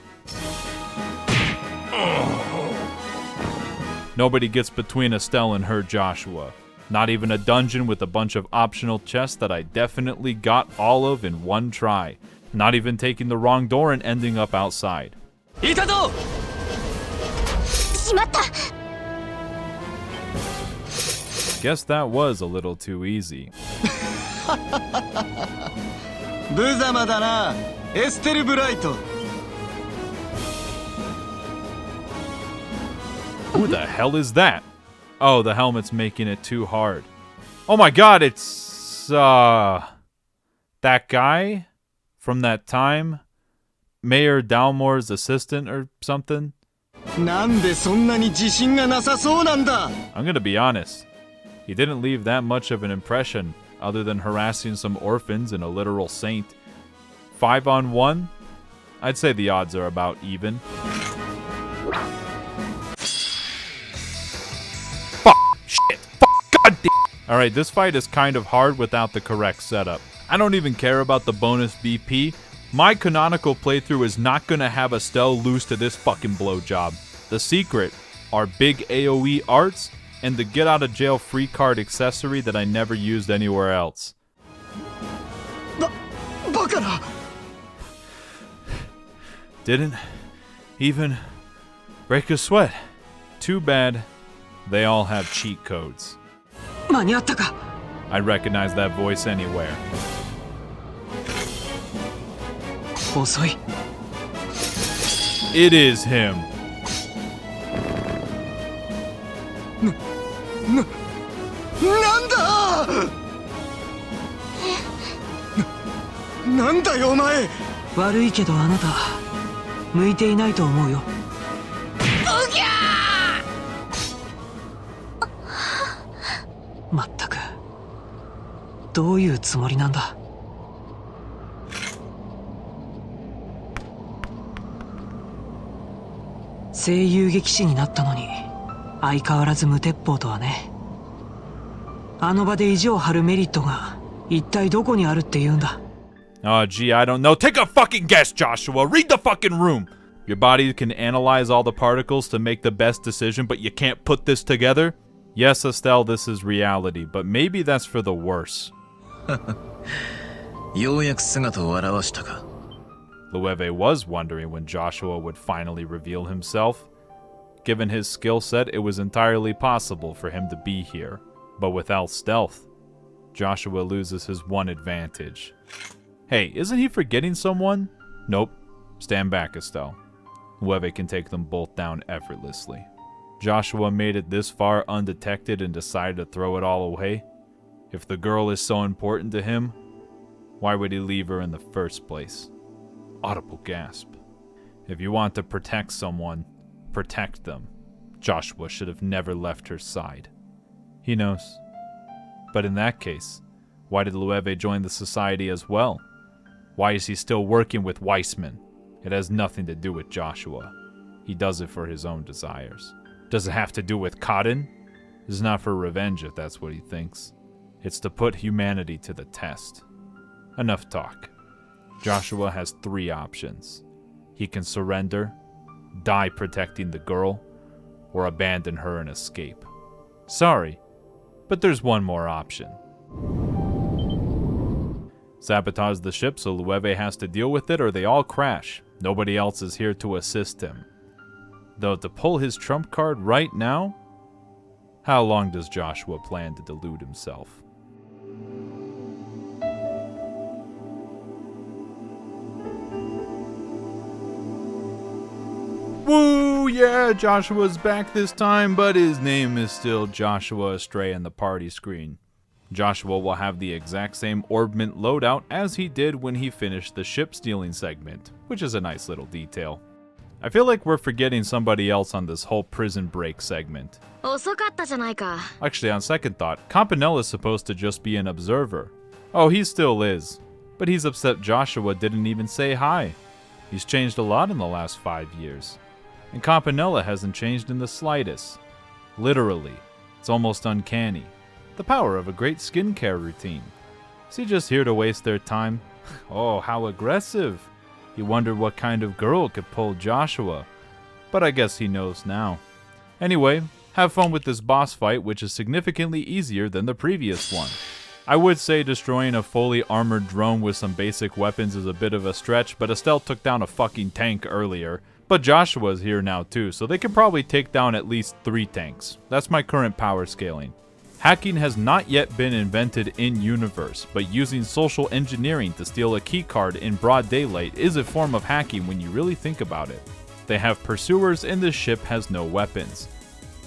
Nobody gets between Estelle and her Joshua. Not even a dungeon with a bunch of optional chests that I definitely got all of in one try. Not even taking the wrong door and ending up outside. いたぞ! しまった! Guess that was a little too easy. 無様だな、エステル・ブライト. Who the hell is that? Oh, the helmet's making it too hard. Oh my god, it's that guy from that time? Mayor Dalmore's assistant or something? なんでそんなに自信がなさそうなんだ? I'm gonna be honest. He didn't leave that much of an impression, other than harassing some orphans and a literal saint. 5-on-1? I'd say the odds are about even. Fuck! Shit! Fuck! God damn! Alright, this fight is kind of hard without the correct setup. I don't even care about the bonus BP. My canonical playthrough is not gonna have Estelle lose to this fucking blowjob. The secret are big AoE arts and the get out of jail free card accessory that I never used anywhere else. Didn't even break a sweat. Too bad they all have cheat codes. 間に合ったか? I recognize that voice anywhere. 遅い. It is him. なんだ! なんだよお前! 悪いけどあなた向いていないと思うよ。うぎゃー! まったくどういうつもりなんだ。声優劇士になったのに相変わらず無鉄砲とはね。あの場で意地を張るメリットが一体どこにあるって言うんだ。Oh, gee, I don't know. Take a fucking guess, Joshua. Read the fucking room. Your body can analyze all the particles to make the best decision, but you can't put this together? Yes, Estelle, this is reality, but maybe that's for the worse. Lueve was wondering when Joshua would finally reveal himself. Given his skill set, it was entirely possible for him to be here. But without stealth, Joshua loses his one advantage. Hey, isn't he forgetting someone? Nope. Stand back, Estelle. Lueve can take them both down effortlessly. Joshua made it this far undetected and decided to throw it all away? If the girl is so important to him, why would he leave her in the first place? Audible gasp. If you want to protect someone, protect them. Joshua should have never left her side. He knows. But in that case, why did Lueve join the society as well? Why is he still working with Weissman? It has nothing to do with Joshua. He does it for his own desires. Does it have to do with Cotton? It's not for revenge if that's what he thinks. It's to put humanity to the test. Enough talk. Joshua has 3 options. He can surrender, die protecting the girl, or abandon her and escape. Sorry, but there's one more option. Sabotage the ship so Lueve has to deal with it or they all crash. Nobody else is here to assist him. Though to pull his trump card right now? How long does Joshua plan to delude himself? Woo! Yeah, Joshua's back this time, but his name is still Joshua Astray on the party screen. Joshua will have the exact same orbment loadout as he did when he finished the ship stealing segment, which is a nice little detail. I feel like we're forgetting somebody else on this whole prison break segment. Actually, on second thought, Campanella's supposed to just be an observer. Oh, he still is. But he's upset Joshua didn't even say hi. He's changed a lot in the last 5 years. And Campanella hasn't changed in the slightest. Literally. It's almost uncanny. The power of a great skincare routine. Is he just here to waste their time? Oh, how aggressive. He wondered what kind of girl could pull Joshua. But I guess he knows now. Anyway, have fun with this boss fight, which is significantly easier than the previous one. I would say destroying a fully armored drone with some basic weapons is a bit of a stretch, but Estelle took down a fucking tank earlier. But Joshua's here now too, so they can probably take down at least 3 tanks. That's my current power scaling. Hacking has not yet been invented in-universe, but using social engineering to steal a keycard in broad daylight is a form of hacking when you really think about it. They have pursuers and the ship has no weapons.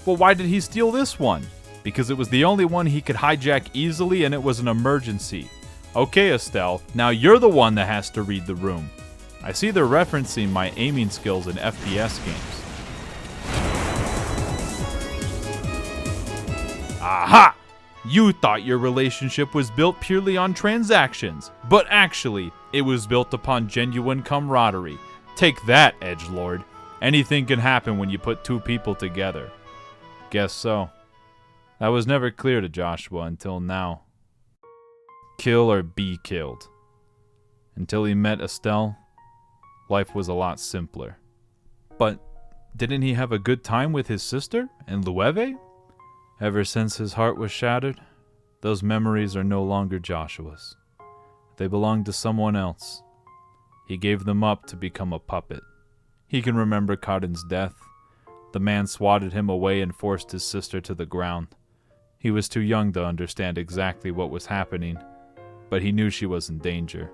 Well, why did he steal this one? Because it was the only one he could hijack easily and it was an emergency. Okay, Estelle, now you're the one that has to read the room. I see they're referencing my aiming skills in FPS games. Aha! You thought your relationship was built purely on transactions, but actually, it was built upon genuine camaraderie. Take that, edgelord. Anything can happen when you put 2 people together. Guess so. That was never clear to Joshua until now. Kill or be killed. Until he met Estelle, life was a lot simpler. But didn't he have a good time with his sister and Lueve? Ever since his heart was shattered, those memories are no longer Joshua's. They belong to someone else. He gave them up to become a puppet. He can remember Cotton's death. The man swatted him away and forced his sister to the ground. He was too young to understand exactly what was happening, but he knew she was in danger.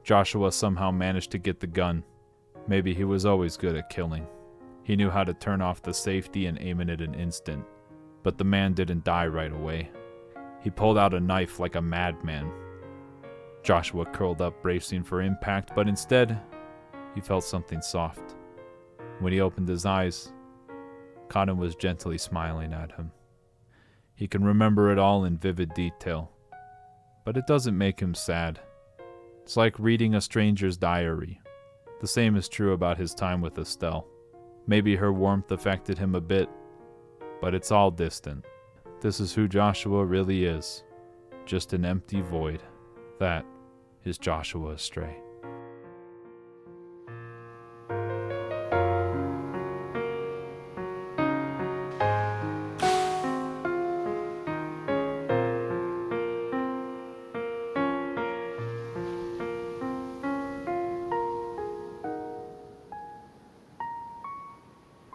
Joshua somehow managed to get the gun. Maybe he was always good at killing. He knew how to turn off the safety and aim it in an instant. But the man didn't die right away. He pulled out a knife like a madman. Joshua curled up, bracing for impact, but instead, he felt something soft. When he opened his eyes, Cotton was gently smiling at him. He can remember it all in vivid detail, but it doesn't make him sad. It's like reading a stranger's diary. The same is true about his time with Estelle. Maybe her warmth affected him a bit, but it's all distant. This is who Joshua really is. Just an empty void. That is Joshua Astray.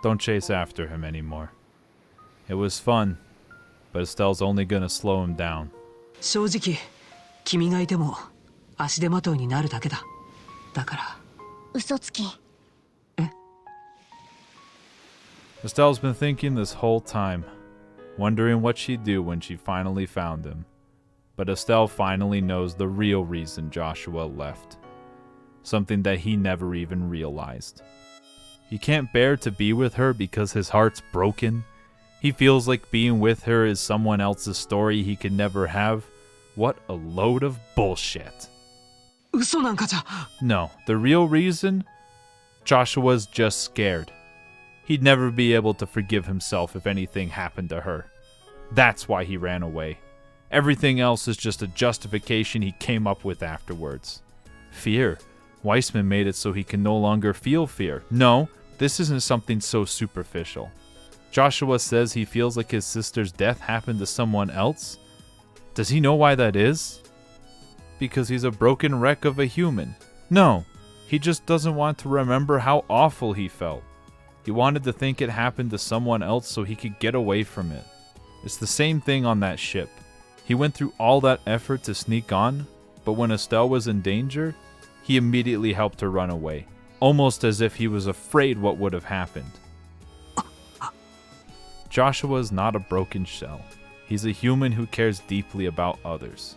Don't chase after him anymore. It was fun, but Estelle's only gonna slow him down. 正直、君がいても足手まといになるだけだ。だから。嘘つき。Estelle's been thinking this whole time, wondering what she'd do when she finally found him. But Estelle finally knows the real reason Joshua left. Something that he never even realized. He can't bear to be with her because his heart's broken. He feels like being with her is someone else's story he could never have. What a load of bullshit. 嘘なんかじゃ。No, the real reason? Joshua's just scared. He'd never be able to forgive himself if anything happened to her. That's why he ran away. Everything else is just a justification he came up with afterwards. Fear. Weissman made it so he can no longer feel fear. No, this isn't something so superficial. Joshua says he feels like his sister's death happened to someone else. Does he know why that is? Because he's a broken wreck of a human. No, he just doesn't want to remember how awful he felt. He wanted to think it happened to someone else so he could get away from it. It's the same thing on that ship. He went through all that effort to sneak on, but when Estelle was in danger, he immediately helped her run away, almost as if he was afraid what would have happened. Joshua is not a broken shell. He's a human who cares deeply about others.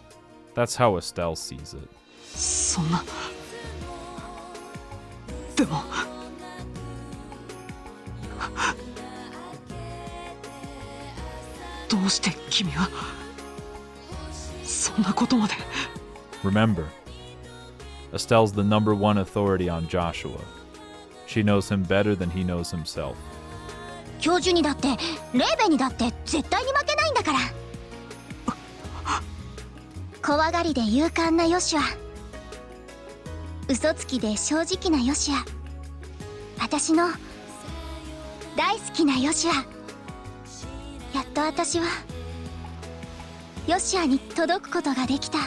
That's how Estelle sees it. そんな。でも。どうして君はそんなことまで。Remember, Estelle's the #1 authority on Joshua. She knows him better than he knows himself. 教授にだってレーベンにだって絶対に負けないんだから。怖がりで勇敢なヨシュア、嘘つきで正直なヨシュア、私の大好きなヨシュア。やっと私はヨシュアに届くことができた。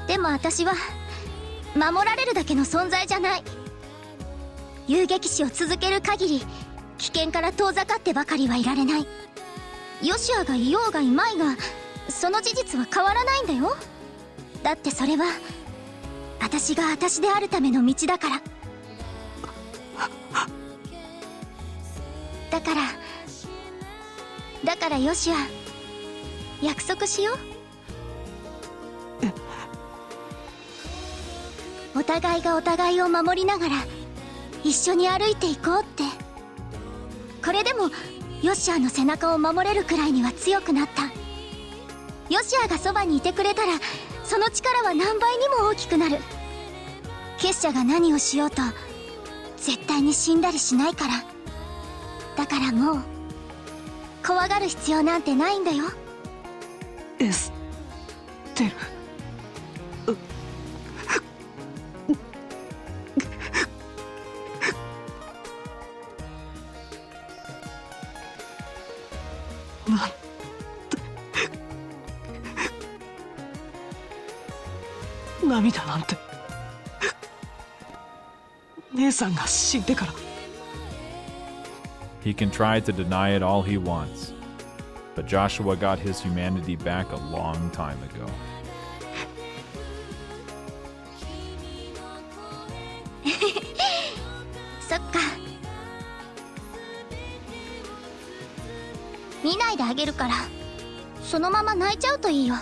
でも私は守られるだけの存在じゃない。遊撃士を続ける限り危険から遠ざかってばかりはいられない。ヨシュアがいようがいまいがその事実は変わらないんだよ。だってそれは私が私であるための道だから。だからヨシュア、約束しよう。お互いがお互いを守りながら一緒に歩いていこうって。これでもヨシュアの背中を守れるくらいには強くなった。ヨシュアがそばにいてくれたらその力は何倍にも大きくなる。結社が何をしようと絶対に死んだりしないから。だからもう怖がる必要なんてないんだよ。エステル。涙なんて姉さんが死んでから。 He can try to deny it all he wants, but Joshua got his humanity back a long time ago. そっか。見ないであげるからそのまま泣いちゃうといいよ。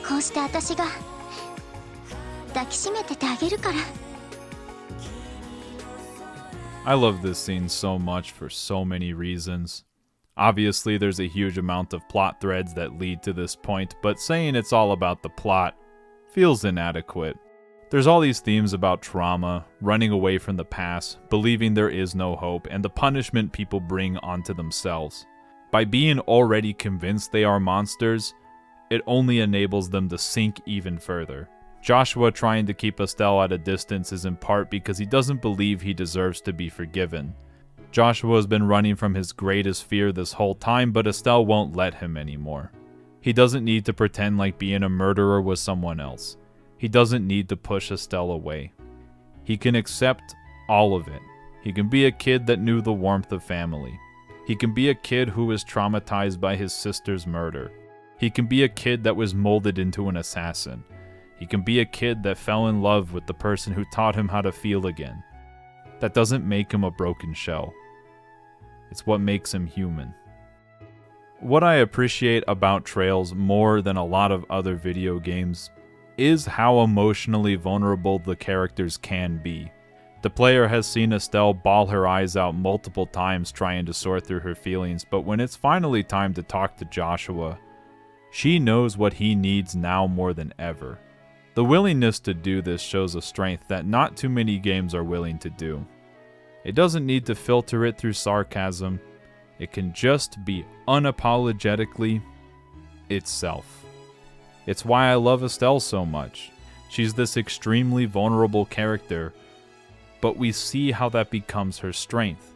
こうして私が抱きしめててあげるから。 I love this scene so much for so many reasons. Obviously, there's a huge amount of plot threads that lead to this point, but saying it's all about the plot feels inadequate. There's all these themes about trauma, running away from the past, believing there is no hope, and the punishment people bring onto themselves. By being already convinced they are monsters, it only enables them to sink even further. Joshua trying to keep Estelle at a distance is in part because he doesn't believe he deserves to be forgiven. Joshua has been running from his greatest fear this whole time, but Estelle won't let him anymore. He doesn't need to pretend like being a murderer was someone else. He doesn't need to push Estelle away. He can accept all of it. He can be a kid that knew the warmth of family. He can be a kid who was traumatized by his sister's murder. He can be a kid that was molded into an assassin. He can be a kid that fell in love with the person who taught him how to feel again. That doesn't make him a broken shell. It's what makes him human. What I appreciate about Trails more than a lot of other video games is how emotionally vulnerable the characters can be. The player has seen Estelle bawl her eyes out multiple times trying to sort through her feelings, but when it's finally time to talk to Joshua, she knows what he needs now more than ever. The willingness to do this shows a strength that not too many games are willing to do. It doesn't need to filter it through sarcasm. It can just be unapologetically itself. It's why I love Estelle so much. She's this extremely vulnerable character, but we see how that becomes her strength,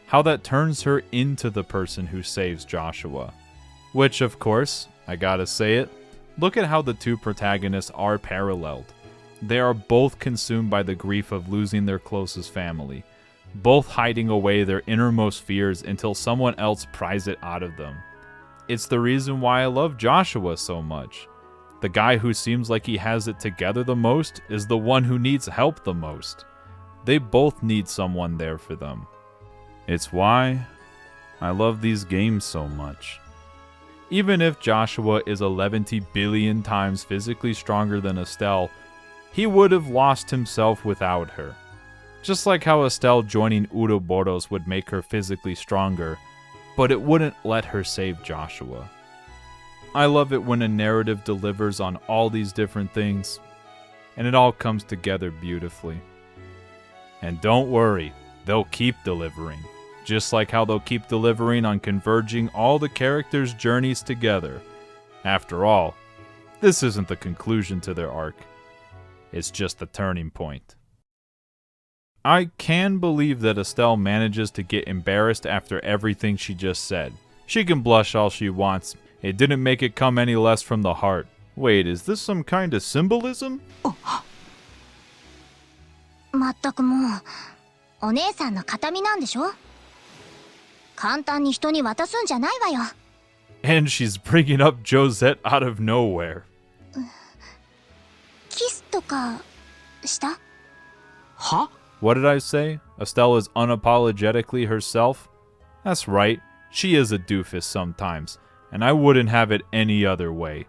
how that turns her into the person who saves Joshua. Which, of course, I gotta say it, look at how the two protagonists are paralleled. They are both consumed by the grief of losing their closest family, both hiding away their innermost fears until someone else pries it out of them. It's the reason why I love Joshua so much. The guy who seems like he has it together the most is the one who needs help the most. They both need someone there for them. It's why I love these games so much. Even if Joshua is 11 billion times physically stronger than Estelle, he would have lost himself without her. Just like how Estelle joining Ouroboros would make her physically stronger, but it wouldn't let her save Joshua. I love it when a narrative delivers on all these different things, and it all comes together beautifully. And don't worry, they'll keep delivering. Just like how they'll keep delivering on converging all the characters' journeys together. After all, this isn't the conclusion to their arc. It's just the turning point. I can believe that Estelle manages to get embarrassed after everything she just said. She can blush all she wants. It didn't make it come any less from the heart. Wait, is this some kind of symbolism? まったくもう、お姉さんの形見なんでしょ？簡単に人に渡すんじゃないわよ。And she's bringing up Josette out of nowhere. キスとかした？は？ What did I say? Estelle is unapologetically herself? That's right, she is a doofus sometimes, and I wouldn't have it any other way.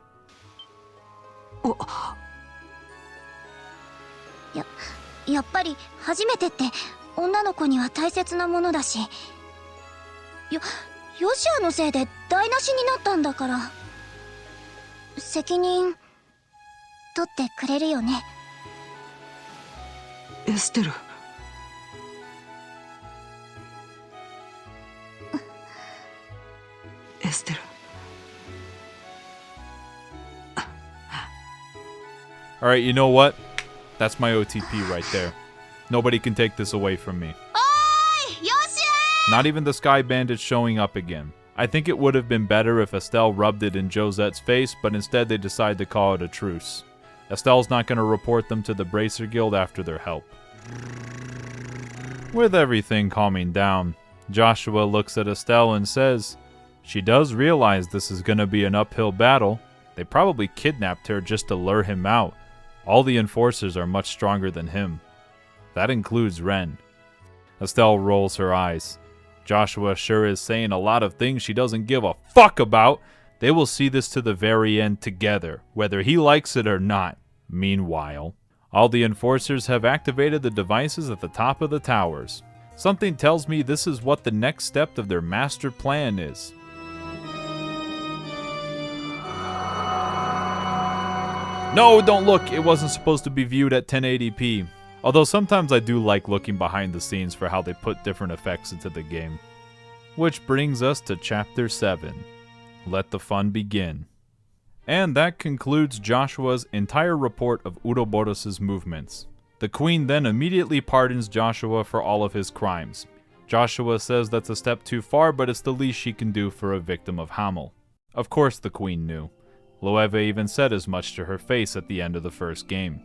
やっぱり初めてって女の子には大切なものだし、ヨシアのせいで台無しになったんだから、責任取ってくれるよね。エステル。エステル。Alright, you know what? That's my OTP right there. Nobody can take this away from me. Not even the Sky Bandits showing up again. I think it would have been better if Estelle rubbed it in Josette's face, but instead they decide to call it a truce. Estelle's not going to report them to the Bracer Guild after their help. With everything calming down, Joshua looks at Estelle and says, she does realize this is going to be an uphill battle. They probably kidnapped her just to lure him out. All the enforcers are much stronger than him. That includes Ren. Estelle rolls her eyes. Joshua sure is saying a lot of things she doesn't give a fuck about. They will see this to the very end together, whether he likes it or not. Meanwhile, all the enforcers have activated the devices at the top of the towers. Something tells me this is what the next step of their master plan is. No, don't look! It wasn't supposed to be viewed at 1080p. Although sometimes I do like looking behind the scenes for how they put different effects into the game. Which brings us to Chapter 7. Let the fun begin. And that concludes Joshua's entire report of Ouroboros' movements. The Queen then immediately pardons Joshua for all of his crimes. Joshua says that's a step too far, but it's the least she can do for a victim of Hamel. Of course the Queen knew. Loewe even said as much to her face at the end of the first game.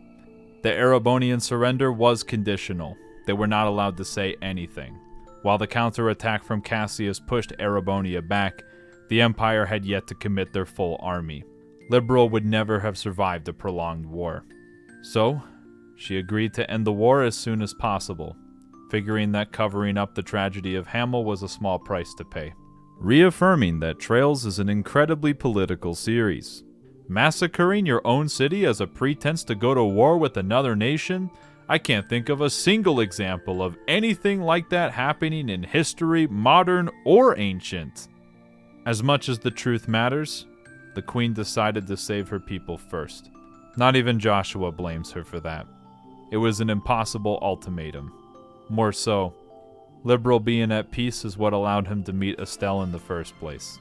The Erebonian surrender was conditional. They were not allowed to say anything. While the counterattack from Cassius pushed Erebonia back, the Empire had yet to commit their full army. Liberal would never have survived a prolonged war. So, she agreed to end the war as soon as possible, figuring that covering up the tragedy of Hamel was a small price to pay. Reaffirming that Trails is an incredibly political series. Massacring your own city as a pretense to go to war with another nation? I can't think of a single example of anything like that happening in history, modern or ancient. As much as the truth matters, the Queen decided to save her people first. Not even Joshua blames her for that. It was an impossible ultimatum. More so, Liberal being at peace is what allowed him to meet Estelle in the first place.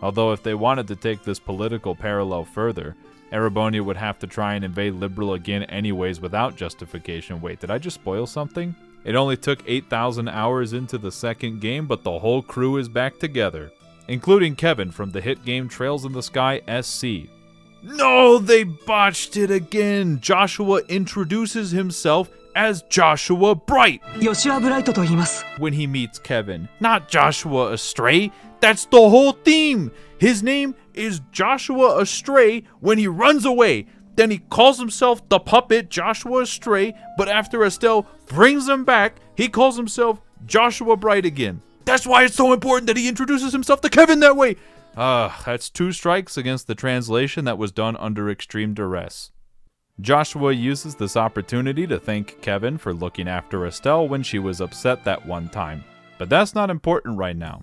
Although if they wanted to take this political parallel further, Erebonia would have to try and invade Liberal again anyways without justification. Wait, did I just spoil something? It only took 8,000 hours into the second game, but the whole crew is back together, including Kevin from the hit game Trails in the Sky SC. No, they botched it again! Joshua introduces himself as Joshua Bright when he meets Kevin, not Joshua Astray. That's the whole theme! His name is Joshua Astray when he runs away. Then he calls himself the puppet Joshua Astray, but after Estelle brings him back, he calls himself Joshua Bright again. That's why it's so important that he introduces himself to Kevin that way! That's 2 strikes against the translation that was done under extreme duress. Joshua uses this opportunity to thank Kevin for looking after Estelle when she was upset that one time. But that's not important right now.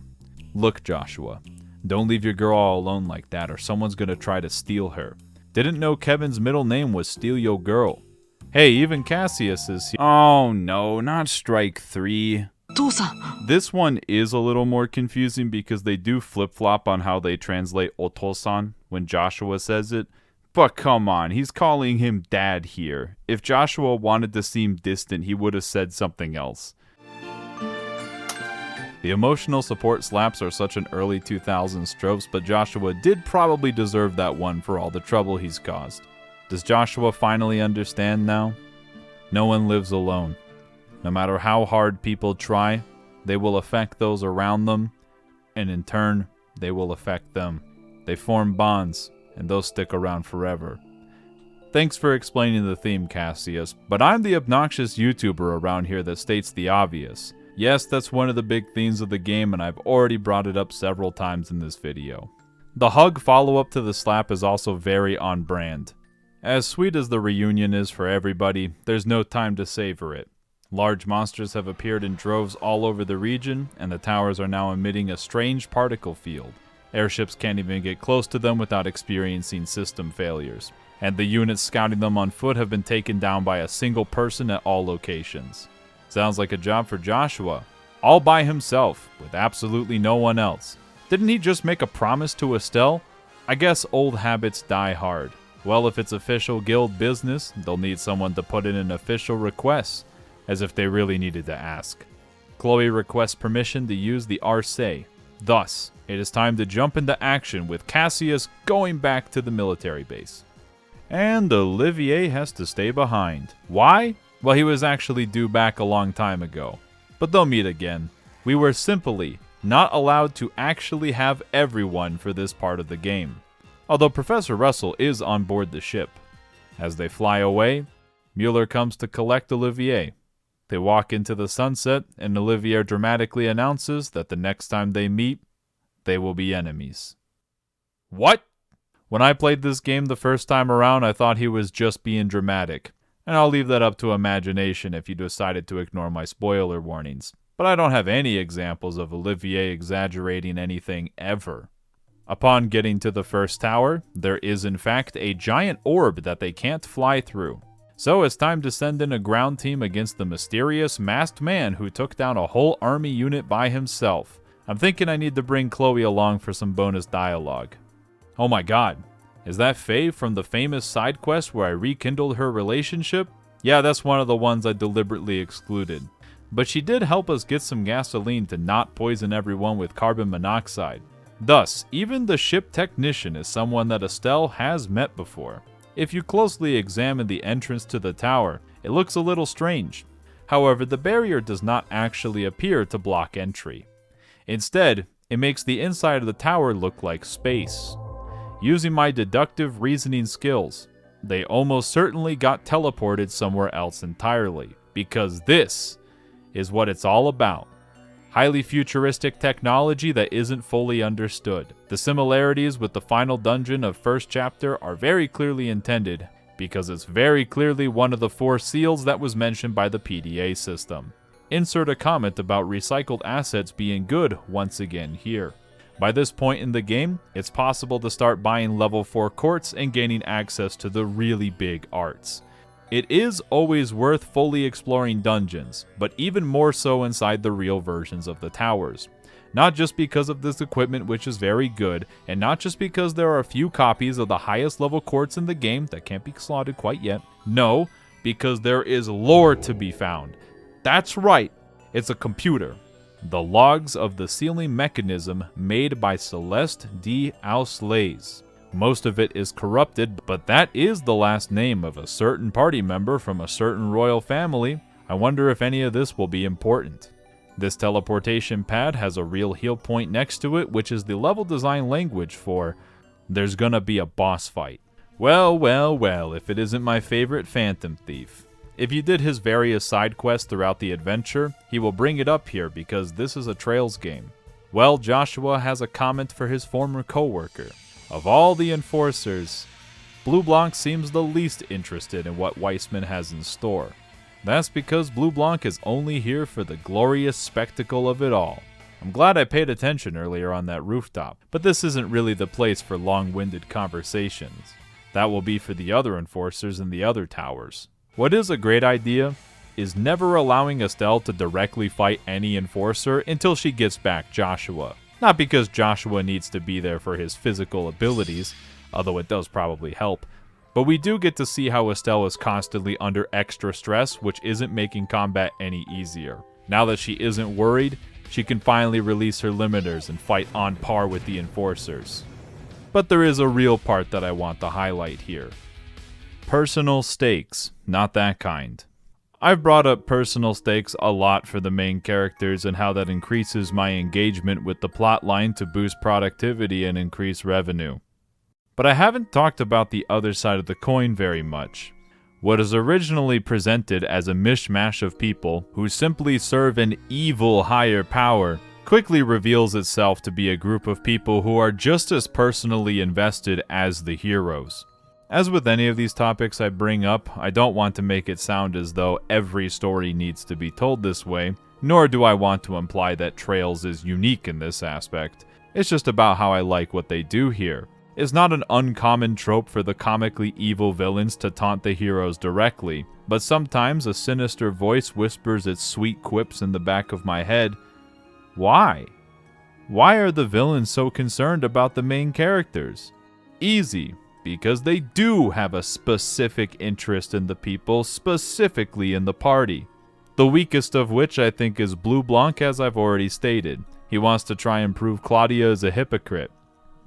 Look, Joshua, don't leave your girl all alone like that or someone's gonna try to steal her. Didn't know Kevin's middle name was Steal Yo Girl. Hey, even Cassius is here. Oh no, not strike 3. This one is a little more confusing because they do flip-flop on how they translate Otosan when Joshua says it. But come on, he's calling him Dad here. If Joshua wanted to seem distant, he would have said something else. The emotional support slaps are such an early 2000s tropes, but Joshua did probably deserve that one for all the trouble he's caused. Does Joshua finally understand now? No one lives alone. No matter how hard people try, they will affect those around them, and in turn, they will affect them. They form bonds, and those stick around forever. Thanks for explaining the theme, Cassius, but I'm the obnoxious YouTuber around here that states the obvious. Yes, that's one of the big themes of the game, and I've already brought it up several times in this video. The hug follow-up to the slap is also very on brand. As sweet as the reunion is for everybody, there's no time to savor it. Large monsters have appeared in droves all over the region, and the towers are now emitting a strange particle field. Airships can't even get close to them without experiencing system failures, and the units scouting them on foot have been taken down by a single person at all locations. Sounds like a job for Joshua, all by himself, with absolutely no one else. Didn't he just make a promise to Estelle? I guess old habits die hard. Well, if it's official guild business, they'll need someone to put in an official request, as if they really needed to ask. Chloe requests permission to use the Arce. Thus, it is time to jump into action with Cassius going back to the military base. And Olivier has to stay behind. Why? Well, he was actually due back a long time ago. But they'll meet again. We were simply not allowed to actually have everyone for this part of the game. Although Professor Russell is on board the ship. As they fly away, Mueller comes to collect Olivier. They walk into the sunset, and Olivier dramatically announces that the next time they meet, they will be enemies. What? When I played this game the first time around, I thought he was just being dramatic. And I'll leave that up to imagination if you decided to ignore my spoiler warnings. But I don't have any examples of Olivier exaggerating anything ever. Upon getting to the first tower, there is in fact a giant orb that they can't fly through. So it's time to send in a ground team against the mysterious masked man who took down a whole army unit by himself. I'm thinking I need to bring Chloe along for some bonus dialogue. Oh my god, is that Faye from the famous side quest where I rekindled her relationship? Yeah, that's one of the ones I deliberately excluded. But she did help us get some gasoline to not poison everyone with carbon monoxide. Thus, even the ship technician is someone that Estelle has met before. If you closely examine the entrance to the tower, it looks a little strange. However, the barrier does not actually appear to block entry. Instead, it makes the inside of the tower look like space. Using my deductive reasoning skills, they almost certainly got teleported somewhere else entirely, because this is what it's all about. Highly futuristic technology that isn't fully understood. The similarities with the final dungeon of first chapter are very clearly intended, because it's very clearly one of the 4 seals that was mentioned by the PDA system. Insert a comment about recycled assets being good once again here. By this point in the game, it's possible to start buying level 4 quartz and gaining access to the really big arts. It is always worth fully exploring dungeons, but even more so inside the real versions of the towers. Not just because of this equipment, which is very good, and not just because there are a few copies of the highest level quartz in the game that can't be slotted quite yet. No, because there is lore to be found. That's right, it's a computer. The logs of the sealing mechanism made by Celeste D. Auslays. Most of it is corrupted, but that is the last name of a certain party member from a certain royal family. I wonder if any of this will be important. This teleportation pad has a real heal point next to it, which is the level design language for there's gonna be a boss fight. Well, well, well, if it isn't my favorite Phantom Thief. If you did his various side quests throughout the adventure, he will bring it up here because this is a Trails game. Well, Joshua has a comment for his former co-worker. Of all the enforcers, Blue Blanc seems the least interested in what Weissman has in store. That's because Blue Blanc is only here for the glorious spectacle of it all. I'm glad I paid attention earlier on that rooftop, but this isn't really the place for long-winded conversations. That will be for the other enforcers in the other towers. What is a great idea is never allowing Estelle to directly fight any enforcer until she gets back Joshua. Not because Joshua needs to be there for his physical abilities, although it does probably help, but we do get to see how Estelle is constantly under extra stress, which isn't making combat any easier. Now that she isn't worried, she can finally release her limiters and fight on par with the enforcers. But there is a real part that I want to highlight here. Personal stakes, not that kind. I've brought up personal stakes a lot for the main characters and how that increases my engagement with the plotline to boost productivity and increase revenue. But I haven't talked about the other side of the coin very much. What is originally presented as a mishmash of people who simply serve an evil higher power quickly reveals itself to be a group of people who are just as personally invested as the heroes. As with any of these topics I bring up, I don't want to make it sound as though every story needs to be told this way, nor do I want to imply that Trails is unique in this aspect. It's just about how I like what they do here. It's not an uncommon trope for the comically evil villains to taunt the heroes directly, but sometimes a sinister voice whispers its sweet quips in the back of my head. Why? Why are the villains so concerned about the main characters? Easy. Because they do have a specific interest in the people, specifically in the party. The weakest of which I think is Blue Blanc, as I've already stated. He wants to try and prove Claudia is a hypocrite.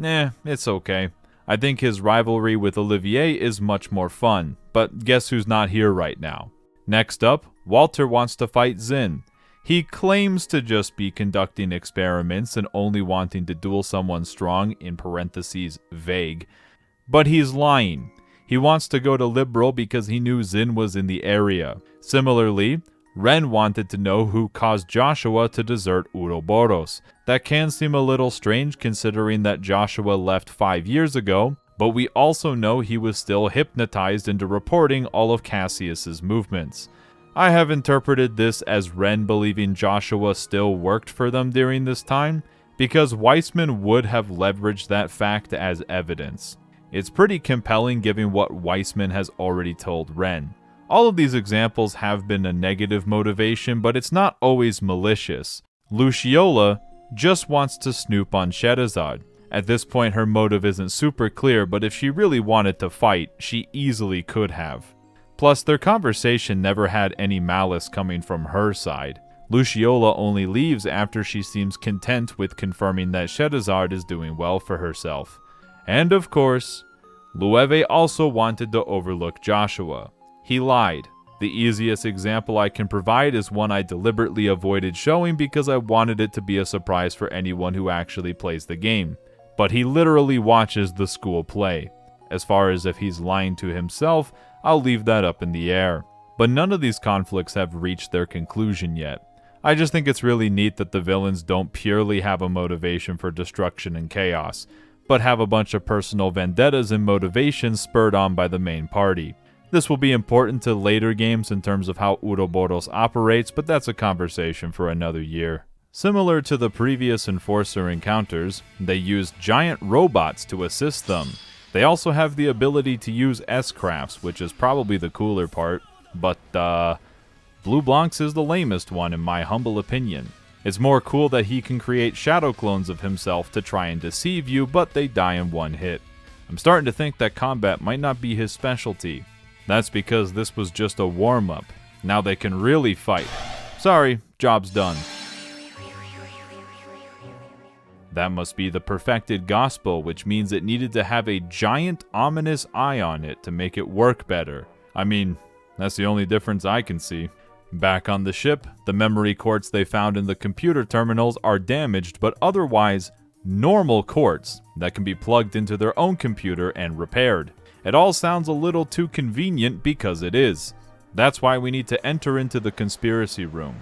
It's okay. I think his rivalry with Olivier is much more fun, but guess who's not here right now? Next up, Walter wants to fight Zin. He claims to just be conducting experiments and only wanting to duel someone strong, in parentheses, vague. But he's lying. He wants to go to Liberal because he knew Zin was in the area. Similarly, Ren wanted to know who caused Joshua to desert Ouroboros. That can seem a little strange considering that Joshua left 5 years ago, but we also know he was still hypnotized into reporting all of Cassius's movements. I have interpreted this as Ren believing Joshua still worked for them during this time, because Weissman would have leveraged that fact as evidence. It's pretty compelling given what Weissman has already told Ren. All of these examples have been a negative motivation, but it's not always malicious. Luciola just wants to snoop on Sherazade. At this point her motive isn't super clear, but if she really wanted to fight, she easily could have. Plus their conversation never had any malice coming from her side. Luciola only leaves after she seems content with confirming that Scheherazade is doing well for herself. And of course, Loewe also wanted to overlook Joshua. He lied. The easiest example I can provide is one I deliberately avoided showing because I wanted it to be a surprise for anyone who actually plays the game. But he literally watches the school play. As far as if he's lying to himself, I'll leave that up in the air. But none of these conflicts have reached their conclusion yet. I just think it's really neat that the villains don't purely have a motivation for destruction and chaos, but have a bunch of personal vendettas and motivations spurred on by the main party. This will be important to later games in terms of how Ouroboros operates, but that's a conversation for another year. Similar to the previous Enforcer encounters, they use giant robots to assist them. They also have the ability to use S-crafts, which is probably the cooler part, but Blue Blancs is the lamest one in my humble opinion. It's more cool that he can create shadow clones of himself to try and deceive you, but they die in one hit. I'm starting to think that combat might not be his specialty. That's because this was just a warm-up. Now they can really fight. Sorry, job's done. That must be the perfected gospel, which means it needed to have a giant ominous eye on it to make it work better. I mean, that's the only difference I can see. Back on the ship, the memory quartz they found in the computer terminals are damaged but otherwise normal quartz that can be plugged into their own computer and repaired. It all sounds a little too convenient because it is. That's why we need to enter into the conspiracy room.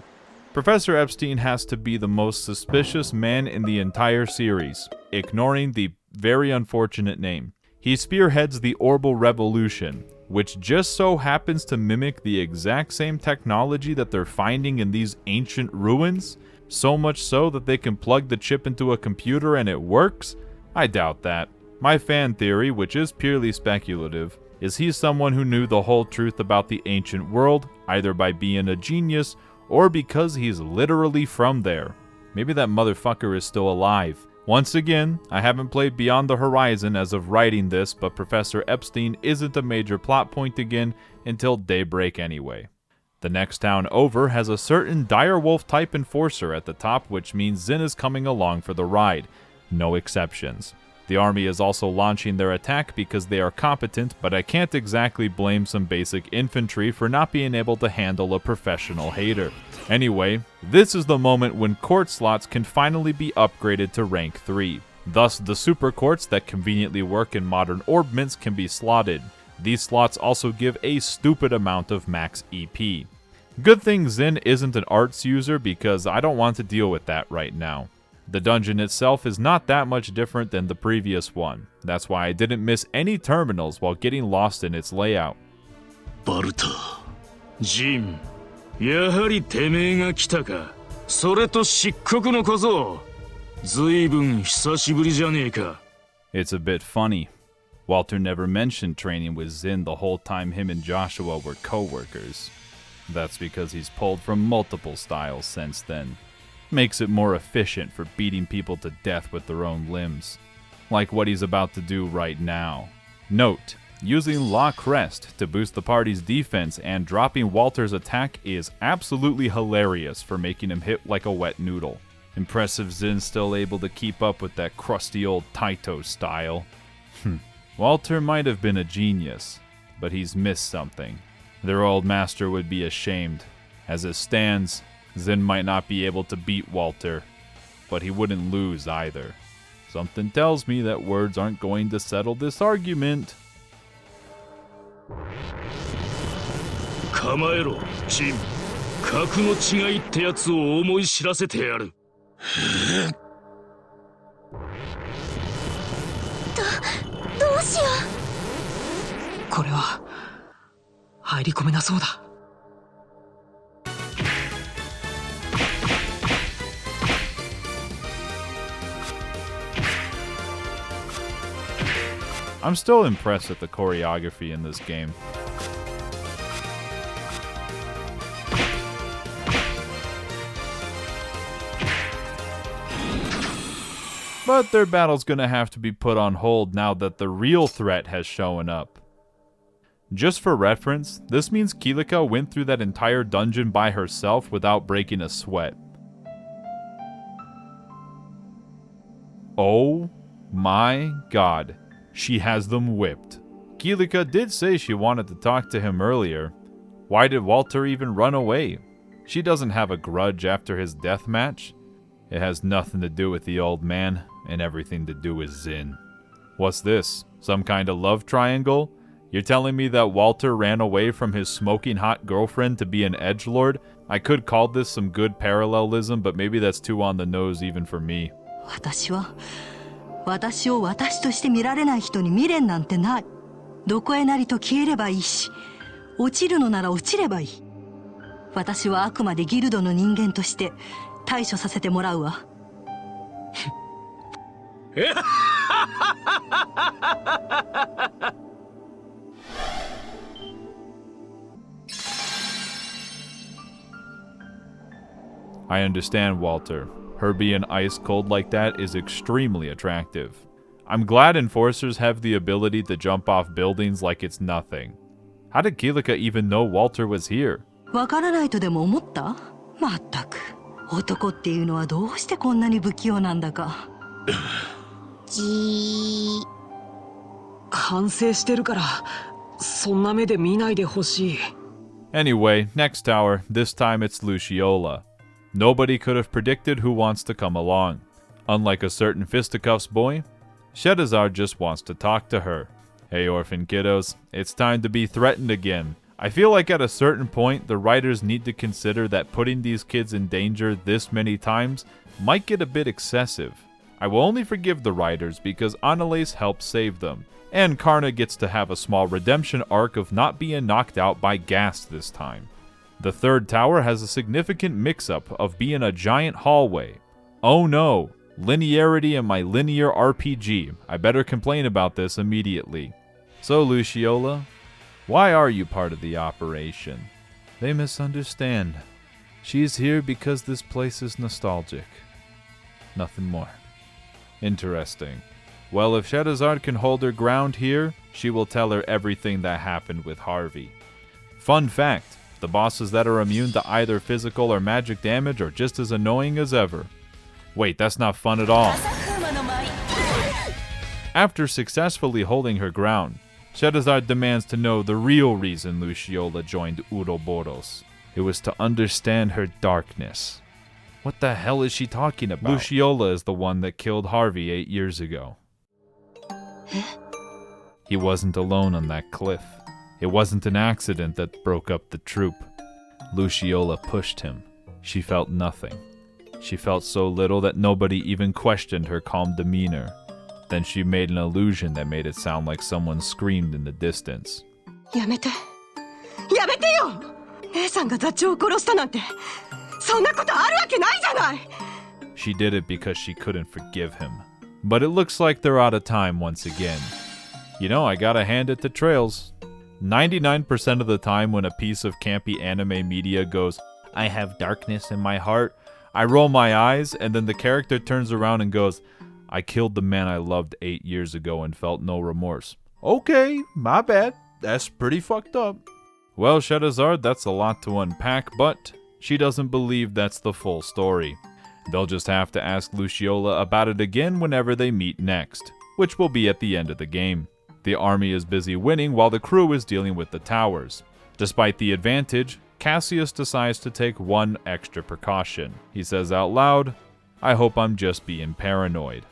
Professor Epstein has to be the most suspicious man in the entire series, ignoring the very unfortunate name. He spearheads the Orbal Revolution, which just so happens to mimic the exact same technology that they're finding in these ancient ruins, so much so that they can plug the chip into a computer and it works? I doubt that. My fan theory, which is purely speculative, is he's someone who knew the whole truth about the ancient world, either by being a genius or because he's literally from there. Maybe that motherfucker is still alive. Once again, I haven't played Beyond the Horizon as of writing this, but Professor Epstein isn't a major plot point again until Daybreak anyway. The next town over has a certain direwolf type enforcer at the top, which means Zin is coming along for the ride. No exceptions. The army is also launching their attack because they are competent, but I can't exactly blame some basic infantry for not being able to handle a professional hater. Anyway, this is the moment when quartz slots can finally be upgraded to rank 3. Thus, the super quartz that conveniently work in modern orb mints can be slotted. These slots also give a stupid amount of max EP. Good thing Zin isn't an arts user because I don't want to deal with that right now. The dungeon itself is not that much different than the previous one. That's why I didn't miss any terminals while getting lost in its layout. バルタ、ジン、やはりてめえが来たか。それと漆黒の小僧、ずいぶん久しぶりじゃねえか。 It's a bit funny. Walter never mentioned training with Zin the whole time him and Joshua were co-workers. That's because he's pulled from multiple styles since then. Makes it more efficient for beating people to death with their own limbs. Like what he's about to do right now. Note, using La Crest to boost the party's defense and dropping Walter's attack is absolutely hilarious for making him hit like a wet noodle. Impressive Zin still able to keep up with that crusty old Taito style. Walter might have been a genius, but he's missed something. Their old master would be ashamed. As it stands, Zin might not be able to beat Walter, but he wouldn't lose either. Something tells me that words aren't going to settle this argument. 構えろ、ジン。格の違いってやつを思い知らせてやる。どうしよう。これは入り込めなそうだ。I'm still impressed with the choreography in this game. But their battle's gonna have to be put on hold now that the real threat has shown up. Just for reference, this means Kilika went through that entire dungeon by herself without breaking a sweat. Oh my god, she has them whipped. Kilika did say she wanted to talk to him earlier. Why did Walter even run away? She doesn't have a grudge after his death match. It has nothing to do with the old man and everything to do with Zin. What's this? Some kind of love triangle? You're telling me that Walter ran away from his smoking hot girlfriend to be an edgelord? I could call this some good parallelism, but maybe that's too on the nose even for me. 私は私を私として見られない人に未練なんてない。どこへなりと消えればいいし、落ちるのなら落ちればいい。私はあくまでギルドの人間として対処させてもらうわ。I understand, Walter. Her being ice cold like that is extremely attractive. I'm glad enforcers have the ability to jump off buildings like it's nothing. How did Kilika even know Walter was here? わからないとでも思った？まったく。男っていうのはどうしてこんなに不器用なんだか。反省してるから、そんな目で見ないでほしい。Anyway, next tower, this time it's Luciola. Nobody could have predicted who wants to come along. Unlike a certain fisticuffs boy, Shedazar just wants to talk to her. Hey orphan kiddos, it's time to be threatened again. I feel like at a certain point, the writers need to consider that putting these kids in danger this many times might get a bit excessive. I will only forgive the writers because Annalise helped save them, and Karna gets to have a small redemption arc of not being knocked out by gas this time. The third tower has a significant mix-up of being a giant hallway. Oh no, linearity in my linear RPG. I better complain about this immediately. So Luciola, why are you part of the operation? They misunderstand. She's here because this place is nostalgic. Nothing more. Interesting. Well, if Shedazar can hold her ground here, she will tell her everything that happened with Harvey. Fun fact, the bosses that are immune to either physical or magic damage are just as annoying as ever. Wait, that's not fun at all. After successfully holding her ground, Shedazar demands to know the real reason Luciola joined Ouroboros. It was to understand her darkness. What the hell is she talking about? Luciola is the one that killed Harvey 8 years ago. He wasn't alone on that cliff. It wasn't an accident that broke up the troop. Luciola pushed him. She felt nothing. She felt so little that nobody even questioned her calm demeanor. Then she made an illusion that made it sound like someone screamed in the distance. やめて。やめてよ！姉さんが座長を殺したなんて、そんなことあるわけないじゃない！ She did it because she couldn't forgive him. But it looks like they're out of time once again. You know, I gotta hand it to Trails. 99% of the time when a piece of campy anime media goes, I have darkness in my heart, I roll my eyes, and then the character turns around and goes, I killed the man I loved 8 years ago and felt no remorse. Okay, my bad. That's pretty fucked up. Well, Shedazar, that's a lot to unpack, but she doesn't believe that's the full story. They'll just have to ask Luciola about it again whenever they meet next, which will be at the end of the game. The army is busy winning while the crew is dealing with the towers. Despite the advantage, Cassius decides to take one extra precaution. He says out loud, I hope I'm just being paranoid.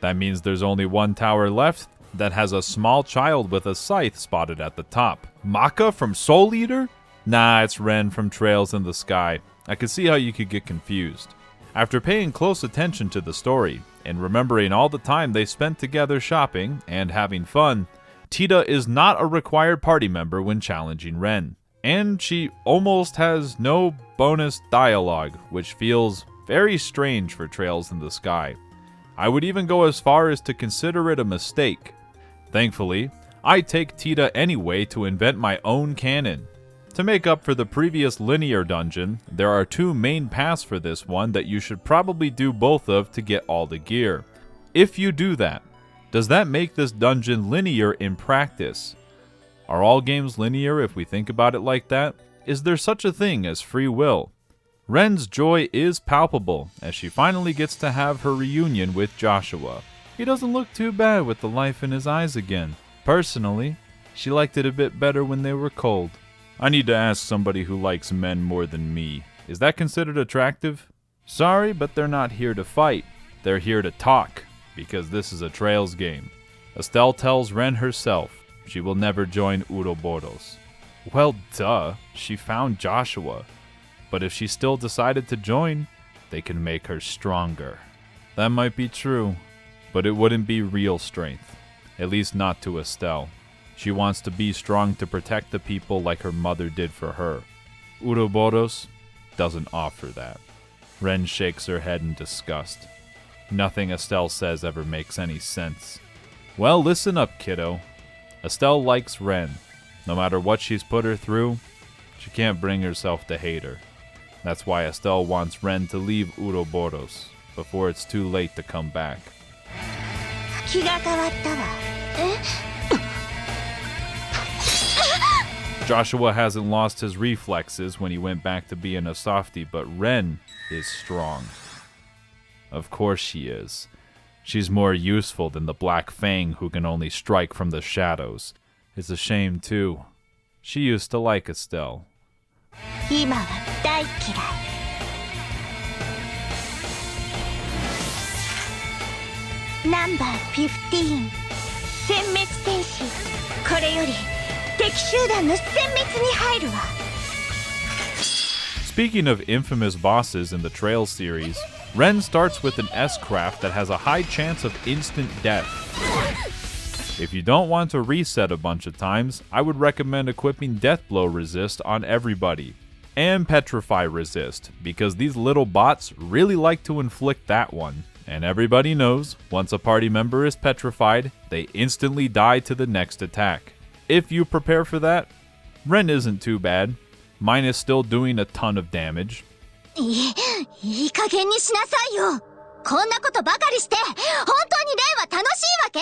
That means there's only one tower left that has a small child with a scythe spotted at the top. Maka from Soul Eater? Nah, it's Ren from Trails in the Sky. I could see how you could get confused. After paying close attention to the story, and remembering all the time they spent together shopping and having fun, Tita is not a required party member when challenging Ren. And she almost has no bonus dialogue, which feels very strange for Trails in the Sky. I would even go as far as to consider it a mistake. Thankfully, I take Tita anyway to invent my own canon. To make up for the previous linear dungeon, there are 2 main paths for this one that you should probably do both of to get all the gear. If you do that, does that make this dungeon linear in practice? Are all games linear if we think about it like that? Is there such a thing as free will? Ren's joy is palpable as she finally gets to have her reunion with Joshua. He doesn't look too bad with the life in his eyes again. Personally, she liked it a bit better when they were cold. I need to ask somebody who likes men more than me. Is that considered attractive? Sorry, but they're not here to fight. They're here to talk, because this is a Trails game. Estelle tells Ren herself she will never join Ouroboros. Well, duh, she found Joshua. But if she still decided to join, they can make her stronger. That might be true, but it wouldn't be real strength. At least not to Estelle. She wants to be strong to protect the people like her mother did for her. Ouroboros doesn't offer that. Ren shakes her head in disgust. Nothing Estelle says ever makes any sense. Well, listen up, kiddo. Estelle likes Ren. No matter what she's put her through, she can't bring herself to hate her. That's why Estelle wants Ren to leave Ouroboros before it's too late to come back. Joshua hasn't lost his reflexes when he went back to being a softie, but Ren is strong. Of course she is. She's more useful than the Black Fang who can only strike from the shadows. It's a shame too. She used to like Estelle. Number 15 殲滅天使これより敵集団の殲滅に入るわ Speaking of infamous bosses in the Trails series, Ren starts with an S-craft that has a high chance of instant death. If you don't want to reset a bunch of times, I would recommend equipping Death Blow Resist on everybody. And Petrify Resist, because these little bots really like to inflict that one. And everybody knows, once a party member is petrified, they instantly die to the next attack. If you prepare for that, Ren isn't too bad. Mine is still doing a ton of damage. いい加減にしなさいよ。こんなことばかりして、本当にレイは楽しいわけ？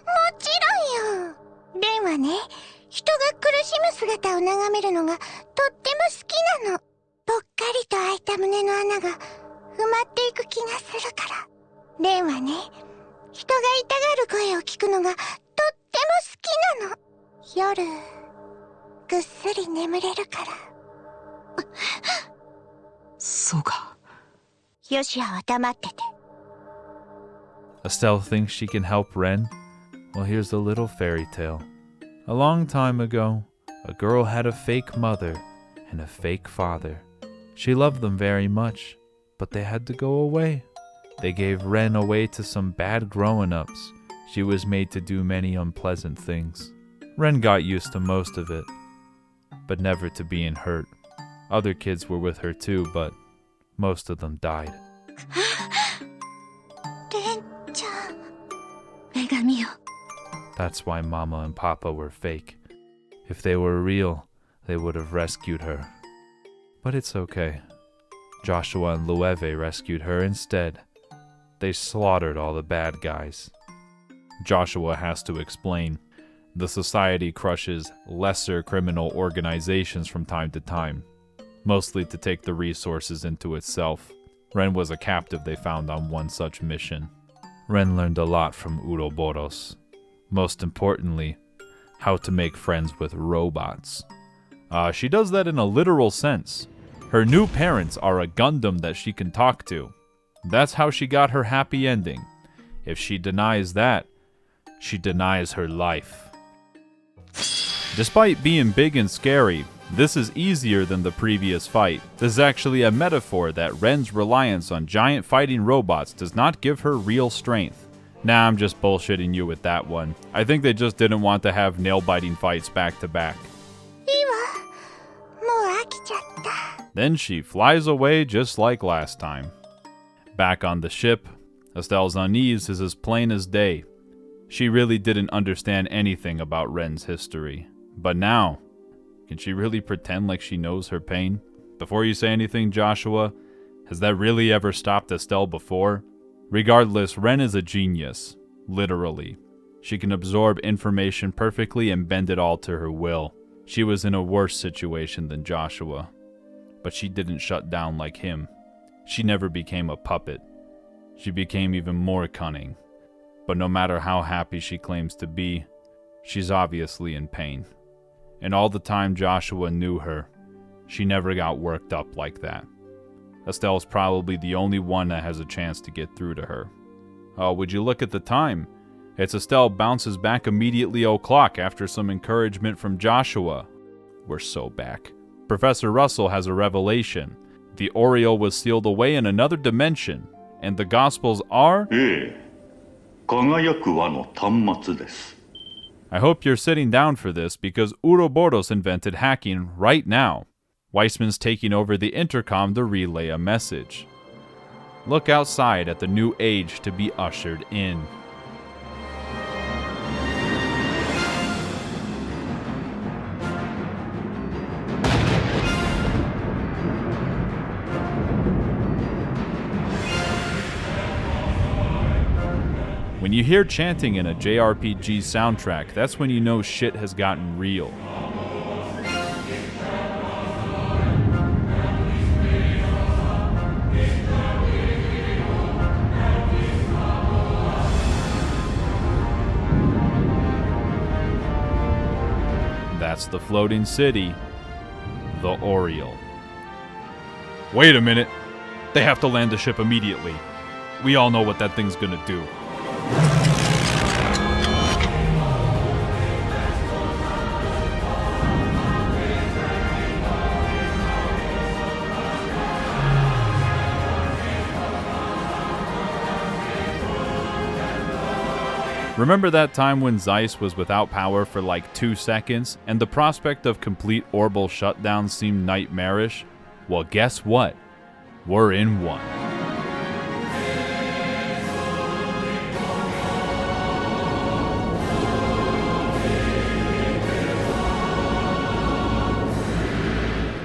もちろんよ。レイはね、人が苦しむ姿を眺めるのがとっても好きなの。ぽっかりと開いた胸の穴が埋まっていく気がするから。レイはね、人が痛がる声を聞くのがとっても好きなの。夜、ぐっすり眠れるから。そうか。ヨシアは黙ってて。Estelle thinks she can help Ren? Well, here's a little fairy tale. A long time ago, a girl had a fake mother and a fake father. She loved them very much, but they had to go away. They gave Ren away to some bad grown-ups. She was made to do many unpleasant things. Ren got used to most of it, but never to being hurt. Other kids were with her too, but most of them died. レンちゃん。女神よ。 That's why Mama and Papa were fake. If they were real, they would have rescued her. But it's okay. Joshua and Lueve rescued her instead. They slaughtered all the bad guys. Joshua has to explain. The society crushes lesser criminal organizations from time to time, mostly to take the resources into itself. Ren was a captive they found on one such mission. Ren learned a lot from Ouroboros. Most importantly, how to make friends with robots. She does that in a literal sense. Her new parents are a Gundam that she can talk to. That's how she got her happy ending. If she denies that, she denies her life. Despite being big and scary, this is easier than the previous fight. This is actually a metaphor that Ren's reliance on giant fighting robots does not give her real strength. Nah, I'm just bullshitting you with that one. I think they just didn't want to have nail-biting fights back to back. Then she flies away just like last time. Back on the ship, Estelle's unease is as plain as day. She really didn't understand anything about Ren's history. But now, can she really pretend like she knows her pain? Before you say anything, Joshua, has that really ever stopped Estelle before? Regardless, Ren is a genius. Literally. She can absorb information perfectly and bend it all to her will. She was in a worse situation than Joshua, but she didn't shut down like him. She never became a puppet. She became even more cunning. But no matter how happy she claims to be, she's obviously in pain. And all the time Joshua knew her, she never got worked up like that. Estelle's probably the only one that has a chance to get through to her. Oh, would you look at the time? It's Estelle bounces back immediately o'clock after some encouragement from Joshua. We're so back. Professor Russell has a revelation. The Oriole was sealed away in another dimension, and the Gospels are... I hope you're sitting down for this because Ouroboros invented hacking right now. Weissman's taking over the intercom to relay a message. Look outside at the new age to be ushered in. When you hear chanting in a JRPG soundtrack, that's when you know shit has gotten real. That's the floating city, the Oriole. Wait a minute. They have to land the ship immediately. We all know what that thing's gonna do. Remember that time when Zeiss was without power for like 2 seconds, and the prospect of complete orbital shutdown seemed nightmarish? Well, guess what? We're in one.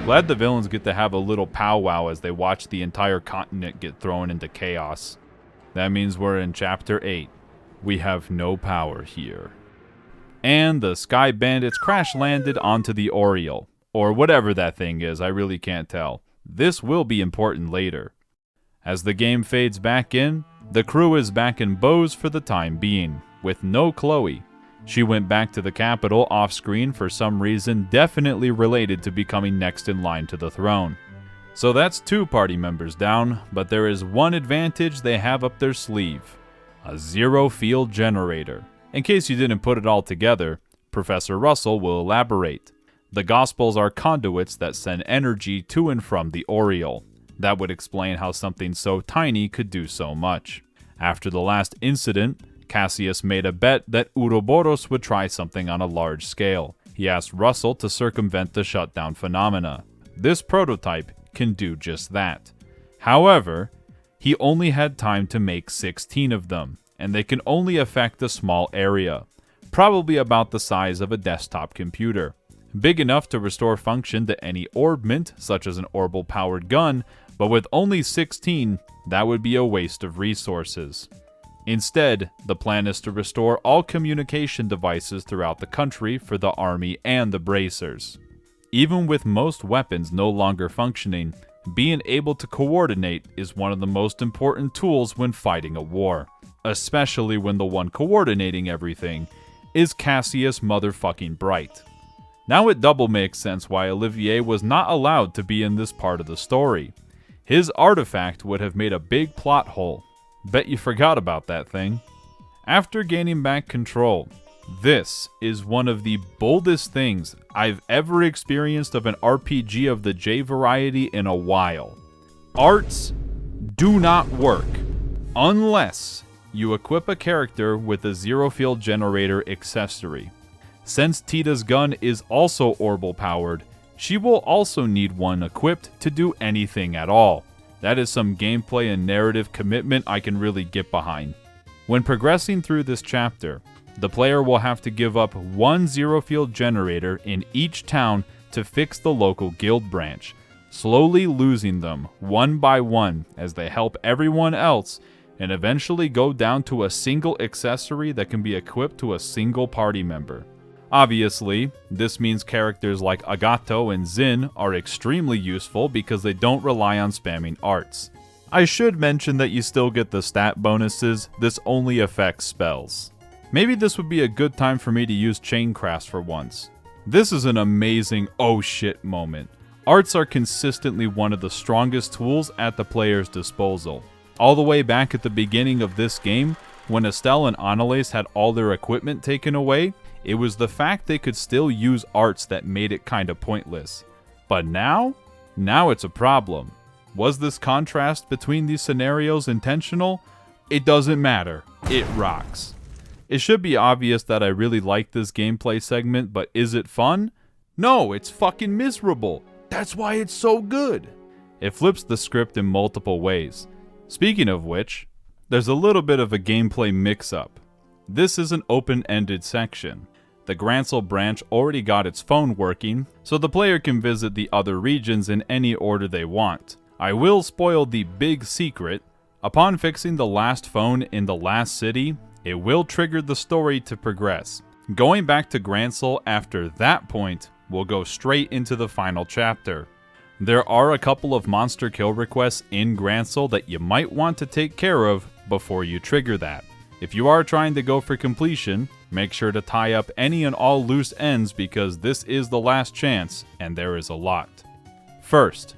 Glad the villains get to have a little powwow as they watch the entire continent get thrown into chaos. That means we're in Chapter 8. We have no power here. And the Sky Bandits crash-landed onto the Oriole. Or whatever that thing is, I really can't tell. This will be important later. As the game fades back in, the crew is back in Bose for the time being, with no Chloe. She went back to the capital off-screen for some reason definitely related to becoming next in line to the throne. So that's 2 party members down, but there is one advantage they have up their sleeve. A zero-field generator. In case you didn't put it all together, Professor Russell will elaborate. The Gospels are conduits that send energy to and from the Oriole. That would explain how something so tiny could do so much. After the last incident, Cassius made a bet that Ouroboros would try something on a large scale. He asked Russell to circumvent the shutdown phenomena. This prototype can do just that. However, he only had time to make 16 of them, and they can only affect a small area, probably about the size of a desktop computer. Big enough to restore function to any orbment, such as an orbital-powered gun, but with only 16, that would be a waste of resources. Instead, the plan is to restore all communication devices throughout the country for the army and the bracers. Even with most weapons no longer functioning, being able to coordinate is one of the most important tools when fighting a war, especially when the one coordinating everything is Cassius motherfucking Bright. Now it double makes sense why Olivier was not allowed to be in this part of the story. His artifact would have made a big plot hole. Bet you forgot about that thing. After gaining back control, this is one of the boldest things I've ever experienced of an RPG of the J variety in a while. Arts do not work unless you equip a character with a zero-field generator accessory. Since Tita's gun is also orbital powered, she will also need one equipped to do anything at all. That is some gameplay and narrative commitment I can really get behind. When progressing through this chapter, the player will have to give up one zero-field generator in each town to fix the local guild branch, slowly losing them one by one as they help everyone else and eventually go down to a single accessory that can be equipped to a single party member. Obviously, this means characters like Agato and Zin are extremely useful because they don't rely on spamming arts. I should mention that you still get the stat bonuses, this only affects spells. Maybe this would be a good time for me to use Chaincrafts for once. This is an amazing oh shit moment. Arts are consistently one of the strongest tools at the player's disposal. All the way back at the beginning of this game, when Estelle and Annalise had all their equipment taken away, it was the fact they could still use arts that made it kinda pointless. But now it's a problem. Was this contrast between these scenarios intentional? It doesn't matter. It rocks. It should be obvious that I really like this gameplay segment, but is it fun? No, it's fucking miserable. That's why it's so good. It flips the script in multiple ways. Speaking of which, there's a little bit of a gameplay mix-up. This is an open-ended section. The Grancel branch already got its phone working, so the player can visit the other regions in any order they want. I will spoil the big secret. Upon fixing the last phone in the last city, it will trigger the story to progress. Going back to Grancel after that point will go straight into the final chapter. There are a couple of monster kill requests in Grancel that you might want to take care of before you trigger that. If you are trying to go for completion, make sure to tie up any and all loose ends because this is the last chance and there is a lot. First,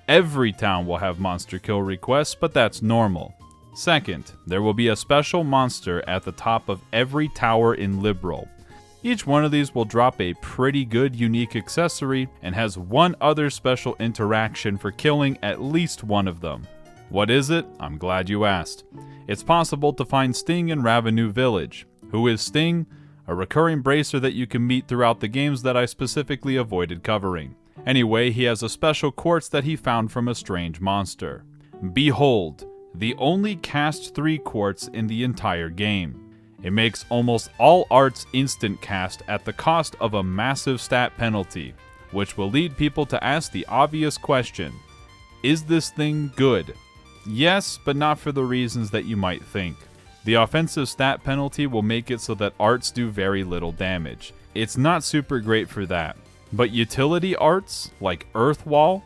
every town will have monster kill requests, but that's normal. Second, there will be a special monster at the top of every tower in Liberal. Each one of these will drop a pretty good unique accessory and has one other special interaction for killing at least one of them. What is it? I'm glad you asked. It's possible to find Sting in Ravenue Village. Who is Sting? A recurring bracer that you can meet throughout the games that I specifically avoided covering. Anyway, he has a special quartz that he found from a strange monster. Behold, the only cast 3 quartz in the entire game. It makes almost all arts instant cast at the cost of a massive stat penalty, which will lead people to ask the obvious question, is this thing good? Yes, but not for the reasons that you might think. The offensive stat penalty will make it so that arts do very little damage. It's not super great for that. But utility arts, like Earth Wall,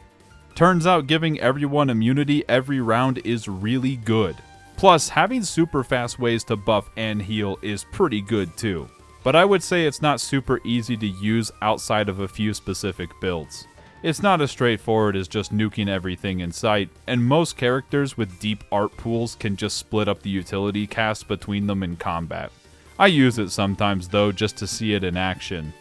turns out giving everyone immunity every round is really good. Plus, having super fast ways to buff and heal is pretty good too. But I would say it's not super easy to use outside of a few specific builds. It's not as straightforward as just nuking everything in sight, and most characters with deep art pools can just split up the utility cast between them in combat. I use it sometimes though just to see it in action.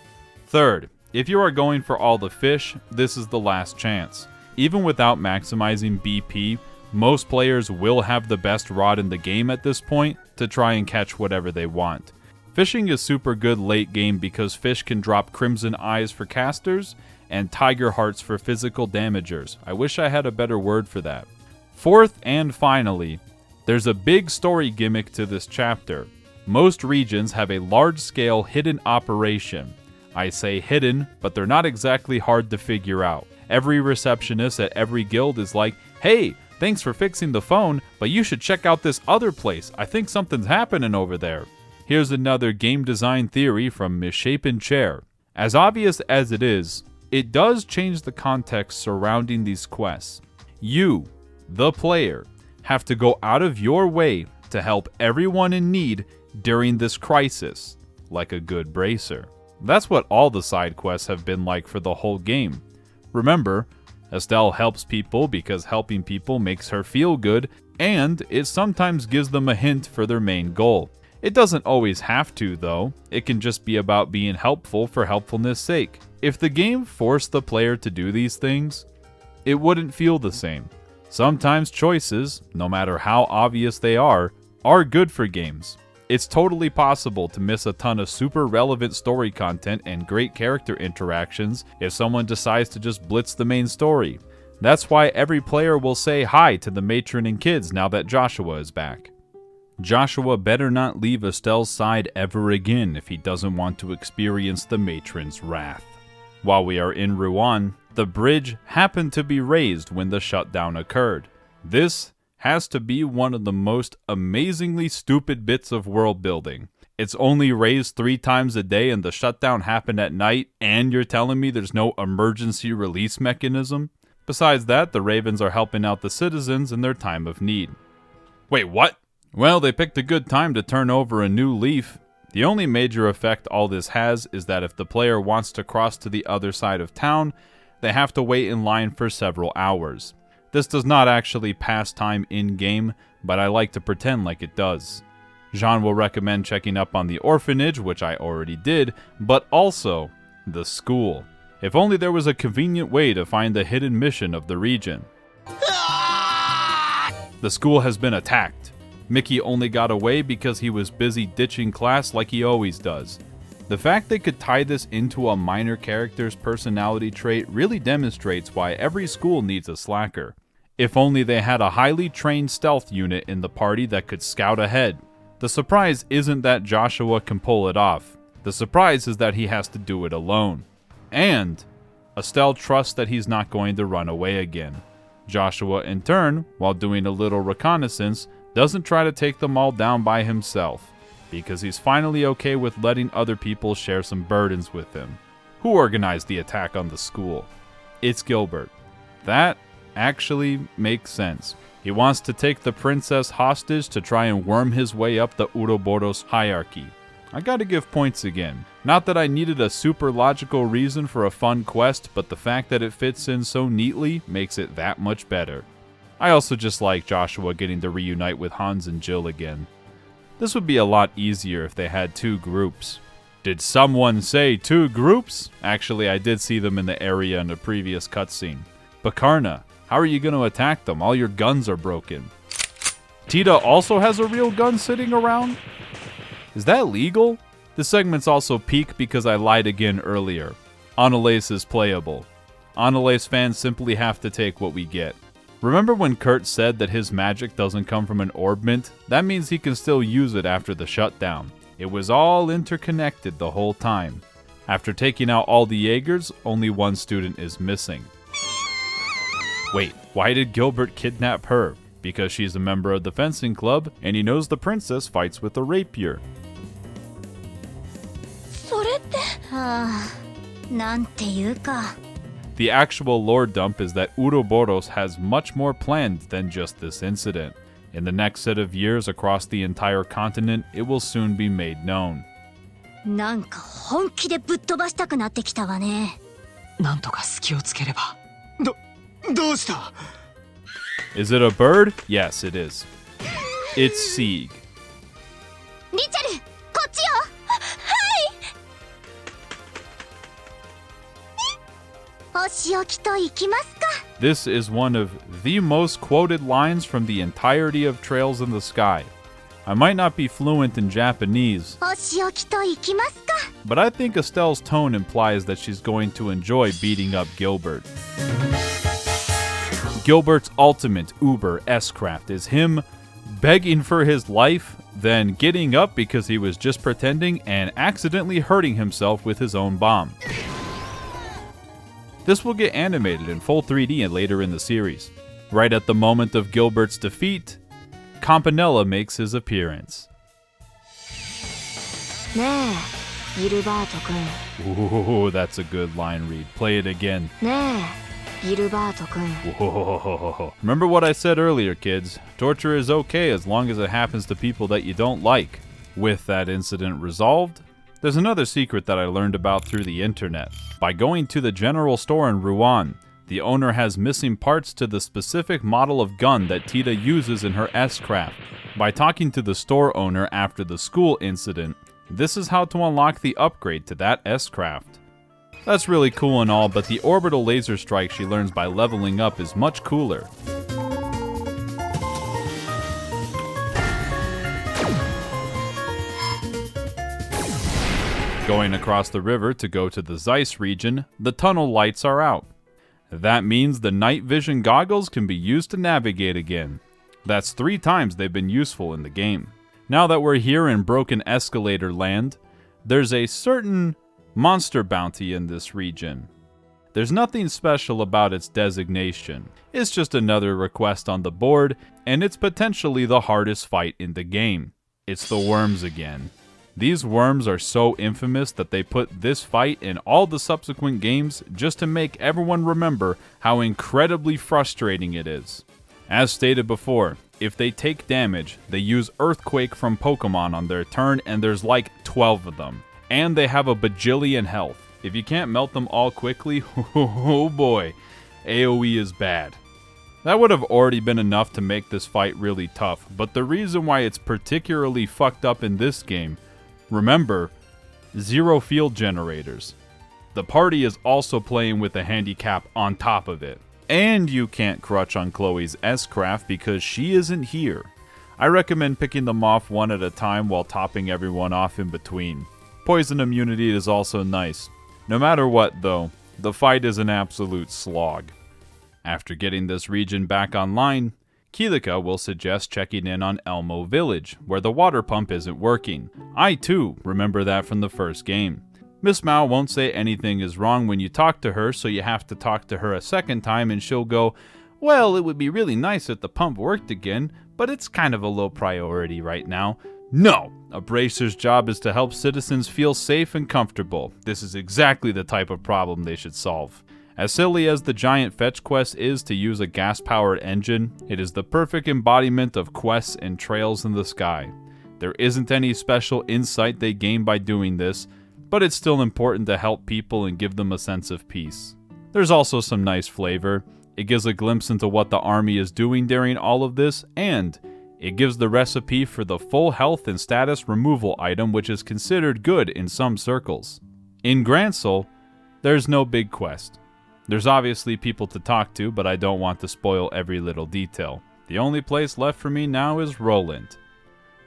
Third, if you are going for all the fish, this is the last chance. Even without maximizing BP, most players will have the best rod in the game at this point to try and catch whatever they want. Fishing is super good late game because fish can drop Crimson Eyes for casters and Tiger Hearts for physical damagers. I wish I had a better word for that. Fourth and finally, there's a big story gimmick to this chapter. Most regions have a large-scale hidden operation. I say hidden, but they're not exactly hard to figure out. Every receptionist at every guild is like, hey, thanks for fixing the phone, but you should check out this other place. I think something's happening over there. Here's another game design theory from Misshapen Chair. As obvious as it is, it does change the context surrounding these quests. You, the player, have to go out of your way to help everyone in need during this crisis, like a good bracer. That's what all the side quests have been like for the whole game. Remember, Estelle helps people because helping people makes her feel good, and it sometimes gives them a hint for their main goal. It doesn't always have to, though. It can just be about being helpful for helpfulness' sake. If the game forced the player to do these things, it wouldn't feel the same. Sometimes choices, no matter how obvious they are good for games. It's totally possible to miss a ton of super relevant story content and great character interactions if someone decides to just blitz the main story. That's why every player will say hi to the matron and kids now that Joshua is back. Joshua better not leave Estelle's side ever again if he doesn't want to experience the matron's wrath. While we are in Rouen, the bridge happened to be raised when the shutdown occurred. This has to be one of the most amazingly stupid bits of world building. It's only raised 3 times a day and the shutdown happened at night, and you're telling me there's no emergency release mechanism? Besides that, the Ravens are helping out the citizens in their time of need. Wait, what? Well, they picked a good time to turn over a new leaf. The only major effect all this has is that if the player wants to cross to the other side of town, they have to wait in line for several hours. This does not actually pass time in-game, but I like to pretend like it does. Jean will recommend checking up on the orphanage, which I already did, but also the school. If only there was a convenient way to find the hidden mission of the region. The school has been attacked. Mickey only got away because he was busy ditching class like he always does. The fact they could tie this into a minor character's personality trait really demonstrates why every school needs a slacker. If only they had a highly trained stealth unit in the party that could scout ahead. The surprise isn't that Joshua can pull it off. The surprise is that he has to do it alone. And Estelle trusts that he's not going to run away again. Joshua, in turn, while doing a little reconnaissance, doesn't try to take them all down by himself, because he's finally okay with letting other people share some burdens with him. Who organized the attack on the school? It's Gilbert. That actually makes sense. He wants to take the princess hostage to try and worm his way up the Ouroboros hierarchy. I gotta give points again. Not that I needed a super logical reason for a fun quest, but the fact that it fits in so neatly makes it that much better. I also just like Joshua getting to reunite with Hans and Jill again. This would be a lot easier if they had 2 groups. Did someone say 2 groups? Actually, I did see them in the area in a previous cutscene. Bakarna, how are you going to attack them? All your guns are broken. Tita also has a real gun sitting around? Is that legal? This segment's also peak because I lied again earlier. Annalise is playable. Annalise fans simply have to take what we get. Remember when Kurt said that his magic doesn't come from an orbment? That means he can still use it after the shutdown. It was all interconnected the whole time. After taking out all the Jaegers, only 1 student is missing. Wait, why did Gilbert kidnap her? Because she's a member of the fencing club, and he knows the princess fights with a rapier. The actual lore dump is that Ouroboros has much more planned than just this incident. In the next set of years across the entire continent, it will soon be made known. なんか本気でぶっ飛ばしたくなってきたわね。なんとか隙をつければ。どうした? Is it a bird? Yes, it is. It's Sieg. リチャル、こっちよ。はい。お仕置きと行きますか。This is one of the most quoted lines from the entirety of Trails in the Sky. I might not be fluent in Japanese, お仕置きと行きますか。 but I think Estelle's tone implies that she's going to enjoy beating up Gilbert. Gilbert's ultimate Uber S-craft is him begging for his life, then getting up because he was just pretending and accidentally hurting himself with his own bomb. This will get animated in full 3D later in the series. Right at the moment of Gilbert's defeat, Campanella makes his appearance. ねえ、ギルバート君。 Ooh, that's a good line read. Play it again. ねえ、ギルバート君。 Whoa. Remember what I said earlier, kids. Torture is okay as long as it happens to people that you don't like. With that incident resolved, there's another secret that I learned about through the internet. By going to the general store in Rouen, the owner has missing parts to the specific model of gun that Tita uses in her S-craft. By talking to the store owner after the school incident, this is how to unlock the upgrade to that S-craft. That's really cool and all, but the orbital laser strike she learns by leveling up is much cooler. Going across the river to go to the Zeiss region, the tunnel lights are out. That means the night vision goggles can be used to navigate again. That's 3 times they've been useful in the game. Now that we're here in Broken Escalator Land, there's a certain monster bounty in this region. There's nothing special about its designation. It's just another request on the board, and it's potentially the hardest fight in the game. It's the worms again. These worms are so infamous that they put this fight in all the subsequent games just to make everyone remember how incredibly frustrating it is. As stated before, if they take damage, they use Earthquake from Pokemon on their turn, and there's like 12 of them. And they have a bajillion health. If you can't melt them all quickly, oh boy, AoE is bad. That would have already been enough to make this fight really tough, but the reason why it's particularly fucked up in this game, remember, 0 field generators. The party is also playing with a handicap on top of it. And you can't crutch on Chloe's S-Craft because she isn't here. I recommend picking them off one at a time while topping everyone off in between. Poison immunity is also nice. No matter what, though, the fight is an absolute slog. After getting this region back online, Kilika will suggest checking in on Elmo Village, where the water pump isn't working. I too remember that from the first game. Miss Mao won't say anything is wrong when you talk to her, so you have to talk to her a second time and she'll go, "Well, it would be really nice if the pump worked again, but it's kind of a low priority right now." No! A bracer's job is to help citizens feel safe and comfortable. This is exactly the type of problem they should solve. As silly as the giant fetch quest is to use a gas-powered engine, it is the perfect embodiment of quests and trails in the sky. There isn't any special insight they gain by doing this, but it's still important to help people and give them a sense of peace. There's also some nice flavor. It gives a glimpse into what the army is doing during all of this, and it gives the recipe for the full health and status removal item, which is considered good in some circles. In Grancel, there's no big quest. There's obviously people to talk to, but I don't want to spoil every little detail. The only place left for me now is Roland.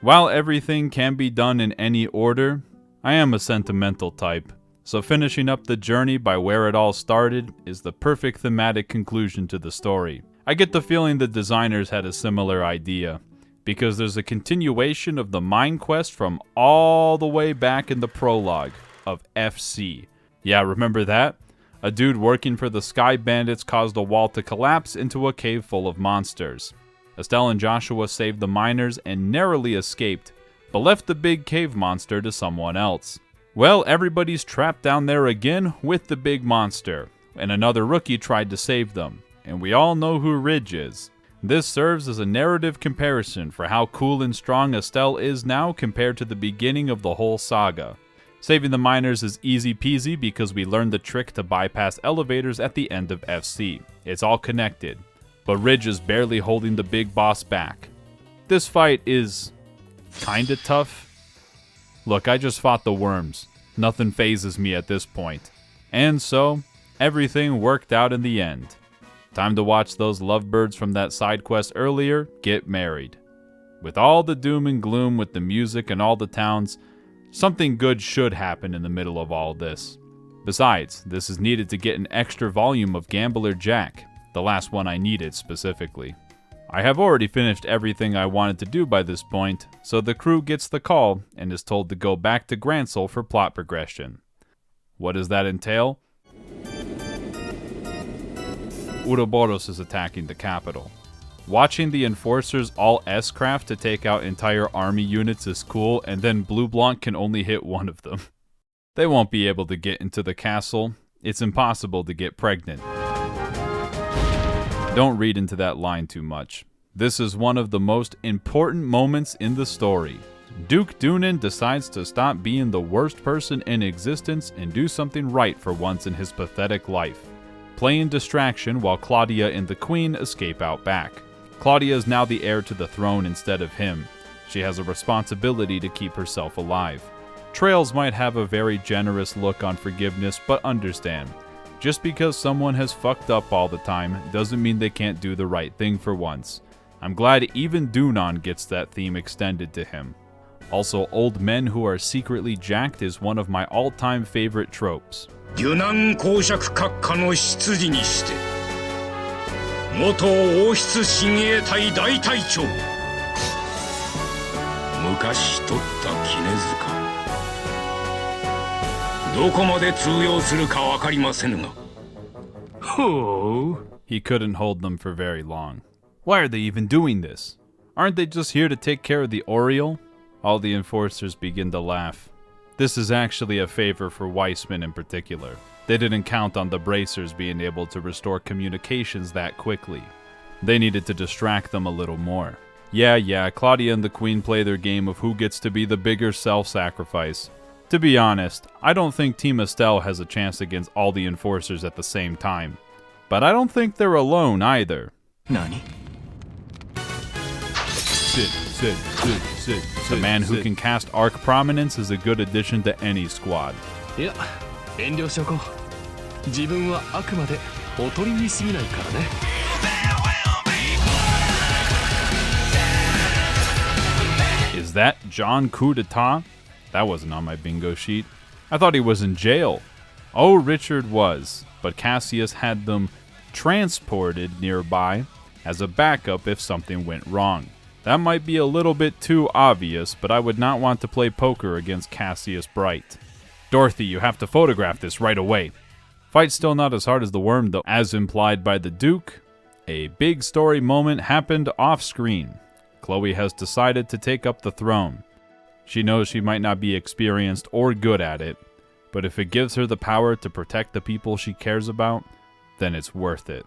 While everything can be done in any order, I am a sentimental type, so finishing up the journey by where it all started is the perfect thematic conclusion to the story. I get the feeling the designers had a similar idea, because there's a continuation of the mine quest from all the way back in the prologue of FC. Yeah, remember that? A dude working for the Sky Bandits caused a wall to collapse into a cave full of monsters. Estelle and Joshua saved the miners and narrowly escaped, but left the big cave monster to someone else. Well, everybody's trapped down there again with the big monster, and another rookie tried to save them, and we all know who Ridge is. This serves as a narrative comparison for how cool and strong Estelle is now compared to the beginning of the whole saga. Saving the miners is easy peasy because we learned the trick to bypass elevators at the end of FC. It's all connected, but Ridge is barely holding the big boss back. This fight is kinda tough. Look, I just fought the worms. Nothing phases me at this point. And so, everything worked out in the end. Time to watch those lovebirds from that side quest earlier get married. With all the doom and gloom with the music and all the towns, something good should happen in the middle of all this. Besides, this is needed to get an extra volume of Gambler Jack, the last one I needed specifically. I have already finished everything I wanted to do by this point, so the crew gets the call and is told to go back to Grancel for plot progression. What does that entail? Ouroboros is attacking the capital. Watching the enforcers all S-craft to take out entire army units is cool, and then Blue Blanc can only hit one of them. They won't be able to get into the castle. It's impossible to get pregnant. Don't read into that line too much. This is one of the most important moments in the story. Duke Dunan decides to stop being the worst person in existence and do something right for once in his pathetic life. Playing distraction while Claudia and the Queen escape out back. Claudia is now the heir to the throne instead of him. She has a responsibility to keep herself alive. Trails might have a very generous look on forgiveness, but understand, just because someone has fucked up all the time doesn't mean they can't do the right thing for once. I'm glad even Dunan gets that theme extended to him. Also, old men who are secretly jacked is one of my all-time favorite tropes. 受難公爵閣下の執事にして元王室親衛隊大隊長昔取った絹塚どこまで通用するか分かりませぬが He couldn't hold them for very long. Why are they even doing this? Aren't they just here to take care of the Oriole? All the enforcers begin to laugh. This is actually a favor for Weissman in particular. They didn't count on the bracers being able to restore communications that quickly. They needed to distract them a little more. Yeah, Claudia and the Queen play their game of who gets to be the bigger self-sacrifice. To be honest, I don't think Team Estelle has a chance against all the enforcers at the same time. But I don't think they're alone either. Nani? Sit. The man who can cast Arc Prominence is a good addition to any squad. Yeah, 遠慮しとこう。自分はあくまでおとりに過ぎないからね。Is that John Coup d'etat? That wasn't on my bingo sheet. I thought he was in jail. Oh, Richard was, but Cassius had them transported nearby as a backup if something went wrong. That might be a little bit too obvious, but I would not want to play poker against Cassius Bright. Dorothy, you have to photograph this right away. Fight's still not as hard as the worm, though. As implied by the Duke, a big story moment happened off-screen. Chloe has decided to take up the throne. She knows she might not be experienced or good at it, but if it gives her the power to protect the people she cares about, then it's worth it.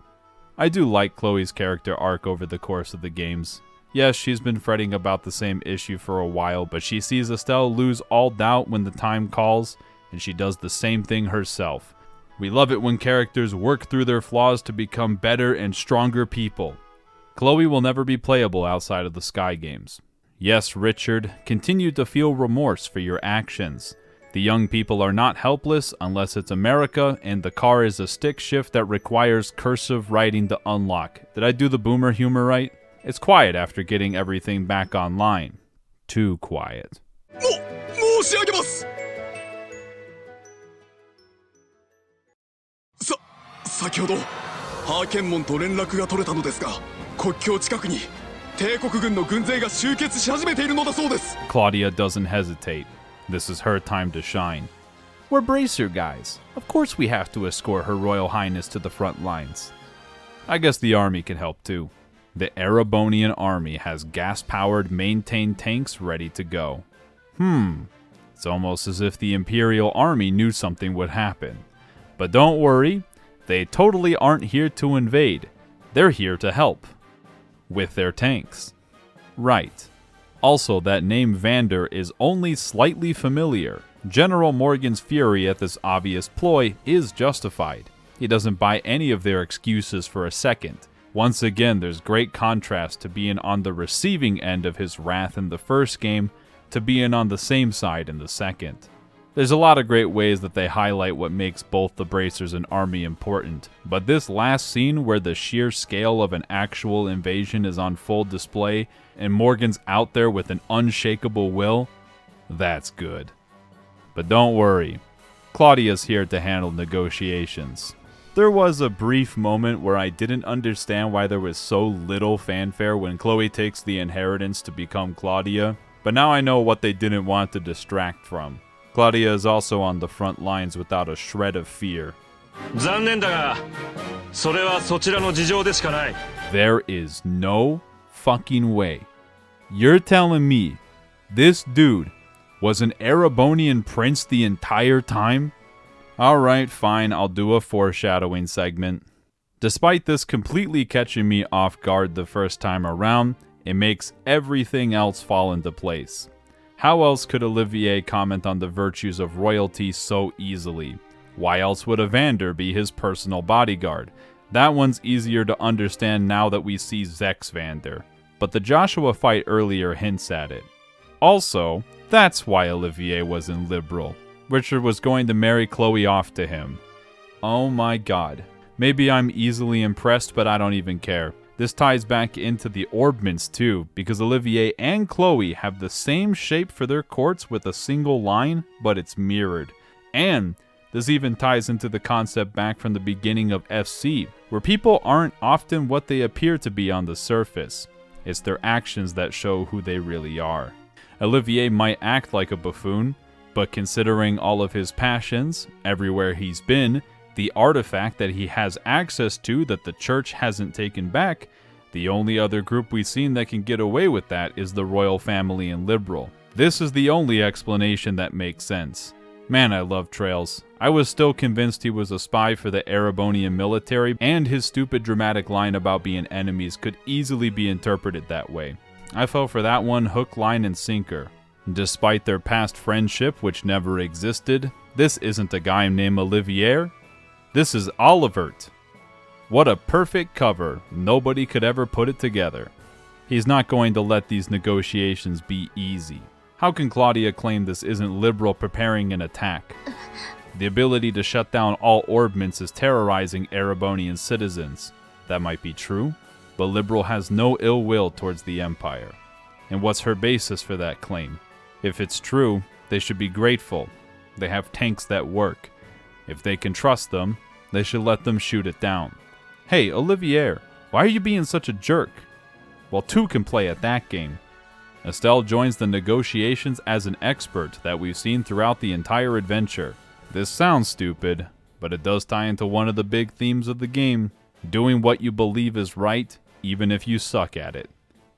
I do like Chloe's character arc over the course of the games. Yes, she's been fretting about the same issue for a while, but she sees Estelle lose all doubt when the time calls, and she does the same thing herself. We love it when characters work through their flaws to become better and stronger people. Chloe will never be playable outside of the Sky games. Yes, Richard, continue to feel remorse for your actions. The young people are not helpless unless it's America, and the car is a stick shift that requires cursive writing to unlock. Did I do the boomer humor right? It's quiet after getting everything back online. Too quiet. 申し上げます。先ほどハーケン門と連絡が取れたのですが、国境近くに帝国軍の軍勢が集結し始めているのだそうです。Claudia doesn't hesitate. This is her time to shine. We're bracer guys. Of course we have to escort Her Royal Highness to the front lines. I guess the army can help too. The Erebonian army has gas-powered maintained tanks ready to go. It's almost as if the Imperial army knew something would happen. But don't worry, they totally aren't here to invade. They're here to help. With their tanks. Right. Also, that name Vander is only slightly familiar. General Morgan's fury at this obvious ploy is justified. He doesn't buy any of their excuses for a second. Once again, there's great contrast to being on the receiving end of his wrath in the first game to being on the same side in the second. There's a lot of great ways that they highlight what makes both the bracers and army important, but this last scene where the sheer scale of an actual invasion is on full display and Morgan's out there with an unshakable will, that's good. But don't worry, Claudia's here to handle negotiations. There was a brief moment where I didn't understand why there was so little fanfare when Chloe takes the inheritance to become Claudia, but now I know what they didn't want to distract from. Claudia is also on the front lines without a shred of fear. 残念だが、それはそちらの事情でしかない。 There is no fucking way. You're telling me this dude was an Erebonian prince the entire time? Alright, fine, I'll do a foreshadowing segment. Despite this completely catching me off guard the first time around, it makes everything else fall into place. How else could Olivier comment on the virtues of royalty so easily? Why else would Evander be his personal bodyguard? That one's easier to understand now that we see Zex Vander, but the Joshua fight earlier hints at it. Also, that's why Olivier wasn't liberal. Richard was going to marry Chloe off to him. Oh my god. Maybe I'm easily impressed, but I don't even care. This ties back into the orbments too, because Olivier and Chloe have the same shape for their courts with a single line, but it's mirrored. And this even ties into the concept back from the beginning of FC, where people aren't often what they appear to be on the surface. It's their actions that show who they really are. Olivier might act like a buffoon, but considering all of his passions, everywhere he's been, The artifact that he has access to that the church hasn't taken back, the only other group we've seen that can get away with that is the royal family and liberal. This is the only explanation that makes sense. Man, I love Trails. I was still convinced he was a spy for the Erebonian military, and his stupid dramatic line about being enemies could easily be interpreted that way. I fell for that one hook, line, and sinker. Despite their past friendship, which never existed, this isn't a guy named Olivier. This is Olivert. What a perfect cover. Nobody could ever put it together. He's not going to let these negotiations be easy. How can Claudia claim this isn't Liberal preparing an attack? The ability to shut down all orbments is terrorizing Erebonian citizens. That might be true, but Liberal has no ill will towards the Empire. And what's her basis for that claim? If it's true, they should be grateful. They have tanks that work. If they can trust them, they should let them shoot it down. Hey, Olivier, why are you being such a jerk? Well, two can play at that game. Estelle joins the negotiations as an expert that we've seen throughout the entire adventure. This sounds stupid, but it does tie into one of the big themes of the game, doing what you believe is right, even if you suck at it.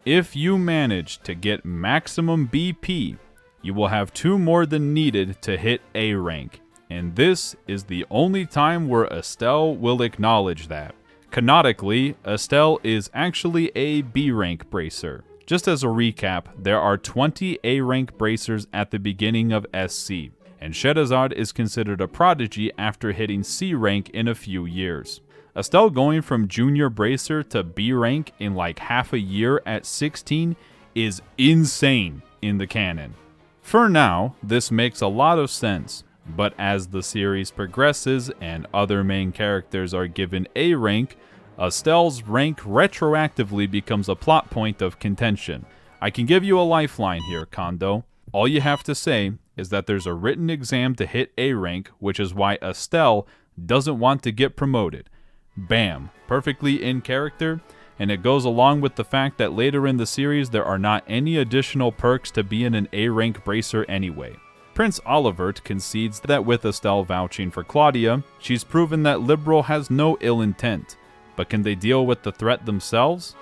If you manage to get maximum BP, you will have 2 more than needed to hit A rank, and this is the only time where Estelle will acknowledge that. Canonically, Estelle is actually a B rank bracer. Just as a recap, there are 20 A-rank bracers at the beginning of SC, and Shedazad is considered a prodigy after hitting C rank in a few years. Estelle going from junior bracer to B rank in like half a year at 16 is insane in the canon. For now, this makes a lot of sense, but as the series progresses and other main characters are given A rank, Estelle's rank retroactively becomes a plot point of contention. I can give you a lifeline here, Kondo. All you have to say is that there's a written exam to hit A rank, which is why Estelle doesn't want to get promoted. Bam, perfectly in character, and it goes along with the fact that later in the series there are not any additional perks to being an A rank bracer anyway. Prince Olivert concedes that with Estelle vouching for Claudia, she's proven that Liberal has no ill intent. But can they deal with the threat themselves?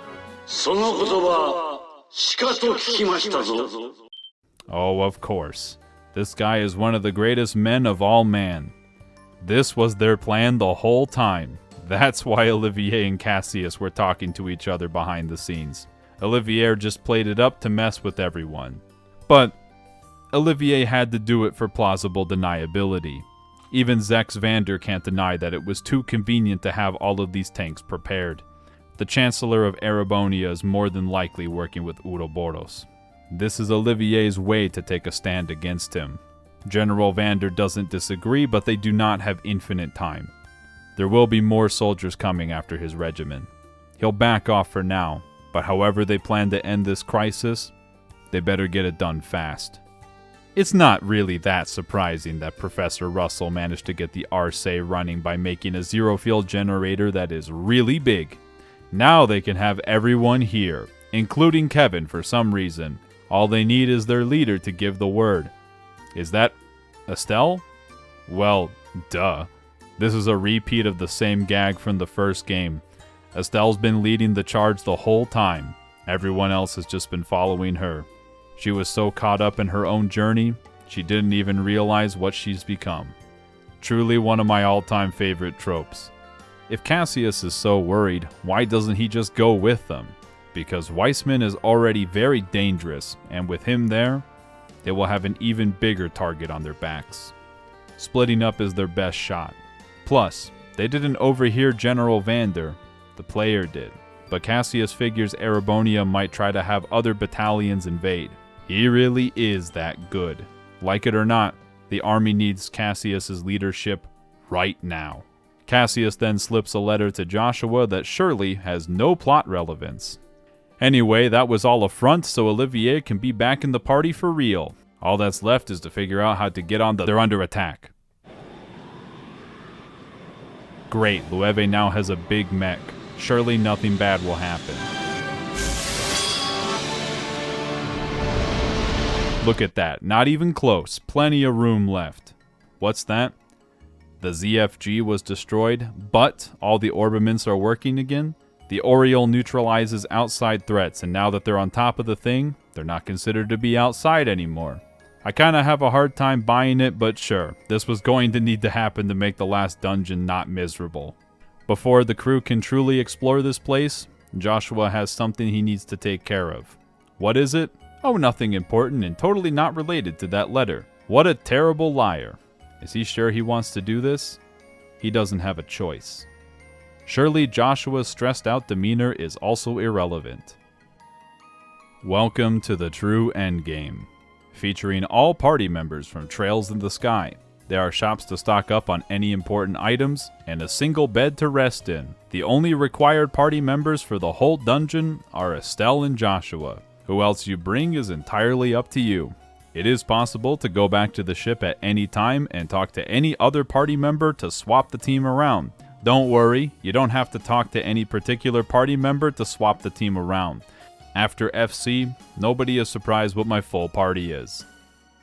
Oh, of course. This guy is one of the greatest men of all man. This was their plan the whole time. That's why Olivier and Cassius were talking to each other behind the scenes. Olivier just played it up to mess with everyone. But Olivier had to do it for plausible deniability. Even Zex Vander can't deny that it was too convenient to have all of these tanks prepared. The Chancellor of Erebonia is more than likely working with Ouroboros. This is Olivier's way to take a stand against him. General Vander doesn't disagree, but they do not have infinite time. There will be more soldiers coming after his regimen. He'll back off for now, but however they plan to end this crisis, they better get it done fast. It's not really that surprising that Professor Russell managed to get the Arce running by making a zero-field generator that is really big. Now they can have everyone here, including Kevin for some reason. All they need is their leader to give the word. Is that Estelle? Well, duh. This is a repeat of the same gag from the first game. Estelle's been leading the charge the whole time. Everyone else has just been following her. She was so caught up in her own journey, she didn't even realize what she's become. Truly one of my all-time favorite tropes. If Cassius is so worried, why doesn't he just go with them? Because Weissman is already very dangerous, and with him there, they will have an even bigger target on their backs. Splitting up is their best shot. Plus, they didn't overhear General Vander, the player did. But Cassius figures Erebonia might try to have other battalions invade. He really is that good. Like it or not, the army needs Cassius's leadership right now. Cassius then slips a letter to Joshua that surely has no plot relevance. Anyway, that was all a front, so Olivier can be back in the party for real. All that's left is to figure out how to get on they're under attack. Great, Loewe now has a big mech. Surely nothing bad will happen. Look at that, not even close, plenty of room left. What's that? The ZFG was destroyed, but all the orbaments are working again. The Oriole neutralizes outside threats, and now that they're on top of the thing, they're not considered to be outside anymore. I kinda have a hard time buying it, but sure, this was going to need to happen to make the last dungeon not miserable. Before the crew can truly explore this place, Joshua has something he needs to take care of. What is it? Oh, nothing important and totally not related to that letter. What a terrible liar. Is he sure he wants to do this? He doesn't have a choice. Surely Joshua's stressed out demeanor is also irrelevant. Welcome to the true endgame, featuring all party members from Trails in the Sky. There are shops to stock up on any important items, and a single bed to rest in. The only required party members for the whole dungeon are Estelle and Joshua. Who else you bring is entirely up to you. It is possible to go back to the ship at any time and talk to any other party member to swap the team around. Don't worry, you don't have to talk to any particular party member to swap the team around. After FC, nobody is surprised what my full party is.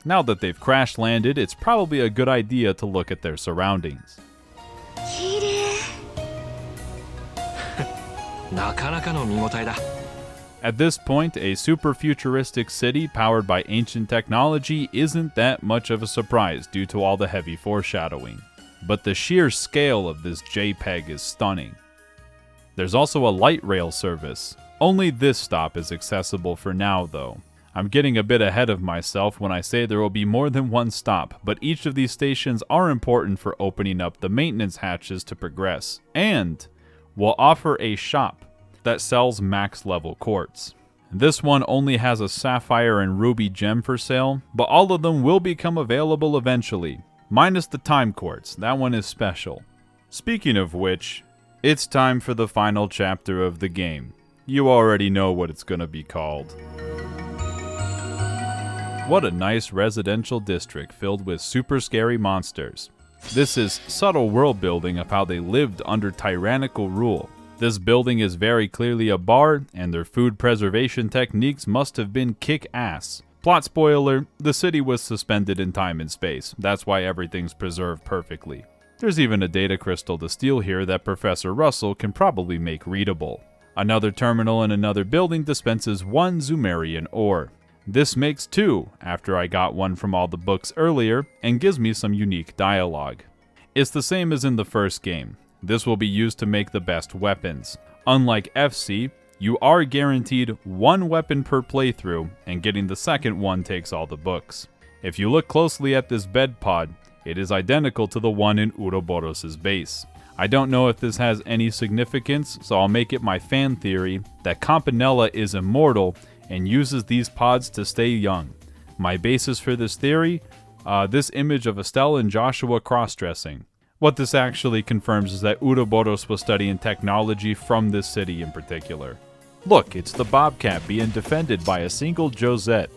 Now that they've crash landed, it's probably a good idea to look at their surroundings. At this point, a super futuristic city powered by ancient technology isn't that much of a surprise due to all the heavy foreshadowing. But the sheer scale of this JPEG is stunning. There's also a light rail service. Only this stop is accessible for now though. I'm getting a bit ahead of myself when I say there will be more than one stop, but each of these stations are important for opening up the maintenance hatches to progress, and will offer a shop that sells max level quartz. This one only has a sapphire and ruby gem for sale, but all of them will become available eventually. Minus the time quartz, that one is special. Speaking of which, it's time for the final chapter of the game. You already know what it's gonna be called. What a nice residential district filled with super scary monsters. This is subtle world building of how they lived under tyrannical rule. This building is very clearly a bar, and their food preservation techniques must have been kick-ass. Plot spoiler, the city was suspended in time and space. That's why everything's preserved perfectly. There's even a data crystal to steal here that Professor Russell can probably make readable. Another terminal in another building dispenses 1 Zumerian ore. This makes 2 after I got one from all the books earlier and gives me some unique dialogue. It's the same as in the first game. This will be used to make the best weapons. Unlike FC, you are guaranteed 1 weapon per playthrough, and getting the second one takes all the books. If you look closely at this bed pod, it is identical to the one in Ouroboros' base. I don't know if this has any significance, so I'll make it my fan theory that Campanella is immortal and uses these pods to stay young. My basis for this theory, this image of Estelle and Joshua cross-dressing. What this actually confirms is that Ouroboros was studying technology from this city in particular. Look, it's the Bobcat being defended by a single Josette.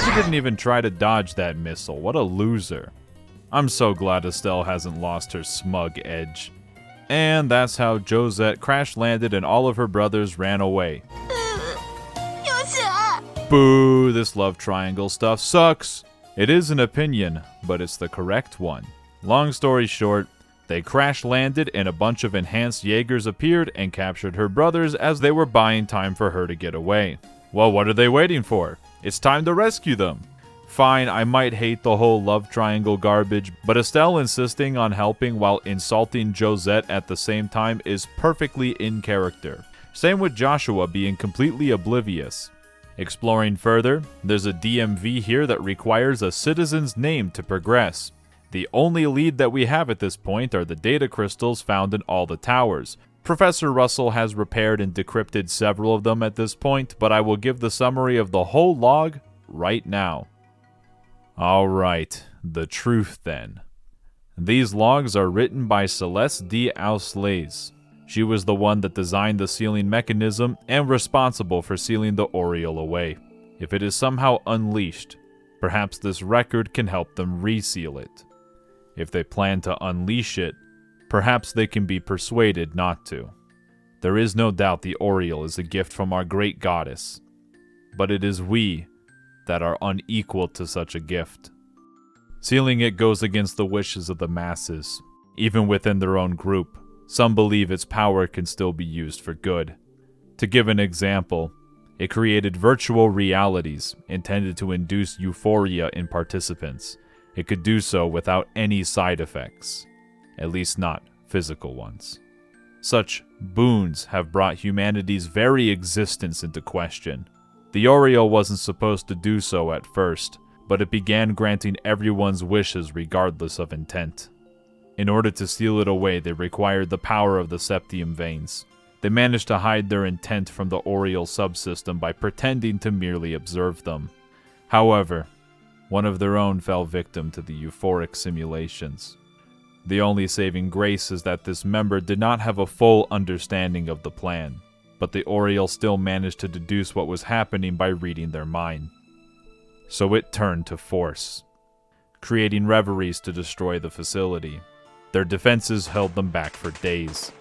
She didn't even try to dodge that missile. What a loser. I'm so glad Estelle hasn't lost her smug edge. And that's how Josette crash landed and all of her brothers ran away. Boo, this love triangle stuff sucks. It is an opinion, but it's the correct one. Long story short, they crash landed and a bunch of enhanced Jaegers appeared and captured her brothers as they were buying time for her to get away. Well, what are they waiting for? It's time to rescue them. Fine, I might hate the whole love triangle garbage, but Estelle insisting on helping while insulting Josette at the same time is perfectly in character. Same with Joshua being completely oblivious. Exploring further, there's a DMV here that requires a citizen's name to progress. The only lead that we have at this point are the data crystals found in all the towers. Professor Russell has repaired and decrypted several of them at this point, but I will give the summary of the whole log right now. Alright, the truth then. These logs are written by Celeste D. Auslais. She was the one that designed the sealing mechanism and responsible for sealing the Oriole away. If it is somehow unleashed, perhaps this record can help them reseal it. If they plan to unleash it, perhaps they can be persuaded not to. There is no doubt the Oriole is a gift from our great goddess, but it is we that are unequal to such a gift. Sealing it goes against the wishes of the masses. Even within their own group, some believe its power can still be used for good. To give an example, it created virtual realities intended to induce euphoria in participants. It could do so without any side effects, at least not physical ones. Such boons have brought humanity's very existence into question. The Oriole wasn't supposed to do so at first, but it began granting everyone's wishes regardless of intent. In order to seal it away, they required the power of the septium veins. They managed to hide their intent from the Oriole subsystem by pretending to merely observe them. However, one of their own fell victim to the euphoric simulations. The only saving grace is that this member did not have a full understanding of the plan, but the Oriole still managed to deduce what was happening by reading their mind. So it turned to force, creating reveries to destroy the facility. Their defenses held them back for days,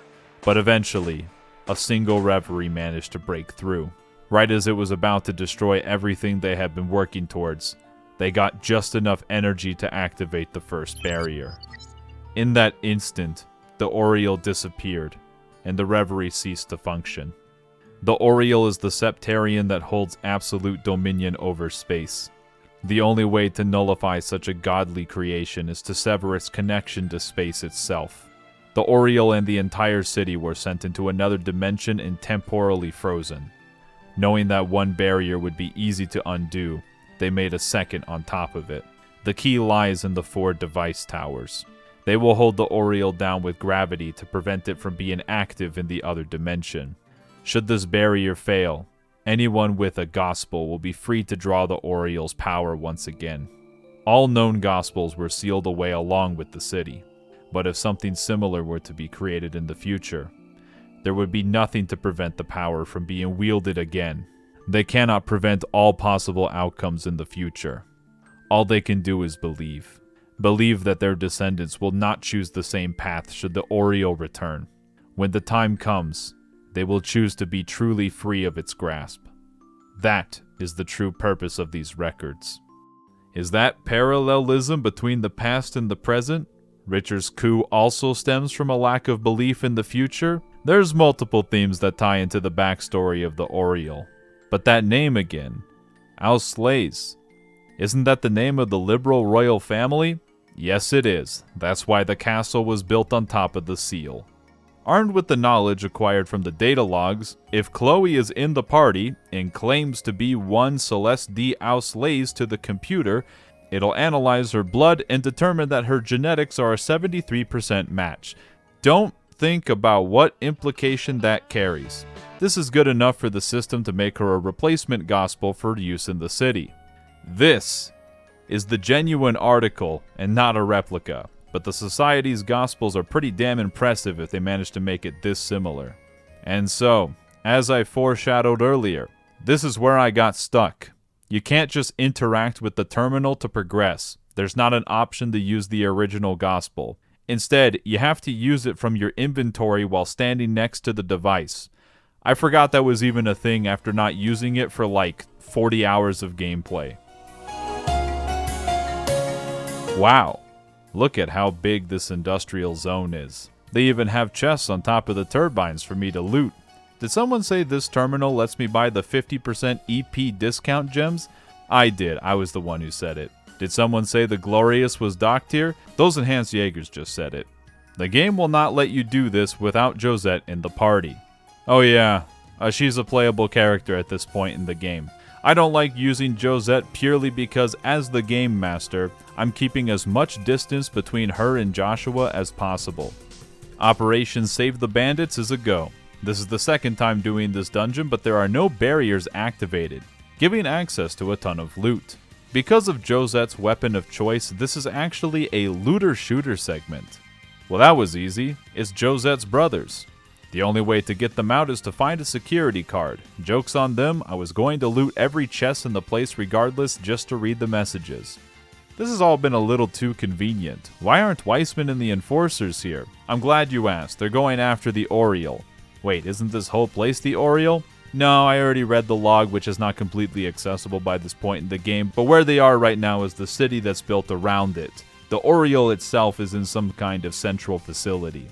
but eventually, a single reverie managed to break through. Right as it was about to destroy everything they had been working towards, they got just enough energy to activate the first barrier. In that instant, the Oriole disappeared, and the reverie ceased to function. The Oriole is the septarian that holds absolute dominion over space. The only way to nullify such a godly creation is to sever its connection to space itself. The Oriole and the entire city were sent into another dimension and temporally frozen. Knowing that one barrier would be easy to undo, they made a second on top of it. The key lies in the 4 device towers. They will hold the Oriole down with gravity to prevent it from being active in the other dimension. Should this barrier fail, anyone with a gospel will be free to draw the Oriole's power once again. All known gospels were sealed away along with the city, but if something similar were to be created in the future, there would be nothing to prevent the power from being wielded again. They cannot prevent all possible outcomes in the future. All they can do is believe. Believe that their descendants will not choose the same path should the Oriole return. When the time comes, they will choose to be truly free of its grasp. That is the true purpose of these records. Is that parallelism between the past and the present? Richard's coup also stems from a lack of belief in the future? There's multiple themes that tie into the backstory of the Oriole. But that name again, Auslays, isn't that the name of the liberal royal family? Yes, it is. That's why the castle was built on top of the seal. Armed with the knowledge acquired from the data logs, if Chloe is in the party and claims to be one Celeste D. Auslays to the computer, it'll analyze her blood and determine that her genetics are a 73% match. Don't think about what implication that carries. This is good enough for the system to make her a replacement gospel for use in the city. This is the genuine article and not a replica, but the Society's Gospels are pretty damn impressive if they manage to make it this similar. And so, as I foreshadowed earlier, this is where I got stuck. You can't just interact with the terminal to progress. There's not an option to use the original Gospel. Instead, you have to use it from your inventory while standing next to the device. I forgot that was even a thing after not using it for like 40 hours of gameplay. Wow, look at how big this industrial zone is. They even have chests on top of the turbines for me to loot. Did someone say this terminal lets me buy the 50% EP discount gems? I did, I was the one who said it. Did someone say the Glorious was docked here? Those enhanced Jaegers just said it. The game will not let you do this without Josette in the party. Oh yeah, she's a playable character at this point in the game. I don't like using Josette purely because as the game master, I'm keeping as much distance between her and Joshua as possible. Operation Save the Bandits is a go. This is the second time doing this dungeon, but there are no barriers activated, giving access to a ton of loot. Because of Josette's weapon of choice, this is actually a looter-shooter segment. Well, that was easy. It's Josette's brothers. The only way to get them out is to find a security card. Joke's on them, I was going to loot every chest in the place regardless just to read the messages. This has all been a little too convenient. Why aren't Weissman and the Enforcers here? I'm glad you asked. They're going after the Oriole. Wait, isn't this whole place the Oriole? No, I already read the log, which is not completely accessible by this point in the game, but where they are right now is the city that's built around it. The Oriole itself is in some kind of central facility.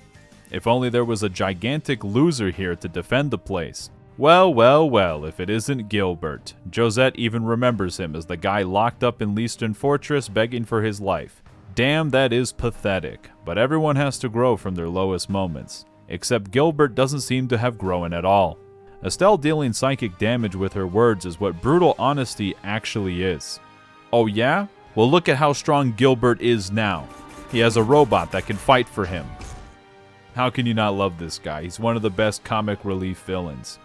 If only there was a gigantic loser here to defend the place. Well, well, well, if it isn't Gilbert. Josette even remembers him as the guy locked up in Leaston Fortress begging for his life. Damn, that is pathetic, but everyone has to grow from their lowest moments. Except Gilbert doesn't seem to have grown at all. Estelle dealing psychic damage with her words is what brutal honesty actually is. Oh yeah? Well, look at how strong Gilbert is now. He has a robot that can fight for him. How can you not love this guy? He's one of the best comic relief villains.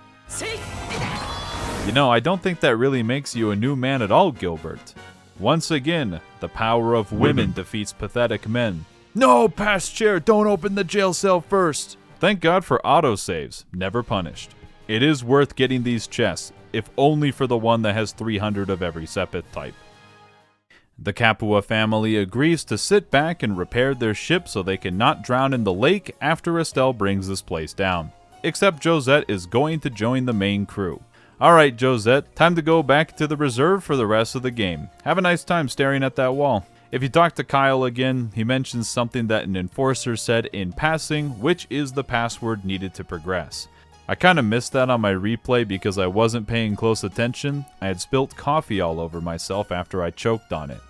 You know, I don't think that really makes you a new man at all, Gilbert. Once again, the power of women defeats pathetic men. No, past chair, don't open the jail cell first. Thank God for autosaves, never punished. It is worth getting these chests, if only for the one that has 300 of every Sepith type. The Capua family agrees to sit back and repair their ship so they can not drown in the lake after Estelle brings this place down. Except Josette is going to join the main crew. Alright Josette, time to go back to the reserve for the rest of the game. Have a nice time staring at that wall. If you talk to Kyle again, he mentions something that an enforcer said in passing, which is the password needed to progress. I kinda missed that on my replay because I wasn't paying close attention. I had spilt coffee all over myself after I choked on it.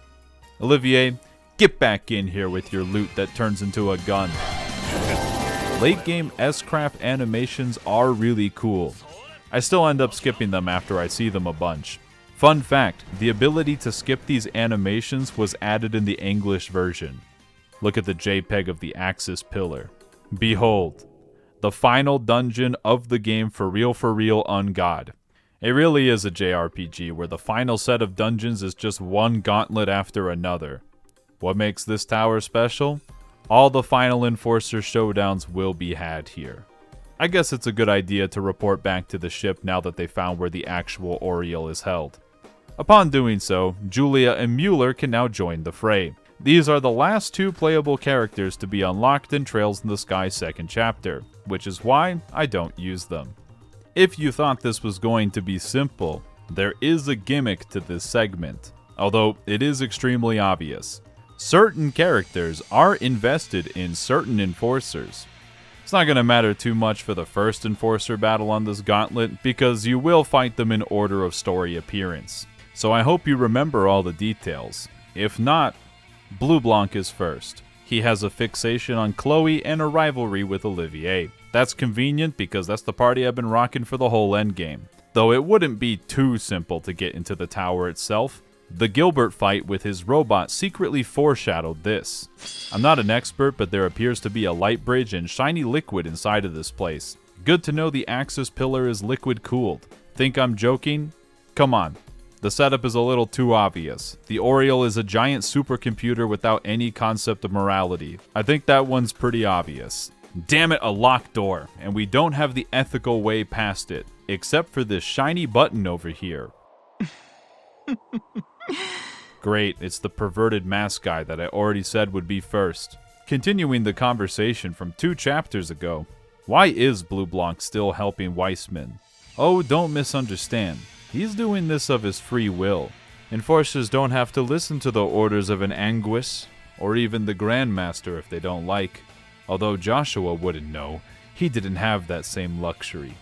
Olivier, get back in here with your loot that turns into a gun. Late game S-Craft animations are really cool. I still end up skipping them after I see them a bunch. Fun fact, the ability to skip these animations was added in the English version. Look at the JPEG of the Axis pillar. Behold, the final dungeon of the game for real on God. It really is a JRPG where the final set of dungeons is just one gauntlet after another. What makes this tower special? All the final Enforcer showdowns will be had here. I guess it's a good idea to report back to the ship now that they found where the actual Oriole is held. Upon doing so, Julia and Mueller can now join the fray. These are the last two playable characters to be unlocked in Trails in the Sky 2nd chapter, which is why I don't use them. If you thought this was going to be simple, there is a gimmick to this segment, although it is extremely obvious. Certain characters are invested in certain enforcers. It's not going to matter too much for the first enforcer battle on this gauntlet, because you will fight them in order of story appearance. So I hope you remember all the details. If not, Blue Blanc is first. He has a fixation on Chloe and a rivalry with Olivier. That's convenient because that's the party I've been rocking for the whole endgame. Though it wouldn't be too simple to get into the tower itself. The Gilbert fight with his robot secretly foreshadowed this. I'm not an expert, but there appears to be a light bridge and shiny liquid inside of this place. Good to know the Axis pillar is liquid cooled. Think I'm joking? Come on. The setup is a little too obvious. The Oriole is a giant supercomputer without any concept of morality. I think that one's pretty obvious. Damn it, a locked door, and we don't have the ethical way past it, except for this shiny button over here. Great, it's the perverted mask guy that I already said would be first. Continuing the conversation from 2 chapters ago, why is Blue Blanc still helping Weissman? Oh, don't misunderstand. He's doing this of his free will. Enforcers don't have to listen to the orders of an Anguis, or even the Grandmaster if they don't like. Although Joshua wouldn't know, he didn't have that same luxury.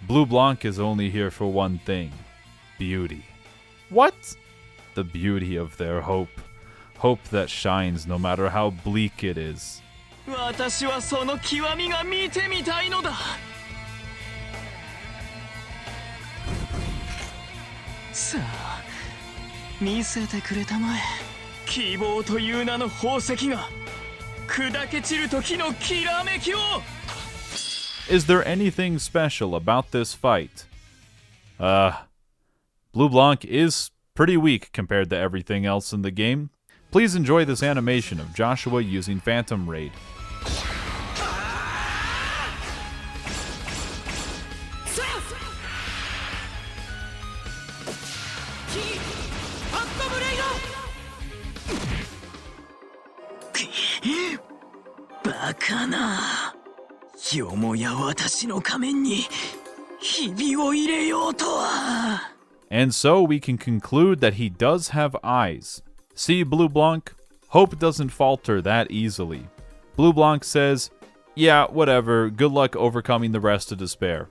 Blue Blanc is only here for one thing. Beauty. What? The beauty of their hope. Hope that shines no matter how bleak it is. 私はその極みが見てみたいのだ。さあ、見せてくれたまえ。希望という名の宝石が砕け散る時のきらめきを。Is there anything special about this fight? Blue Blanc is pretty weak compared to everything else in the game. Please enjoy this animation of Joshua using Phantom Raid. And so we can conclude that he does have eyes. See, Blue Blanc? Hope doesn't falter that easily. Blue Blanc says, yeah, whatever, good luck overcoming the rest of despair.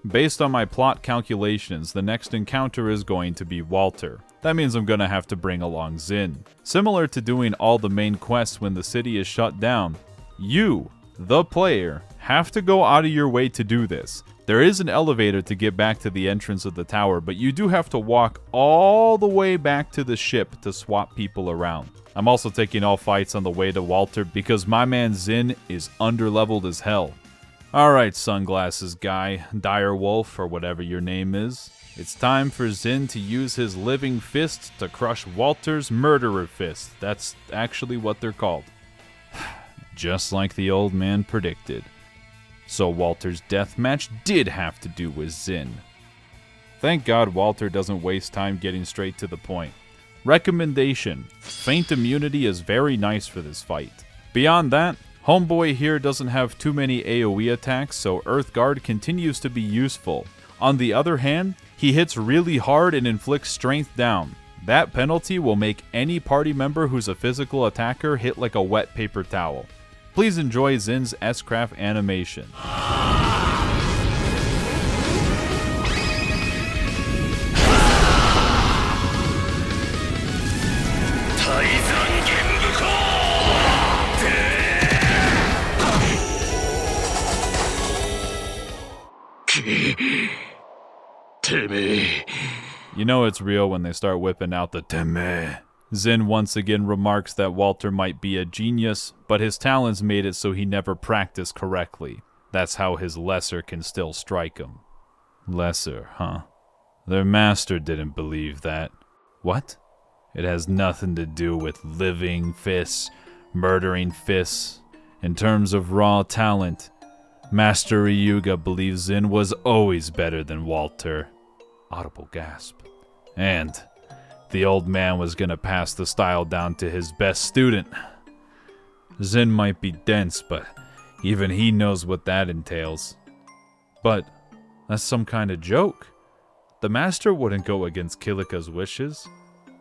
Based on my plot calculations, the next encounter is going to be Walter. That means I'm gonna have to bring along Zin. Similar to doing all the main quests when the city is shut down, you, the player, have to go out of your way to do this. There is an elevator to get back to the entrance of the tower, but you do have to walk all the way back to the ship to swap people around. I'm also taking all fights on the way to Walter because my man Zin is underleveled as hell. Alright, sunglasses guy, dire wolf, or whatever your name is. It's time for Zin to use his living fist to crush Walter's murderer fist. That's actually what they're called. Just like the old man predicted. So Walter's death match did have to do with Zin. Thank God Walter doesn't waste time getting straight to the point. Recommendation: Feint immunity is very nice for this fight. Beyond that, Homeboy here doesn't have too many AoE attacks, so Earthguard continues to be useful. On the other hand, he hits really hard and inflicts strength down. That penalty will make any party member who's a physical attacker hit like a wet paper towel. Please enjoy Zin's S-Craft animation. You know it's real when they start whipping out the teme. Zin once again remarks that Walter might be a genius, but his talents made it so he never practiced correctly. That's how his lesser can still strike him. Lesser, huh? Their master didn't believe that. What? It has nothing to do with living fists, murdering fists. In terms of raw talent, Master Ryuga believes Zin was always better than Walter. Audible gasp. And the old man was gonna pass the style down to his best student. Zin might be dense, but even he knows what that entails. But that's some kind of joke. The master wouldn't go against Kilika's wishes.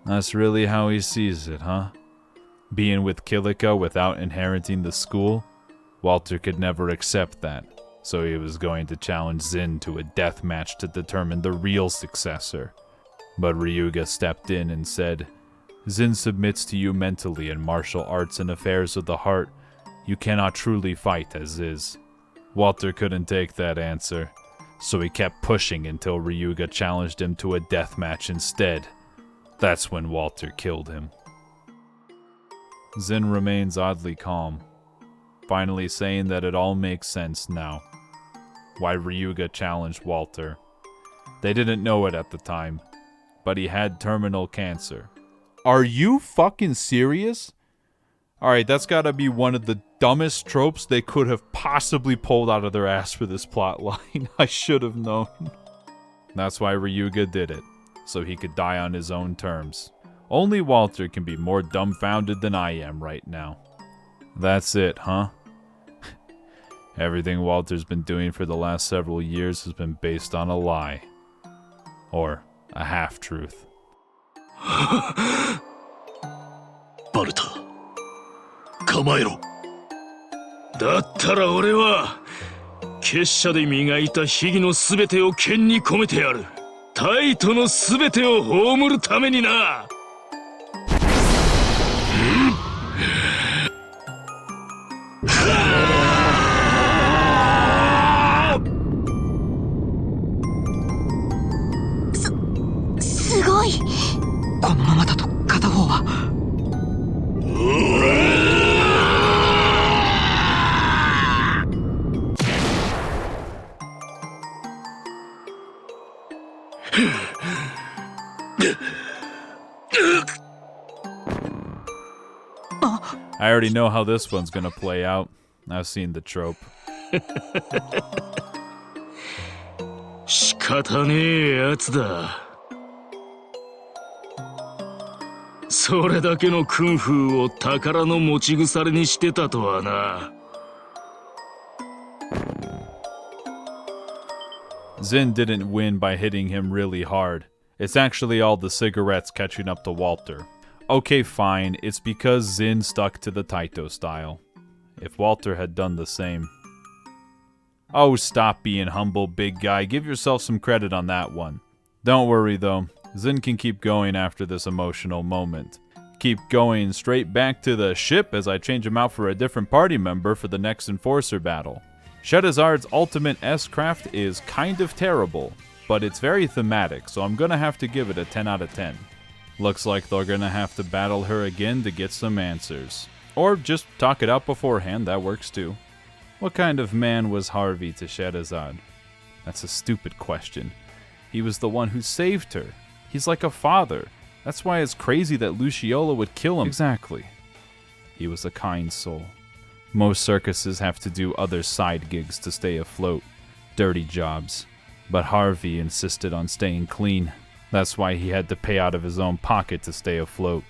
That's really how he sees it, huh? Being with Kilika without inheriting the school? Walter could never accept that, so he was going to challenge Zin to a death match to determine the real successor. But Ryuga stepped in and said, Zin submits to you mentally in martial arts and affairs of the heart. You cannot truly fight as is. Walter couldn't take that answer, so he kept pushing until Ryuga challenged him to a death match instead. That's when Walter killed him. Zin remains oddly calm, finally saying that it all makes sense now. Why Ryuga challenged Walter. They didn't know it at the time, but he had terminal cancer. Are you fucking serious? Alright, that's gotta be one of the dumbest tropes they could have possibly pulled out of their ass for this plotline. I should have known. That's why Ryuga did it, so he could die on his own terms. Only Walter can be more dumbfounded than I am right now. That's it, huh? Everything Walter's been doing for the last several years has been based on a lie. Or a half-truth. バルタ、構えろ。だったら俺は結社で磨いた秘技のすべてを剣に込めてやる。タイトのすべてを葬るためにな。すごい。このままだと片方は。I already know how this one's gonna play out. I've seen the trope. 仕方ねえやつだ。それだけのクンフーを宝の持ち腐れにしてたとはな。Zin didn't win by hitting him really hard. It's actually all the cigarettes catching up to Walter. Okay, fine, it's because Zin stuck to the Taito style. If Walter had done the same. Oh, stop being humble, big guy. Give yourself some credit on that one. Don't worry, though. Zin can keep going after this emotional moment. Keep going straight back to the ship as I change him out for a different party member for the next Enforcer battle. Shedazad's ultimate S-Craft is kind of terrible, but it's very thematic, so I'm gonna have to give it a 10 out of 10. Looks like they're gonna have to battle her again to get some answers. Or just talk it out beforehand, that works too. What kind of man was Harvey to Shedazad? That's a stupid question. He was the one who saved her. He's like a father. That's why it's crazy that Luciola would kill him. Exactly. He was a kind soul. Most circuses have to do other side gigs to stay afloat. Dirty jobs. But Harvey insisted on staying clean. That's why he had to pay out of his own pocket to stay afloat.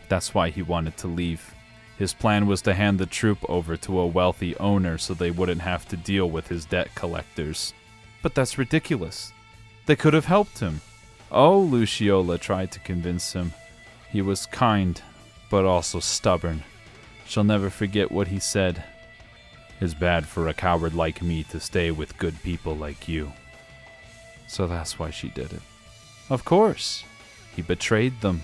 That's why he wanted to leave. His plan was to hand the troupe over to a wealthy owner so they wouldn't have to deal with his debt collectors. But that's ridiculous. They could have helped him. Oh, Luciola tried to convince him. He was kind, but also stubborn. She'll never forget what he said. It's bad for a coward like me to stay with good people like you. So that's why she did it. Of course. He betrayed them.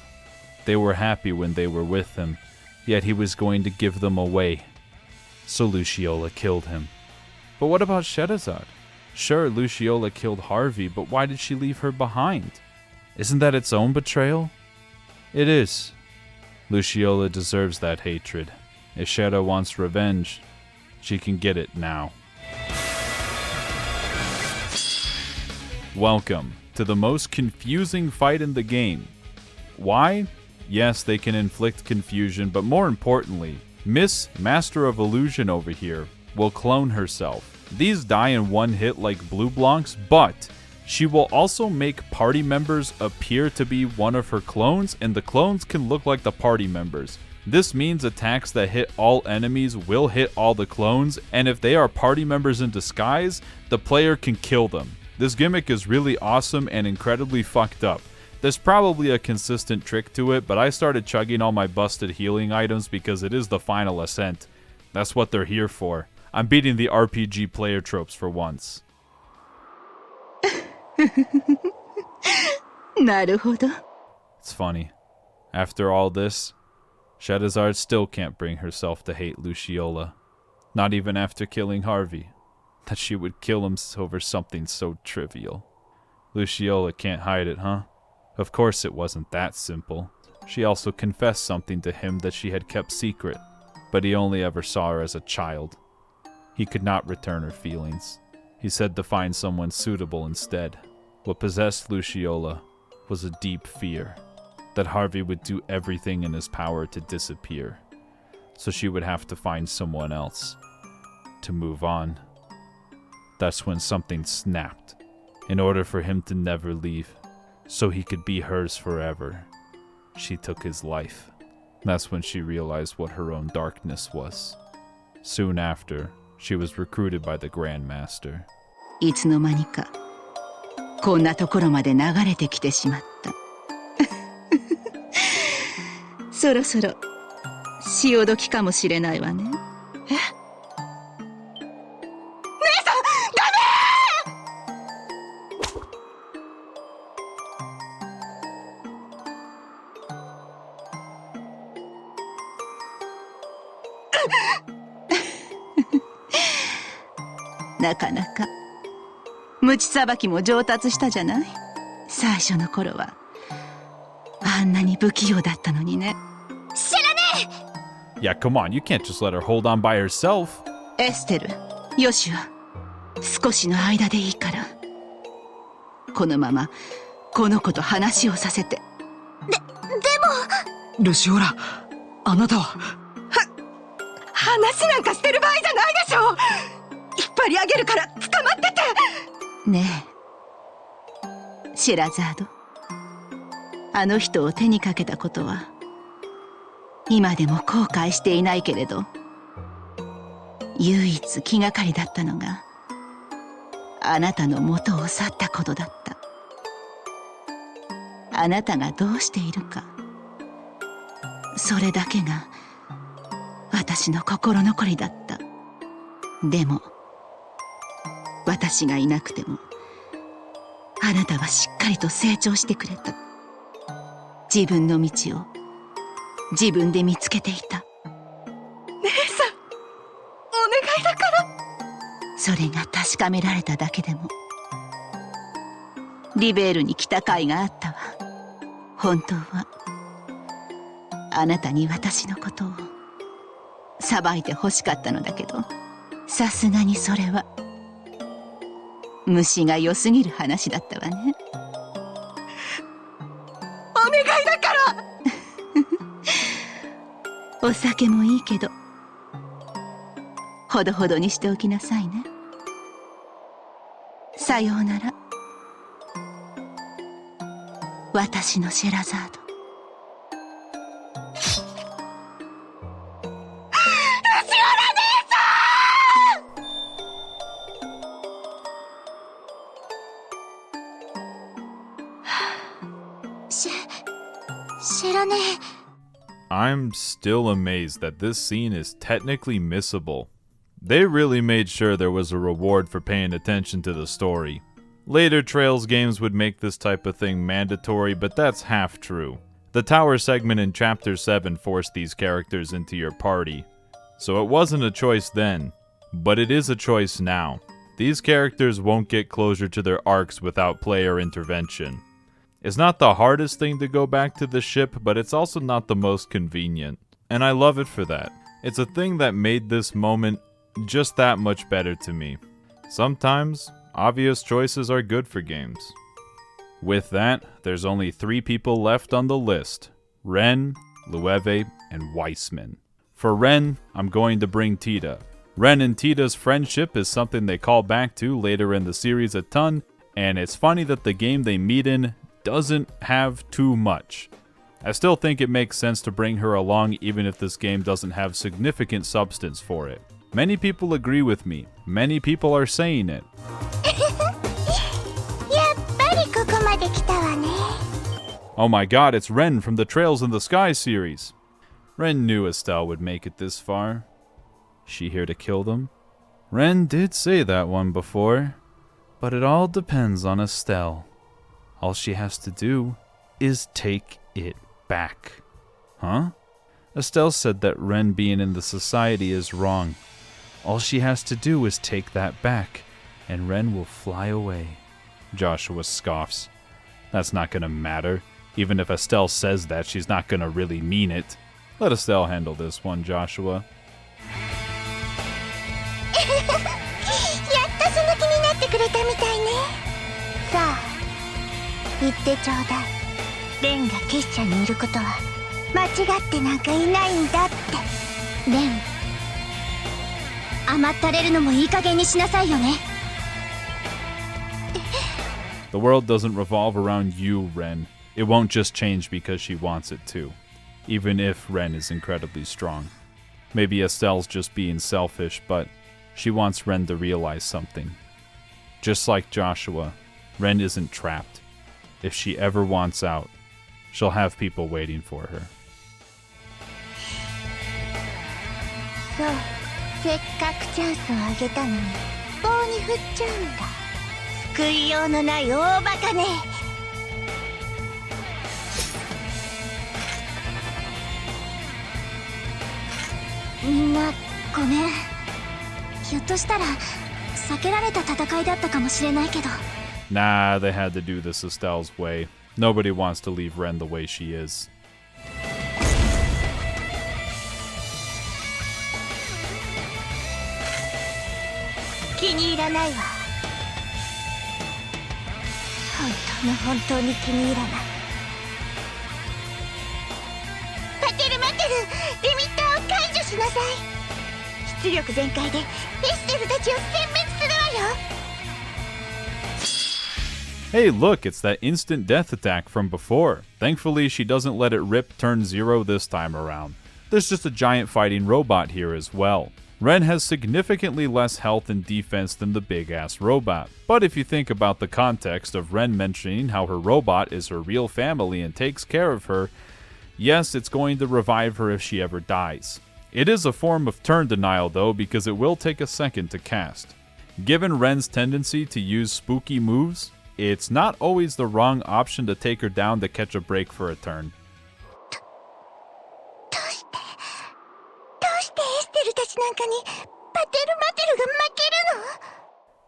They were happy when they were with him, yet he was going to give them away. So Luciola killed him. But what about Shedazad? Sure, Luciola killed Harvey, but why did she leave her behind? Isn't that its own betrayal? It is. Luciola deserves that hatred. If Shadow wants revenge, she can get it now. Welcome to the most confusing fight in the game. Why? Yes, they can inflict confusion, but more importantly, Miss Master of Illusion over here will clone herself. These die in one hit like Blue Blancs, but she will also make party members appear to be one of her clones, and the clones can look like the party members. This means attacks that hit all enemies will hit all the clones, and if they are party members in disguise, the player can kill them. This gimmick is really awesome and incredibly fucked up. There's probably a consistent trick to it, but I started chugging all my busted healing items because it is the final Ascent. That's what they're here for. I'm beating the RPG player tropes for once. なるほど。 It's funny. After all this, Shedazad still can't bring herself to hate Luciola. Not even after killing Harvey. That she would kill him over something so trivial. Luciola can't hide it, huh? Of course it wasn't that simple. She also confessed something to him that she had kept secret, but he only ever saw her as a child. He could not return her feelings. He said to find someone suitable instead. What possessed Luciola was a deep fear that Harvey would do everything in his power to disappear, so she would have to find someone else to move on. That's when something snapped. In order for him to never leave, so he could be hers forever, she took his life. That's when she realized what her own darkness was. Soon after, she was recruited by the Grandmaster. いつの間にかこんなところまで流れてきてしまった。そろそろ潮時かもしれないわね。え？姉さん、ダメ！なかなか鞭さばきも上達したじゃない。最初の頃はあんなに不器用だったのにね。知らねえ！ Yeah, come on, you can't just let her hold on by herself. エステル、ヨシュア、少しの間でいいからこのままこの子と話をさせて。でもルシオラ、あなたは話なんかしてる場合じゃないでしょ。引っ張り上げるから捕まってて。ねえシェラザード、あの人を手にかけたことは今でも後悔していないけれど、唯一気がかりだったのがあなたの元を去ったことだった。あなたがどうしているか、それだけが私の心残りだった。でも私がいなくてもあなたはしっかりと成長してくれた。自分の道を自分で見つけていた。姉さん、お願いだから。それが確かめられただけでもリベールに来た甲斐があったわ。本当はあなたに私のことを裁いて欲しかったのだけど、さすがにそれは虫が良すぎる話だったわね。お願いだからお酒もいいけどほどほどにしておきなさいね。さようなら、私のシェラザード。知らねえ。 I'm still amazed that this scene is technically missable. They really made sure there was a reward for paying attention to the story. Later Trails games would make this type of thing mandatory, but that's half true. The tower segment in Chapter 7 forced these characters into your party, so it wasn't a choice then, but it is a choice now. These characters won't get closure to their arcs without player intervention. It's not the hardest thing to go back to the ship, but it's also not the most convenient, and I love it for that. It's a thing that made this moment just that much better to me. Sometimes, obvious choices are good for games. With that, there's only 3 people left on the list: Ren, Lueve, and Weissman. For Ren, I'm going to bring Tita. Ren and Tita's friendship is something they call back to later in the series a ton, and it's funny that the game they meet in doesn't have too much. I still think it makes sense to bring her along even if this game doesn't have significant substance for it. Many people agree with me. Many people are saying it. Oh my god, it's Ren from the Trails in the Sky series. Ren knew Estelle would make it this far. She here to kill them? Ren did say that one before, but it all depends on Estelle. All she has to do is take it back. Huh? Estelle said that Ren being in the society is wrong. All she has to do is take that back, and Ren will fly away. Joshua scoffs. That's not gonna matter. Even if Estelle says that, she's not gonna really mean it. Let Estelle handle this one, Joshua. やっとその気になってくれたみたいね。さあ、言ってちょうだい。レンが結社にいることは間違ってなんかいないんだって。レン、甘ったれるのもいい加減にしなさいよね。The world doesn't revolve around you, Ren. It won't just change because she wants it to, even if Ren is incredibly strong. Maybe Estelle's just being selfish, but she wants Ren to realize something. Just like Joshua, Ren isn't trapped. If she ever wants out, she'll have people waiting for her. そう、せっかくチャンスをあげたのに棒に振っちゃうんだ。救いようのない大バカね。みんなごめん。ひょっとしたら避けられた戦いだったかもしれないけど。Nah, they had to do this Estelle's way. Nobody wants to leave Ren the way she is. 気に入らないわ。本当に気に入らない。待ってるリミッターを解除しなさい。出力全開でエステルたちを殲滅するわよ。Hey, look, it's that instant death attack from before. Thankfully, she doesn't let it rip turn 0 this time around. There's just a giant fighting robot here as well. Ren has significantly less health and defense than the big-ass robot, but if you think about the context of Ren mentioning how her robot is her real family and takes care of her, yes, it's going to revive her if she ever dies. It is a form of turn denial though, because it will take a second to cast. Given Ren's tendency to use spooky moves, it's not always the wrong option to take her down to catch a break for a turn.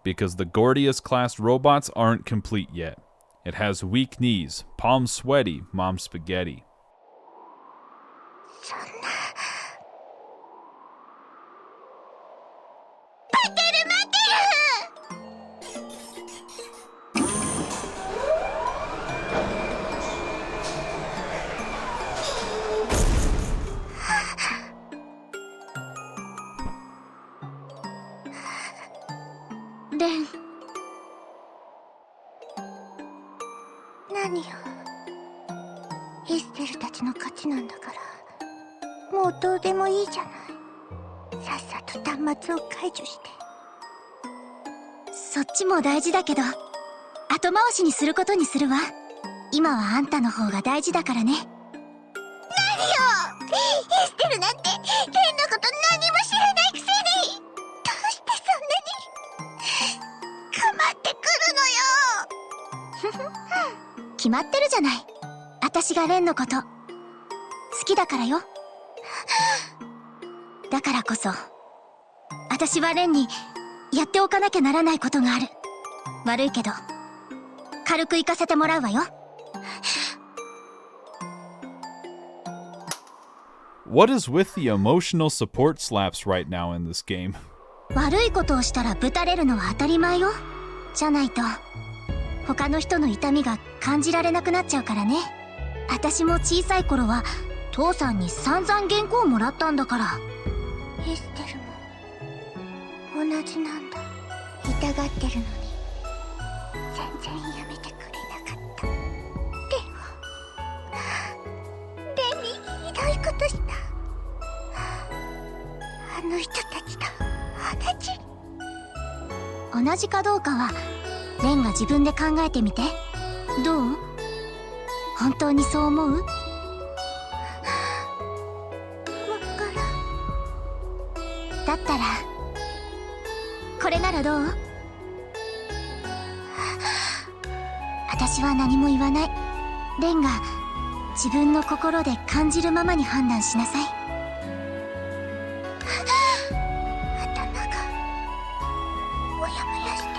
Because the Gordius-class robots aren't complete yet. It has weak knees, palms sweaty, mom spaghetti.そっちも大事だけど、後回しにすることにするわ。今はあんたの方が大事だからね。何よ！エステルなんて、レンのこと何も知らないくせに、どうしてそんなに構ってくるのよ。決まってるじゃない。私がレンのこと好きだからよ。だからこそ私はレンにやっておかなきゃならないことがある。悪いけど軽く行かせてもらうわよ。What is with the emotional support slaps right now in this game? 悪いことをしたらぶたれるのは当たり前よ。じゃないと他の人の痛みが感じられなくなっちゃうからね。私も小さい頃は父さんに散々原稿をもらったんだから。エステルも同じなんだ。痛がってるのに全然やめてくれなかった。レンにひどいことした。あの人たちと同じかどうかはレンが自分で考えてみて。どう？本当にそう思う？だったらこれならどう？私は何も言わない。レンが自分の心で感じるままに判断しなさい。頭がモヤモヤして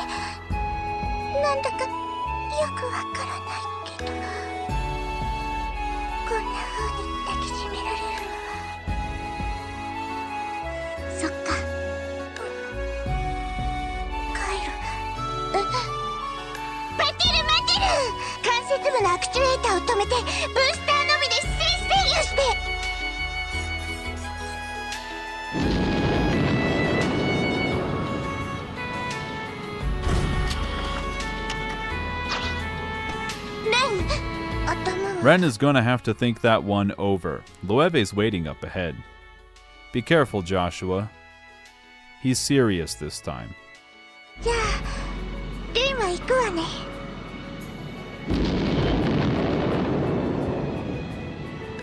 なんだかよくわからないけど、こんな風に抱きしめられるのは。そっか、帰る。待ってる待ってる。関節部のアクチュエーターを止めてブースターのみで制御して。Ren is gonna have to think that one over. Loewe's waiting up ahead. Be careful, Joshua. He's serious this time. じゃあ、レンは行くわね。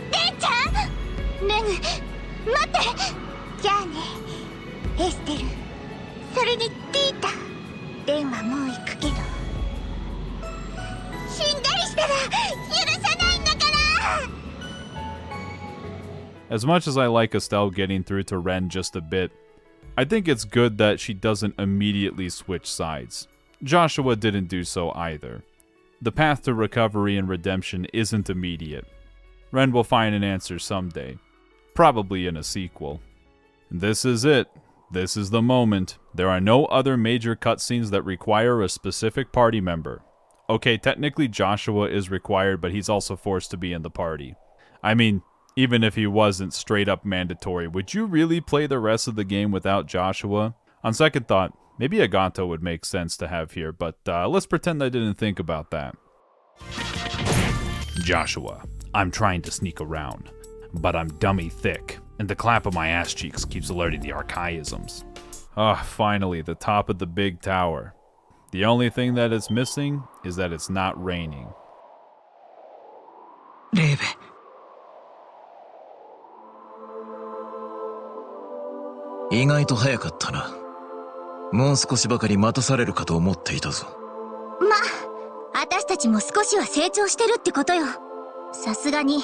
レンちゃん！レン、待って！じゃあね、エステル。それにピーター。レンはもう行くけど。死んだりしたら許さないんだから！ As much as I like Estelle getting through to Ren just a bit, I think it's good that she doesn't immediately switch sides. Joshua didn't do so either. The path to recovery and redemption isn't immediate. Ren will find an answer someday, probably in a sequel. This is it. This is the moment. There are no other major cutscenes that require a specific party member. Okay, technically Joshua is required, but he's also forced to be in the party. I mean, even if he wasn't straight up mandatory, would you really play the rest of the game without Joshua? On second thought, maybe Agate would make sense to have here, but let's pretend I didn't think about that. Joshua, I'm trying to sneak around, but I'm dummy thick. And the clap of my ass cheeks keeps alerting the archaisms. Finally, the top of the big tower. The only thing that is missing is that it's not raining. レーベ意外と早かったな。もう少しばかり待たされるかと思っていたぞ。私たちも少しは成長してるってことよ。さすがに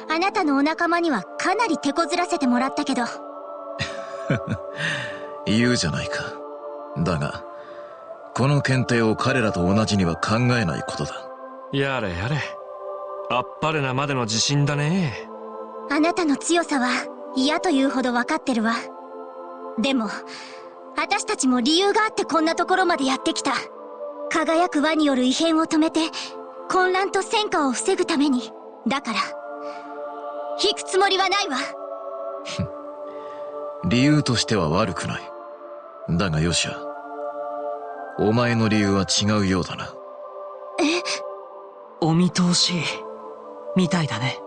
あなたのお仲間にはかなり手こずらせてもらったけど。言うじゃないか。だがこの検定を彼らと同じには考えないことだ。やれやれ、あっぱれなまでの自信だね。あなたの強さは嫌というほど分かってるわ。でも私たちも理由があってこんなところまでやってきた。輝く輪による異変を止めて混乱と戦火を防ぐために。だから引くつもりはないわ。理由としては悪くない。だがヨシア、お前の理由は違うようだな。お見通しみたいだね。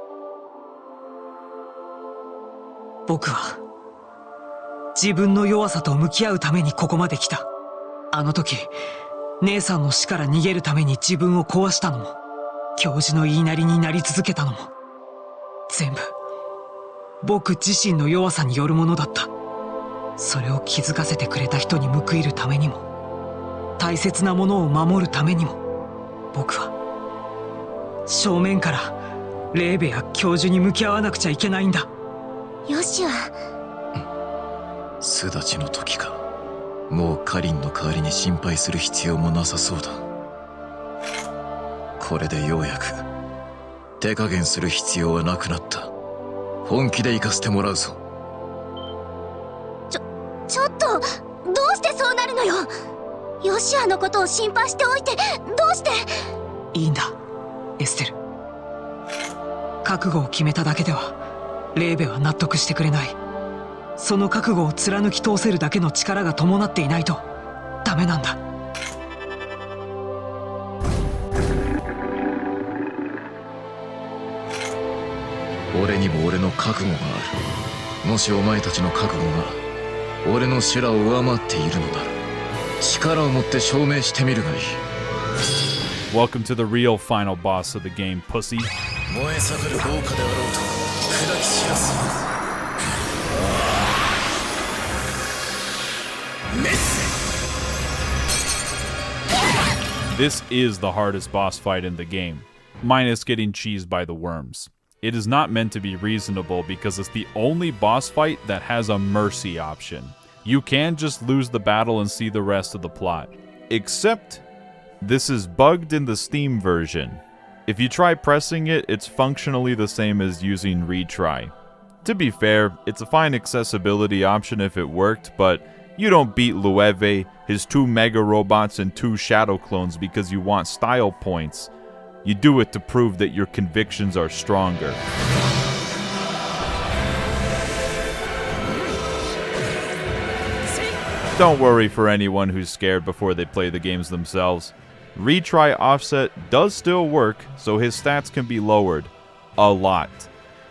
僕は自分の弱さと向き合うためにここまで来た。あの時姉さんの死から逃げるために自分を壊したのも、教授の言いなりになり続けたのも、全部僕自身の弱さによるものだった。それを気づかせてくれた人に報いるためにも、大切なものを守るためにも、僕は正面からレーベや教授に向き合わなくちゃいけないんだ。よしは巣立ちの時か。もうカリンの代わりに心配する必要もなさそうだ。これでようやく手加減する必要はなくなった。本気で行かせてもらうぞ。ちょっとどうしてそうなるのよ。ヨシアのことを心配しておいてどうして。いいんだエステル。覚悟を決めただけではレーベは納得してくれない。その覚悟を貫き通せるだけの力が伴っていないとダメなんだ。俺にも俺の覚悟がある。もしお前たちの覚悟が俺の修羅を上回っているのなら、力を持って証明してみるがいい。 Welcome to the real final boss of the game, pussy. 燃え盛る豪華であろうと砕き散らす。This is the hardest boss fight in the game, minus getting cheesed by the worms. It is not meant to be reasonable because it's the only boss fight that has a mercy option. You can just lose the battle and see the rest of the plot. Except, this is bugged in the Steam version. If you try pressing it, it's functionally the same as using retry. To be fair, it's a fine accessibility option if it worked, but you don't beat Lueve, his 2 mega robots and 2 shadow clones because you want style points. You do it to prove that your convictions are stronger. Don't worry for anyone who's scared before they play the games themselves. Retry offset does still work, so his stats can be lowered. A lot.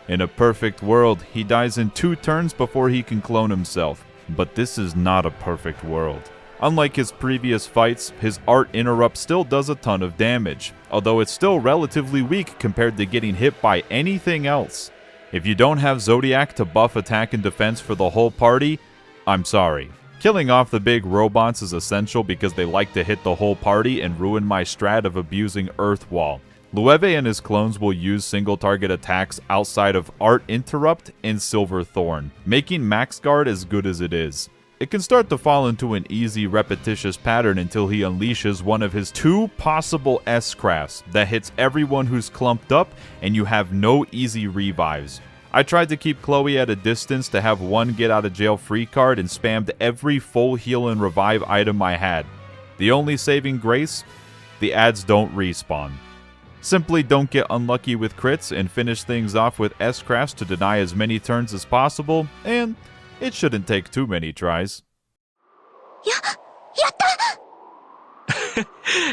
In a perfect world, he dies in 2 turns before he can clone himself. But this is not a perfect world. Unlike his previous fights, his art interrupt still does a ton of damage, although it's still relatively weak compared to getting hit by anything else. If you don't have Zodiac to buff attack and defense for the whole party, I'm sorry. Killing off the big robots is essential because they like to hit the whole party and ruin my strat of abusing Earth Wall. Lueve and his clones will use single target attacks outside of Art Interrupt and Silver Thorn, making Max Guard as good as it is. It can start to fall into an easy repetitious pattern until he unleashes one of his 2 possible S-crafts that hits everyone who's clumped up and you have no easy revives. I tried to keep Chloe at a distance to have 1 get out of jail free card and spammed every full heal and revive item I had. The only saving grace? The ads don't respawn. Simply don't get unlucky with crits and finish things off with S-crafts to deny as many turns as possible, and it shouldn't take too many tries. やった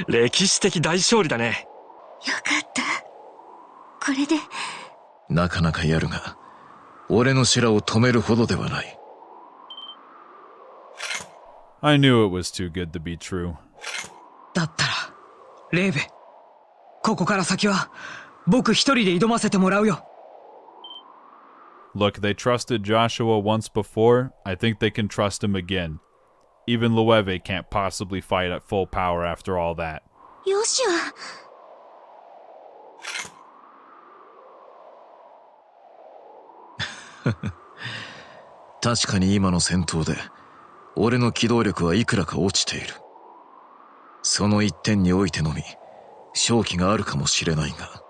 歴史的大勝利だね。よかった。これでなかなかやるが、俺の修羅を止めるほどではない。I knew it was too good to be true. だったらレーベ、ここから先は僕一人で挑ませてもらうよ。Look, they trusted Joshua once before. I think they can trust him again. Even Loewe can't possibly fight at full power after all that. ヨシュア確かに今の戦闘で俺の機動力はいくらか落ちている。その一点においてのみ勝機があるかもしれないが、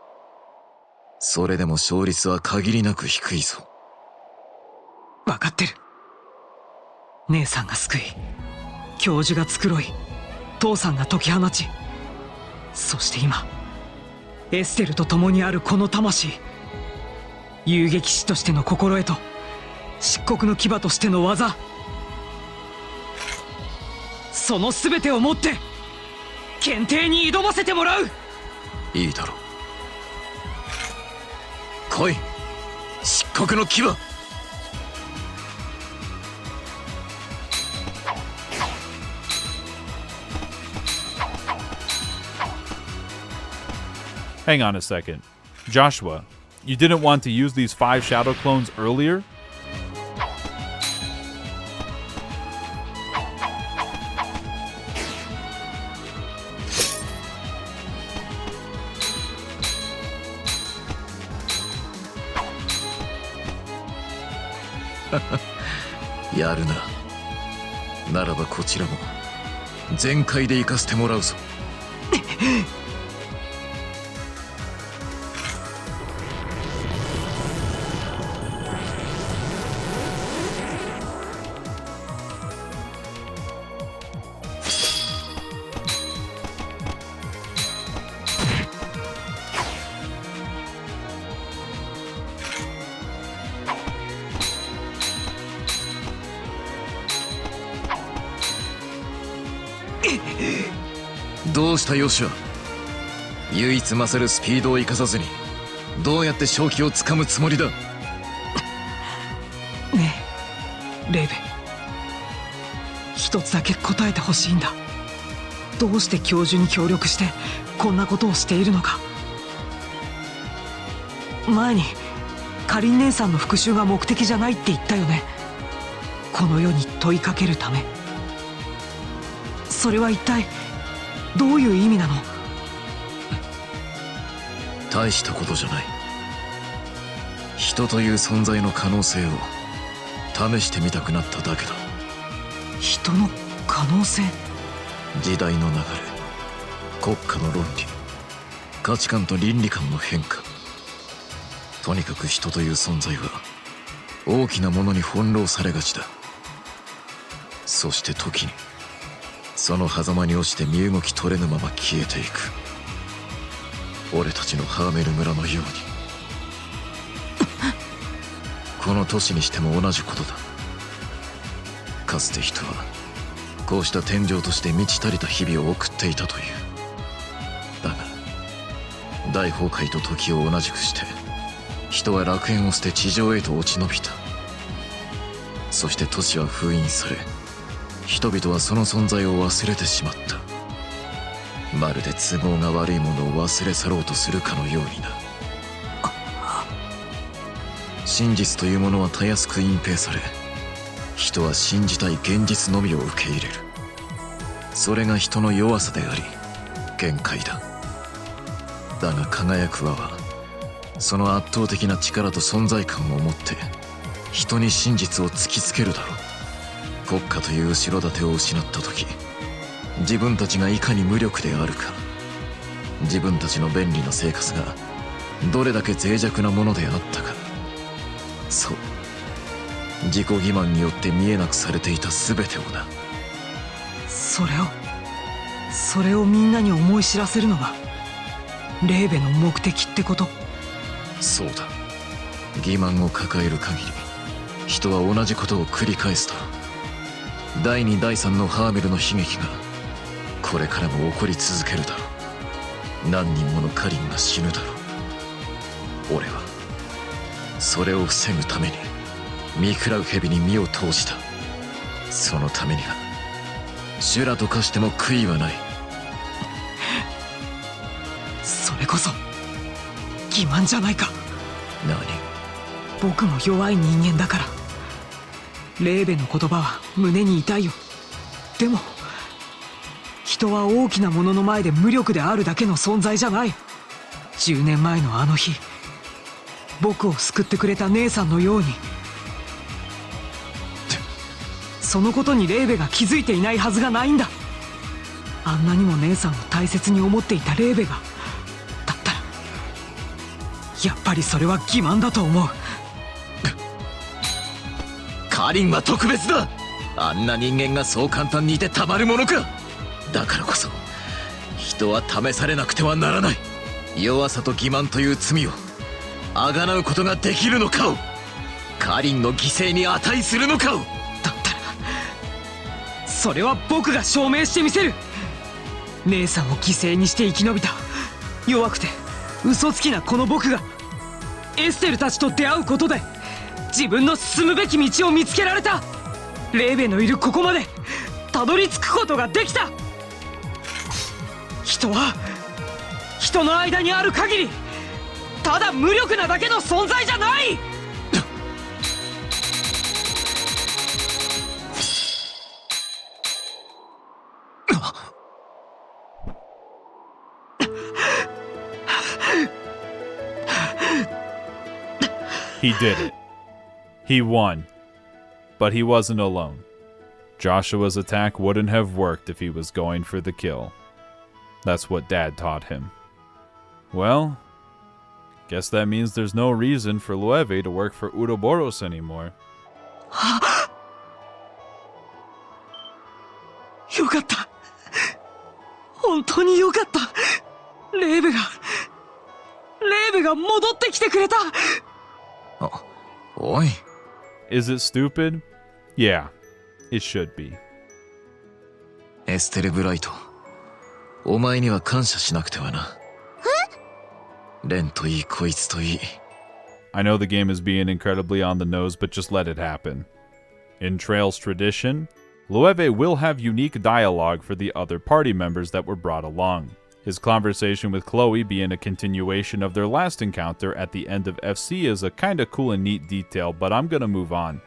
それでも勝率は限りなく低いぞ。分かってる。姉さんが救い、教授が繕い、父さんが解き放ち、そして今エステルと共にあるこの魂、遊撃士としての心得と漆黒の牙としての技、その全てをもって検定に挑ませてもらう。いいだろう。来い、漆黒の牙。Hang on a second. Joshua, you didn't want to use these 5 shadow clones earlier? Yaru na. ならばこちらも全開で行かせてもらうぞ。どうしたヨシュア。唯一勝るスピードを生かさずにどうやって勝機をつかむつもりだ。ねえレイベ、一つだけ答えてほしいんだ。どうして教授に協力してこんなことをしているのか。前にカリン姉さんの復讐が目的じゃないって言ったよね。この世に問いかけるため。それは一体どういう意味なの？大したことじゃない。人という存在の可能性を試してみたくなっただけだ。人の可能性？時代の流れ、国家の論理、価値観と倫理観の変化。とにかく人という存在は大きなものに翻弄されがちだ。そして時にその狭間に落ちて身動き取れぬまま消えていく。俺たちのハーメル村のように。この都市にしても同じことだ。かつて人はこうした天井として満ち足りた日々を送っていたという。だが大崩壊と時を同じくして人は楽園を捨て地上へと落ち延びた。そして都市は封印され、人々はその存在を忘れてしまった。まるで都合が悪いものを忘れ去ろうとするかのようにな。真実というものはたやすく隠蔽され、人は信じたい現実のみを受け入れる。それが人の弱さであり限界だ。だが輝く輪はその圧倒的な力と存在感を持って人に真実を突きつけるだろう。国家という後ろ盾を失った時、自分たちがいかに無力であるか、自分たちの便利な生活がどれだけ脆弱なものであったか。そう、自己欺瞞によって見えなくされていた全てをな。それをみんなに思い知らせるのがレーベの目的ってこと？そうだ。欺瞞を抱える限り人は同じことを繰り返すだろう。第2第3のハーメルの悲劇がこれからも起こり続けるだろう。何人ものカリンが死ぬだろう。俺はそれを防ぐために見食らう蛇に身を投じた。そのためには修羅と化しても悔いはない。それこそ欺瞞じゃないか。何？僕も弱い人間だから。レーベの言葉は胸に痛いよ。でも人は大きなものの前で無力であるだけの存在じゃない。10年前のあの日、僕を救ってくれた姉さんのように。そのことにレーベが気づいていないはずがないんだ。あんなにも姉さんを大切に思っていたレーベがだったら、やっぱりそれは欺瞞だと思う。カリンは特別だ。あんな人間がそう簡単にいてたまるものか。だからこそ人は試されなくてはならない。弱さと欺瞞という罪をあがなうことができるのかを、カリンの犠牲に値するのかを。それは僕が証明してみせる。姉さんを犠牲にして生き延びた弱くて嘘つきなこの僕がエステルたちと出会うことで自分の進むべき道を見つけられた。レーベのいるここまでたどり着くことができた。人は人の間にある限りただ無力なだけの存在じゃない。He did it. He won. But he wasn't alone. Joshua's attack wouldn't have worked if he was going for the kill. That's what Dad taught him. Well, guess that means there's no reason for Loewe to work for Uroboros anymore. よかった。本当によかった。レーベが戻ってきてくれた。おい。Is it stupid? Yeah, it should be. エステル・ブライト、お前には感謝しなくてはな。レンといいこいつといい。I know the game is being incredibly on the nose, but just let it happen. In Trail's tradition, Loewe will have unique dialogue for the other party members that were brought along. His conversation with Chloe being a continuation of their last encounter at the end of FC is a kinda cool and neat detail, but I'm gonna move on.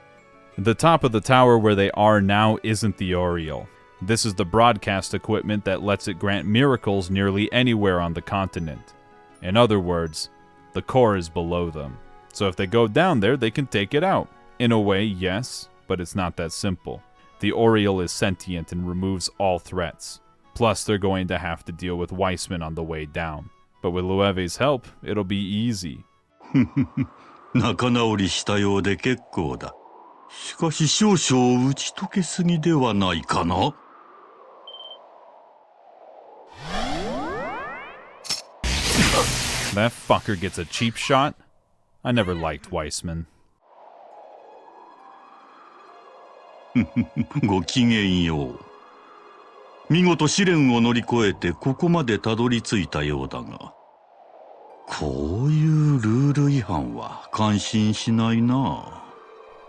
The top of the tower where they are now isn't the Oriole. This is the broadcast equipment that lets it grant miracles nearly anywhere on the continent. In other words, the core is below them. So if they go down there, they can take it out. In a way, yes, but it's not that simple. The Oriole is sentient and removes all threats. Plus, they're going to have to deal with Weissman on the way down. But with Loewe's help, it'll be easy. 仲直りしたようで結構だ。しかし少々打ち解けすぎではないかな? That fucker gets a cheap shot? I never liked Weissman. ごきげんよう。見事試練を乗り越えてここまでたどり着いたようだが、こういうルール違反は感心しないな。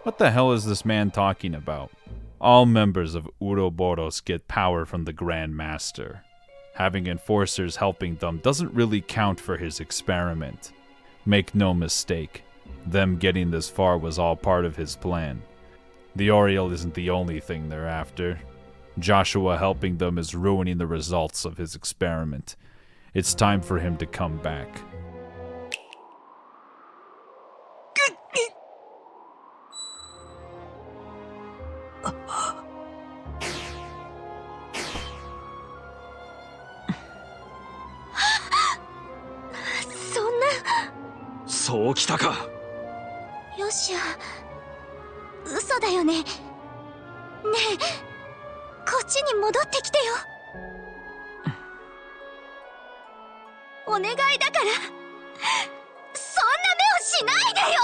What the hell is this man talking about? All members of Uroboros get power from the Grand Master. Having enforcers helping them doesn't really count for his experiment. Make no mistake, them getting this far was all part of his plan. The Oriole isn't the only thing they're after. Joshua helping them is ruining the results of his experiment. It's time for him to come back. "そうきたか。よしや、嘘だよね。ねえ、こっちに戻ってきてよ。お願いだから、そんな目をしないでよ。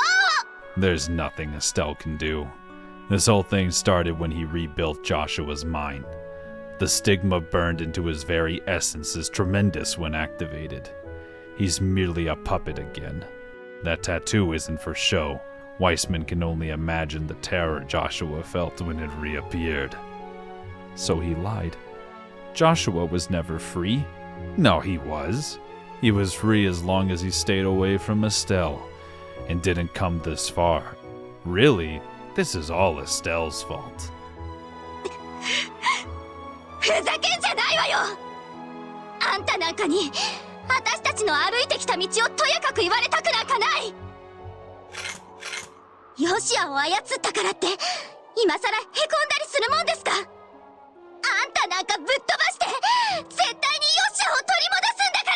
There's nothing Estelle can do. This whole thing started when he rebuilt Joshua's mind. The stigma burned into his very essence is tremendous when activated. He's merely a puppet again. That tattoo isn't for show. Weissman can only imagine the terror Joshua felt when it reappeared. So he lied. Joshua was never free. No, he was. He was free as long as he stayed away from Estelle and didn't come this far. Really, this is all Estelle's fault. ふざけんじゃないわよ。あんたなんかに私たちの歩いてきた道をとやかく言われたくなんかない。ヨシアを操ったからって今さらへこんだりするもんですか。あんたなんかぶっ飛ばして絶対にヨシアを取り戻すんだか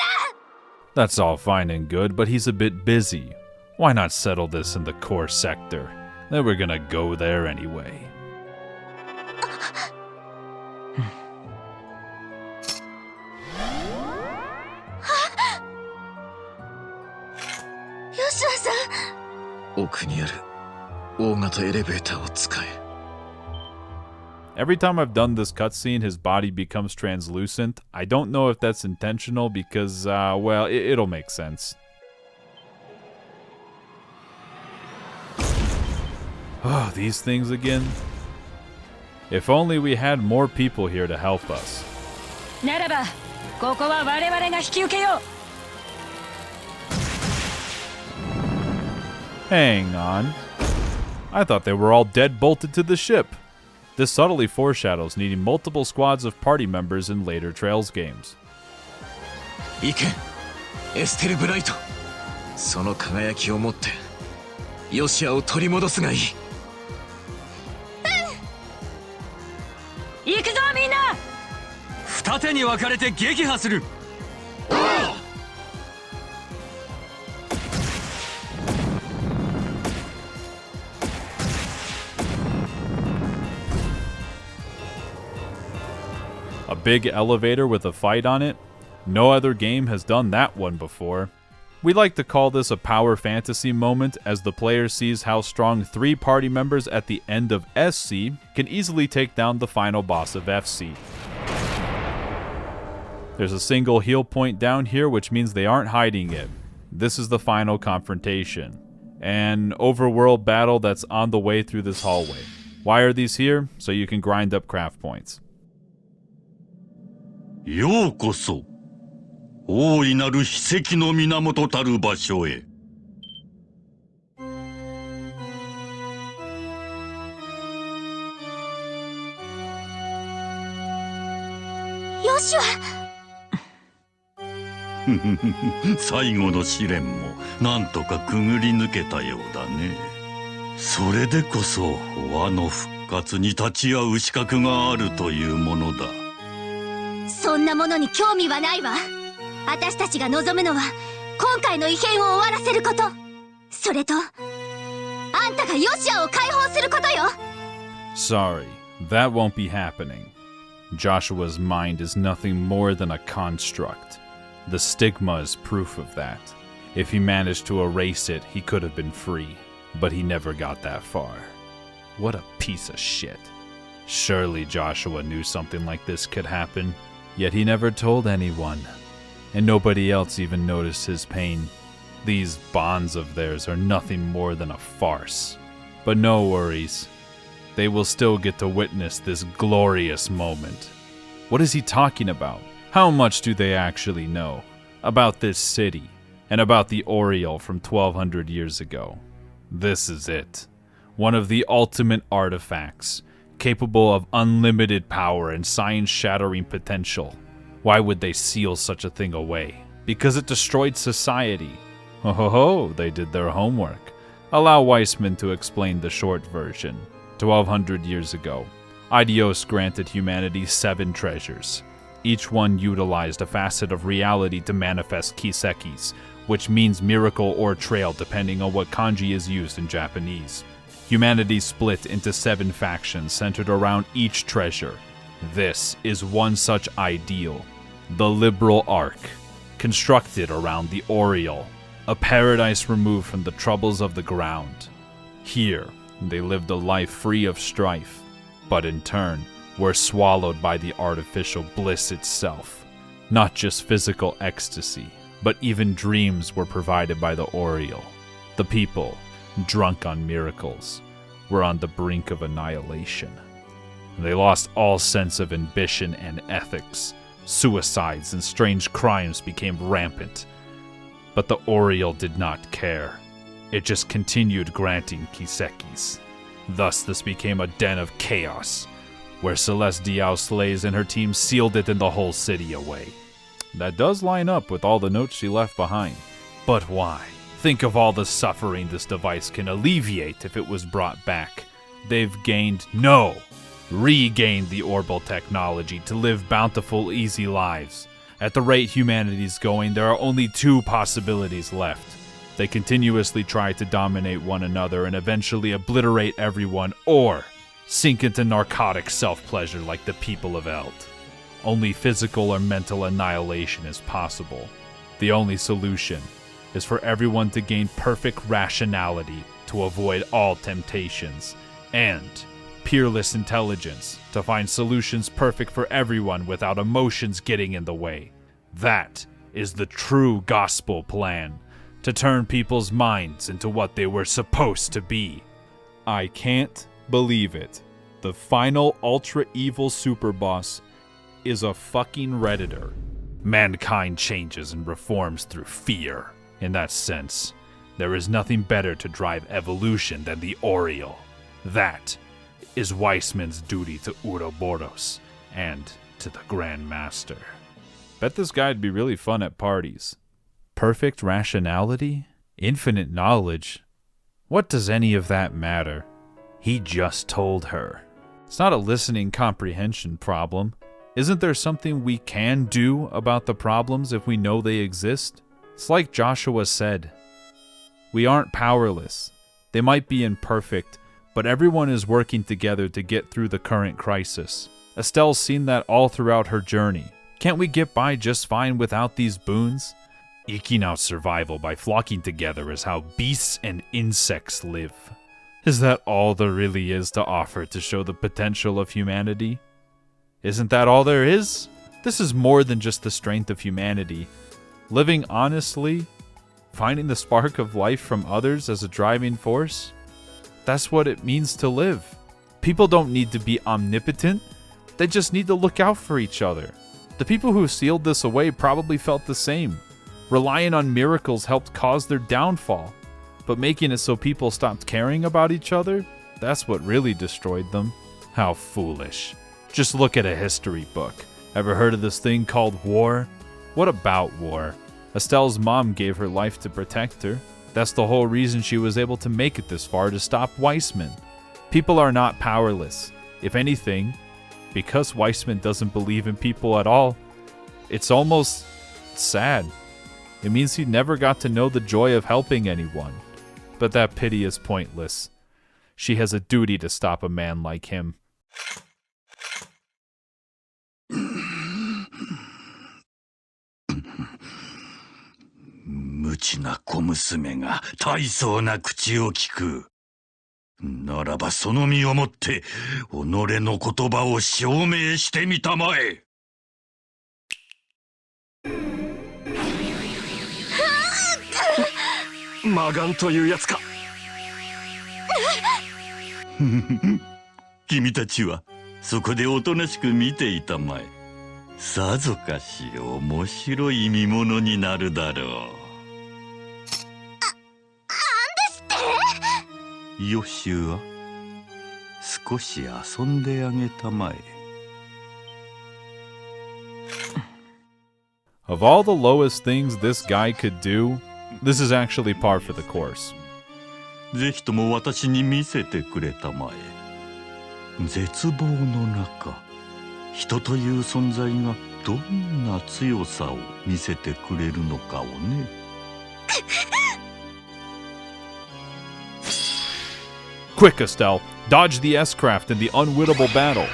ら。 That's all fine and good, but he's a bit busy. Why not settle this in the core sector? They were gonna go there anyway. ヨシュアさん。奥にある大型エレベーターを使え。 Every time I've done this cutscene, his body becomes translucent. I don't know if that's intentional because, well, it'll make sense. Oh, these things again? If only we had more people here to help us. ならば、ここは我々が引き受けよう。 Hang on. I thought they were all dead bolted to the ship. This subtly foreshadows needing multiple squads of party members in later Trails games. 行け、エステル・ブライト。その輝きを持ってヨシアを取り戻すがいい。行くぞみんな。二手に分かれて撃破する。A big elevator with a fight on it? No other game has done that one before. We like to call this a power fantasy moment, as the player sees how strong 3 party members at the end of SC can easily take down the final boss of FC. There's a single heal point down here, which means they aren't hiding it. This is the final confrontation. An overworld battle that's on the way through this hallway. Why are these here? So you can grind up craft points. ようこそ大いなる秘跡の源たる場所へ。ヨシュア。最後の試練もなんとかくぐり抜けたようだね。それでこそ和の復活に立ち会う資格があるというものだ。そんなものに興味はないわ。私たちが望むのは今回の異変を終わらせること。それとあんたがヨシアを解放することよ。 Sorry, that won't be happening. Joshua's mind is nothing more than a construct. The stigma is proof of that. If he managed to erase it, he could have been free. But he never got that far. What a piece of shit. Surely Joshua knew something like this could happen, yet he never told anyone. And nobody else even noticed his pain. These bonds of theirs are nothing more than a farce. But no worries. They will still get to witness this glorious moment. What is he talking about? How much do they actually know about this city and about the Oriole from 1200 years ago? This is it. One of the ultimate artifacts, capable of unlimited power and science-shattering potential. Why would they seal such a thing away? Because it destroyed society. Ho ho ho, they did their homework. Allow Weissman to explain the short version. 1200 years ago, Eidos granted humanity 7 treasures. Each one utilized a facet of reality to manifest kisekis, which means miracle or trail depending on what kanji is used in Japanese. Humanity split into 7 factions centered around each treasure. This is one such ideal, the liberal arc, constructed around the Oriole, a paradise removed from the troubles of the ground. Here, they lived a life free of strife, but in turn, were swallowed by the artificial bliss itself. Not just physical ecstasy, but even dreams were provided by the Oriole. The people, drunk on miracles, were on the brink of annihilation. They lost all sense of ambition and ethics. Suicides and strange crimes became rampant. But the Oriole did not care. It just continued granting kisekis. Thus, this became a den of chaos, where Celeste Diao slays and her team sealed it and the whole city away. That does line up with all the notes she left behind. But why? Think of all the suffering this device can alleviate if it was brought back. They've regained the Orbal technology to live bountiful, easy lives. At the rate humanity's going, there are only two possibilities left. They continuously try to dominate one another and eventually obliterate everyone, or sink into narcotic self-pleasure like the people of Eld. Only physical or mental annihilation is possible. The only solution is for everyone to gain perfect rationality to avoid all temptations, and peerless intelligence to find solutions perfect for everyone without emotions getting in the way. That is the true gospel plan, to turn people's minds into what they were supposed to be. I can't believe it. The final ultra-evil superboss is a fucking Redditor. Mankind changes and reforms through fear. In that sense, there is nothing better to drive evolution than the Oriole. That is Weissman's duty to Ouroboros and to the Grand Master. Bet this guy'd be really fun at parties. Perfect rationality? Infinite knowledge? What does any of that matter? He just told her. It's not a listening comprehension problem. Isn't there something we can do about the problems if we know they exist? It's like Joshua said. We aren't powerless. They might be imperfect, but everyone is working together to get through the current crisis. Estelle's seen that all throughout her journey. Can't we get by just fine without these boons? Eking out survival by flocking together is how beasts and insects live. Is that all there really is to offer to show the potential of humanity? Isn't that all there is? This is more than just the strength of humanity. Living honestly, finding the spark of life from others as a driving force, that's what it means to live. People don't need to be omnipotent, they just need to look out for each other. The people who sealed this away probably felt the same. Relying on miracles helped cause their downfall, but making it so people stopped caring about each other, that's what really destroyed them. How foolish. Just look at a history book. Ever heard of this thing called war? What about war? Estelle's mom gave her life to protect her. That's the whole reason she was able to make it this far, to stop Weissman. People are not powerless. If anything, because Weissman doesn't believe in people at all, it's almost sad. It means he never got to know the joy of helping anyone. But that pity is pointless. She has a duty to stop a man like him. 無知な小娘が大層な口を聞く。ならばその身をもって己の言葉を証明してみたまえ。魔眼というやつか。君たちはそこでおとなしく見ていたまえ。さぞかし面白い見物になるだろう。ヨシュは少し遊んであげたまえ。Of all the lowest things this guy could do, this is actually par for the course. ぜひとも私に見せてくれたまえ。絶望の中、人という存在がどんな強さを見せてくれるのかをね。Quick, Estelle! Dodge the S-craft in the unwinnable battle!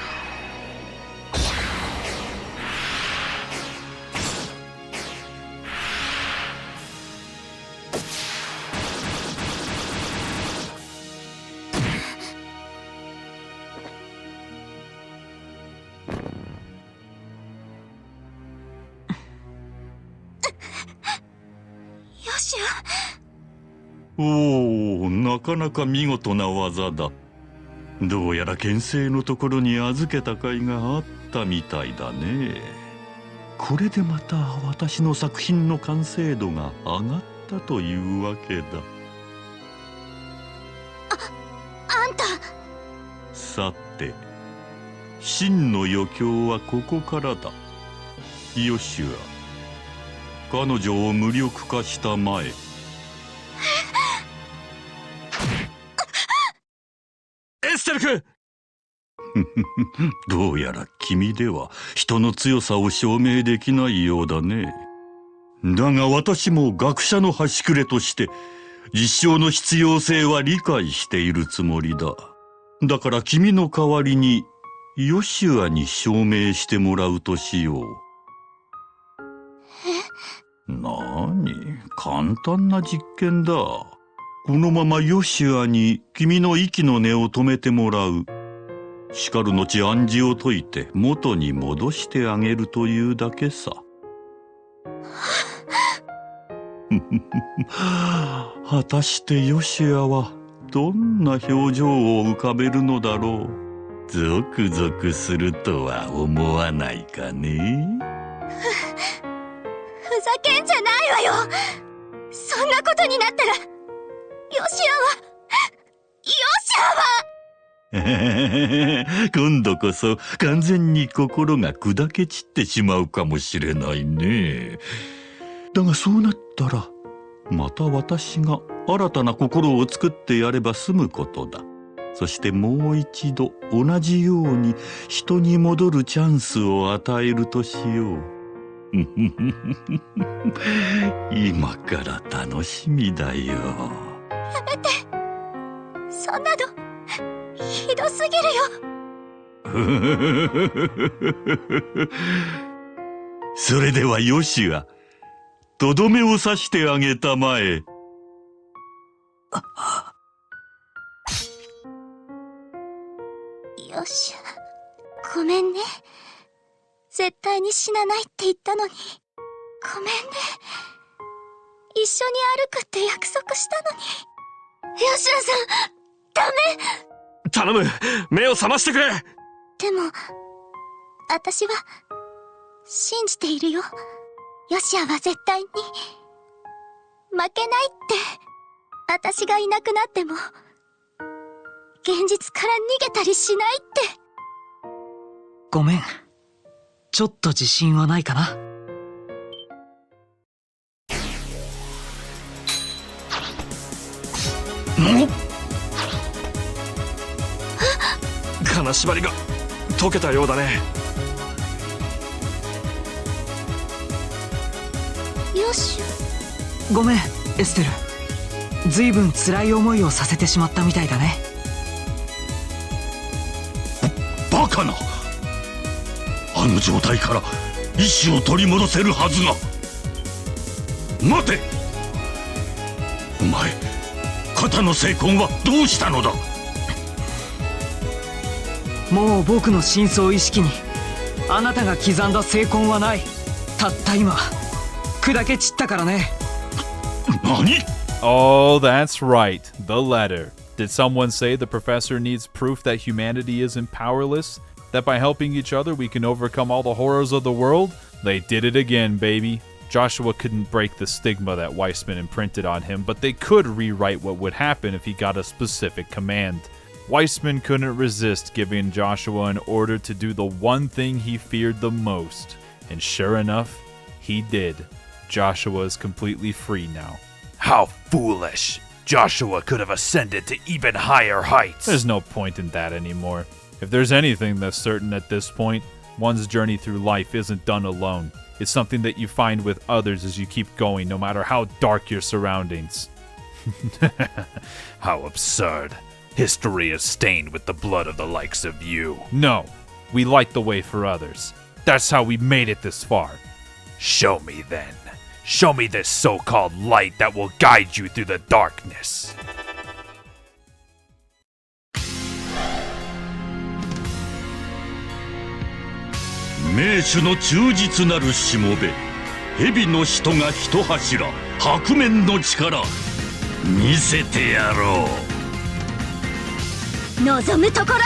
おお、なかなか見事な技だ。どうやら剣聖のところに預けた甲斐があったみたいだね。これでまた私の作品の完成度が上がったというわけだ。あんた。さて、真の余興はここからだ。ヨシュア、彼女を無力化したまえ。エステル君どうやら君では人の強さを証明できないようだね。だが私も学者の端くれとして実証の必要性は理解しているつもりだ。だから君の代わりにヨシュアに証明してもらうとしよう。なに、簡単な実験だ。このままヨシュアに君の息の根を止めてもらう。しかる後暗示を解いて元に戻してあげるというだけさ。果たしてヨシュアはどんな表情を浮かべるのだろう。ゾクゾクするとは思わないかね。ふざけんじゃないわよ。そんなことになったらヨシアは今度こそ完全に心が砕け散ってしまうかもしれないね。だがそうなったらまた私が新たな心を作ってやれば済むことだ。そしてもう一度同じように人に戻るチャンスを与えるとしよう。今から楽しみだよ。やめて。そんなのひどすぎるよ。それではヨシュア、とどめを刺してあげたまえ。よし、ごめんね。絶対に死なないって言ったのに。ごめんね。一緒に歩くって約束したのに。吉野さん、ダメ。頼む、目を覚ましてくれ。でも私は信じているよ。ヨシアは絶対に負けないって。私がいなくなっても現実から逃げたりしないって。ごめん、ちょっと自信はないかな。金縛りが解けたようだね。よし。ごめんエステル、ずいぶん辛い思いをさせてしまったみたいだね。バカな。あの状態から意志を取り戻せるはずが。待て、お前、肩の聖痕はどうしたのだ。もう僕の深層意識にあなたが刻んだ聖痕はない。たった今砕け散ったからね。何？ Oh, that's right. The letter. Did someone say the professor needs proof that humanity isn't powerless? That by helping each other we can overcome all the horrors of the world? They did it again, baby. Joshua couldn't break the stigma that Weissman imprinted on him, but they could rewrite what would happen if he got a specific command. Weissman couldn't resist giving Joshua an order to do the one thing he feared the most. And sure enough, he did. Joshua is completely free now. How foolish! Joshua could have ascended to even higher heights. There's no point in that anymore. If there's anything that's certain at this point, one's journey through life isn't done alone. It's something that you find with others as you keep going, no matter how dark your surroundings. How absurd. History is stained with the blood of the likes of you. No, we light the way for others. That's how we made it this far. Show me then. Show me this so-called light that will guide you through the darkness. 名手の忠実なるしもべ、蛇の使徒が一柱、白面の力。見せてやろう。望むところよ。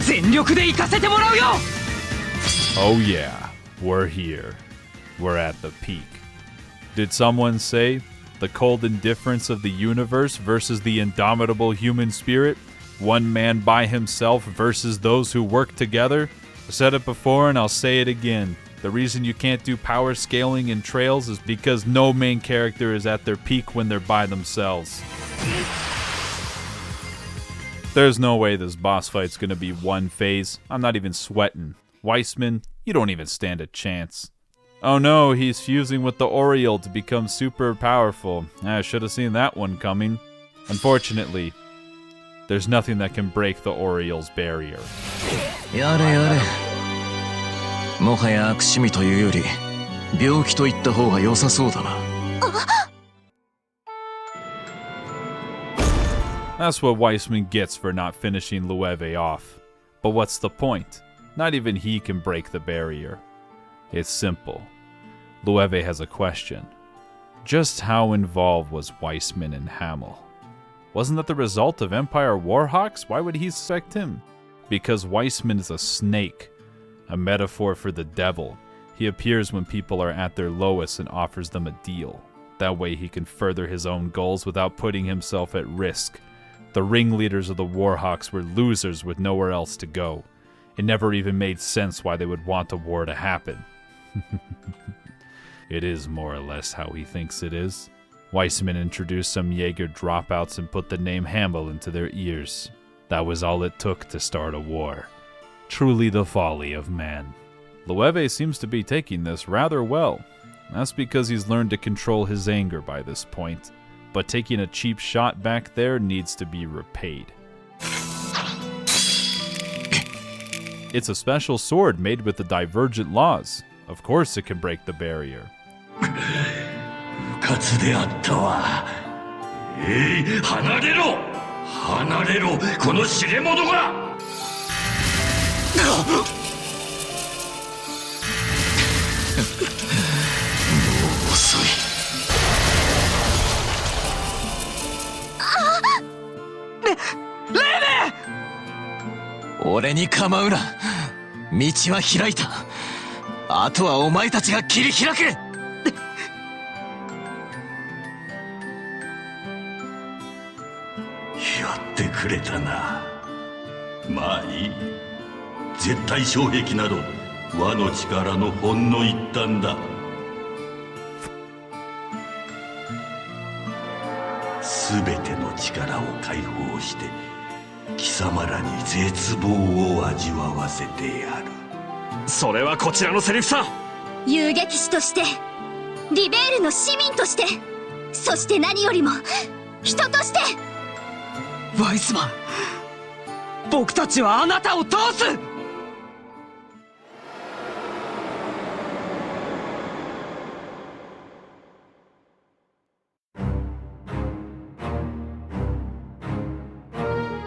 全力で行かせてもらうよ。 Oh yeah, we're here. We're at the peak. Did someone say the cold indifference of the universe versus the indomitable human spirit? One man by himself versus those who work together? I said it before and I'll say it again. The reason you can't do power scaling in Trails is because no main character is at their peak when they're by themselves. There's no way this boss fight's gonna be one phase. I'm not even sweating. Weissman, you don't even stand a chance. Oh no, he's fusing with the Oriole to become super powerful. I should have seen that one coming. Unfortunately, there's nothing that can break the Oriole's barrier. やれやれ。もはや悪趣味というより病気と言った方が良さそうだな。That's what Weissman gets for not finishing Loewe off. But what's the point? Not even he can break the barrier. It's simple. Loewe has a question. Just how involved was Weissman in Hamel? Wasn't that the result of Empire Warhawks? Why would he suspect him? Because Weissman is a snake, a metaphor for the devil. He appears when people are at their lowest and offers them a deal. That way he can further his own goals without putting himself at risk. The ringleaders of the Warhawks were losers with nowhere else to go. It never even made sense why they would want a war to happen. It is more or less how he thinks it is. Weissman introduced some Jaeger dropouts and put the name Hamel into their ears. That was all it took to start a war. Truly the folly of man. Loewe seems to be taking this rather well. That's because he's learned to control his anger by this point. But taking a cheap shot back there needs to be repaid. It's a special sword made with the divergent laws. Of course it can break the barrier. うかつであったわ。離れろ離れろこの知れ者が。もう遅い。俺に構うな。道は開いた。あとはお前たちが切り開け。やってくれたな。まあいい。絶対障壁など和の力のほんの一端だ。すべての力を解放して貴様らに絶望を味わわせてやる。それはこちらのセリフさ。遊撃士としてリベールの市民としてそして何よりも人として。ワイスマン、僕たちはあなたを倒す。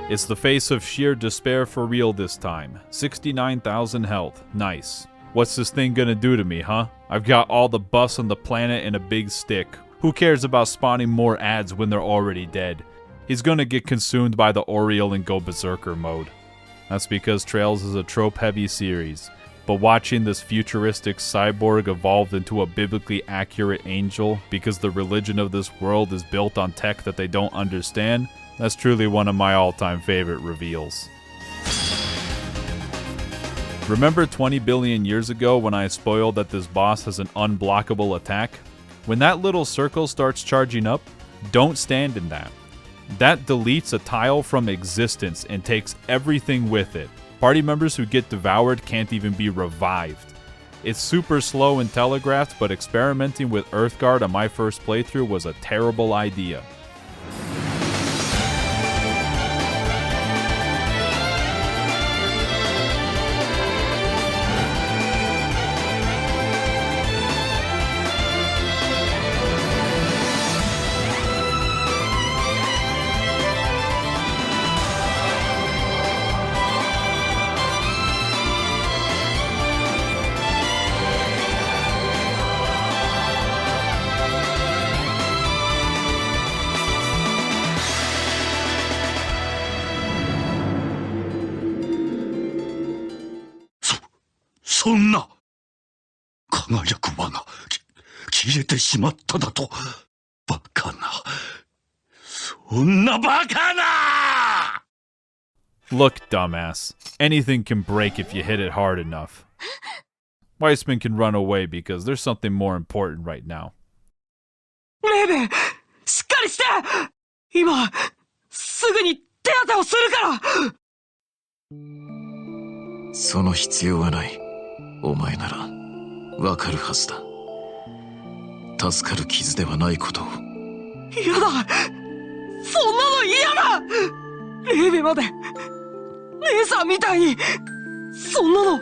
It's the face of sheer despair for real this time. 69,000 health. Nice. What's this thing gonna do to me, huh? I've got all the buffs on the planet and a big stick. Who cares about spawning more ads when they're already dead? He's gonna get consumed by the Oriole and go berserker mode. That's because Trails is a trope-heavy series. But watching this futuristic cyborg evolve into a biblically accurate angel because the religion of this world is built on tech that they don't understand, that's truly one of my all-time favorite reveals. Remember 20 billion years ago when I spoiled that this boss has an unblockable attack? When that little circle starts charging up, don't stand in that. That deletes a tile from existence and takes everything with it. Party members who get devoured can't even be revived. It's super slow and telegraphed, but experimenting with Earthguard on my first playthrough was a terrible idea. そんな輝く輪が消えてしまっただと。バカな。そんなバカな! Look, dumbass. Anything can break if you hit it hard enough. Weissman can run away because there's something more important right now. レイベン、しっかりして！今、すぐに手当てをするから！その必要はない。お前なら、わかるはずだ。助かる傷ではないことを。嫌だ！そんなの嫌だ！レイベまで、姉さんみたいに、そんなの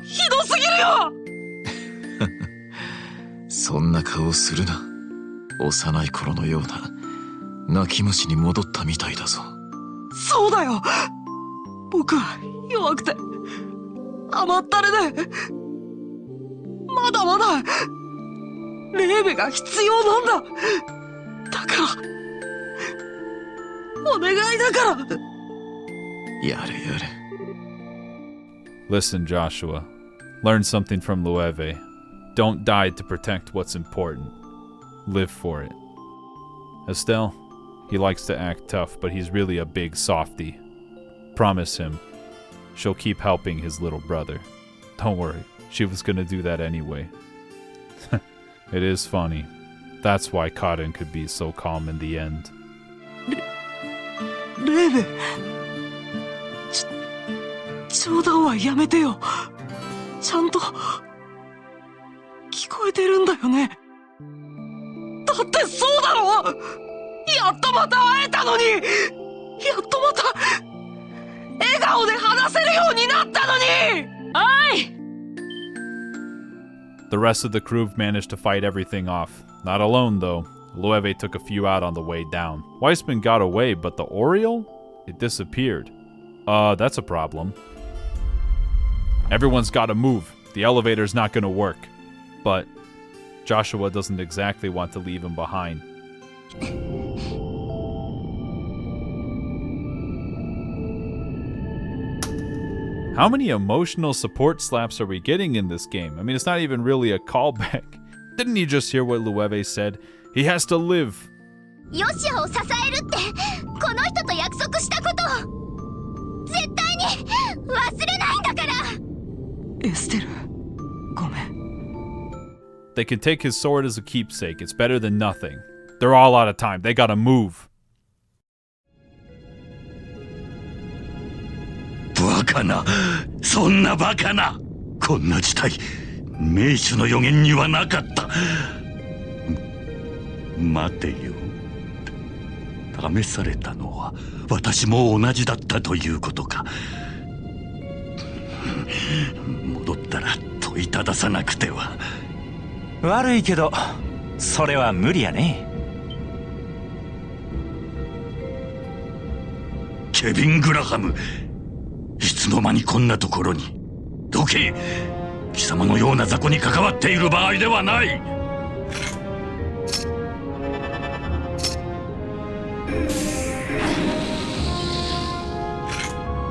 ひどすぎるよ！そんな顔するな。幼い頃のような泣き虫に戻ったみたいだぞ。そうだよ！僕は弱くて甘ったれで、まだまだレーベが必要なんだ。だからお願いだから。やれやれ。 Listen, Joshua. Learn something from Loewe. Don't die to protect what's important. Live for it. Estelle, he likes to act tough, but he's really a big softy. Promise him she'll keep helping his little brother. Don't worry, she was gonna do that anyway. It is funny. That's why Cotton could be so calm in the end. レーベ、冗談はやめてよ。ちゃんと聞こえてるんだよね。だってそうだろ！やっとまた会えたのに！やっとまた笑顔で話せるようになったのに！おい！ The rest of the crew managed to fight everything off. Not alone, though. Loewe took a few out on the way down. Weissman got away, but the Oriole? It disappeared. That's a problem. Everyone's gotta move. The elevator's not gonna work. But Joshua doesn't exactly want to leave him behind. How many emotional support slaps are we getting in this game? I mean, it's not even really a callback. Didn't you just hear what Loewe said? He has to live. ヨシアを支えるってこの人と約束したことを絶対に忘れないんだから。エステル、ごめん。 They can take his sword as a keepsake. It's better than nothing. They're all out of time. They gotta move. バカな、そんなバカな。こんな事態、名手の予言にはなかった。待てよ。試されたのは私も同じだったということか。戻ったら問いたださなくては。悪いけどそれは無理やね。ケビン・グラハム、いつの間にこんなところに。どけ、貴様のような雑魚に関わっている場合ではない。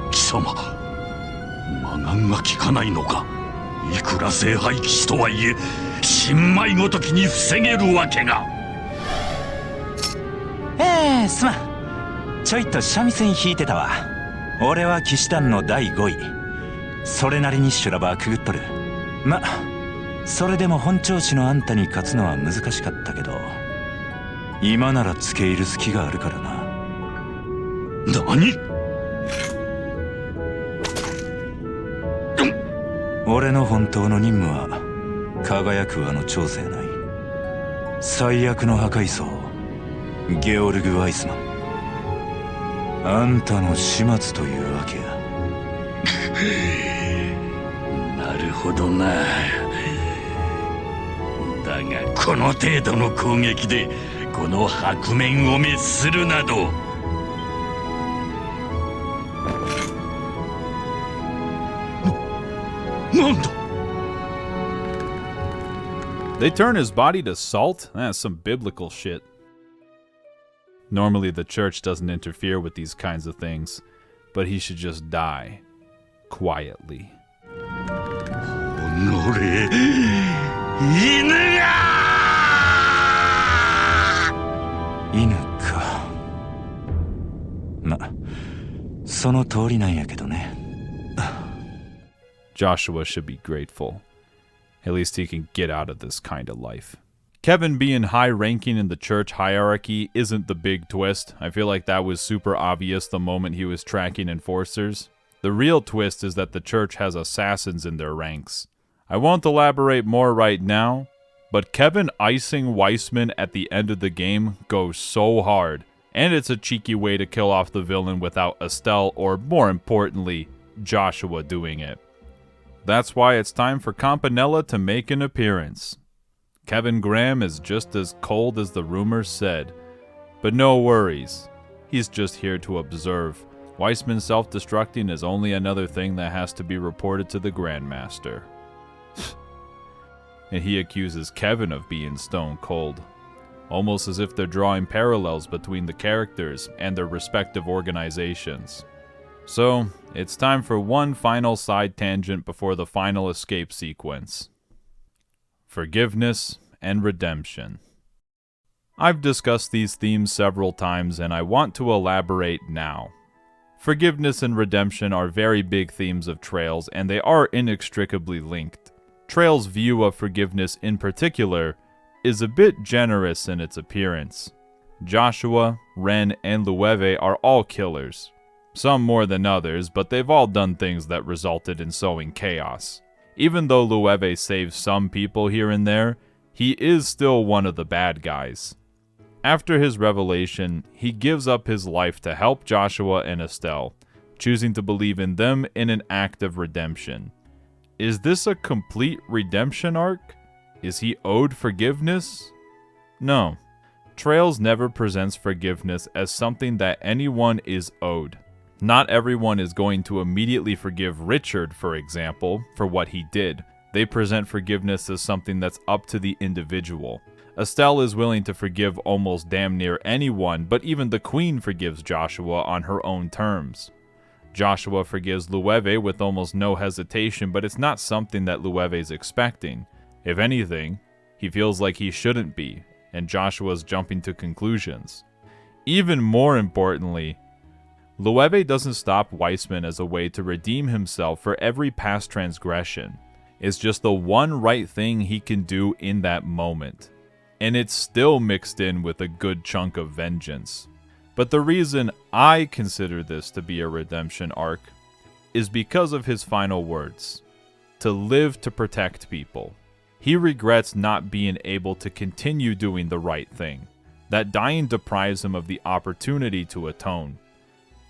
貴様、魔眼が効かないのか。いくら聖杯騎士とはいえ新米ごときに防げるわけが。すまん。ちょいと三味線弾いてたわ。俺は騎士団の第5位。それなりに修羅場はくぐっとる。ま、それでも本調子のあんたに勝つのは難しかったけど、今なら付け入る隙があるからな。何？俺の本当の任務は輝く輪の調整内。最悪の破壊層ゲオルグ・ワイスマン。あんたの始末というわけや。なるほどな。だがこの程度の攻撃でこの白面を滅するなど。なんだ。 They turn his body to salt? That's some biblical shit. Normally the church doesn't interfere with these kinds of things, but he should just die. Quietly. 乗れ犬犬か。ま、その通りなんやけどね。Joshua should be grateful. At least he can get out of this kind of life. Kevin being high ranking in the church hierarchy isn't the big twist. I feel like that was super obvious the moment he was tracking enforcers. The real twist is that the church has assassins in their ranks. I won't elaborate more right now, but Kevin icing Weissman at the end of the game goes so hard, and it's a cheeky way to kill off the villain without Estelle, or more importantly, Joshua doing it. That's why it's time for Campanella to make an appearance. Kevin Graham is just as cold as the rumors said, but no worries, he's just here to observe. Weissman self-destructing is only another thing that has to be reported to the Grandmaster. And he accuses Kevin of being stone cold, almost as if they're drawing parallels between the characters and their respective organizations. So, it's time for one final side tangent before the final escape sequence. Forgiveness and redemption. I've discussed these themes several times and I want to elaborate now. Forgiveness and redemption are very big themes of Trails and they are inextricably linked. Trails' view of forgiveness in particular is a bit generous in its appearance. Joshua, Ren, and Lueve are all killers. Some more than others, but they've all done things that resulted in sowing chaos. Even though Lueve saves some people here and there, he is still one of the bad guys. After his revelation, he gives up his life to help Joshua and Estelle, choosing to believe in them in an act of redemption. Is this a complete redemption arc? Is he owed forgiveness? No. Trails never presents forgiveness as something that anyone is owed. Not everyone is going to immediately forgive Richard, for example, for what he did. They present forgiveness as something that's up to the individual. Estelle is willing to forgive almost damn near anyone, but even the Queen forgives Joshua on her own terms. Joshua forgives Lueve with almost no hesitation, but it's not something that Lueve's expecting. If anything, he feels like he shouldn't be, and Joshua's jumping to conclusions. Even more importantly, Lueve doesn't stop Weissman as a way to redeem himself for every past transgression. It's just the one right thing he can do in that moment. And it's still mixed in with a good chunk of vengeance. But the reason I consider this to be a redemption arc is because of his final words. To live to protect people. He regrets not being able to continue doing the right thing. That dying deprives him of the opportunity to atone.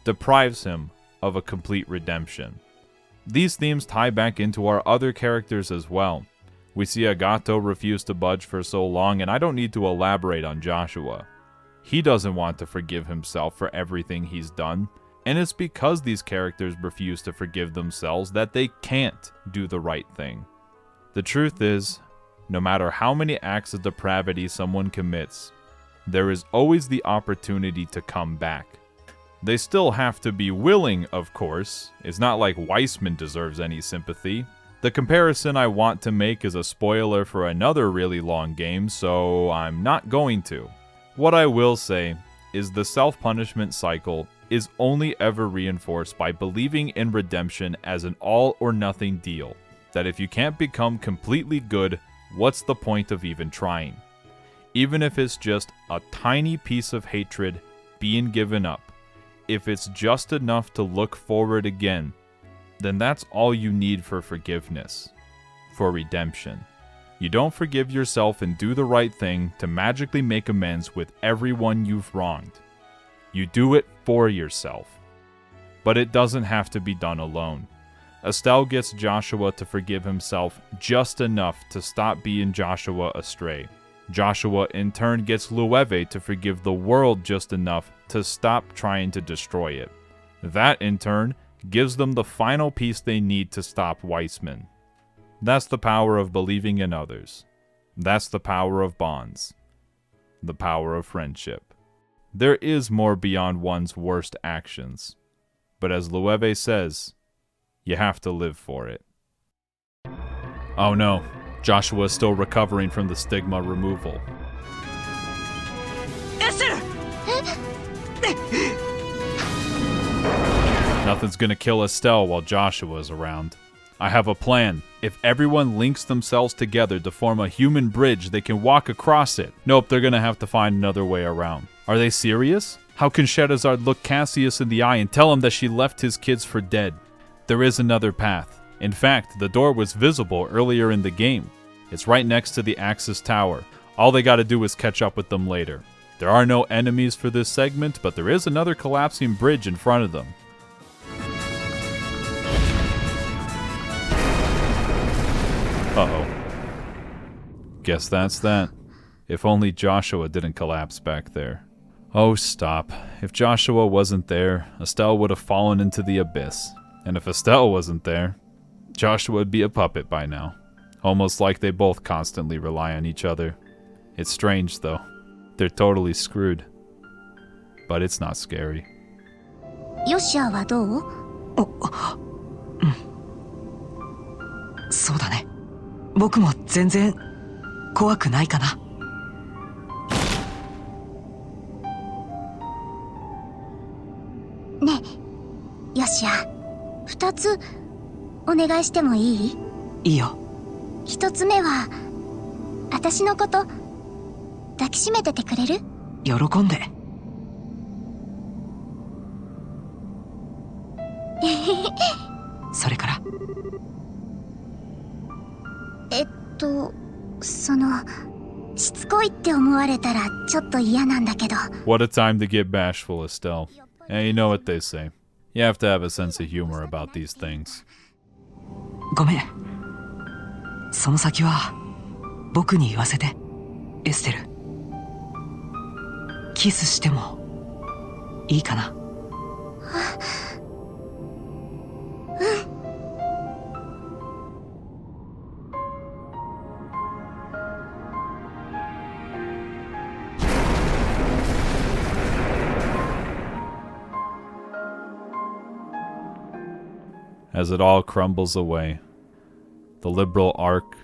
Deprives him of a complete redemption. These themes tie back into our other characters as well. We see Agato refuse to budge for so long, and I don't need to elaborate on Joshua. He doesn't want to forgive himself for everything he's done, and it's because these characters refuse to forgive themselves that they can't do the right thing. The truth is, no matter how many acts of depravity someone commits, there is always the opportunity to come back. They still have to be willing, of course. It's not like Weissman deserves any sympathy. The comparison I want to make is a spoiler for another really long game, so I'm not going to. What I will say is the self-punishment cycle is only ever reinforced by believing in redemption as an all-or-nothing deal. That if you can't become completely good, what's the point of even trying? Even if it's just a tiny piece of hatred being given up, if it's just enough to look forward again, then that's all you need for forgiveness, for redemption. You don't forgive yourself and do the right thing to magically make amends with everyone you've wronged. You do it for yourself. But it doesn't have to be done alone. Estelle gets Joshua to forgive himself just enough to stop being Joshua astray. Joshua in turn gets Lueve to forgive the world just enough to stop trying to destroy it. That in turn gives them the final piece they need to stop Weissman. That's the power of believing in others. That's the power of bonds. The power of friendship. There is more beyond one's worst actions. But as Lueve says, you have to live for it. Oh no, Joshua is still recovering from the stigma removal. Nothing's gonna kill Estelle while Joshua's around. I have a plan. If everyone links themselves together to form a human bridge, they can walk across it. Nope, they're gonna have to find another way around. Are they serious? How can Shadowzard look Cassius in the eye and tell him that she left his kids for dead? There is another path. In fact, the door was visible earlier in the game. It's right next to the Axis Tower. All they gotta do is catch up with them later. There are no enemies for this segment, but there is another collapsing bridge in front of them. Uh-oh. Guess that's that. If only Joshua didn't collapse back there. Oh, stop. If Joshua wasn't there, Estelle would have fallen into the abyss. And if Estelle wasn't there, Joshua would be a puppet by now. Almost like they both constantly rely on each other. It's strange, though. They're totally screwed. But it's not scary. ヨシアはどう？そうだね。僕も全然怖くないかな。ねえ、ヨシア、2つお願いしてもいい？いいよ。1つ目は、私のこと抱きしめててくれる？喜んで。それから。しつこいって思われたらちょっと嫌なんだけど。What a time to get bashful, Estelle. And you know what they say. You have to have a sense of humor about these things. ごめん。その先は僕に言わせて、エステル。キスしてもいいかな。As it all crumbles away, the liberal arc,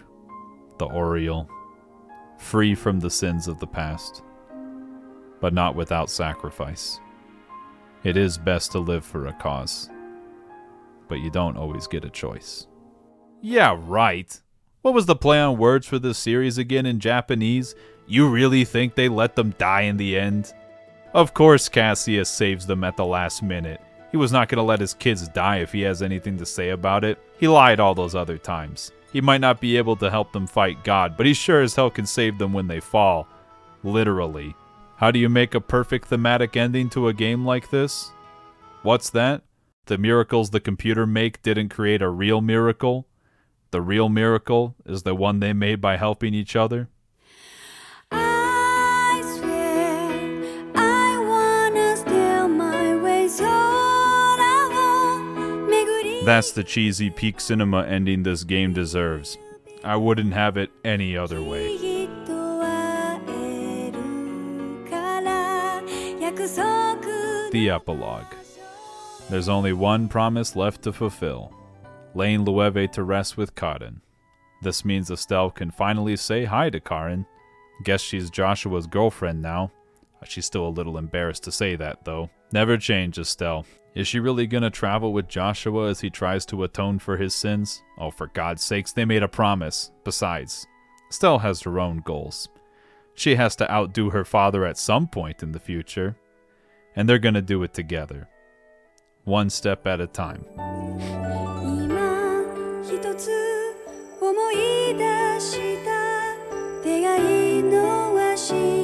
the Oriole, free from the sins of the past, but not without sacrifice. It is best to live for a cause, but you don't always get a choice. Yeah, right. What was the play on words for this series again in Japanese? You really think they let them die in the end? Of course Cassius saves them at the last minute. He was not going to let his kids die if he has anything to say about it. He lied all those other times. He might not be able to help them fight God, but he sure as hell can save them when they fall. Literally. How do you make a perfect thematic ending to a game like this? What's that? The miracles the computer make didn't create a real miracle? The real miracle is the one they made by helping each other? That's the cheesy peak cinema ending this game deserves. I wouldn't have it any other way. The Epilogue. There's only one promise left to fulfill. Laying Loewe to rest with Karin. This means Estelle can finally say hi to Karin. Guess she's Joshua's girlfriend now. She's still a little embarrassed to say that, though. Never change, Estelle. Is she really gonna travel with Joshua as he tries to atone for his sins? Oh, for God's sakes, they made a promise. Besides, Estelle has her own goals. She has to outdo her father at some point in the future. And they're gonna do it together. One step at a time.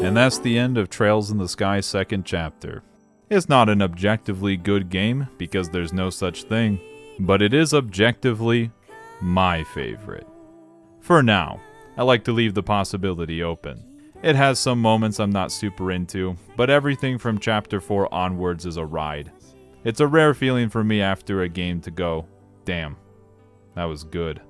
And that's the end of Trails in the Sky 2nd chapter. It's not an objectively good game, because there's no such thing, but it is objectively my favorite. For now, I like to leave the possibility open. It has some moments I'm not super into, but everything from Chapter 4 onwards is a ride. It's a rare feeling for me after a game to go, damn, that was good.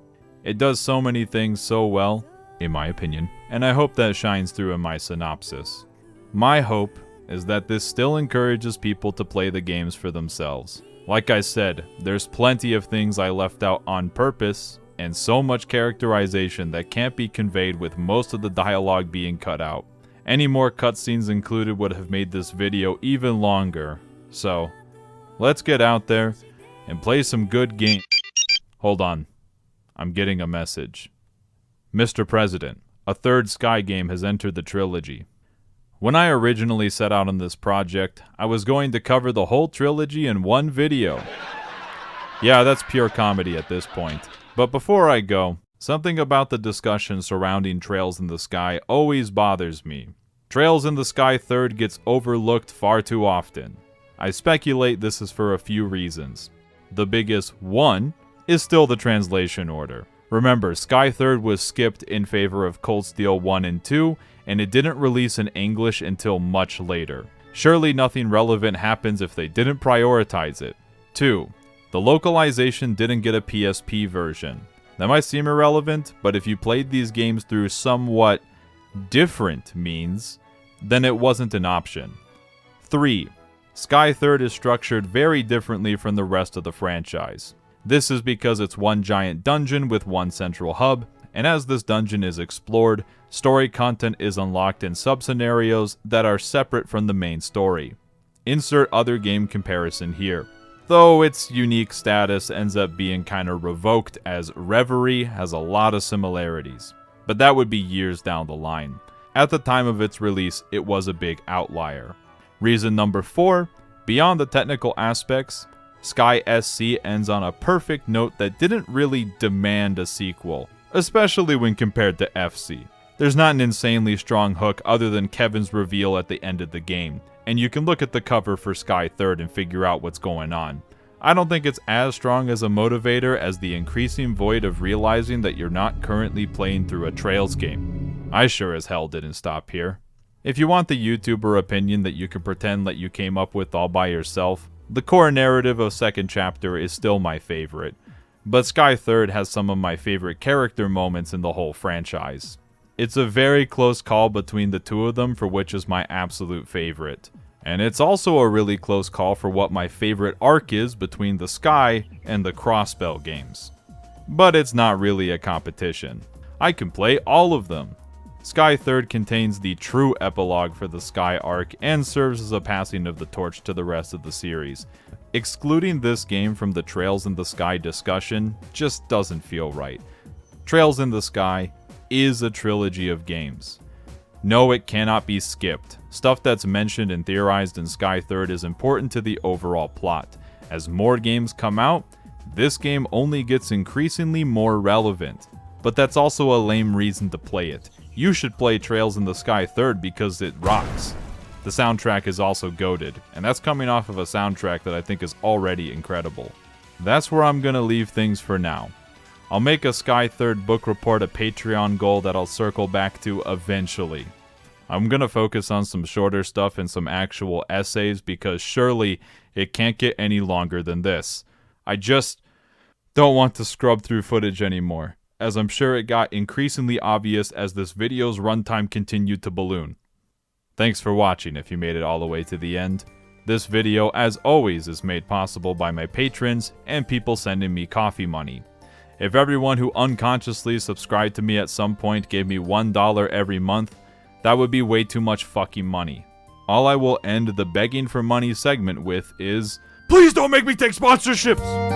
It does so many things so well, in my opinion, and I hope that shines through in my synopsis. My hope is that this still encourages people to play the games for themselves. Like I said, there's plenty of things I left out on purpose, and so much characterization that can't be conveyed with most of the dialogue being cut out. Any more cutscenes included would have made this video even longer, so let's get out there and play some good game. Hold on, I'm getting a message. Mr. President, a third Sky game has entered the trilogy. When I originally set out on this project, I was going to cover the whole trilogy in one video. Yeah, that's pure comedy at this point. But before I go, something about the discussion surrounding Trails in the Sky always bothers me. Trails in the Sky 3rd gets overlooked far too often. I speculate this is for a few reasons. The biggest one is still the translation order. Remember, Sky 3rd was skipped in favor of Cold Steel 1 and 2, and it didn't release in English until much later. Surely nothing relevant happens if they didn't prioritize it. 2. The localization didn't get a PSP version. That might seem irrelevant, but if you played these games through somewhat different means, then it wasn't an option. 3. Sky 3rd is structured very differently from the rest of the franchise. This is because it's one giant dungeon with one central hub, and as this dungeon is explored, story content is unlocked in sub-scenarios that are separate from the main story. Insert other game comparison here. Though its unique status ends up being kinda revoked as Reverie has a lot of similarities. But that would be years down the line. At the time of its release, it was a big outlier. Reason number 4, beyond the technical aspects, Sky SC ends on a perfect note that didn't really demand a sequel, especially when compared to FC. There's not an insanely strong hook other than Kevin's reveal at the end of the game, and you can look at the cover for Sky 3rd and figure out what's going on. I don't think it's as strong as a motivator as the increasing void of realizing that you're not currently playing through a Trails game. I sure as hell didn't stop here. If you want the YouTuber opinion that you can pretend that you came up with all by yourself, the core narrative of second chapter is still my favorite, but Sky 3rd has some of my favorite character moments in the whole franchise. It's a very close call between the two of them for which is my absolute favorite. And it's also a really close call for what my favorite arc is between the Sky and the Crossbell games. But it's not really a competition. I can play all of them. Sky 3rd contains the true epilogue for the Sky arc and serves as a passing of the torch to the rest of the series. Excluding this game from the Trails in the Sky discussion just doesn't feel right. Trails in the Sky is a trilogy of games. No, it cannot be skipped. Stuff that's mentioned and theorized in Sky 3rd is important to the overall plot. As more games come out, this game only gets increasingly more relevant. But that's also a lame reason to play it. You should play Trails in the Sky 3rd because it rocks. The soundtrack is also goated, and that's coming off of a soundtrack that I think is already incredible. That's where I'm gonna leave things for now. I'll make a Sky 3rd book report a Patreon goal that I'll circle back to eventually. I'm gonna focus on some shorter stuff and some actual essays because surely it can't get any longer than this. I just don't want to scrub through footage anymore, as I'm sure it got increasingly obvious as this video's runtime continued to balloon. Thanks for watching if you made it all the way to the end. This video, as always, is made possible by my patrons and people sending me coffee money. If everyone who unconsciously subscribed to me at some point gave me $1 every month, that would be way too much fucking money. All I will end the begging for money segment with is, please don't make me take sponsorships!